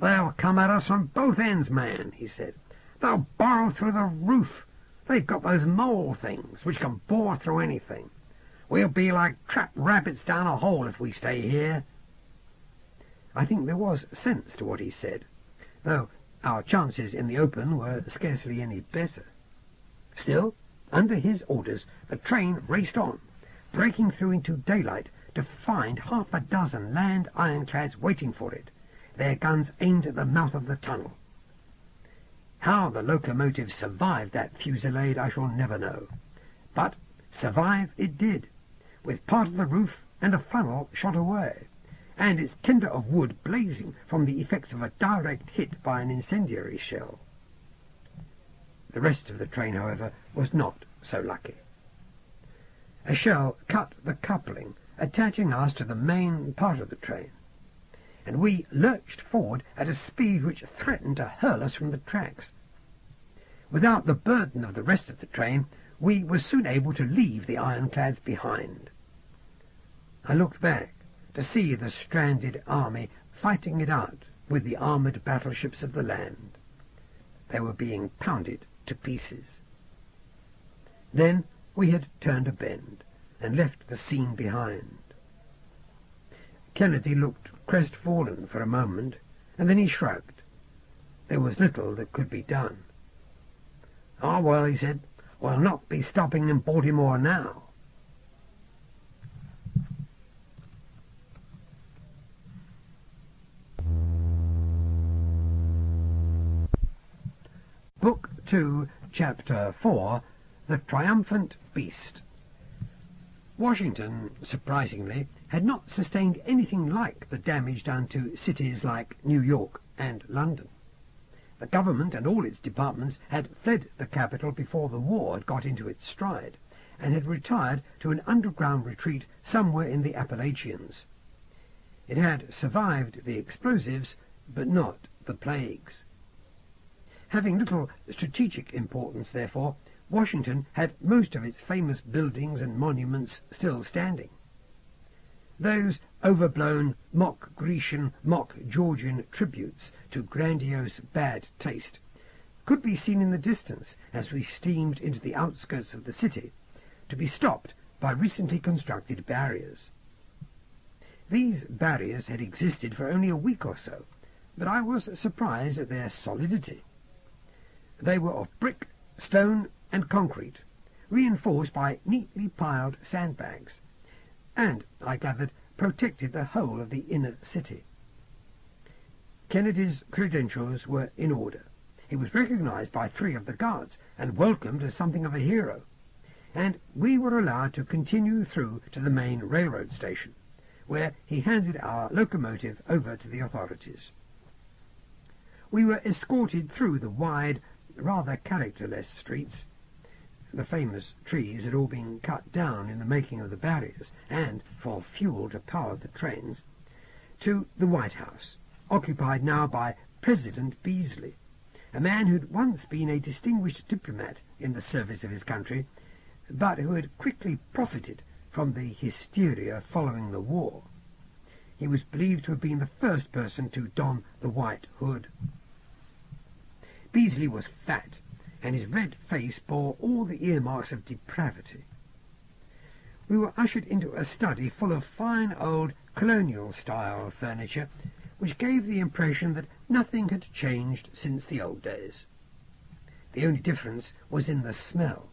S1: "They'll come at us from both ends, man," he said. "They'll burrow through the roof. They've got those mole things, which can bore through anything. We'll be like trapped rabbits down a hole if we stay here." I think there was sense to what he said, though our chances in the open were scarcely any better. Still, under his orders, the train raced on, breaking through into daylight to find half a dozen land ironclads waiting for it, their guns aimed at the mouth of the tunnel. How the locomotive survived that fusillade I shall never know, but survive it did, with part of the roof and a funnel shot away, and its tinder of wood blazing from the effects of a direct hit by an incendiary shell. The rest of the train, however, was not so lucky. A shell cut the coupling attaching us to the main part of the train, and we lurched forward at a speed which threatened to hurl us from the tracks. Without the burden of the rest of the train, we were soon able to leave the ironclads behind. I looked back to see the stranded army fighting it out with the armoured battleships of the land. They were being pounded to pieces. Then we had turned a bend and left the scene behind. Kennedy looked crestfallen for a moment, and then he shrugged. There was little that could be done. "Ah, well," he said, "we'll not be stopping in Baltimore now." Book 2, Chapter 4, The Triumphant Beast. Washington, surprisingly, had not sustained anything like the damage done to cities like New York and London. The government and all its departments had fled the capital before the war had got into its stride, and had retired to an underground retreat somewhere in the Appalachians. It had survived the explosives, but not the plagues. Having little strategic importance, therefore, Washington had most of its famous buildings and monuments still standing. Those overblown, mock Grecian, mock Georgian tributes to grandiose bad taste could be seen in the distance as we steamed into the outskirts of the city, to be stopped by recently constructed barriers. These barriers had existed for only a week or so, but I was surprised at their solidity. They were of brick, stone, and concrete, reinforced by neatly piled sandbags, and, I gathered, protected the whole of the inner city. Kennedy's credentials were in order. He was recognized by 3 of the guards and welcomed as something of a hero, and we were allowed to continue through to the main railroad station, where he handed our locomotive over to the authorities. We were escorted through the wide, rather characterless streets. The famous trees had all been cut down in the making of the barriers, and for fuel to power the trains, to the White House, occupied now by President Beasley, a man who had once been a distinguished diplomat in the service of his country, but who had quickly profited from the hysteria following the war. He was believed to have been the first person to don the white hood. Beasley was fat, and his red face bore all the earmarks of depravity. We were ushered into a study full of fine old colonial-style furniture, which gave the impression that nothing had changed since the old days. The only difference was in the smell,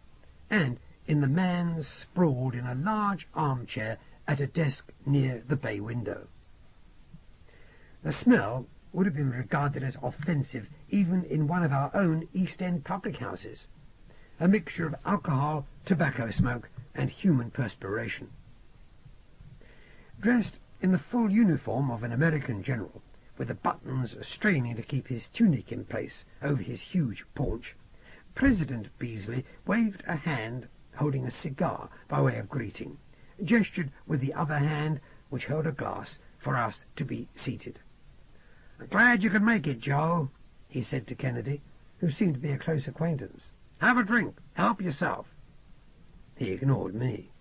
S1: and in the man sprawled in a large armchair at a desk near the bay window. The smell would have been regarded as offensive even in one of our own East End public houses, a mixture of alcohol, tobacco smoke, and human perspiration. Dressed in the full uniform of an American general, with the buttons straining to keep his tunic in place over his huge paunch, President Beasley waved a hand holding a cigar by way of greeting, gestured with the other hand, which held a glass, for us to be seated. "Glad you could make it, Joe," he said to Kennedy, who seemed to be a close acquaintance. "Have a drink. Help yourself." He ignored me.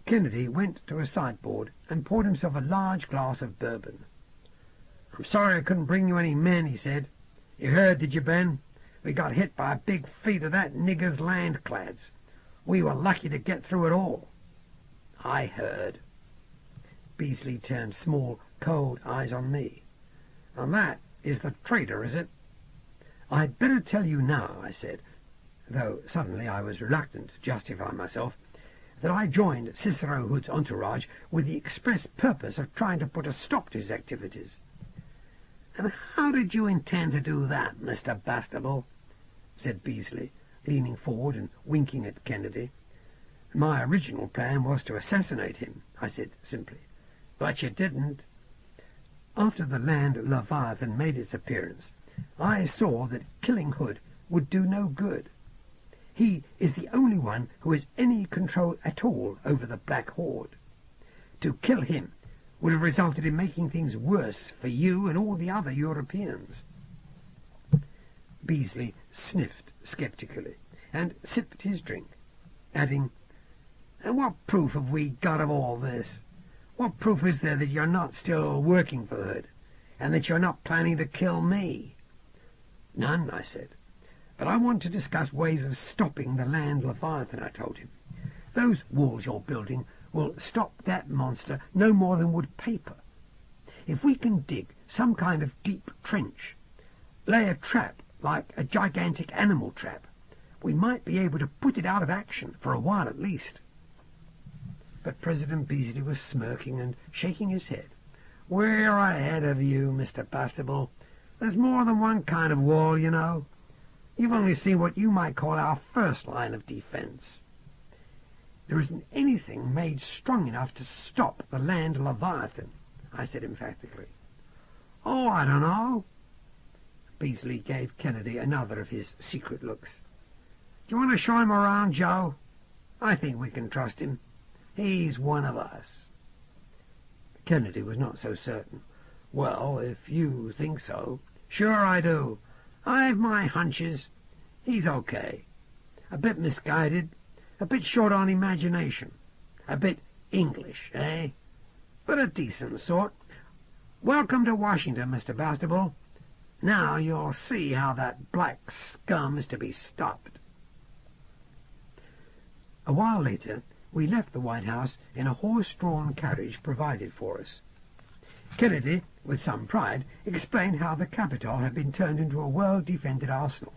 S1: Kennedy went to a sideboard and poured himself a large glass of bourbon. "I'm sorry I couldn't bring you any men," he said. "You heard, did you, Ben? We got hit by a big fleet of that nigger's landclads. We were lucky to get through it all." "I heard." Beasley turned small, cold eyes on me. "And that is the traitor, is it?" "I'd better tell you now," I said, though suddenly I was reluctant to justify myself, that I joined Cicero Hood's entourage with the express purpose of trying to put a stop to his activities. "And how did you intend to do that, Mr. Bastable?" said Beazley, leaning forward and winking at Kennedy. "My original plan was to assassinate him," I said simply. "But you didn't." After the land Leviathan made its appearance, I saw that killing Hood would do no good. He is the only one who has any control at all over the Black Horde. To kill him would have resulted in making things worse for you and all the other Europeans. Beazley sniffed sceptically and sipped his drink, adding, "And what proof have we got of all this? What proof is there that you're not still working for Hood, and that you're not planning to kill me?" "None," I said. "But I want to discuss ways of stopping the land Leviathan," I told him. "Those walls you're building will stop that monster no more than would paper. If we can dig some kind of deep trench, lay a trap like a gigantic animal trap, we might be able to put it out of action for a while at least." But President Beazley was smirking and shaking his head. "We're ahead of you, Mr. Bastable. There's more than one kind of wall, you know. You've only seen what you might call our first line of defense. There isn't anything made strong enough to stop the land Leviathan," I said emphatically. "Oh, I don't know." Beazley gave Kennedy another of his secret looks. "Do you want to show him around, Joe? I think we can trust him. He's one of us." Kennedy was not so certain. "Well, if you think so." "Sure I do. I've my hunches. He's okay. A bit misguided, a bit short on imagination, a bit English, eh? But a decent sort. Welcome to Washington, Mr. Bastable. Now you'll see how that black scum is to be stopped." A while later, we left the White House in a horse-drawn carriage provided for us. Kennedy, with some pride, explained how the Capitol had been turned into a well-defended arsenal,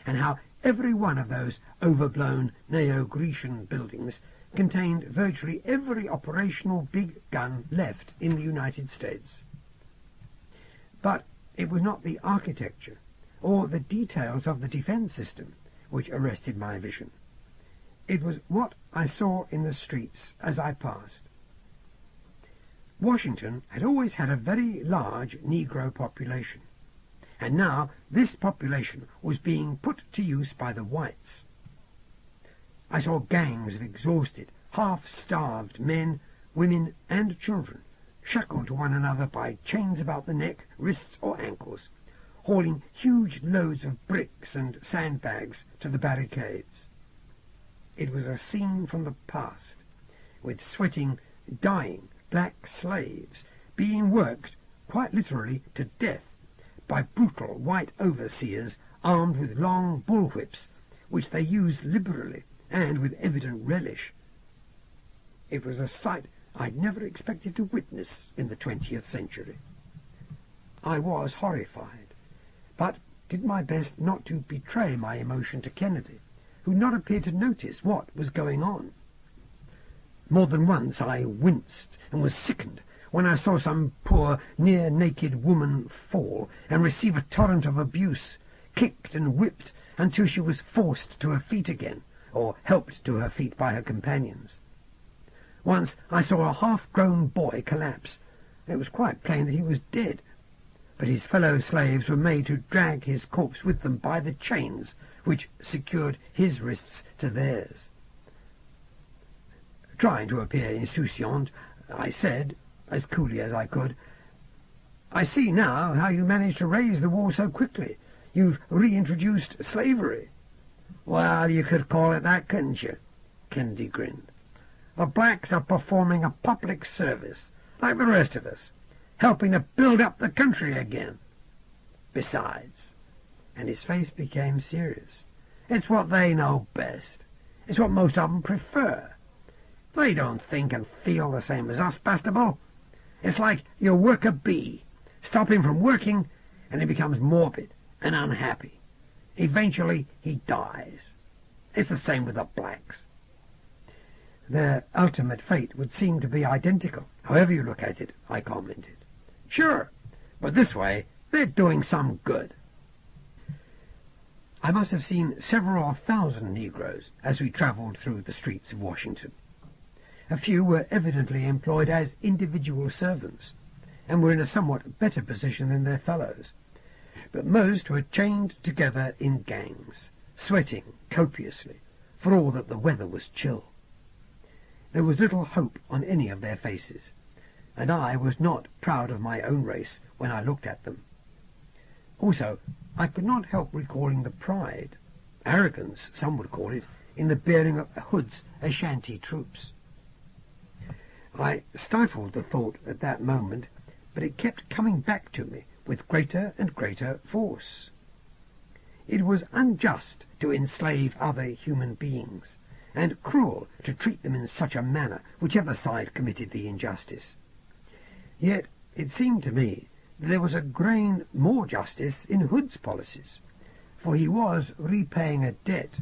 S1: and how every one of those overblown Neo-Grecian buildings contained virtually every operational big gun left in the United States. But it was not the architecture or the details of the defense system which arrested my vision. It was what I saw in the streets as I passed. Washington had always had a very large Negro population, and now this population was being put to use by the whites. I saw gangs of exhausted, half-starved men, women, and children, shackled to one another by chains about the neck, wrists, or ankles, hauling huge loads of bricks and sandbags to the barricades. It was a scene from the past, with sweating, dying black slaves being worked, quite literally, to death by brutal white overseers armed with long bullwhips, which they used liberally and with evident relish. It was a sight I'd never expected to witness in the 20th century. I was horrified, but did my best not to betray my emotion to Kennedy, who did not appear to notice what was going on. More than once I winced and was sickened when I saw some poor, near-naked woman fall and receive a torrent of abuse, kicked and whipped until she was forced to her feet again, or helped to her feet by her companions. Once I saw a half-grown boy collapse, and it was quite plain that he was dead, but his fellow slaves were made to drag his corpse with them by the chains which secured his wrists to theirs. Trying to appear insouciant, I said, as coolly as I could, "I see now how you managed to raise the war so quickly. You've reintroduced slavery." "Well, you could call it that, couldn't you?" Kennedy grinned. "The blacks are performing a public service, like the rest of us, helping to build up the country again. Besides," and his face became serious, "it's what they know best. It's what most of them prefer. They don't think and feel the same as us, Bastable. It's like you work a bee. Stop him from working, and he becomes morbid and unhappy. Eventually he dies. It's the same with the blacks." Their ultimate fate would seem to be identical, however you look at it, I commented. Sure, but this way they're doing some good. I must have seen several thousand Negroes as we travelled through the streets of Washington. A few were evidently employed as individual servants, and were in a somewhat better position than their fellows, but most were chained together in gangs, sweating copiously, for all that the weather was chill. There was little hope on any of their faces, and I was not proud of my own race when I looked at them. Also, I could not help recalling the pride, arrogance some would call it, in the bearing of Hood's Ashanti troops. I stifled the thought at that moment, but it kept coming back to me with greater and greater force. It was unjust to enslave other human beings, and cruel to treat them in such a manner, whichever side committed the injustice. Yet it seemed to me that there was a grain more justice in Hood's policies, for he was repaying a debt,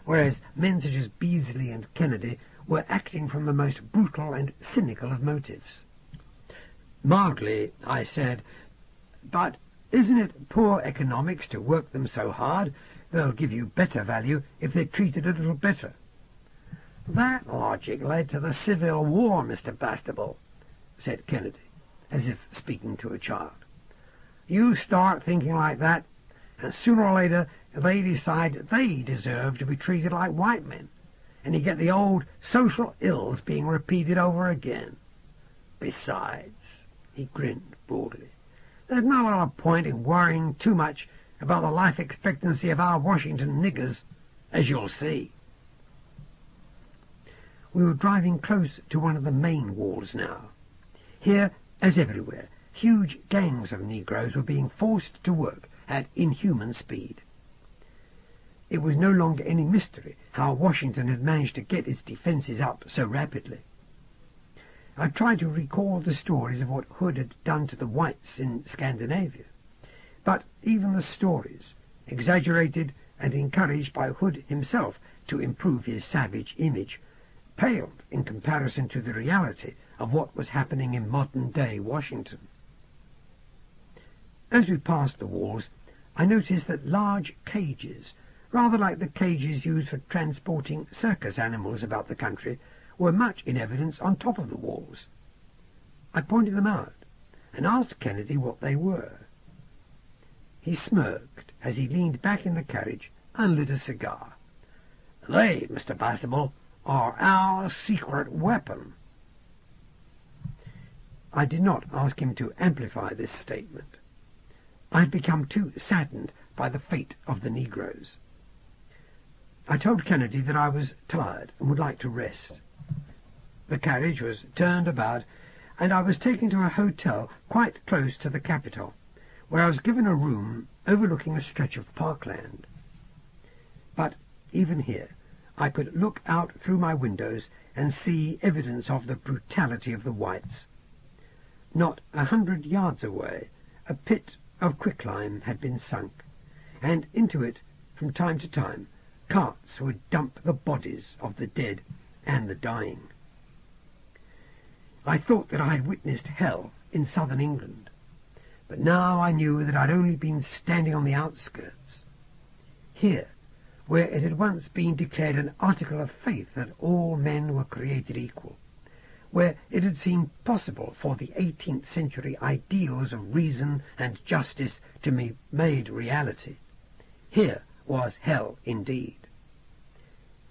S1: whereas men such as Beasley and Kennedy were acting from the most brutal and cynical of motives. Mildly, I said, "But isn't it poor economics to work them so hard? They'll give you better value if they're treated a little better." "That logic led to the Civil War, Mr. Bastable," said Kennedy, as if speaking to a child. "You start thinking like that, and sooner or later they decide they deserve to be treated like white men, and you get the old social ills being repeated over again. Besides," he grinned broadly, "there's not a lot of point in worrying too much about the life expectancy of our Washington niggers, as you'll see." We were driving close to one of the main walls now. Here, as everywhere, huge gangs of Negroes were being forced to work at inhuman speed. It was no longer any mystery how Washington had managed to get its defences up so rapidly. I tried to recall the stories of what Hood had done to the whites in Scandinavia, but even the stories, exaggerated and encouraged by Hood himself to improve his savage image, paled in comparison to the reality of what was happening in modern-day Washington. As we passed the walls, I noticed that large cages, rather like the cages used for transporting circus animals about the country, were much in evidence on top of the walls. I pointed them out and asked Kennedy what they were. He smirked as he leaned back in the carriage and lit a cigar. "They, Mr. Bastable, are our secret weapon." I did not ask him to amplify this statement. I had become too saddened by the fate of the Negroes. I told Kennedy that I was tired and would like to rest. The carriage was turned about, and I was taken to a hotel quite close to the Capitol, where I was given a room overlooking a stretch of parkland. But even here I could look out through my windows and see evidence of the brutality of the whites. Not 100 yards away, a pit of quicklime had been sunk, and into it, from time to time, carts would dump the bodies of the dead and the dying. I thought that I had witnessed hell in southern England, but now I knew that I'd only been standing on the outskirts. Here, where it had once been declared an article of faith that all men were created equal, where it had seemed possible for the 18th century ideals of reason and justice to be made reality, here was hell indeed.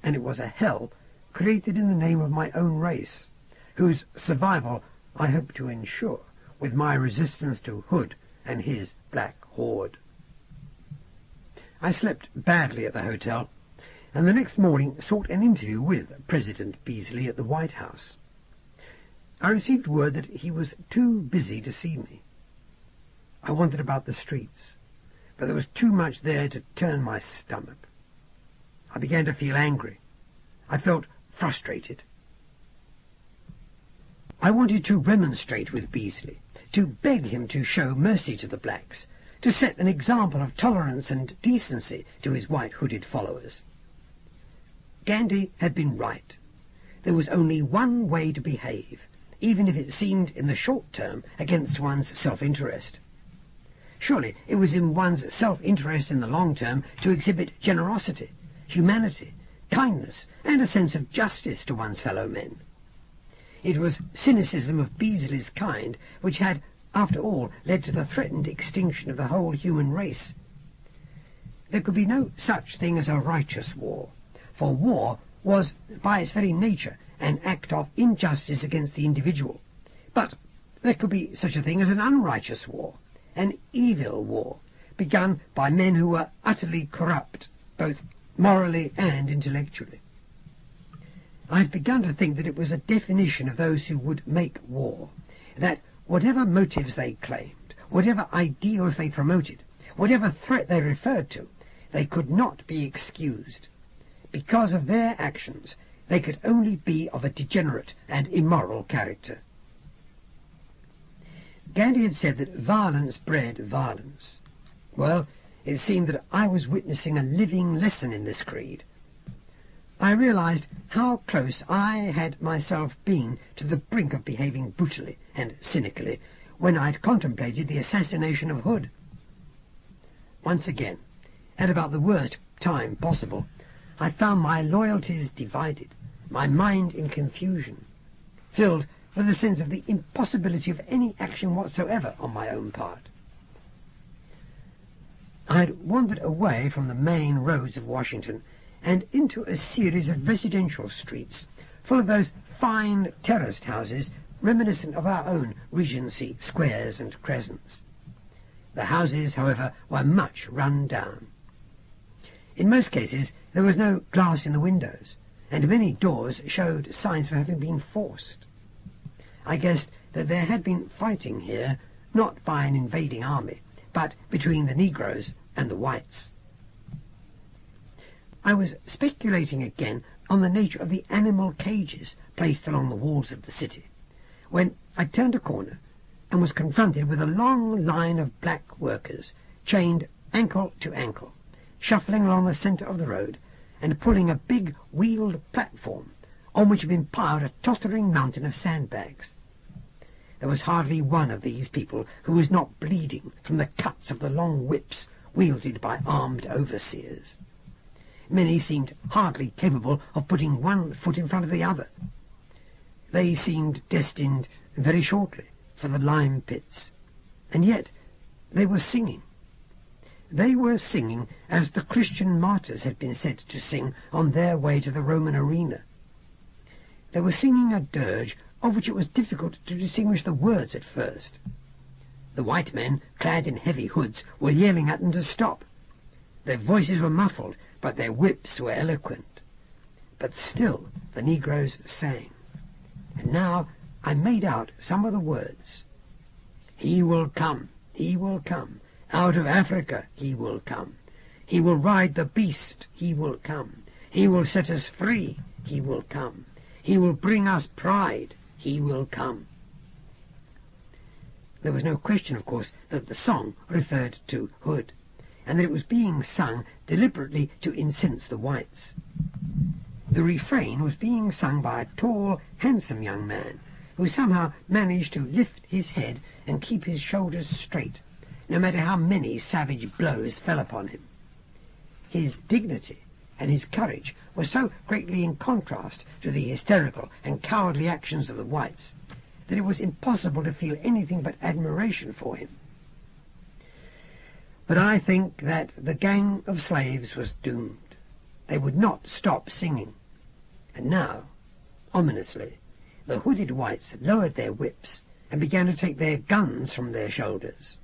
S1: And it was a hell created in the name of my own race, whose survival I hoped to ensure with my resistance to Hood and his black horde. I slept badly at the hotel, and the next morning sought an interview with President Beasley at the White House. I received word that he was too busy to see me. I wandered about the streets, but there was too much there to turn my stomach. I began to feel angry. I felt frustrated. I wanted to remonstrate with Beasley, to beg him to show mercy to the blacks, to set an example of tolerance and decency to his white-hooded followers. Gandhi had been right.
S2: there was only one way to behave, even if it seemed in the short term against one's self-interest. Surely it was in one's self-interest in the long term to exhibit generosity, humanity, kindness, and a sense of justice to one's fellow men. It was cynicism of Beasley's kind which had, after all, led to the threatened extinction of the whole human race. There could be no such thing as a righteous war, for war was, by its very nature, an act of injustice against the individual. But there could be such a thing as an unrighteous war, an evil war, begun by men who were utterly corrupt, both morally and intellectually. I had begun to think that it was a definition of those who would make war, that whatever motives they claimed, whatever ideals they promoted, whatever threat they referred to, they could not be excused. Because of their actions, they could only be of a degenerate and immoral character. Gandhi had said that violence bred violence. Well, it seemed that I was witnessing a living lesson in this creed. I realized how close I had myself been to the brink of behaving brutally and cynically when I had contemplated the assassination of Hood. Once again, at about the worst time possible, I found my loyalties divided, my mind in confusion, filled with a sense of the impossibility of any action whatsoever on my own part. I had wandered away from the main roads of Washington and into a series of residential streets full of those fine terraced houses reminiscent of our own Regency squares and crescents. The houses, however, were much run down. In most cases there was no glass in the windows, and many doors showed signs of having been forced. I guessed that there had been fighting here, not by an invading army, but between the Negroes and the whites. I was speculating again on the nature of the animal cages placed along the walls of the city, when I turned a corner and was confronted with a long line of black workers, chained ankle to ankle, shuffling along the centre of the road and pulling a big wheeled platform on which had been piled a tottering mountain of sandbags. There was hardly one of these people who was not bleeding from the cuts of the long whips wielded by armed overseers. Many seemed hardly capable of putting one foot in front of the other. They seemed destined very shortly for the lime pits, and yet they were singing. They were singing as the Christian martyrs had been said to sing on their way to the Roman arena. They were singing a dirge of which it was difficult to distinguish the words at first. The white men, clad in heavy hoods, were yelling at them to stop. Their voices were muffled, but their whips were eloquent. But still the Negroes sang, and now I made out some of the words. He will come, out of Africa he will come. He will ride the beast, he will come. He will set us free, he will come. He will bring us pride, he will come. There was no question, of course, that the song referred to Hood, and that it was being sung deliberately to incense the whites. The refrain was being sung by a tall, handsome young man, who somehow managed to lift his head and keep his shoulders straight, no matter how many savage blows fell upon him. His dignity and his courage were so greatly in contrast to the hysterical and cowardly actions of the whites that it was impossible to feel anything but admiration for him. But I think that the gang of slaves was doomed. They would not stop singing. And now, ominously, the hooded whites lowered their whips and began to take their guns from their shoulders.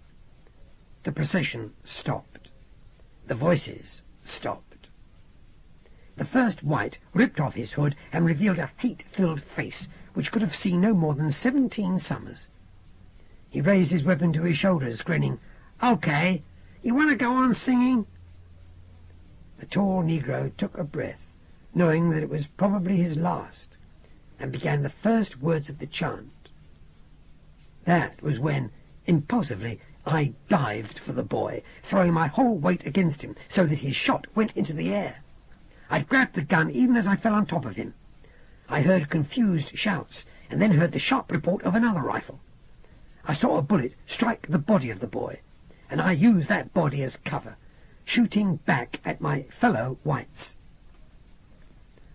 S2: The procession stopped. The voices stopped. The first white ripped off his hood and revealed a hate-filled face which could have seen no more than 17 summers. He raised his weapon to his shoulders, grinning, "Okay, you want to go on singing?" The tall Negro took a breath, knowing that it was probably his last, and began the first words of the chant. That was when, impulsively, I dived for the boy, throwing my whole weight against him so that his shot went into the air. I'd grabbed the gun even as I fell on top of him. I heard confused shouts, and then heard the sharp report of another rifle. I saw a bullet strike the body of the boy, and I used that body as cover, shooting back at my fellow whites.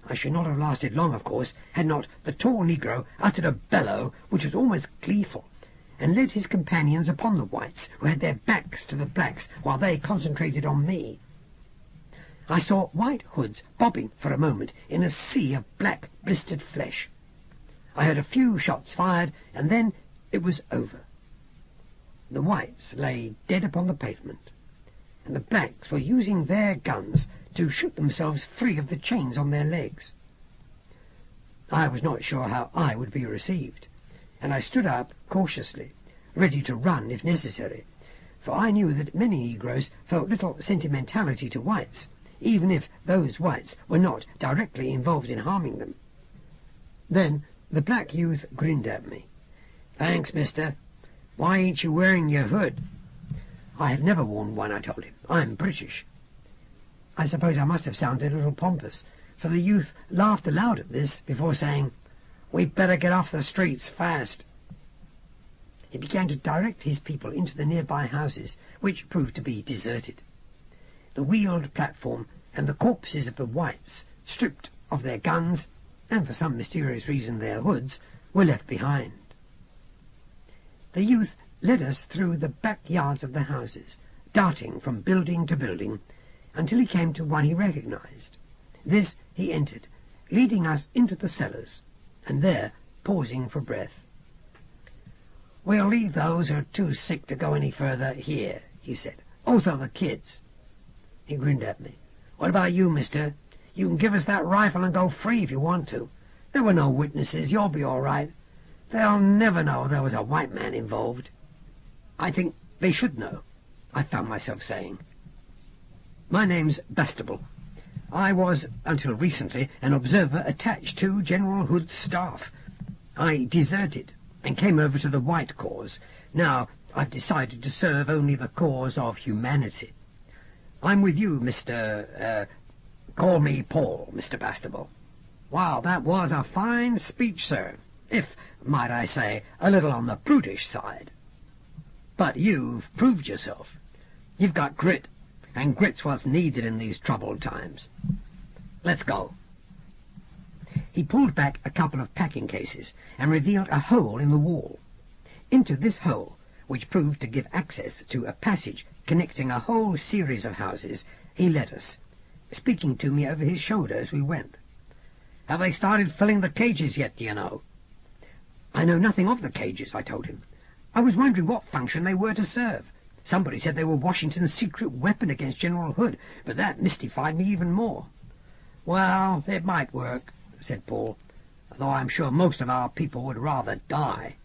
S2: I should not have lasted long, of course, had not the tall negro uttered a bellow which was almost gleeful, and led his companions upon the whites, who had their backs to the blacks, while they concentrated on me. I saw white hoods bobbing for a moment in a sea of black blistered flesh. I heard a few shots fired, and then it was over. The whites lay dead upon the pavement, and the blacks were using their guns to shoot themselves free of the chains on their legs. I was not sure how I would be received, and I stood up cautiously, ready to run if necessary, for I knew that many negroes felt little sentimentality to whites, even if those whites were not directly involved in harming them. Then the black youth grinned at me. "Thanks, mister. Why ain't you wearing your hood?" "I have never worn one," I told him. "I'm British." I suppose I must have sounded a little pompous, for the youth laughed aloud at this before saying, "We'd better get off the streets fast." He began to direct his people into the nearby houses, which proved to be deserted. The wheeled platform and the corpses of the whites, stripped of their guns, and for some mysterious reason their hoods, were left behind. The youth led us through the backyards of the houses, darting from building to building, until he came to one he recognized. This he entered, leading us into the cellars, and there pausing for breath. "We'll leave those who are too sick to go any further here," he said. "Also the kids." He grinned at me. "What about you, mister? You can give us that rifle and go free if you want to. There were no witnesses. You'll be all right. They'll never know there was a white man involved." "I think they should know," I found myself saying. "My name's Bastable. I was, until recently, an observer attached to General Hood's staff. I deserted and came over to the white cause. Now I've decided to serve only the cause of humanity. I'm with you, call me Paul, Mr. Bastable." "Wow, that was a fine speech, sir, if, might I say, a little on the brutish side. But you've proved yourself. You've got grit, and grit's what's needed in these troubled times. Let's go." He pulled back a couple of packing cases and revealed a hole in the wall. Into this hole, which proved to give access to a passage connecting a whole series of houses, he led us, speaking to me over his shoulder as we went. "Have they started filling the cages yet, do you know?" "I know nothing of the cages," I told him. "I was wondering what function they were to serve. Somebody said they were Washington's secret weapon against General Hood, but that mystified me even more." "Well, it might work," said Paul, "though I'm sure most of our people would rather die."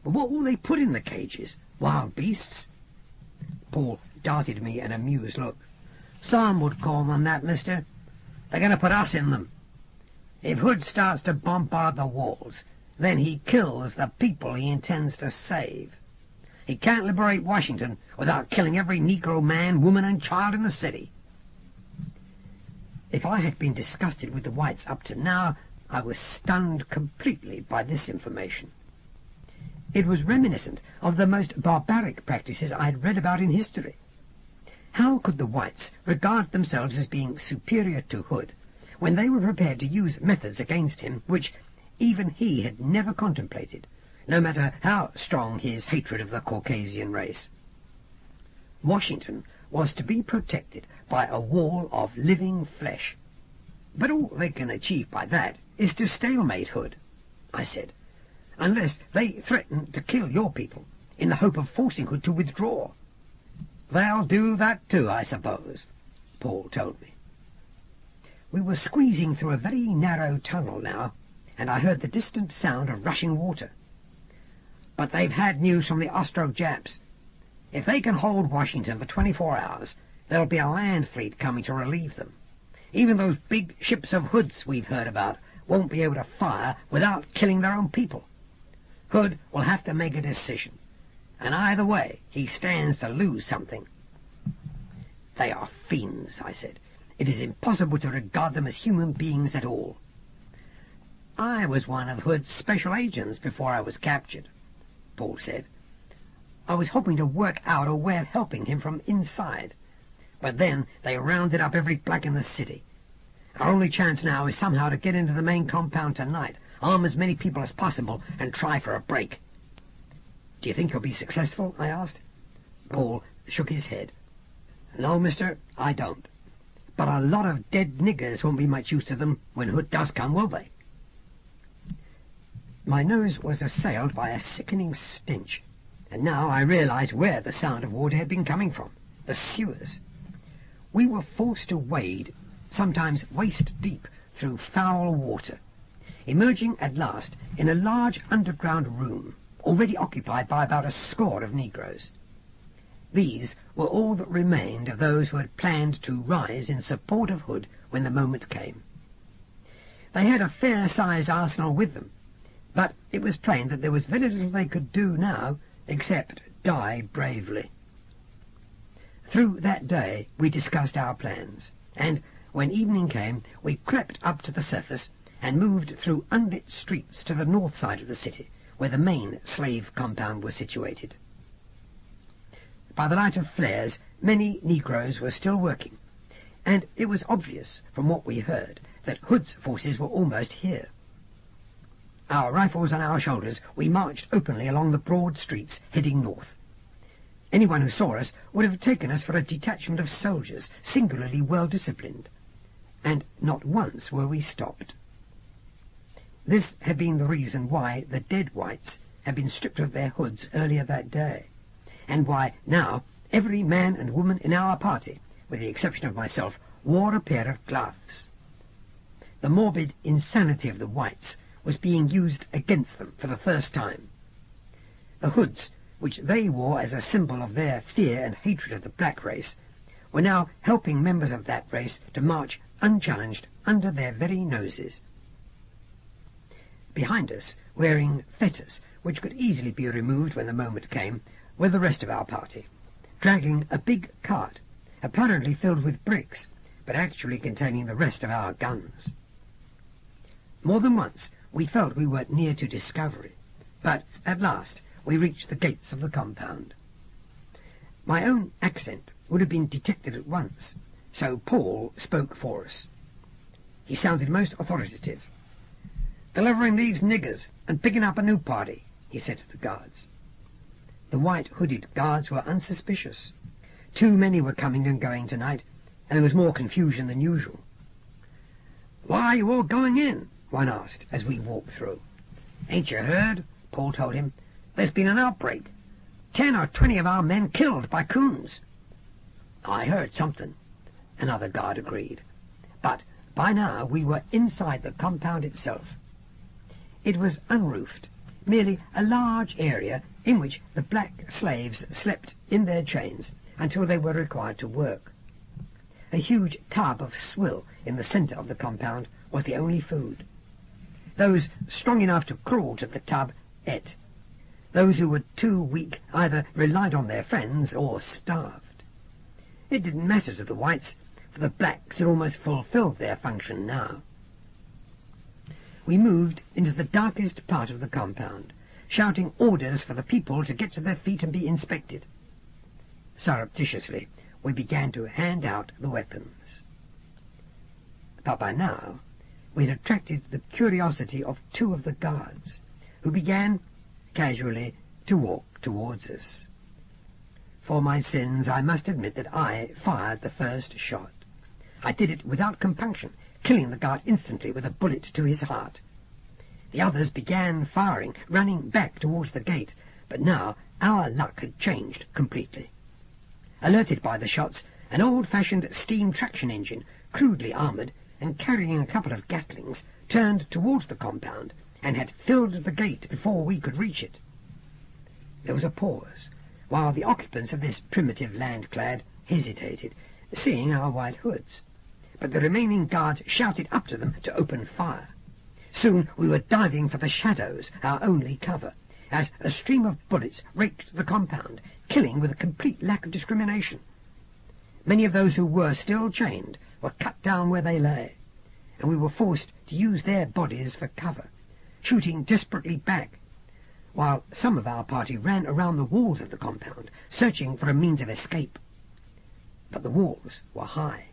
S2: "But what will they put in the cages? Wild beasts?" Paul darted me an amused look. "Some would call them that, mister. They're going to put us in them. If Hood starts to bombard the walls, then he kills the people he intends to save. He can't liberate Washington without killing every Negro man, woman, and child in the city." If I had been disgusted with the whites up to now, I was stunned completely by this information. It was reminiscent of the most barbaric practices I had read about in history. How could the whites regard themselves as being superior to Hood, when they were prepared to use methods against him which even he had never contemplated, no matter how strong his hatred of the Caucasian race? Washington was to be protected by a wall of living flesh. "But all they can achieve by that is to stalemate Hood," I said, "unless they threaten to kill your people in the hope of forcing Hood to withdraw." "They'll do that too, I suppose," Paul told me. We were squeezing through a very narrow tunnel now, and I heard the distant sound of rushing water. "But they've had news from the Austro-Japs. If they can hold Washington for 24 hours, there'll be a land fleet coming to relieve them. Even those big ships of Hood's we've heard about won't be able to fire without killing their own people. Hood will have to make a decision, and either way he stands to lose something." "They are fiends," I said. "It is impossible to regard them as human beings at all." I was one of Hood's special agents before I was captured, Paul said. I was hoping to work out a way of helping him from inside, but then they rounded up every black in the city. Our only chance now is somehow to get into the main compound tonight, arm as many people as possible, and try for a break. Do you think you'll be successful? I asked. Paul shook his head. No, mister, I don't. But a lot of dead niggers won't be much use to them when Hood does come, will they? My nose was assailed by a sickening stench, and now I realized where the sound of water had been coming from. The sewers. We were forced to wade, sometimes waist-deep, through foul water, emerging at last in a large underground room, already occupied by about a score of negroes. These were all that remained of those who had planned to rise in support of Hood when the moment came. They had a fair-sized arsenal with them, but it was plain that there was very little they could do now except die bravely. Through that day we discussed our plans, and when evening came we crept up to the surface and moved through unlit streets to the north side of the city, where the main slave compound was situated. By the light of flares, many negroes were still working, and it was obvious from what we heard that Hood's forces were almost here. Our rifles on our shoulders, we marched openly along the broad streets, heading north. Anyone who saw us would have taken us for a detachment of soldiers, singularly well disciplined, and not once were we stopped. This had been the reason why the dead whites had been stripped of their hoods earlier that day, and why now every man and woman in our party, with the exception of myself, wore a pair of gloves. The morbid insanity of the whites was being used against them for the first time. The hoods, which they wore as a symbol of their fear and hatred of the black race, were now helping members of that race to march unchallenged under their very noses. Behind us, wearing fetters, which could easily be removed when the moment came, were the rest of our party, dragging a big cart, apparently filled with bricks, but actually containing the rest of our guns. More than once we felt we were near to discovery, but at last we reached the gates of the compound. My own accent would have been detected at once, so Paul spoke for us. He sounded most authoritative. "Delivering these niggers and picking up a new party," he said to the guards. The white hooded guards were unsuspicious. Too many were coming and going tonight, and there was more confusion than usual. "Why are you all going in?" one asked as we walked through. "Ain't you heard?" Paul told him. "There's been an outbreak. 10 or 20 of our men killed by coons." "I heard something," another guard agreed. But by now we were inside the compound itself. It was unroofed, merely a large area in which the black slaves slept in their chains until they were required to work. A huge tub of swill in the centre of the compound was the only food. Those strong enough to crawl to the tub ate. Those who were too weak either relied on their friends or starved. It didn't matter to the whites, for the blacks had almost fulfilled their function now. We moved into the darkest part of the compound, shouting orders for the people to get to their feet and be inspected. Surreptitiously, we began to hand out the weapons. But by now, we had attracted the curiosity of 2 of the guards, who began, casually, to walk towards us. For my sins, I must admit that I fired the first shot. I did it without compunction, killing the guard instantly with a bullet to his heart. The others began firing, running back towards the gate, but now our luck had changed completely. Alerted by the shots, an old-fashioned steam traction engine, crudely armoured and carrying a couple of Gatlings, turned towards the compound and had filled the gate before we could reach it. There was a pause, while the occupants of this primitive landclad hesitated, seeing our white hoods. But the remaining guards shouted up to them to open fire. Soon we were diving for the shadows, our only cover, as a stream of bullets raked the compound, killing with a complete lack of discrimination. Many of those who were still chained were cut down where they lay, and we were forced to use their bodies for cover, shooting desperately back, while some of our party ran around the walls of the compound, searching for a means of escape. But the walls were high.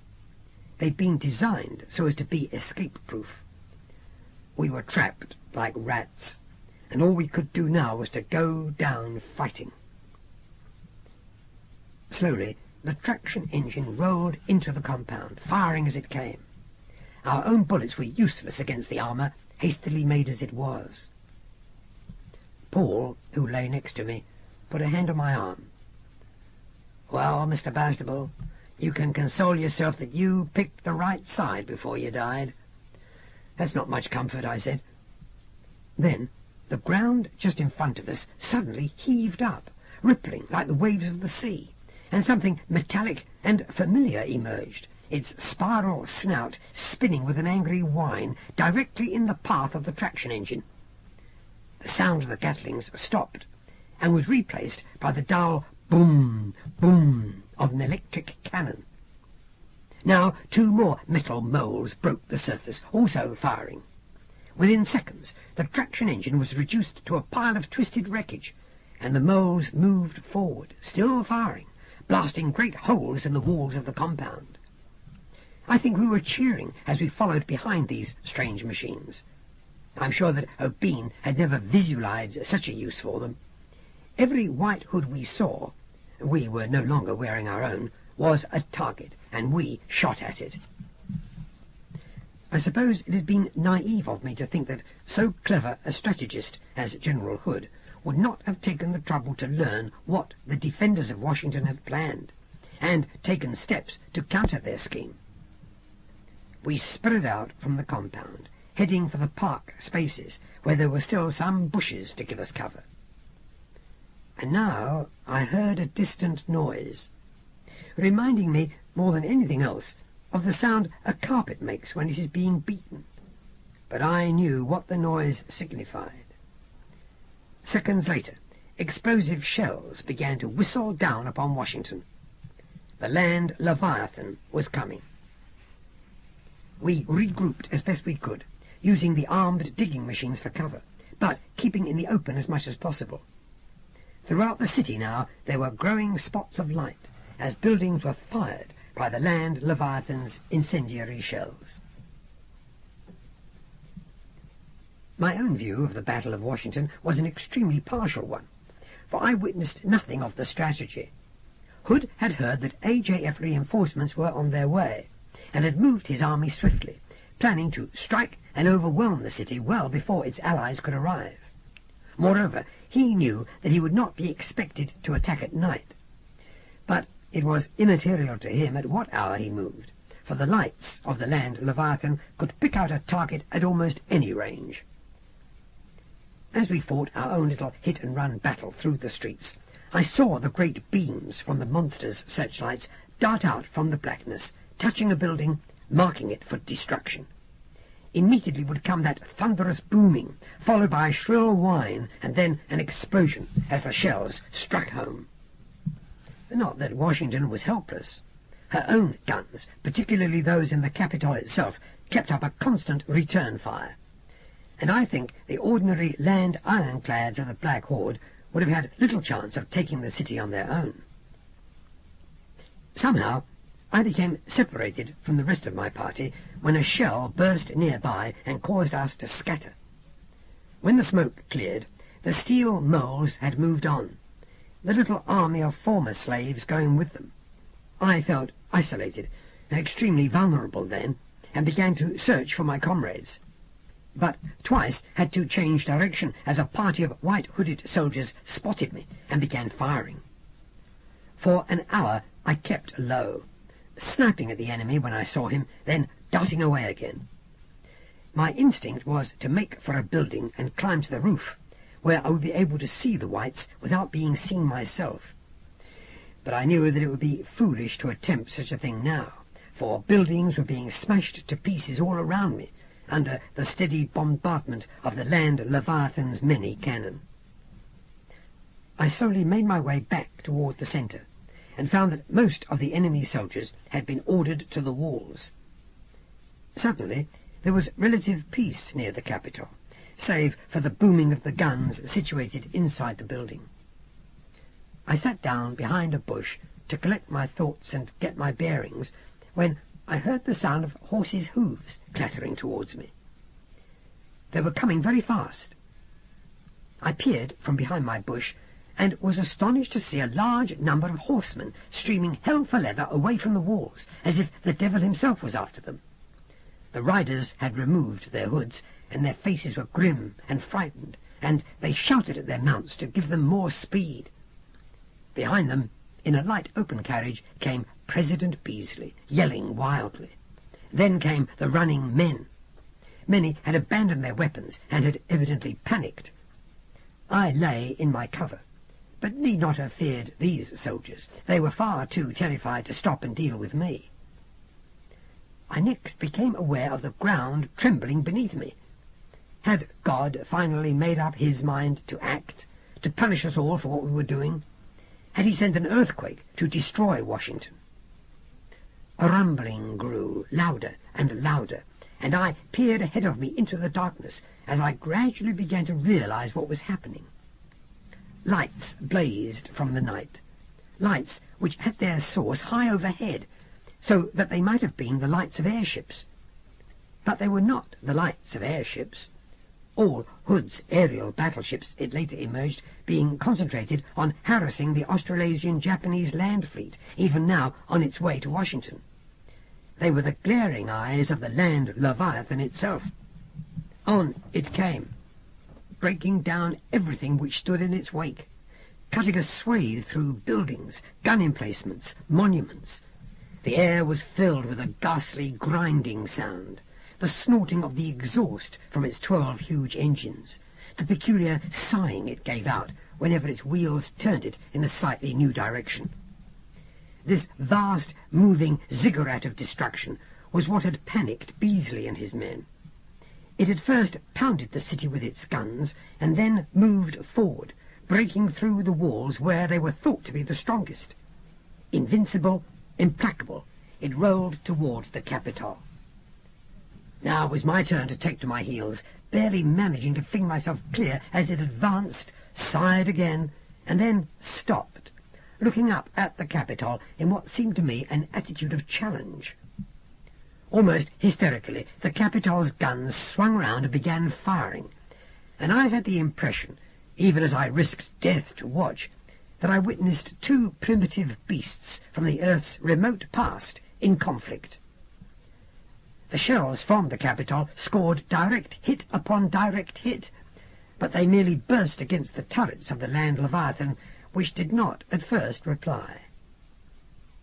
S2: They'd been designed so as to be escape-proof. We were trapped like rats, and all we could do now was to go down fighting. Slowly, the traction engine rolled into the compound, firing as it came. Our own bullets were useless against the armour, hastily made as it was. Paul, who lay next to me, put a hand on my arm. "Well, Mr. Bastable, you can console yourself that you picked the right side before you died." "That's not much comfort," I said. Then the ground just in front of us suddenly heaved up, rippling like the waves of the sea, and something metallic and familiar emerged, its spiral snout spinning with an angry whine directly in the path of the traction engine. The sound of the Gatlings stopped, and was replaced by the dull boom, boom of an electric cannon. Now 2 more metal moles broke the surface, also firing. Within seconds, the traction engine was reduced to a pile of twisted wreckage, and the moles moved forward, still firing, blasting great holes in the walls of the compound. I think we were cheering as we followed behind these strange machines. I'm sure that O'Bean had never visualized such a use for them. Every white hood we saw, we were no longer wearing our own, was a target, and we shot at it. I suppose it had been naive of me to think that so clever a strategist as General Hood would not have taken the trouble to learn what the defenders of Washington had planned, and taken steps to counter their scheme. We spread out from the compound, heading for the park spaces, where there were still some bushes to give us cover. And now I heard a distant noise, reminding me more than anything else of the sound a carpet makes when it is being beaten. But I knew what the noise signified. Seconds later, explosive shells began to whistle down upon Washington. The land Leviathan was coming. We regrouped as best we could, using the armed digging machines for cover, but keeping in the open as much as possible. Throughout the city now there were growing spots of light, as buildings were fired by the land Leviathan's incendiary shells. My own view of the Battle of Washington was an extremely partial one, for I witnessed nothing of the strategy. Hood had heard that AJF reinforcements were on their way, and had moved his army swiftly, planning to strike and overwhelm the city well before its allies could arrive. Moreover, he knew that he would not be expected to attack at night. But it was immaterial to him at what hour he moved, for the lights of the land Leviathan could pick out a target at almost any range. As we fought our own little hit-and-run battle through the streets, I saw the great beams from the monsters' searchlights dart out from the blackness, touching a building, marking it for destruction. Immediately would come that thunderous booming, followed by a shrill whine, and then an explosion as the shells struck home. Not that Washington was helpless. Her own guns, particularly those in the Capitol itself, kept up a constant return fire, and I think the ordinary land ironclads of the Black Horde would have had little chance of taking the city on their own. Somehow I became separated from the rest of my party when a shell burst nearby and caused us to scatter. When the smoke cleared, the steel moles had moved on, the little army of former slaves going with them. I felt isolated and extremely vulnerable then, and began to search for my comrades, but twice had to change direction as a party of white-hooded soldiers spotted me and began firing. For an hour I kept low, sniping at the enemy when I saw him, then darting away again. My instinct was to make for a building and climb to the roof, where I would be able to see the whites without being seen myself. But I knew that it would be foolish to attempt such a thing now, for buildings were being smashed to pieces all around me, under the steady bombardment of the land Leviathan's many cannon. I slowly made my way back toward the centre, and found that most of the enemy soldiers had been ordered to the walls. Suddenly There was relative peace near the capital, save for the booming of the guns situated inside the building. I sat down behind a bush to collect my thoughts and get my bearings, when I heard the sound of horses' hooves clattering towards me. They were coming very fast. I peered from behind my bush, and was astonished to see a large number of horsemen streaming hell for leather away from the walls, as if the devil himself was after them. The riders had removed their hoods, and their faces were grim and frightened, and they shouted at their mounts to give them more speed. Behind them, in a light open carriage, came President Beasley, yelling wildly. Then came the running men. Many had abandoned their weapons and had evidently panicked. I lay in my cover, but need not have feared these soldiers. They were far too terrified to stop and deal with me. I next became aware of the ground trembling beneath me. Had God finally made up his mind to act, to punish us all for what we were doing? Had he sent an earthquake to destroy Washington? A rumbling grew louder and louder, and I peered ahead of me into the darkness as I gradually began to realize what was happening. Lights blazed from the night, lights which had their source high overhead, so that they might have been the lights of airships. But they were not the lights of airships. All Hood's aerial battleships, it later emerged, being concentrated on harassing the Australasian-Japanese land fleet, even now on its way to Washington. They were the glaring eyes of the land Leviathan itself. On it came, breaking down everything which stood in its wake, cutting a swathe through buildings, gun emplacements, monuments. The air was filled with a ghastly grinding sound, the snorting of the exhaust from its 12 huge engines, the peculiar sighing it gave out whenever its wheels turned it in a slightly new direction. This vast, moving ziggurat of destruction was what had panicked Beasley and his men. It had first pounded the city with its guns, and then moved forward, breaking through the walls where they were thought to be the strongest. Invincible, implacable, it rolled towards the Capitol. Now it was my turn to take to my heels, barely managing to fling myself clear as it advanced, sighed again, and then stopped, looking up at the Capitol in what seemed to me an attitude of challenge. Almost hysterically, the Capitol's guns swung round and began firing, and I had the impression, even as I risked death to watch, that I witnessed two primitive beasts from the earth's remote past in conflict. The shells from the Capitol scored direct hit upon direct hit, but they merely burst against the turrets of the land Leviathan, which did not at first reply.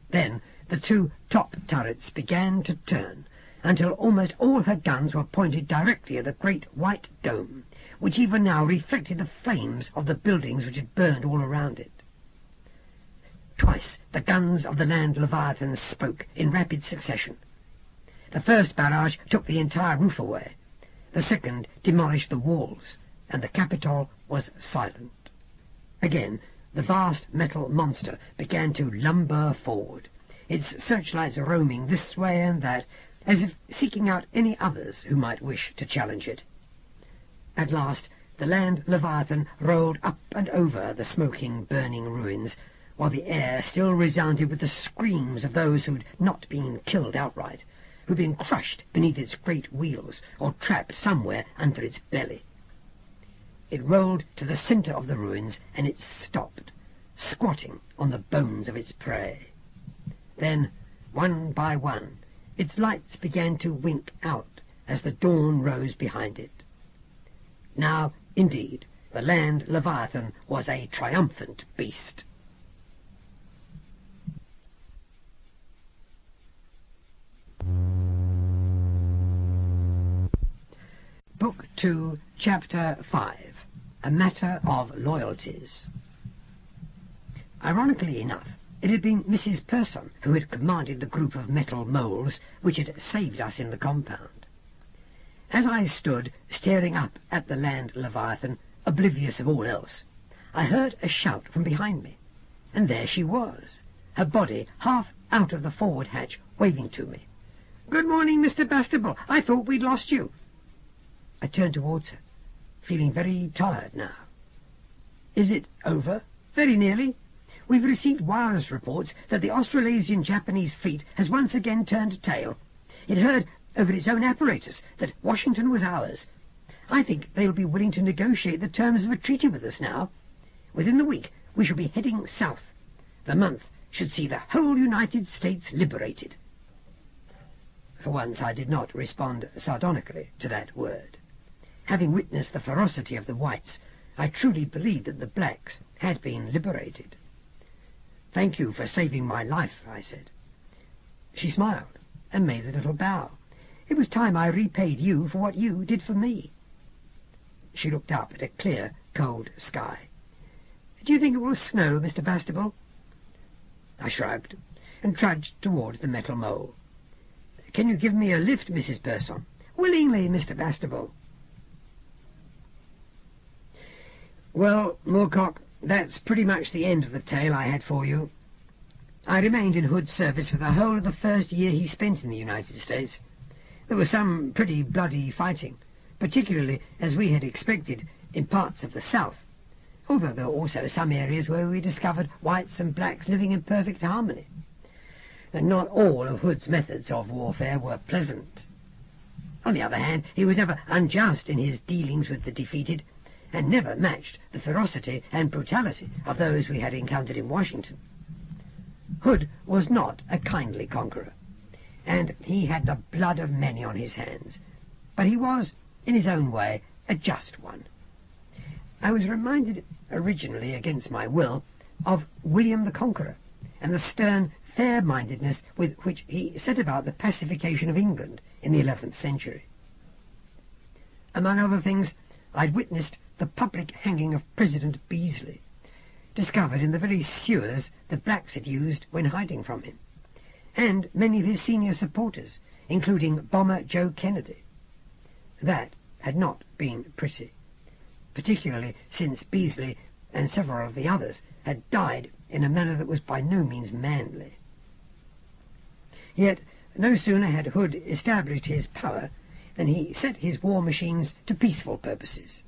S2: Then the two top turrets began to turn, until almost all her guns were pointed directly at the great white dome, which even now reflected the flames of the buildings which had burned all around it. Twice the guns of the land Leviathan spoke in rapid succession. The first barrage took the entire roof away. The second demolished the walls, and the Capitol was silent. Again, the vast metal monster began to lumber forward, its searchlights roaming this way and that, as if seeking out any others who might wish to challenge it. At last, the land Leviathan rolled up and over the smoking, burning ruins, while the air still resounded with the screams of those who'd not been killed outright, who'd been crushed beneath its great wheels or trapped somewhere under its belly. It rolled to the centre of the ruins, and it stopped, squatting on the bones of its prey. Then, one by one, its lights began to wink out as the dawn rose behind it. Now, indeed, the land Leviathan was a triumphant beast. Book 2, Chapter 5, A Matter of Loyalties. Ironically enough, it had been Mrs. Person who had commanded the group of metal moles which had saved us in the compound. As I stood staring up at the land Leviathan, oblivious of all else, I heard a shout from behind me, and there she was, her body half out of the forward hatch, waving to me. "Good morning, Mr. Bastable. I thought we'd lost you." I turned towards her, feeling very tired now. "Is it over?" "Very nearly. We've received wireless reports that the Australasian Japanese fleet has once again turned tail. It heard over its own apparatus that Washington was ours. I think they'll be willing to negotiate the terms of a treaty with us now. Within the week we shall be heading south. The month should see the whole United States liberated." For once I did not respond sardonically to that word. Having witnessed the ferocity of the whites, I truly believed that the blacks had been liberated. "Thank you for saving my life," I said. She smiled and made a little bow. "It was time I repaid you for what you did for me." She looked up at a clear, cold sky. "Do you think it will snow, Mr. Bastable?" I shrugged and trudged towards the metal mole. "Can you give me a lift, Mrs. Persson?" "Willingly, Mr. Bastable." Well, Moorcock, that's pretty much the end of the tale I had for you. I remained in Hood's service for the whole of the first year he spent in the United States. There was some pretty bloody fighting, particularly as we had expected in parts of the South, although there were also some areas where we discovered whites and blacks living in perfect harmony. And not all of Hood's methods of warfare were pleasant. On the other hand, he was never unjust in his dealings with the defeated, and never matched the ferocity and brutality of those we had encountered in Washington. Hood was not a kindly conqueror, and he had the blood of many on his hands, but he was, in his own way, a just one. I was reminded, originally against my will, of William the Conqueror, and the stern fair-mindedness with which he set about the pacification of England in the 11th century. Among other things, I'd witnessed the public hanging of President Beazley, discovered in the very sewers the blacks had used when hiding from him, and many of his senior supporters, including Bomber Joe Kennedy. That had not been pretty, particularly since Beazley and several of the others had died in a manner that was by no means manly. Yet no sooner had Hood established his power than he set his war machines to peaceful purposes.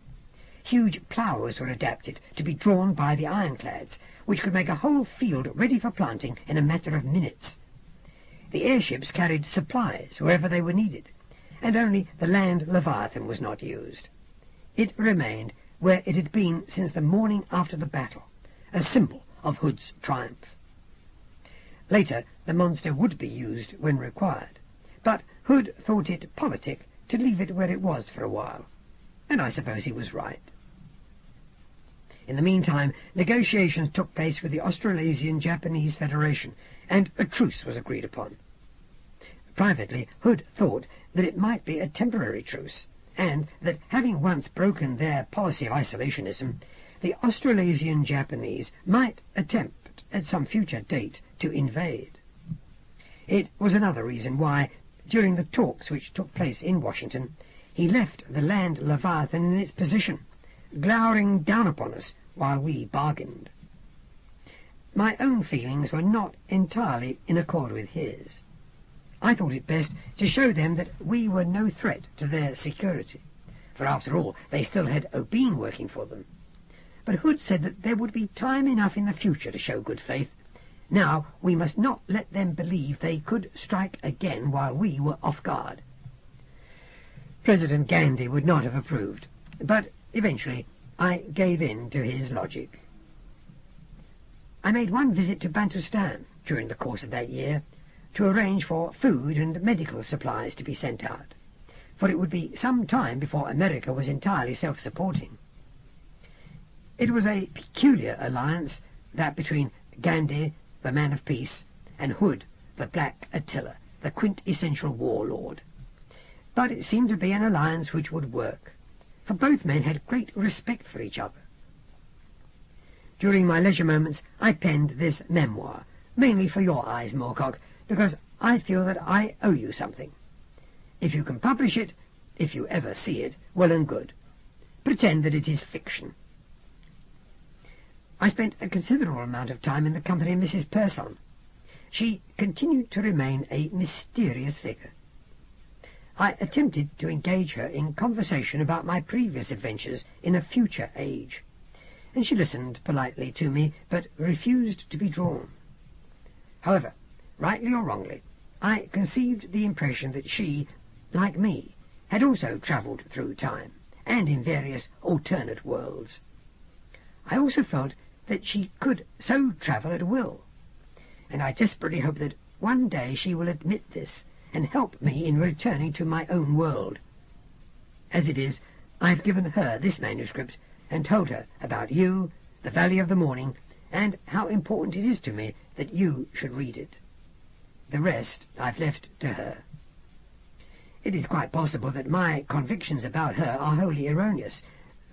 S2: Huge ploughs were adapted to be drawn by the ironclads, which could make a whole field ready for planting in a matter of minutes. The airships carried supplies wherever they were needed, and only the land Leviathan was not used. It remained where it had been since the morning after the battle, a symbol of Hood's triumph. Later the monster would be used when required, but Hood thought it politic to leave it where it was for a while, and I suppose he was right. In the meantime, negotiations took place with the Australasian Japanese Federation, and a truce was agreed upon. Privately, Hood thought that it might be a temporary truce, and that, having once broken their policy of isolationism, the Australasian Japanese might attempt at some future date to invade. It was another reason why, during the talks which took place in Washington, he left the land Leviathan in its position, glowering down upon us while we bargained. My own feelings were not entirely in accord with his. I thought it best to show them that we were no threat to their security, for after all they still had O'Bean working for them. But Hood said that there would be time enough in the future to show good faith. Now we must not let them believe they could strike again while we were off guard. President Gandhi would not have approved, but eventually I gave in to his logic. I made one visit to Bantustan during the course of that year, to arrange for food and medical supplies to be sent out, for it would be some time before America was entirely self-supporting. It was a peculiar alliance, that between Gandhi, the man of peace, and Hood, the Black Attila, the quintessential warlord. But it seemed to be an alliance which would work, for both men had great respect for each other. During my leisure moments I penned this memoir, mainly for your eyes, Moorcock, because I feel that I owe you something. If you can publish it, if you ever see it, well and good. Pretend that it is fiction. I spent a considerable amount of time in the company of Mrs. Persson. She continued to remain a mysterious figure. I attempted to engage her in conversation about my previous adventures in a future age, and she listened politely to me, but refused to be drawn. However, rightly or wrongly, I conceived the impression that she, like me, had also travelled through time, and in various alternate worlds. I also felt that she could so travel at will, and I desperately hope that one day she will admit this and help me in returning to my own world. As it is, I have given her this manuscript and told her about you, the Valley of the Morning, and how important it is to me that you should read it. The rest I've left to her. It is quite possible that my convictions about her are wholly erroneous,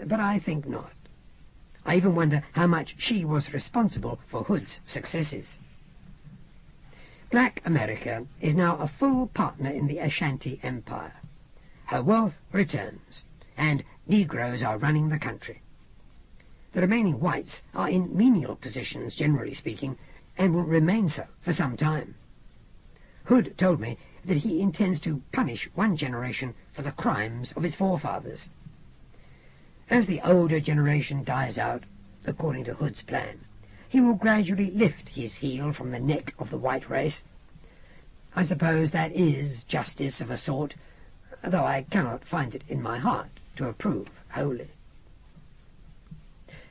S2: but I think not. I even wonder how much she was responsible for Hood's successes. Black America is now a full partner in the Ashanti Empire. Her wealth returns, and Negroes are running the country. The remaining whites are in menial positions, generally speaking, and will remain so for some time. Hood told me that he intends to punish one generation for the crimes of its forefathers. As the older generation dies out, according to Hood's plan, he will gradually lift his heel from the neck of the white race. I suppose that is justice of a sort, though I cannot find it in my heart to approve wholly.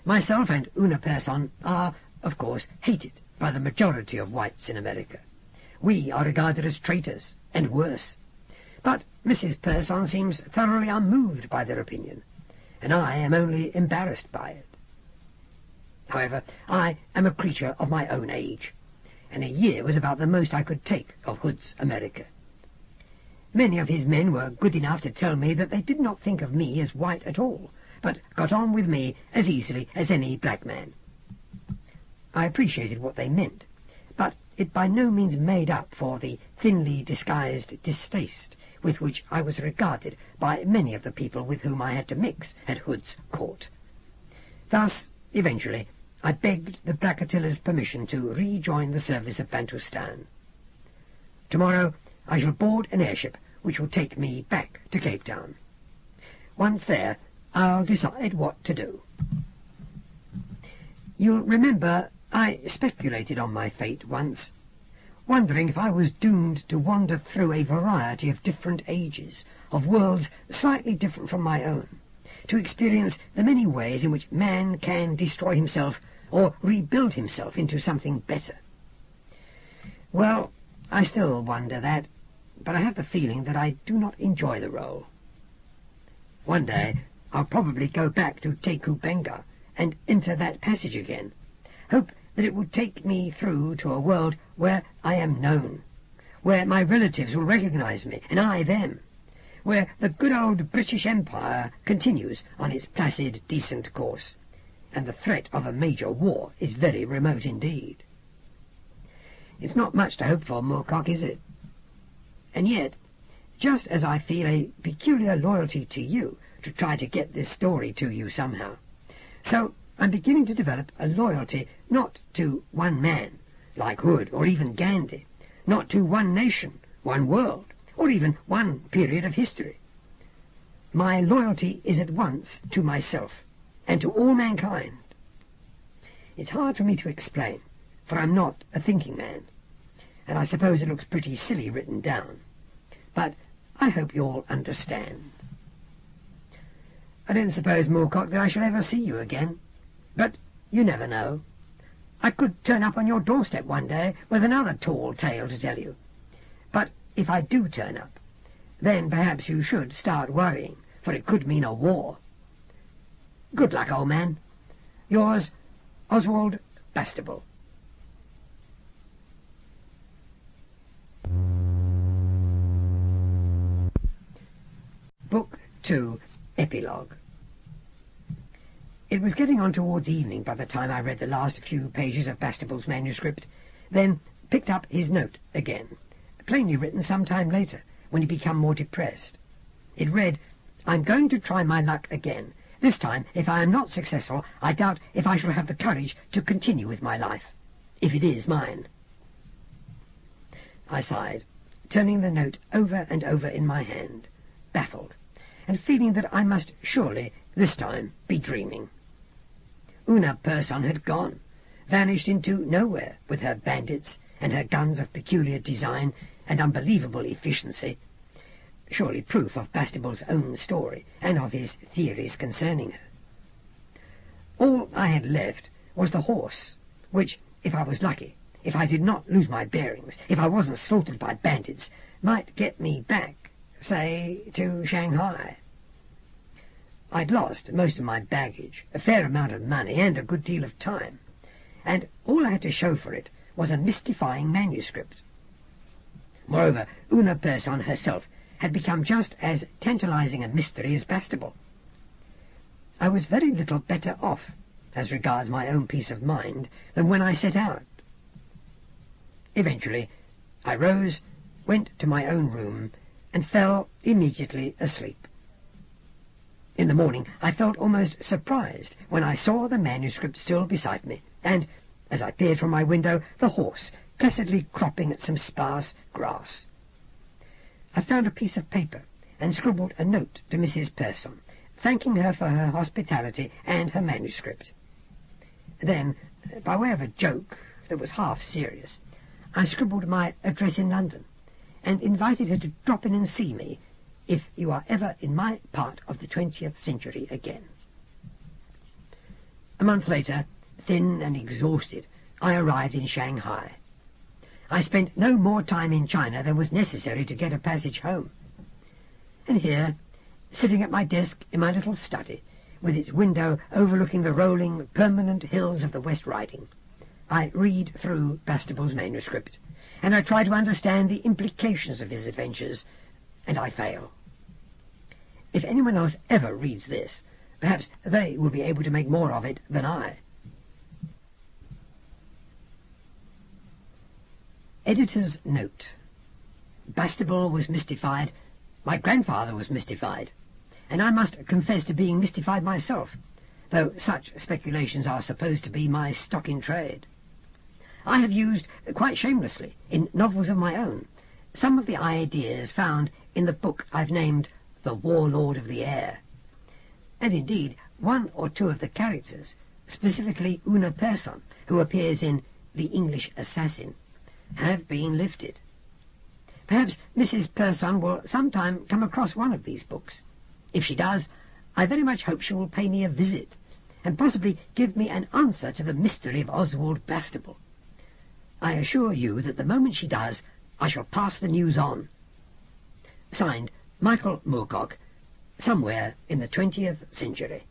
S2: Myself and Una Persson are, of course, hated by the majority of whites in America. We are regarded as traitors, and worse. But Mrs. Persson seems thoroughly unmoved by their opinion, and I am only embarrassed by it. However, I am a creature of my own age, and a year was about the most I could take of Hood's America. Many of his men were good enough to tell me that they did not think of me as white at all, but got on with me as easily as any black man. I appreciated what they meant, but it by no means made up for the thinly disguised distaste with which I was regarded by many of the people with whom I had to mix at Hood's court. Thus, eventually, I begged the Blackatilla's permission to rejoin the service of Bantustan. Tomorrow I shall board an airship which will take me back to Cape Town. Once there, I'll decide what to do. You'll remember I speculated on my fate once, wondering if I was doomed to wander through a variety of different ages, of worlds slightly different from my own, to experience the many ways in which man can destroy himself or rebuild himself into something better. Well, I still wonder that, but I have the feeling that I do not enjoy the role. One day I'll probably go back to Teku Benga and enter that passage again, hope that it will take me through to a world where I am known, where my relatives will recognize me, and I them, where the good old British Empire continues on its placid, decent course, and the threat of a major war is very remote indeed. It's not much to hope for, Moorcock, is it? And yet, just as I feel a peculiar loyalty to you to try to get this story to you somehow, so I'm beginning to develop a loyalty not to one man, like Hood or even Gandhi, not to one nation, one world, or even one period of history. My loyalty is at once to myself and to all mankind. It's hard for me to explain, for I'm not a thinking man, and I suppose it looks pretty silly written down, but I hope you'll understand. I don't suppose, Moorcock, that I shall ever see you again, but you never know. I could turn up on your doorstep one day with another tall tale to tell you. But if I do turn up, then perhaps you should start worrying, for it could mean a war. Good luck, old man. Yours, Oswald Bastable. Book 2, Epilogue. It was getting on towards evening by the time I read the last few pages of Bastable's manuscript, then picked up his note again, plainly written some time later, when he became more depressed. It read, "I'm going to try my luck again. This time, if I am not successful, I doubt if I shall have the courage to continue with my life, if it is mine." I sighed, turning the note over and over in my hand, baffled, and feeling that I must surely, this time, be dreaming. Una Persson had gone, vanished into nowhere with her bandits and her guns of peculiar design and unbelievable efficiency, surely proof of Bastable's own story and of his theories concerning her. All I had left was the horse, which, if I was lucky, if I did not lose my bearings, if I wasn't slaughtered by bandits, might get me back, say, to Shanghai. I'd lost most of my baggage, a fair amount of money, and a good deal of time, and all I had to show for it was a mystifying manuscript. Moreover, Una Persson herself had become just as tantalizing a mystery as Bastable. I was very little better off, as regards my own peace of mind, than when I set out. Eventually, I rose, went to my own room, and fell immediately asleep. In the morning, I felt almost surprised when I saw the manuscript still beside me, and, as I peered from my window, the horse placidly cropping at some sparse grass. I found a piece of paper and scribbled a note to Mrs. Persson, thanking her for her hospitality and her manuscript. Then, by way of a joke that was half serious, I scribbled my address in London, and invited her to drop in and see me if you are ever in my part of the 20th century again. A month later, thin and exhausted, I arrived in Shanghai. I spent no more time in China than was necessary to get a passage home. And here, sitting at my desk in my little study, with its window overlooking the rolling, permanent hills of the West Riding, I read through Bastable's manuscript, and I try to understand the implications of his adventures, and I fail. If anyone else ever reads this, perhaps they will be able to make more of it than I. Editor's note. Bastable was mystified, my grandfather was mystified, and I must confess to being mystified myself, though such speculations are supposed to be my stock in trade. I have used, quite shamelessly, in novels of my own, some of the ideas found in the book I've named The Warlord of the Air, and indeed one or two of the characters, specifically Una Persson, who appears in The English Assassin, have been lifted. Perhaps Mrs. Persson will sometime come across one of these books. If she does, I very much hope she will pay me a visit, and possibly give me an answer to the mystery of Oswald Bastable. I assure you that the moment she does, I shall pass the news on. Signed, Michael Moorcock, somewhere in the 20th century.